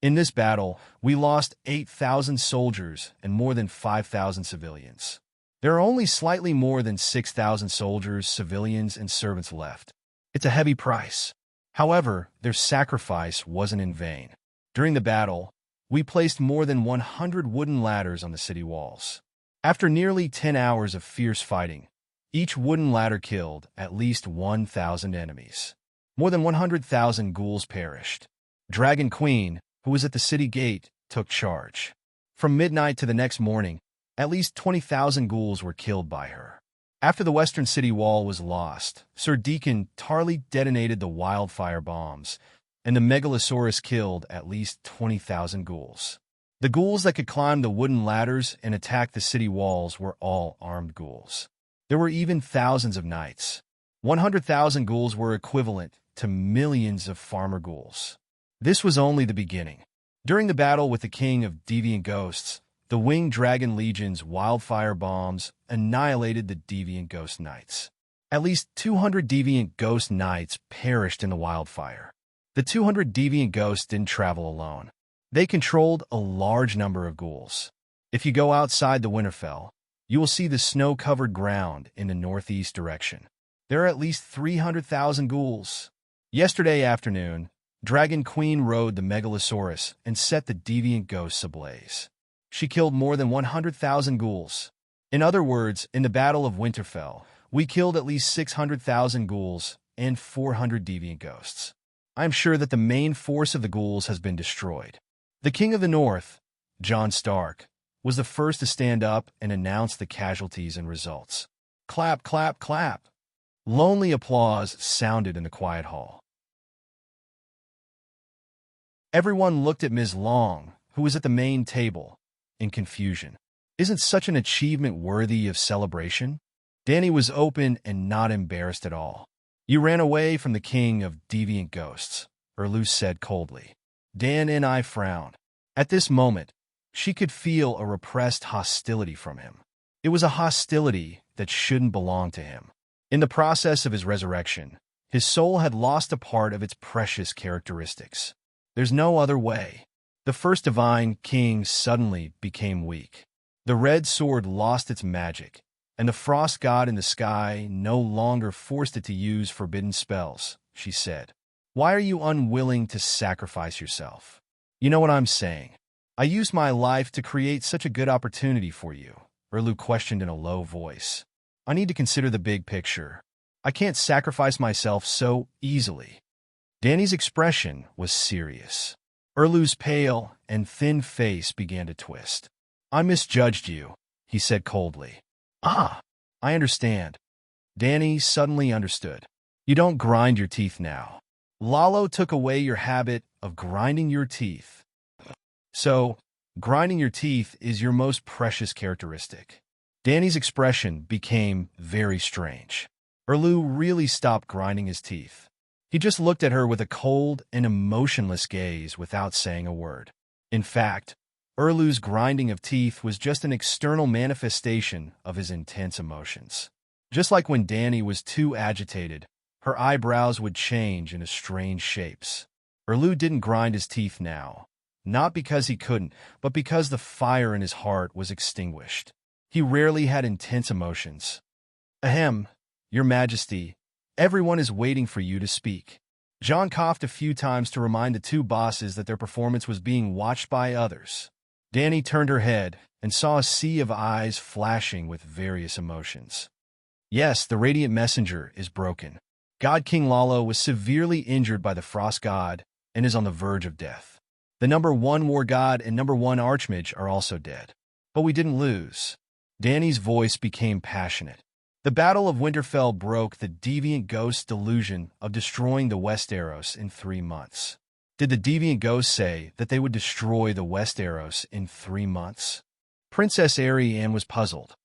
In this battle, we lost 8,000 soldiers and more than 5,000 civilians. There are only slightly more than 6,000 soldiers, civilians, and servants left. It's a heavy price. However, their sacrifice wasn't in vain. During the battle, we placed more than 100 wooden ladders on the city walls. After nearly 10 hours of fierce fighting, each wooden ladder killed at least 1,000 enemies. More than 100,000 ghouls perished. Dragon Queen, who was at the city gate, took charge. From midnight to the next morning, at least 20,000 ghouls were killed by her. After the western city wall was lost, Sir Deacon Tarley detonated the wildfire bombs, and the Megalosaurus killed at least 20,000 ghouls. The ghouls that could climb the wooden ladders and attack the city walls were all armed ghouls. There were even thousands of knights. 100,000 ghouls were equivalent to millions of farmer ghouls. This was only the beginning. During the battle with the king of deviant ghosts, the Winged Dragon Legion's wildfire bombs annihilated the deviant ghost knights. At least 200 deviant ghost knights perished in the wildfire. The 200 deviant ghosts didn't travel alone. They controlled a large number of ghouls. If you go outside the Winterfell, you will see the snow-covered ground in the northeast direction. There are at least 300,000 ghouls. Yesterday afternoon, Dragon Queen rode the Megalosaurus and set the deviant ghosts ablaze. She killed more than 100,000 ghouls. In other words, in the Battle of Winterfell, we killed at least 600,000 ghouls and 400 deviant ghosts. I am sure that the main force of the ghouls has been destroyed. The King of the North, Jon Stark, was the first to stand up and announce the casualties and results. Clap, clap, clap. Lonely applause sounded in the quiet hall. Everyone looked at Ms. Long, who was at the main table, in confusion. Isn't such an achievement worthy of celebration? Dany was open and not embarrassed at all. You ran away from the king of deviant ghosts, Erlu said coldly. Dan and I frowned. At this moment, she could feel a repressed hostility from him. It was a hostility that shouldn't belong to him. In the process of his resurrection, his soul had lost a part of its precious characteristics. There's no other way. The first divine king suddenly became weak. The red sword lost its magic, and the frost god in the sky no longer forced it to use forbidden spells, she said. Why are you unwilling to sacrifice yourself? You know what I'm saying. I used my life to create such a good opportunity for you, Erlu questioned in a low voice. I need to consider the big picture. I can't sacrifice myself so easily. Dany's expression was serious. Erlu's pale and thin face began to twist. I misjudged you, he said coldly. Ah, I understand. Dany suddenly understood. You don't grind your teeth now. Lalo took away your habit of grinding your teeth. So, grinding your teeth is your most precious characteristic. Dany's expression became very strange. Erlu really stopped grinding his teeth. He just looked at her with a cold and emotionless gaze without saying a word. In fact, Erlu's grinding of teeth was just an external manifestation of his intense emotions. Just like when Dany was too agitated, her eyebrows would change into strange shapes. Erlu didn't grind his teeth now, not because he couldn't, but because the fire in his heart was extinguished. He rarely had intense emotions. Ahem, Your Majesty, everyone is waiting for you to speak. Jon coughed a few times to remind the two bosses that their performance was being watched by others. Dany turned her head and saw a sea of eyes flashing with various emotions. Yes, the Radiant Messenger is broken. God King Lalo was severely injured by the Frost God and is on the verge of death. The #1 War God and #1 Archmage are also dead. But we didn't lose. Dany's voice became passionate. The Battle of Winterfell broke the deviant ghost's delusion of destroying the Westeros in 3 months. Did the deviant ghosts say that they would destroy the Westeros in 3 months? Princess Arianne was puzzled.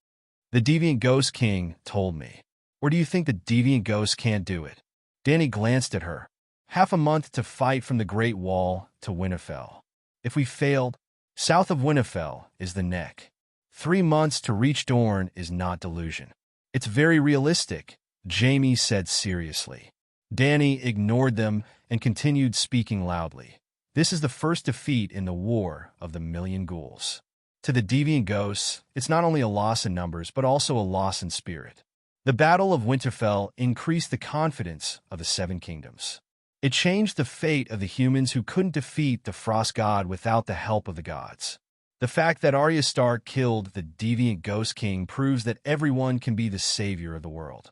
The deviant ghost king told me. Or do you think the deviant ghosts can't do it? Dany glanced at her. Half a month to fight from the Great Wall to Winterfell. If we failed, south of Winterfell is the Neck. 3 months to reach Dorne is not delusion. It's very realistic, Jaime said seriously. Dany ignored them and continued speaking loudly. This is the first defeat in the War of the Million Ghouls. To the deviant ghosts, it's not only a loss in numbers, but also a loss in spirit. The Battle of Winterfell increased the confidence of the Seven Kingdoms. It changed the fate of the humans who couldn't defeat the Frost God without the help of the gods. The fact that Arya Stark killed the deviant Ghost King proves that everyone can be the savior of the world.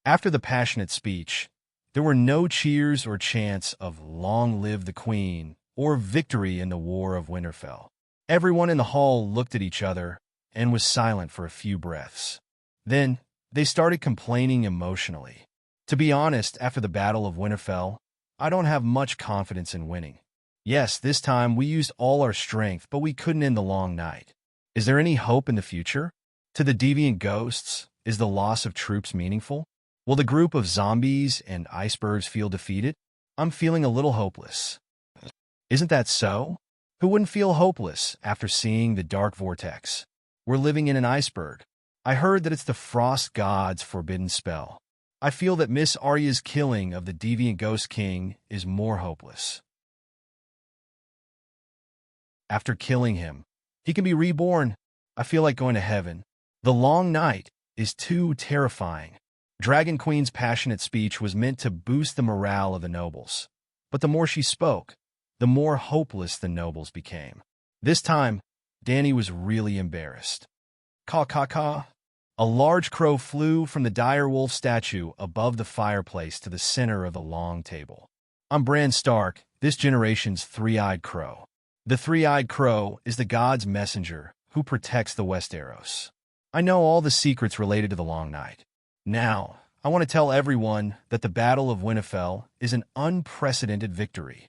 After the passionate speech, there were no cheers or chants of "Long live the Queen" or victory in the War of Winterfell. Everyone in the hall looked at each other and was silent for a few breaths. Then, They started complaining emotionally. To be honest, after the Battle of Winterfell, I don't have much confidence in winning. Yes, this time we used all our strength, but we couldn't end the long night. Is there any hope in the future? To the deviant ghosts, is the loss of troops meaningful? Will the group of zombies and icebergs feel defeated? I'm feeling a little hopeless. Isn't that so? Who wouldn't feel hopeless after seeing the dark vortex? We're living in an iceberg. I heard that it's the frost god's forbidden spell. I feel that Miss Arya's killing of the deviant ghost king is more hopeless. After killing him, he can be reborn. I feel like going to heaven. The long night is too terrifying. Dragon Queen's passionate speech was meant to boost the morale of the nobles. But the more she spoke, the more hopeless the nobles became. This time, Dany was really embarrassed. Caw, caw, caw. A large crow flew from the dire wolf statue above the fireplace to the center of the long table. I'm Bran Stark, this generation's three-eyed crow. The three-eyed crow is the god's messenger who protects the Westeros. I know all the secrets related to the Long Night. Now, I want to tell everyone that the Battle of Winterfell is an unprecedented victory.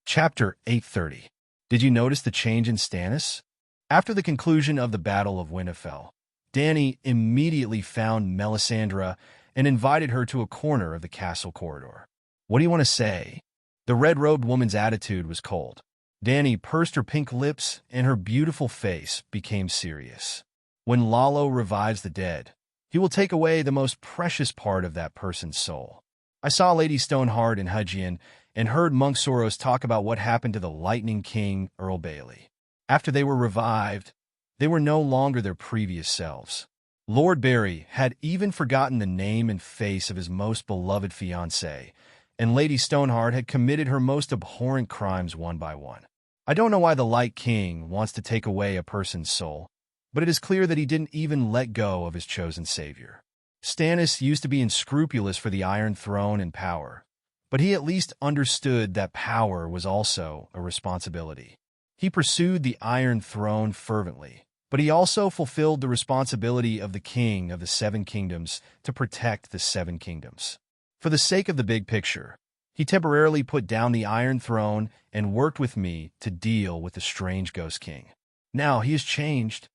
Chapter 830. Did you notice the change in Stannis? After the conclusion of the Battle of Winterfell, Dany immediately found Melisandre and invited her to a corner of the castle corridor. What do you want to say? The red-robed woman's attitude was cold. Dany pursed her pink lips and her beautiful face became serious. When Lalo revives the dead, he will take away the most precious part of that person's soul. I saw Lady Stoneheart in Hudgian and heard Monk Soros talk about what happened to the Lightning King, Earl Bailey. After they were revived, they were no longer their previous selves. Lord Barry had even forgotten the name and face of his most beloved fiancée, and Lady Stoneheart had committed her most abhorrent crimes one by one. I don't know why the Light King wants to take away a person's soul, but it is clear that he didn't even let go of his chosen savior. Stannis used to be unscrupulous for the Iron Throne and power, but he at least understood that power was also a responsibility. He pursued the Iron Throne fervently, but he also fulfilled the responsibility of the King of the Seven Kingdoms to protect the Seven Kingdoms. For the sake of the big picture, he temporarily put down the Iron Throne and worked with me to deal with the strange Ghost King. Now he has changed.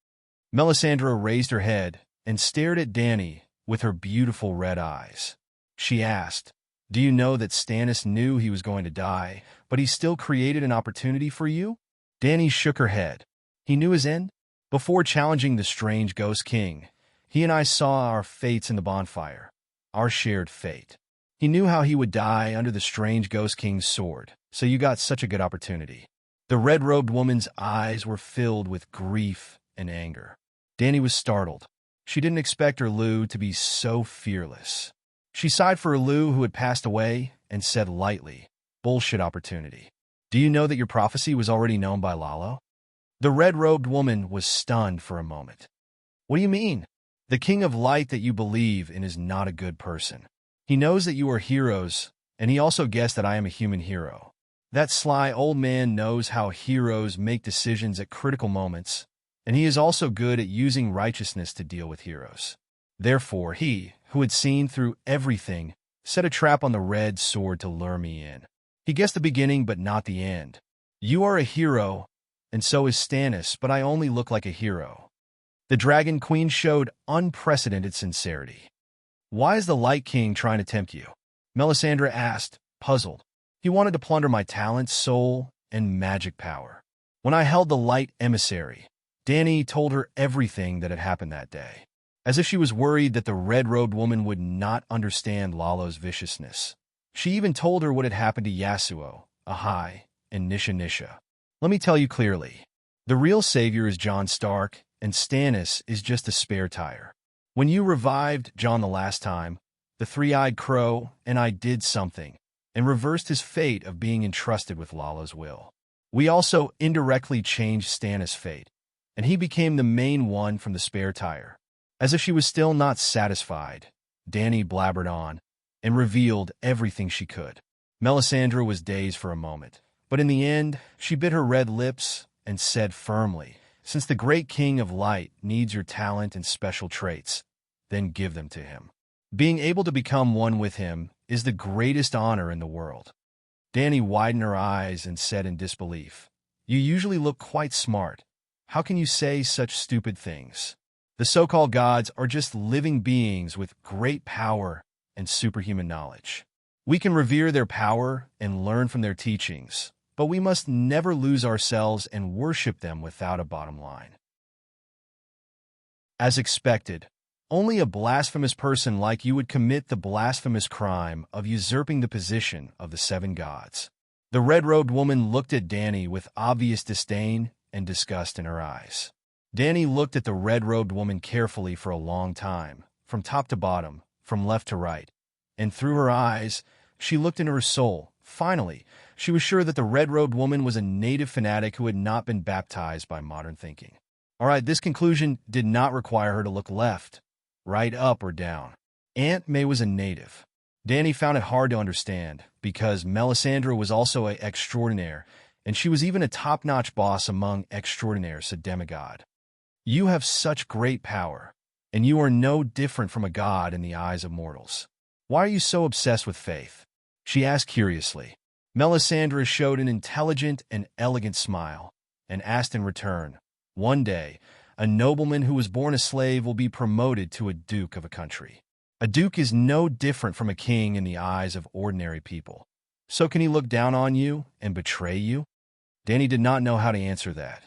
Melisandre raised her head and stared at Dany with her beautiful red eyes. She asked, "Do you know that Stannis knew he was going to die, but he still created an opportunity for you?" Dany shook her head. He knew his end. Before challenging the strange Ghost King, he and I saw our fates in the bonfire, our shared fate. He knew how he would die under the strange Ghost King's sword, so you got such a good opportunity. The red-robed woman's eyes were filled with grief and anger. Dany was startled. She didn't expect her Lou to be so fearless. She sighed for her Lou who had passed away and said lightly, "Bullshit opportunity. Do you know that your prophecy was already known by Lalo?" The red-robed woman was stunned for a moment. "What do you mean? The King of Light that you believe in is not a good person. He knows that you are heroes, and he also guessed that I am a human hero. That sly old man knows how heroes make decisions at critical moments, and he is also good at using righteousness to deal with heroes. Therefore, he, who had seen through everything, set a trap on the red sword to lure me in. He guessed the beginning but not the end. You are a hero, and so is Stannis, but I only look like a hero." The Dragon Queen showed unprecedented sincerity. "Why is the Light King trying to tempt you?" Melisandre asked, puzzled. "He wanted to plunder my talent, soul, and magic power." When I held the Light Emissary, Dany told her everything that had happened that day, as if she was worried that the red-robed woman would not understand Lalo's viciousness. She even told her what had happened to Yasuo, Ahai, and Nisha Nisha. Let me tell you clearly. The real savior is Jon Stark, and Stannis is just a spare tire. When you revived Jon the last time, the three-eyed crow and I did something, and reversed his fate of being entrusted with Lalo's will. We also indirectly changed Stannis' fate, and he became the main one from the spare tire. As if she was still not satisfied, Dany blabbered on, and revealed everything she could. Melisandre was dazed for a moment, but in the end, she bit her red lips and said firmly, "Since the great king of light needs your talent and special traits, then give them to him. Being able to become one with him is the greatest honor in the world." Danny widened her eyes and said in disbelief, "You usually look quite smart. How can you say such stupid things? The so-called gods are just living beings with great power and superhuman knowledge. We can revere their power and learn from their teachings, but we must never lose ourselves and worship them without a bottom line." As expected, only a blasphemous person like you would commit the blasphemous crime of usurping the position of the seven gods. The red-robed woman looked at Danny with obvious disdain and disgust in her eyes. Danny looked at the red-robed woman carefully for a long time, from top to bottom, from left to right, and through her eyes, she looked into her soul. Finally, she was sure that the red-robed woman was a native fanatic who had not been baptized by modern thinking. All right, this conclusion did not require her to look left, right, up, or down. Aunt May was a native. Danny found it hard to understand, because Melisandre was also an extraordinaire, and she was even a top-notch boss among extraordinaires, a demigod. You have such great power, and you are no different from a god in the eyes of mortals. Why are you so obsessed with faith? She asked curiously. Melisandre showed an intelligent and elegant smile, and asked in return, "One day, a nobleman who was born a slave will be promoted to a duke of a country. A duke is no different from a king in the eyes of ordinary people. So can he look down on you and betray you?" Danny did not know how to answer that.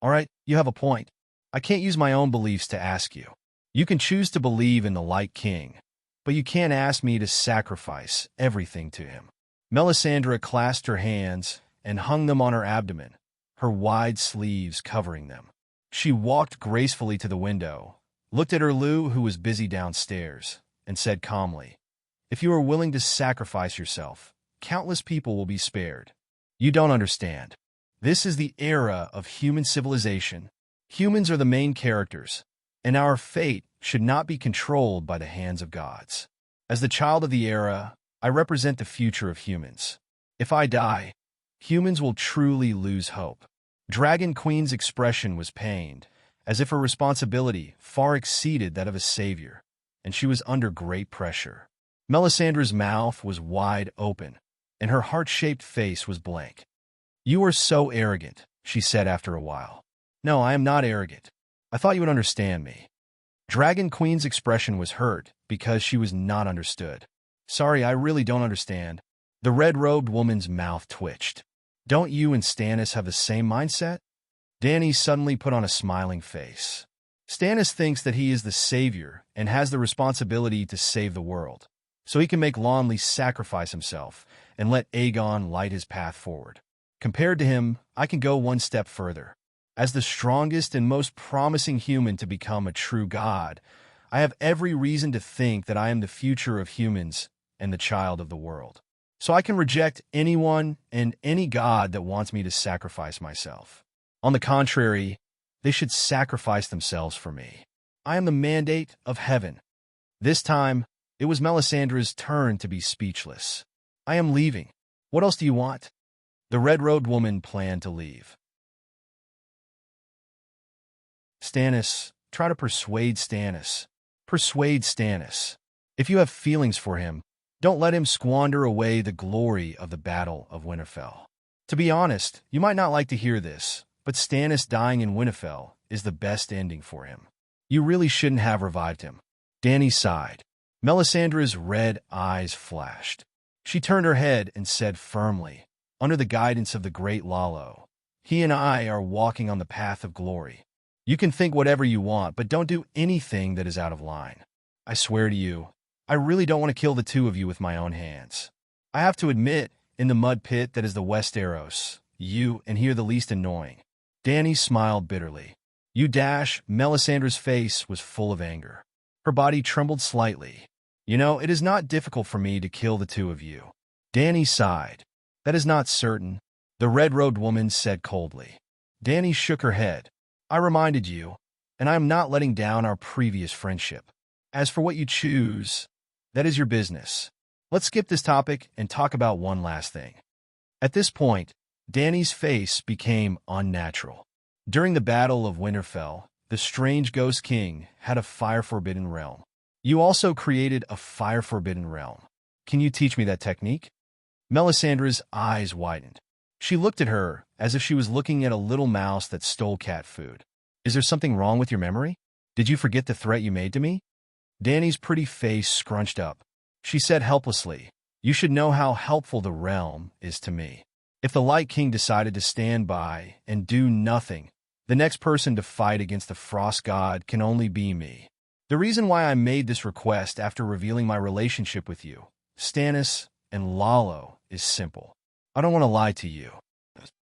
"All right, you have a point. I can't use my own beliefs to ask you. You can choose to believe in the Light King, but you can't ask me to sacrifice everything to him." Melisandre clasped her hands and hung them on her abdomen, her wide sleeves covering them. She walked gracefully to the window, looked at her Lou, who was busy downstairs, and said calmly, "If you are willing to sacrifice yourself, countless people will be spared. You don't understand. This is the era of human civilization. Humans are the main characters, and our fate should not be controlled by the hands of gods. As the child of the era, I represent the future of humans. If I die, humans will truly lose hope." Dragon Queen's expression was pained, as if her responsibility far exceeded that of a savior, and she was under great pressure. Melisandre's mouth was wide open, and her heart-shaped face was blank. "You are so arrogant," she said after a while. "No, I am not arrogant. I thought you would understand me." Dragon Queen's expression was hurt because she was not understood. "Sorry, I really don't understand." The red-robed woman's mouth twitched. "Don't you and Stannis have the same mindset?" Danny suddenly put on a smiling face. "Stannis thinks that he is the savior and has the responsibility to save the world, so he can make Lonley sacrifice himself and let Aegon light his path forward. Compared to him, I can go one step further. As the strongest and most promising human to become a true god, I have every reason to think that I am the future of humans and the child of the world. So I can reject anyone and any god that wants me to sacrifice myself. On the contrary, they should sacrifice themselves for me. I am the mandate of heaven." This time, it was Melisandre's turn to be speechless. "I am leaving. What else do you want?" The red-robed woman planned to leave. "Stannis, try to persuade Stannis. Persuade Stannis. If you have feelings for him, don't let him squander away the glory of the Battle of Winterfell. To be honest, you might not like to hear this, but Stannis dying in Winterfell is the best ending for him. You really shouldn't have revived him." Danny sighed. Melisandre's red eyes flashed. She turned her head and said firmly, "Under the guidance of the great Lalo, he and I are walking on the path of glory. You can think whatever you want, but don't do anything that is out of line. I swear to you, I really don't want to kill the two of you with my own hands. I have to admit, in the mud pit that is the Westeros, you and he are the least annoying." Danny smiled bitterly. "You dash." Melisandre's face was full of anger. Her body trembled slightly. "You know, it is not difficult for me to kill the two of you." Danny sighed. "That is not certain," the red-robed woman said coldly. Danny shook her head. "I reminded you, and I am not letting down our previous friendship. As for what you choose, that is your business. Let's skip this topic and talk about one last thing." At this point, Danny's face became unnatural. During the Battle of Winterfell, the strange Ghost King had a fire-forbidden realm. You also created a fire-forbidden realm. Can you teach me that technique? Melisandre's eyes widened. She looked at her as if she was looking at a little mouse that stole cat food. Is there something wrong with your memory? Did you forget the threat you made to me? Danny's pretty face scrunched up. She said helplessly, "You should know how helpful the realm is to me. If the Light King decided to stand by and do nothing, the next person to fight against the Frost God can only be me. The reason why I made this request after revealing my relationship with you, Stannis and Lalo, is simple. I don't want to lie to you.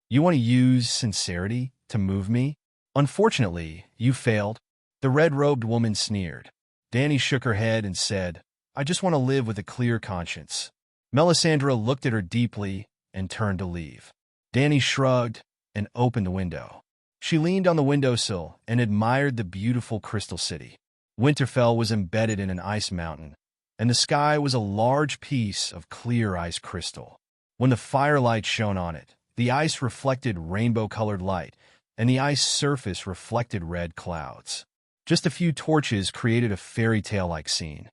You want to use sincerity to move me? Unfortunately, you failed." The red-robed woman sneered. Danny shook her head and said, "I just want to live with a clear conscience." Melisandre looked at her deeply and turned to leave. Danny shrugged and opened the window. She leaned on the windowsill and admired the beautiful crystal city. Winterfell was embedded in an ice mountain, and the sky was a large piece of clear ice crystal. When the firelight shone on it, the ice reflected rainbow-colored light, and the ice surface reflected red clouds. Just a few torches created a fairy tale-like scene.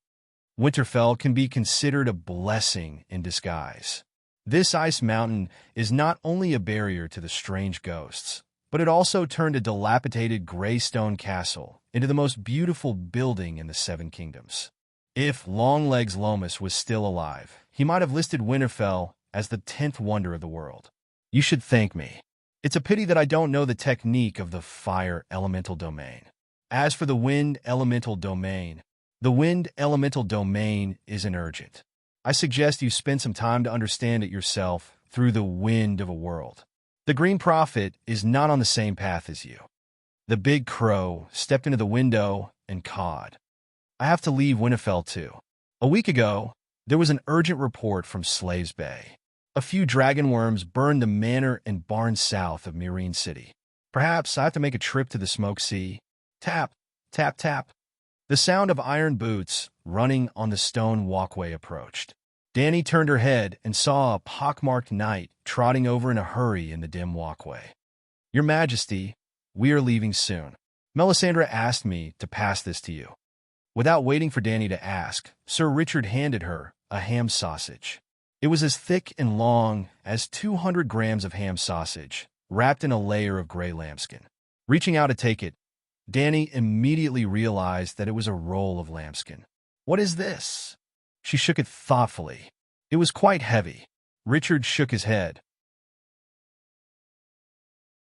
Winterfell can be considered a blessing in disguise. This ice mountain is not only a barrier to the strange ghosts, but it also turned a dilapidated gray stone castle into the most beautiful building in the Seven Kingdoms. If Longlegs Lomas was still alive, he might have listed Winterfell as the 10th wonder of the world. You should thank me. It's a pity that I don't know the technique of the fire elemental domain. As for the wind elemental domain, the wind elemental domain isn't urgent. I suggest you spend some time to understand it yourself through the wind of a world. The Green Prophet is not on the same path as you. The big crow stepped into the window and cawed. I have to leave Winterfell too. A week ago, there was an urgent report from Slaves Bay. A few dragon worms burned the manor and barn south of Meereen City. Perhaps I have to make a trip to the Smoke Sea. Tap, tap, tap. The sound of iron boots running on the stone walkway approached. Danny turned her head and saw a pockmarked knight trotting over in a hurry in the dim walkway. Your Majesty, we are leaving soon. Melisandre asked me to pass this to you. Without waiting for Danny to ask, Sir Richard handed her a ham sausage. It was as thick and long as 200 grams of ham sausage, wrapped in a layer of gray lambskin. Reaching out to take it, Danny immediately realized that it was a roll of lambskin. What is this? She shook it thoughtfully. It was quite heavy. Richard shook his head.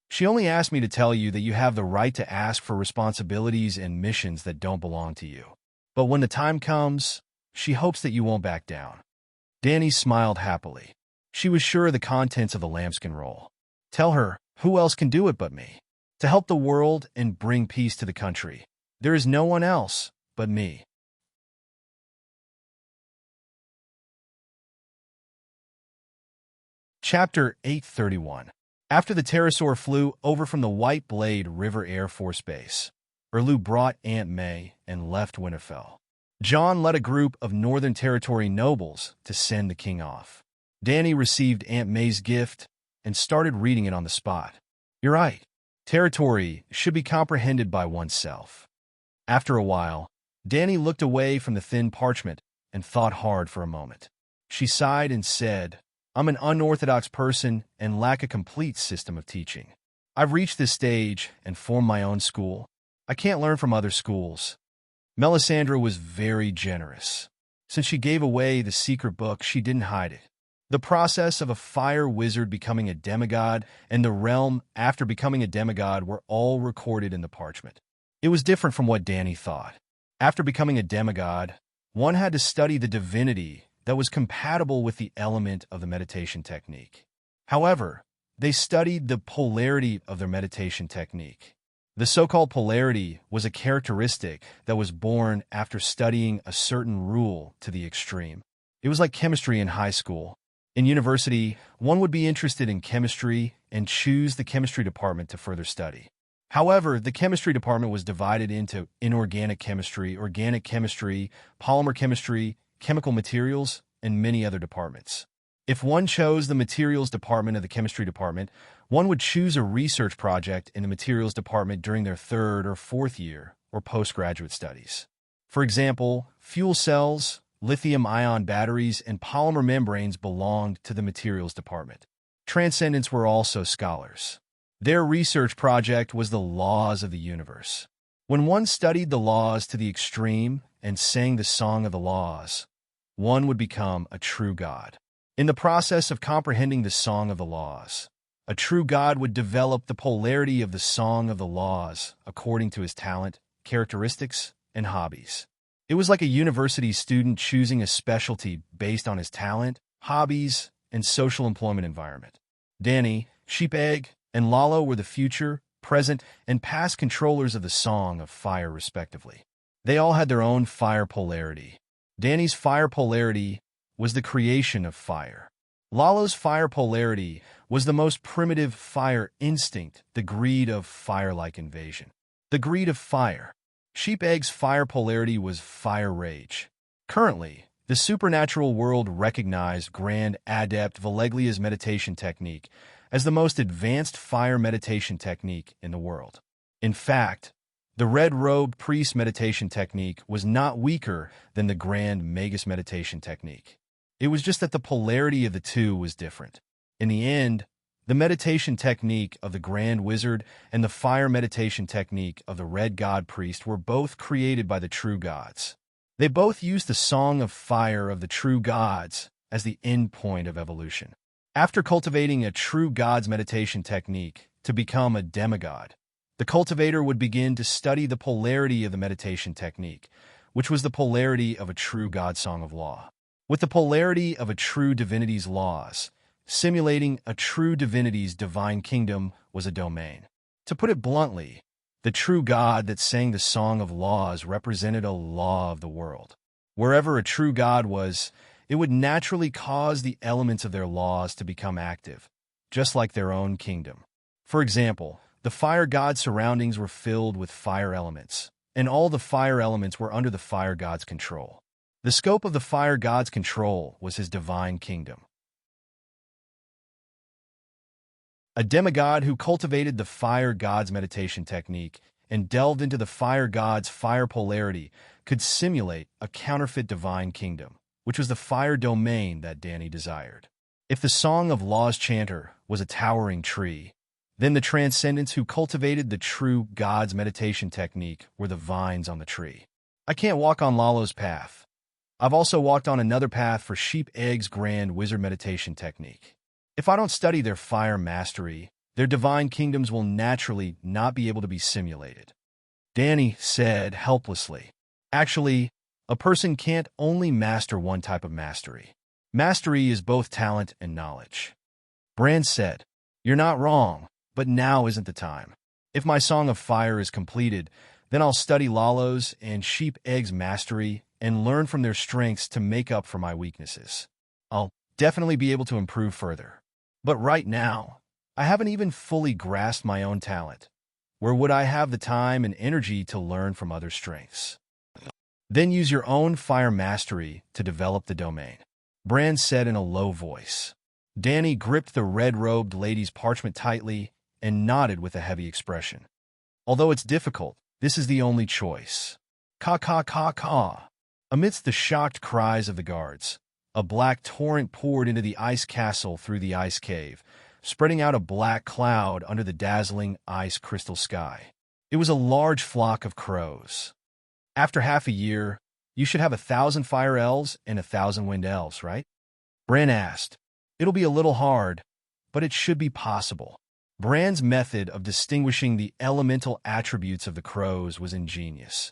She only asked me to tell you that you have the right to ask for responsibilities and missions that don't belong to you. But when the time comes, she hopes that you won't back down. Danny smiled happily. She was sure of the contents of the lambskin roll. Tell her, who else can do it but me? To help the world and bring peace to the country. There is no one else but me. Chapter 831. After the pterosaur flew over from the White Blade River Air Force Base, Erlu brought Aunt May and left Winterfell. Jon led a group of Northern Territory nobles to send the king off. Danny received Aunt May's gift and started reading it on the spot. You're right. Territory should be comprehended by oneself. After a while, Danny looked away from the thin parchment and thought hard for a moment. She sighed and said, I'm an unorthodox person and lack a complete system of teaching. I've reached this stage and formed my own school. I can't learn from other schools. Melisandre was very generous. Since she gave away the secret book, she didn't hide it. The process of a fire wizard becoming a demigod and the realm after becoming a demigod were all recorded in the parchment. It was different from what Danny thought. After becoming a demigod, one had to study the divinity that was compatible with the element of the meditation technique. However, they studied the polarity of their meditation technique. The so-called polarity was a characteristic that was born after studying a certain rule to the extreme. It was like chemistry in high school. In university, one would be interested in chemistry and choose the chemistry department to further study. However, the chemistry department was divided into inorganic chemistry, organic chemistry, polymer chemistry, chemical materials, and many other departments. If one chose the materials department of the chemistry department, one would choose a research project in the materials department during their third or fourth year or postgraduate studies. For example, fuel cells, lithium-ion batteries, and polymer membranes belonged to the materials department. Transcendents were also scholars. Their research project was the laws of the universe. When one studied the laws to the extreme and sang the song of the laws, one would become a true god. In the process of comprehending the song of the laws, a true god would develop the polarity of the song of the laws according to his talent, characteristics, and hobbies. It was like a university student choosing a specialty based on his talent, hobbies, and social employment environment. Danny, Sheep Egg, and Lalo were the future, present, and past controllers of the Song of Fire, respectively. They all had their own fire polarity. Danny's fire polarity was the creation of fire. Lalo's fire polarity was the most primitive fire instinct, the greed of fire-like invasion. The greed of fire. Sheep Egg's fire polarity was fire rage. Currently, the supernatural world recognized Grand Adept Valeglia's meditation technique as the most advanced fire meditation technique in the world. In fact, the red-robed priest meditation technique was not weaker than the Grand Magus meditation technique. It was just that the polarity of the two was different. In the end, the meditation technique of the Grand Wizard and the fire meditation technique of the Red God Priest were both created by the true gods. They both used the Song of Fire of the true gods as the end point of evolution. After cultivating a true god's meditation technique to become a demigod, the cultivator would begin to study the polarity of the meditation technique, which was the polarity of a true god song of law. With the polarity of a true divinity's laws, simulating a true divinity's divine kingdom was a domain. To put it bluntly, the true God that sang the Song of Laws represented a law of the world. Wherever a true God was, it would naturally cause the elements of their laws to become active, just like their own kingdom. For example, the fire god's surroundings were filled with fire elements, and all the fire elements were under the fire god's control. The scope of the fire god's control was his divine kingdom. A demigod who cultivated the fire god's meditation technique and delved into the fire god's fire polarity could simulate a counterfeit divine kingdom, which was the fire domain that Danny desired. If the Song of Laws chanter was a towering tree, then the transcendents who cultivated the true god's meditation technique were the vines on the tree. I can't walk on Lalo's path. I've also walked on another path for Sheep Egg's Grand Wizard meditation technique. If I don't study their fire mastery, their divine kingdoms will naturally not be able to be simulated. Danny said helplessly. Actually, a person can't only master one type of mastery. Mastery is both talent and knowledge. Brand said, "You're not wrong, but now isn't the time. If my Song of Fire is completed, then I'll study Lalo's and Sheep Egg's mastery and learn from their strengths to make up for my weaknesses. I'll definitely be able to improve further. But right now, I haven't even fully grasped my own talent. Where would I have the time and energy to learn from other strengths?" Then use your own fire mastery to develop the domain, Brand said in a low voice. Danny gripped the red-robed lady's parchment tightly and nodded with a heavy expression. Although it's difficult, this is the only choice. Caw, caw, caw, caw. Amidst the shocked cries of the guards, a black torrent poured into the ice castle through the ice cave, spreading out a black cloud under the dazzling ice crystal sky. It was a large flock of crows. After half a year, you should have 1,000 fire elves and 1,000 wind elves, right? Bran asked. It'll be a little hard, but it should be possible. Bran's method of distinguishing the elemental attributes of the crows was ingenious.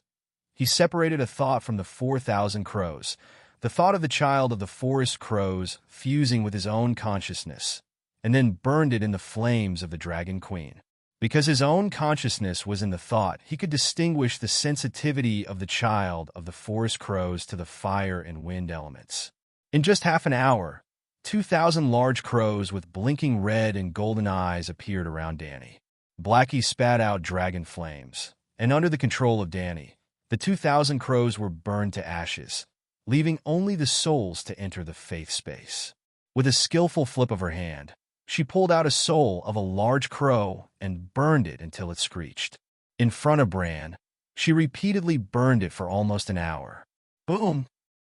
He separated a thought from the 4,000 crows, the thought of the child of the forest crows fusing with his own consciousness, and then burned it in the flames of the Dragon Queen. Because his own consciousness was in the thought, he could distinguish the sensitivity of the child of the forest crows to the fire and wind elements. In just half an hour, 2,000 large crows with blinking red and golden eyes appeared around Danny. Blackie spat out dragon flames, and under the control of Danny, the 2,000 crows were burned to ashes, leaving only the souls to enter the faith space. With a skillful flip of her hand, she pulled out a soul of a large crow and burned it until it screeched. In front of Bran, she repeatedly burned it for almost an hour. Boom!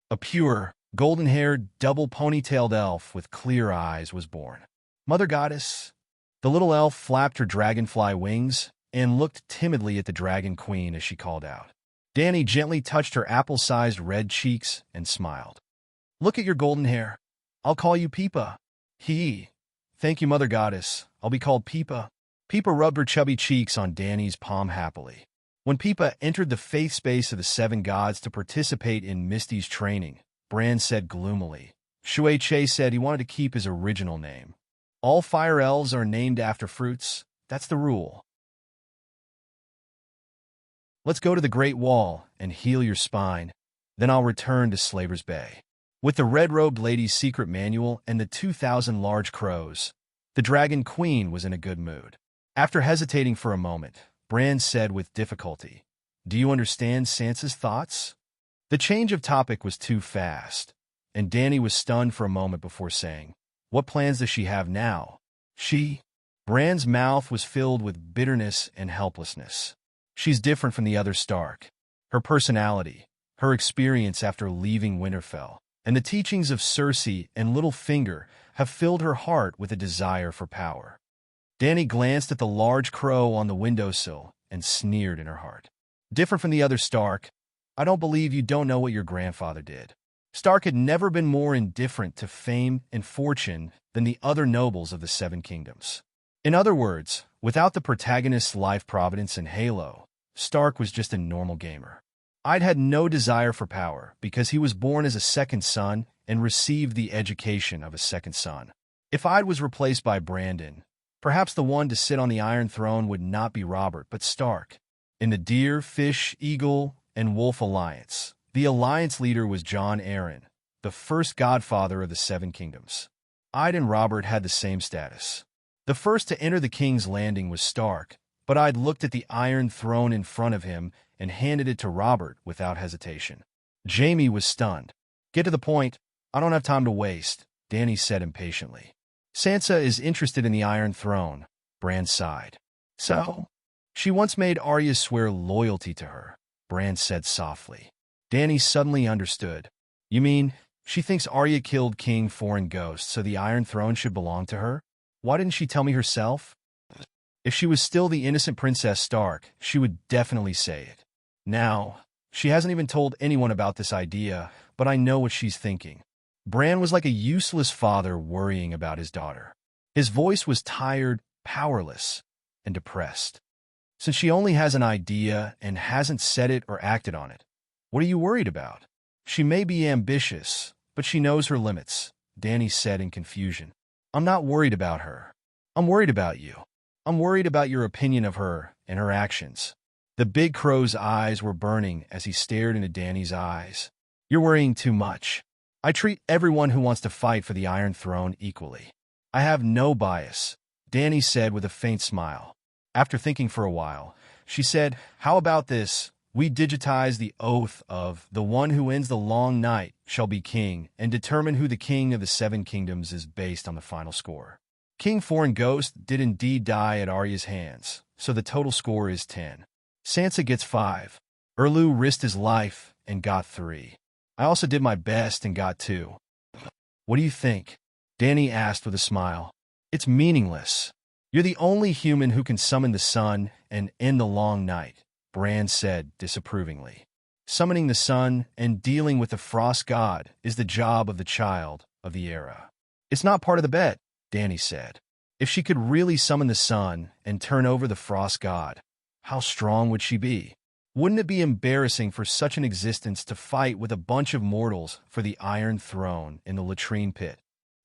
A pure, golden-haired, double-ponytailed elf with clear eyes was born. Mother Goddess. The little elf flapped her dragonfly wings and looked timidly at the Dragon Queen as she called out. Dany gently touched her apple-sized red cheeks and smiled. Look at your golden hair. I'll call you Peepa. Thank you, Mother Goddess. I'll be called Peepa. Peepa rubbed her chubby cheeks on Dany's palm happily. When Peepa entered the faith space of the seven gods to participate in Misty's training, Bran said gloomily. Shui Che said he wanted to keep his original name. All fire elves are named after fruits. That's the rule. Let's go to the Great Wall and heal your spine. Then I'll return to Slaver's Bay. With the red-robed lady's secret manual and the 2,000 large crows, the Dragon Queen was in a good mood. After hesitating for a moment, Bran said with difficulty, Do you understand Sansa's thoughts? The change of topic was too fast, and Dany was stunned for a moment before saying, What plans does she have now? Bran's mouth was filled with bitterness and helplessness. She's different from the other Stark. Her personality, her experience after leaving Winterfell, and the teachings of Cersei and Littlefinger have filled her heart with a desire for power. Dany glanced at the large crow on the windowsill and sneered in her heart. Different from the other Stark, I don't believe you don't know what your grandfather did. Stark had never been more indifferent to fame and fortune than the other nobles of the Seven Kingdoms. In other words, without the protagonist's life providence and halo, Stark was just a normal gamer. I'd had no desire for power because he was born as a second son and received the education of a second son. If I was replaced by Brandon, perhaps the one to sit on the Iron Throne would not be Robert but Stark. In the Deer, Fish, Eagle, and Wolf Alliance, the alliance leader was Jon Arryn, the first godfather of the Seven Kingdoms. I'd and Robert had the same status. The first to enter the King's Landing was Stark, but I'd looked at the Iron Throne in front of him and handed it to Robert without hesitation. Jaime was stunned. Get to the point. I don't have time to waste, Dany said impatiently. Sansa is interested in the Iron Throne, Bran sighed. So? She once made Arya swear loyalty to her, Bran said softly. Dany suddenly understood. You mean, she thinks Arya killed King Foreign Ghost, so the Iron Throne should belong to her? Why didn't she tell me herself? If she was still the innocent Princess Stark, she would definitely say it. Now, she hasn't even told anyone about this idea, but I know what she's thinking. Bran was like a useless father worrying about his daughter. His voice was tired, powerless, and depressed. Since she only has an idea and hasn't said it or acted on it, what are you worried about? She may be ambitious, but she knows her limits, Dany said in confusion. I'm not worried about her. I'm worried about you. I'm worried about your opinion of her and her actions. The big crow's eyes were burning as he stared into Dany's eyes. You're worrying too much. I treat everyone who wants to fight for the Iron Throne equally. I have no bias, Dany said with a faint smile. After thinking for a while, she said, How about this? We digitize the oath of the one who ends the long night shall be king and determine who the king of the Seven Kingdoms is based on the final score. King Foreign Ghost did indeed die at Arya's hands, so the total score is 10. Sansa gets 5. Erlu risked his life and got 3. I also did my best and got 2. What do you think? Dany asked with a smile. It's meaningless. You're the only human who can summon the sun and end the long night, Bran said disapprovingly. Summoning the sun and dealing with the frost god is the job of the child of the era. It's not part of the bet, Dany said. If she could really summon the sun and turn over the frost god, how strong would she be? Wouldn't it be embarrassing for such an existence to fight with a bunch of mortals for the Iron Throne in the latrine pit?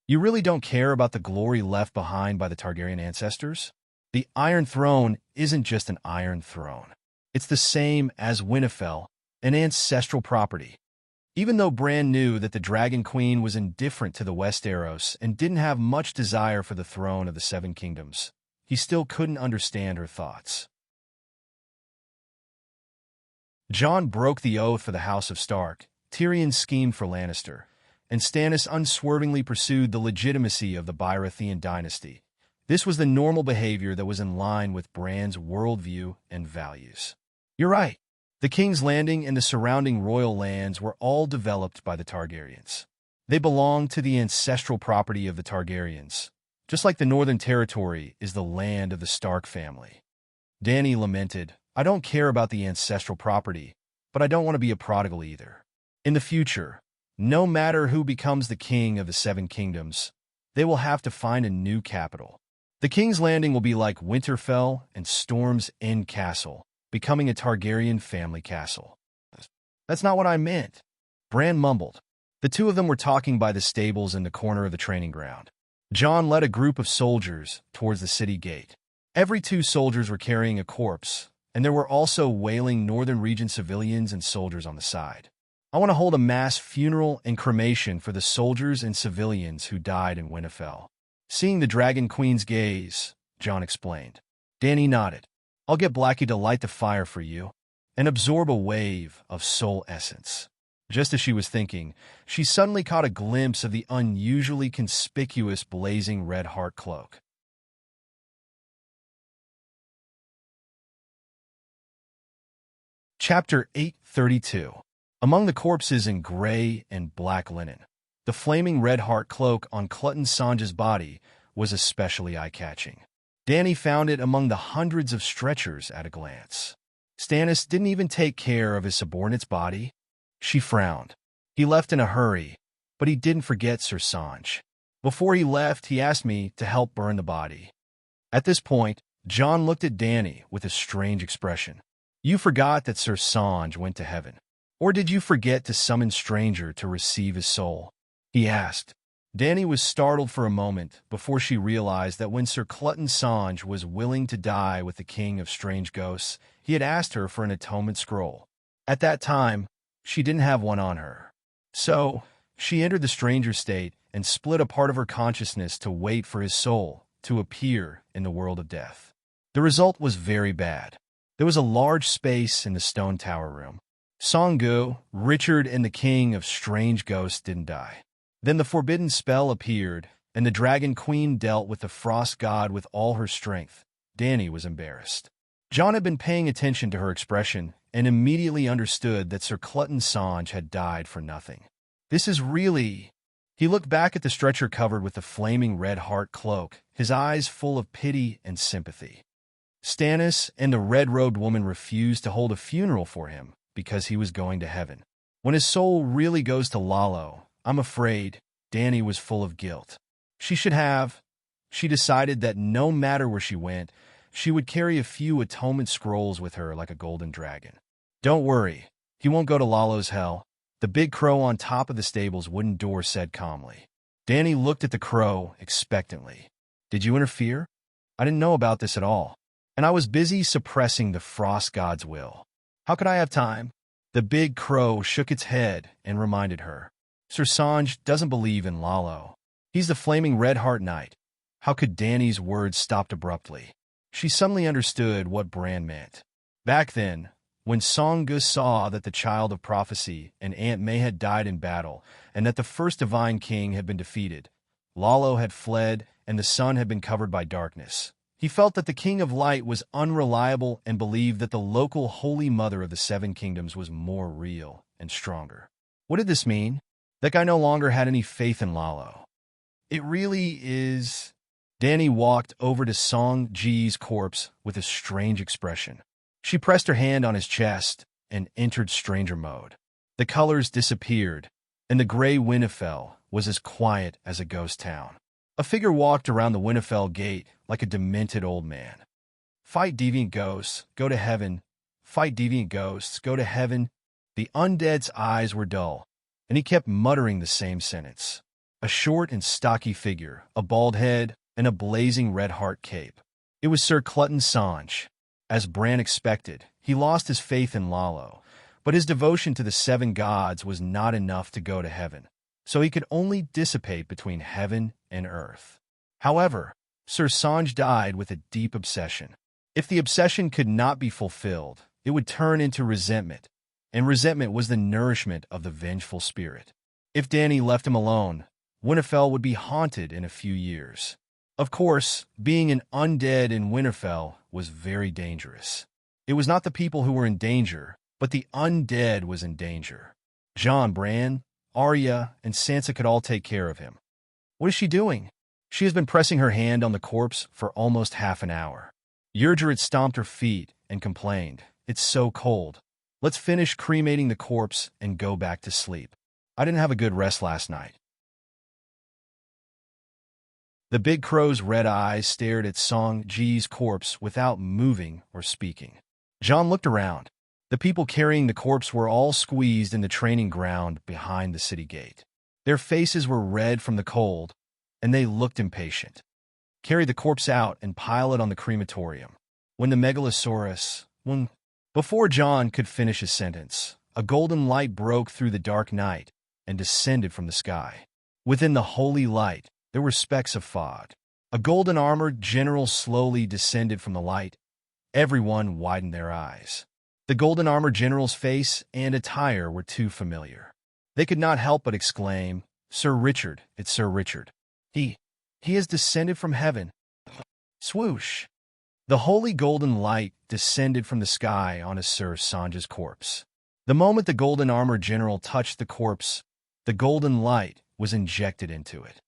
You really don't care about the glory left behind by the Targaryen ancestors? The Iron Throne isn't just an Iron Throne. It's the same as Winterfell, an ancestral property. Even though Bran knew that the Dragon Queen was indifferent to the Westeros and didn't have much desire for the throne of the Seven Kingdoms, he still couldn't understand her thoughts. Jon broke the oath for the House of Stark, Tyrion schemed for Lannister, and Stannis unswervingly pursued the legitimacy of the Baratheon dynasty. This was the normal behavior that was in line with Bran's worldview and values. You're right. The King's Landing and the surrounding royal lands were all developed by the Targaryens. They belonged to the ancestral property of the Targaryens, just like the Northern Territory is the land of the Stark family. Dany lamented, I don't care about the ancestral property, but I don't want to be a prodigal either. In the future, no matter who becomes the king of the Seven Kingdoms, they will have to find a new capital. The King's Landing will be like Winterfell and Storm's End Castle, becoming a Targaryen family castle. That's not what I meant, Bran mumbled. The two of them were talking by the stables in the corner of the training ground. Jon led a group of soldiers towards the city gate. Every 2 soldiers were carrying a corpse, and there were also wailing Northern Region civilians and soldiers on the side. I want to hold a mass funeral and cremation for the soldiers and civilians who died in Winterfell. Seeing the Dragon Queen's gaze, Jon explained. Dany nodded. I'll get Blackie to light the fire for you and absorb a wave of soul essence. Just as she was thinking, she suddenly caught a glimpse of the unusually conspicuous blazing red heart cloak. Chapter 832. Among the corpses in gray and black linen, the flaming red heart cloak on Clutton Sanja's body was especially eye-catching. Dany found it among the hundreds of stretchers at a glance. Stannis didn't even take care of his subordinate's body. She frowned. He left in a hurry, but he didn't forget Sir Sanj. Before he left, he asked me to help burn the body. At this point, Jon looked at Dany with a strange expression. You forgot that Sir Sanj went to heaven. Or did you forget to summon stranger to receive his soul? He asked. Dany was startled for a moment before she realized that when Sir Clutton Sanj was willing to die with the King of Strange Ghosts, he had asked her for an atonement scroll. At that time, she didn't have one on her. So, she entered the stranger state and split a part of her consciousness to wait for his soul to appear in the world of death. The result was very bad. There was a large space in the stone tower room. Songu, Richard, and the King of Strange Ghosts didn't die. Then the forbidden spell appeared, and the Dragon Queen dealt with the Frost God with all her strength. Dany was embarrassed. Jon had been paying attention to her expression and immediately understood that Sir Clutton Sanj had died for nothing. This is really... He looked back at the stretcher covered with the flaming red heart cloak, his eyes full of pity and sympathy. Stannis and the red-robed woman refused to hold a funeral for him because he was going to heaven. When his soul really goes to Lalo, I'm afraid Dany was full of guilt. She decided that no matter where she went, she would carry a few atonement scrolls with her like a golden dragon. Don't worry, he won't go to Lalo's hell, the big crow on top of the stable's wooden door said calmly. Dany looked at the crow expectantly. Did you interfere? I didn't know about this at all, and I was busy suppressing the Frost God's will. How could I have time? The big crow shook its head and reminded her. Sir Sanj doesn't believe in Lalo. He's the flaming red heart knight. How could Dany's words stopped abruptly? She suddenly understood what Bran meant. Back then, when Songu saw that the child of prophecy and Aunt May had died in battle, and that the first divine king had been defeated, Lalo had fled and the sun had been covered by darkness. He felt that the King of Light was unreliable and believed that the local Holy Mother of the Seven Kingdoms was more real and stronger. What did this mean? That guy no longer had any faith in Lalo. It really is... Dany walked over to Song Ji's corpse with a strange expression. She pressed her hand on his chest and entered stranger mode. The colors disappeared, and the gray Winterfell was as quiet as a ghost town. A figure walked around the Winterfell gate like a demented old man. Fight deviant ghosts, go to heaven. Fight deviant ghosts, go to heaven. The undead's eyes were dull, and he kept muttering the same sentence. A short and stocky figure, a bald head, and a blazing red heart cape. It was Sir Clutton Sanj. As Bran expected, he lost his faith in Lalo, but his devotion to the seven gods was not enough to go to heaven, so he could only dissipate between heaven and earth. However, Sir Sanj died with a deep obsession. If the obsession could not be fulfilled, it would turn into resentment, and resentment was the nourishment of the vengeful spirit. If Dany left him alone, Winterfell would be haunted in a few years. Of course, being an undead in Winterfell was very dangerous. It was not the people who were in danger, but the undead was in danger. Jon, Bran, Arya, and Sansa could all take care of him. What is she doing? She has been pressing her hand on the corpse for almost half an hour. Yrger had stomped her feet and complained, "It's so cold. Let's finish cremating the corpse and go back to sleep. I didn't have a good rest last night." The big crow's red eyes stared at Song Ji's corpse without moving or speaking. Jon looked around. The people carrying the corpse were all squeezed in the training ground behind the city gate. Their faces were red from the cold, and they looked impatient. Carry the corpse out and pile it on the crematorium. Before Jon could finish his sentence, a golden light broke through the dark night and descended from the sky. Within the holy light, there were specks of fog. A golden-armored general slowly descended from the light. Everyone widened their eyes. The golden-armored general's face and attire were too familiar. They could not help but exclaim, "Sir Richard, it's Sir Richard. He has descended from heaven." Swoosh! The holy golden light descended from the sky onto Sir Sansa's corpse. The moment the golden-armored general touched the corpse, the golden light was injected into it.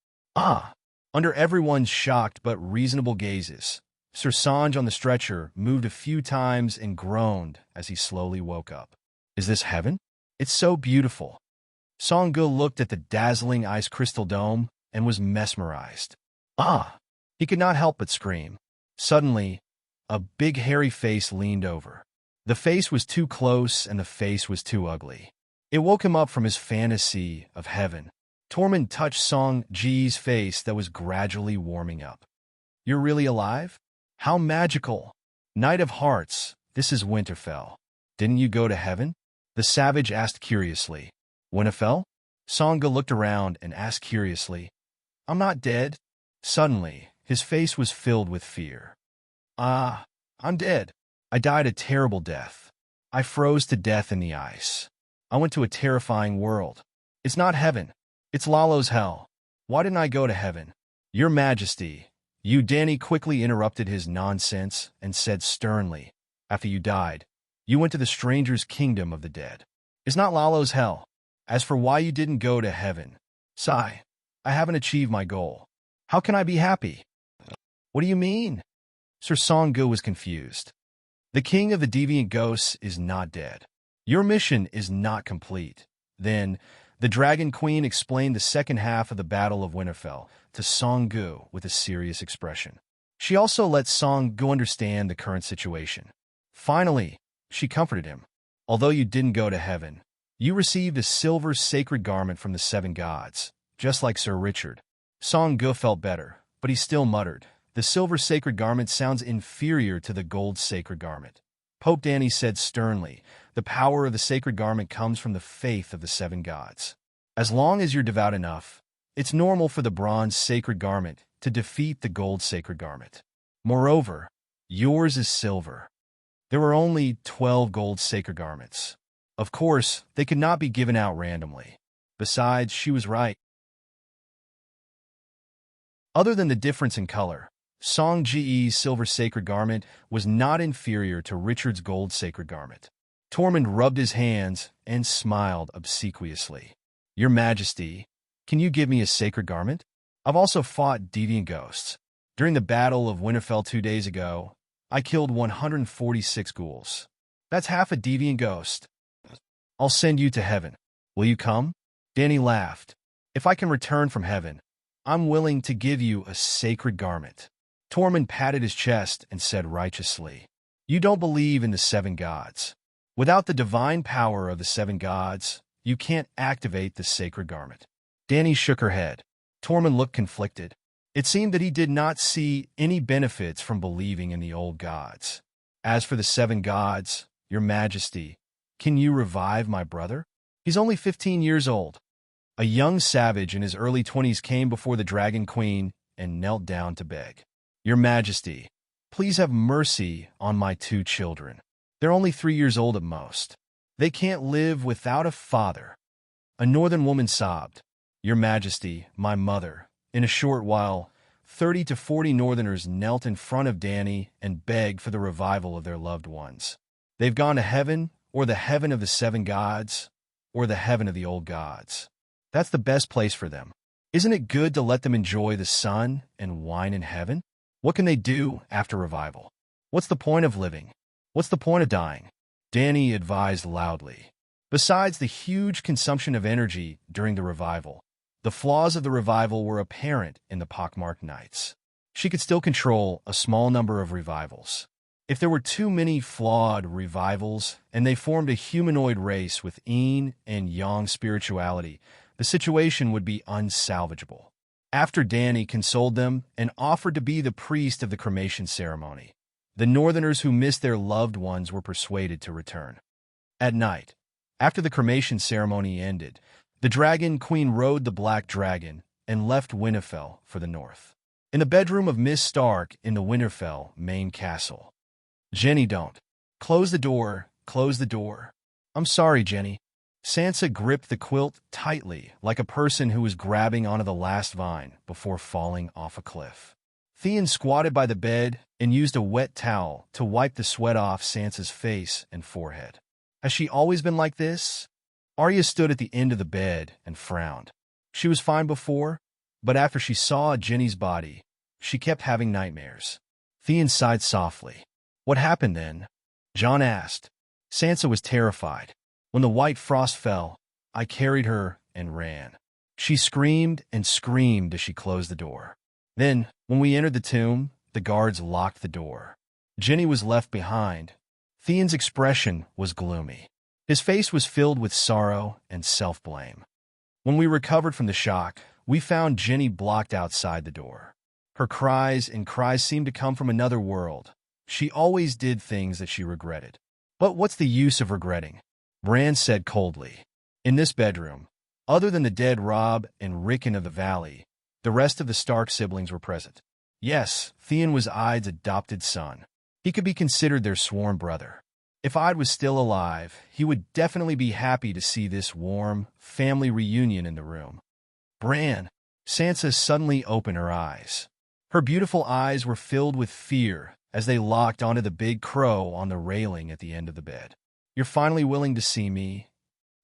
Under everyone's shocked but reasonable gazes, Sir Sansa on the stretcher moved a few times and groaned as he slowly woke up. "Is this heaven? It's so beautiful." Song-Gu looked at the dazzling ice crystal dome and was mesmerized. He could not help but scream. Suddenly, a big hairy face leaned over. The face was too close and the face was too ugly. It woke him up from his fantasy of heaven. Tormund touched Song Ji's face that was gradually warming up. "You're really alive? How magical! Knight of Hearts, this is Winterfell. Didn't you go to heaven?" The savage asked curiously. "Winterfell?" Song-Gu looked around and asked curiously. "I'm not dead." Suddenly, his face was filled with fear. I'm dead. I died a terrible death. I froze to death in the ice. I went to a terrifying world. It's not heaven. It's Lalo's hell. Why didn't I go to heaven?" "Your Majesty," Dany quickly interrupted his nonsense and said sternly, "After you died, you went to the stranger's kingdom of the dead. It's not Lalo's hell. As for why you didn't go to heaven, sigh, I haven't achieved my goal. How can I be happy?" "What do you mean?" Sir Song-Gu was confused. "The king of the deviant ghosts is not dead. Your mission is not complete." Then, the Dragon Queen explained the second half of the Battle of Winterfell to Song-Gu with a serious expression. She also let Song-Gu understand the current situation. Finally, she comforted him. "Although you didn't go to heaven, you received a silver sacred garment from the seven gods, just like Sir Richard." Song-Gu felt better, but he still muttered, "The silver sacred garment sounds inferior to the gold sacred garment." Pope Dany said sternly, "The power of the sacred garment comes from the faith of the seven gods. As long as you're devout enough, it's normal for the bronze sacred garment to defeat the gold sacred garment. Moreover, yours is silver. There were only 12 gold sacred garments. Of course, they could not be given out randomly. Besides, she was right. Other than the difference in color, Song Ji's silver sacred garment was not inferior to Richard's gold sacred garment." Tormund rubbed his hands and smiled obsequiously. "Your Majesty, can you give me a sacred garment? I've also fought deviant ghosts. During the Battle of Winterfell 2 days ago, I killed 146 ghouls. That's half a deviant ghost. I'll send you to heaven. Will you come?" Dany laughed. "If I can return from heaven, I'm willing to give you a sacred garment." Tormund patted his chest and said righteously, "You don't believe in the seven gods. Without the divine power of the seven gods, you can't activate the sacred garment." Dany shook her head. Tormund looked conflicted. It seemed that he did not see any benefits from believing in the old gods. "As for the seven gods, Your Majesty, can you revive my brother? He's only 15 years old." A young savage in his early 20s came before the Dragon Queen and knelt down to beg. "Your Majesty, please have mercy on my 2 children. They're only 3 years old at most. They can't live without a father." A northern woman sobbed. Your Majesty, my mother. In a short while, 30 to 40 northerners knelt in front of Dany and begged for the revival of their loved ones. They've gone to heaven, or the heaven of the seven gods, or the heaven of the old gods. That's the best place for them. Isn't it good to let them enjoy the sun and wine in heaven? What can they do after revival? What's the point of living? What's the point of dying? Dany advised loudly. Besides the huge consumption of energy during the revival, the flaws of the revival were apparent in the pockmarked nights. She could still control a small number of revivals. If there were too many flawed revivals and they formed a humanoid race with yin and yang spirituality, the situation would be unsalvageable. After Dany consoled them and offered to be the priest of the cremation ceremony, the northerners who missed their loved ones were persuaded to return. At night, after the cremation ceremony ended, the Dragon Queen rode the Black Dragon and left Winterfell for the north. In the bedroom of Miss Stark in the Winterfell main castle. Jenny, don't. Close the door, close the door. I'm sorry, Jenny. Sansa gripped the quilt tightly, like a person who was grabbing onto the last vine before falling off a cliff. Theon squatted by the bed and used a wet towel to wipe the sweat off Sansa's face and forehead. Has she always been like this? Arya stood at the end of the bed and frowned. She was fine before, but after she saw Jenny's body, she kept having nightmares. Theon sighed softly. What happened then? Jon asked. Sansa was terrified. When the white frost fell, I carried her and ran. She screamed and screamed as she closed the door. Then, when we entered the tomb, the guards locked the door. Jenny was left behind. Theon's expression was gloomy. His face was filled with sorrow and self-blame. When we recovered from the shock, we found Jenny blocked outside the door. Her cries seemed to come from another world. She always did things that she regretted. But what's the use of regretting? Bran said coldly. In this bedroom, other than the dead Robb and Rickon of the Valley, the rest of the Stark siblings were present. Yes, Theon was Id's adopted son. He could be considered their sworn brother. If Id was still alive, he would definitely be happy to see this warm, family reunion in the room. Bran, Sansa suddenly opened her eyes. Her beautiful eyes were filled with fear as they locked onto the big crow on the railing at the end of the bed. You're finally willing to see me?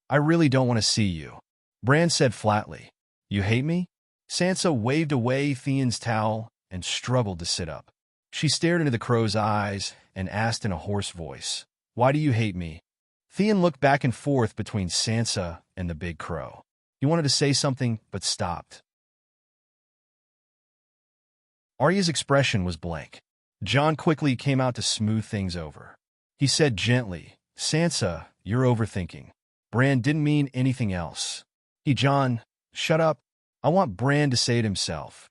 I really don't want to see you, Bran said flatly. You hate me? Sansa waved away Theon's towel and struggled to sit up. She stared into the crow's eyes and asked in a hoarse voice, Why do you hate me? Theon looked back and forth between Sansa and the big crow. He wanted to say something, but stopped. Arya's expression was blank. Jon quickly came out to smooth things over. He said gently, Sansa, you're overthinking. Bran didn't mean anything else. Jon, shut up. I want Bran to say it himself.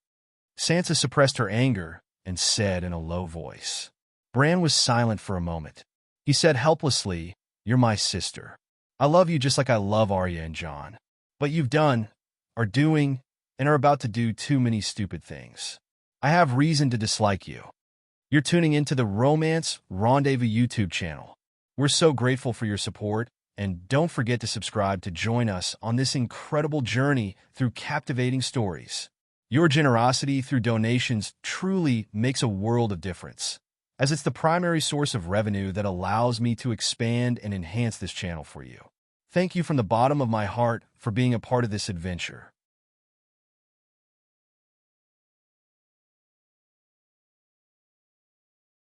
Sansa suppressed her anger and said in a low voice. Bran was silent for a moment. He said helplessly, You're my sister. I love you just like I love Arya and Jon. But you've done, are doing, and are about to do too many stupid things. I have reason to dislike you. You're tuning into the Romance Rendezvous YouTube channel. We're so grateful for your support, and don't forget to subscribe to join us on this incredible journey through captivating stories. Your generosity through donations truly makes a world of difference, as it's the primary source of revenue that allows me to expand and enhance this channel for you. Thank you from the bottom of my heart for being a part of this adventure.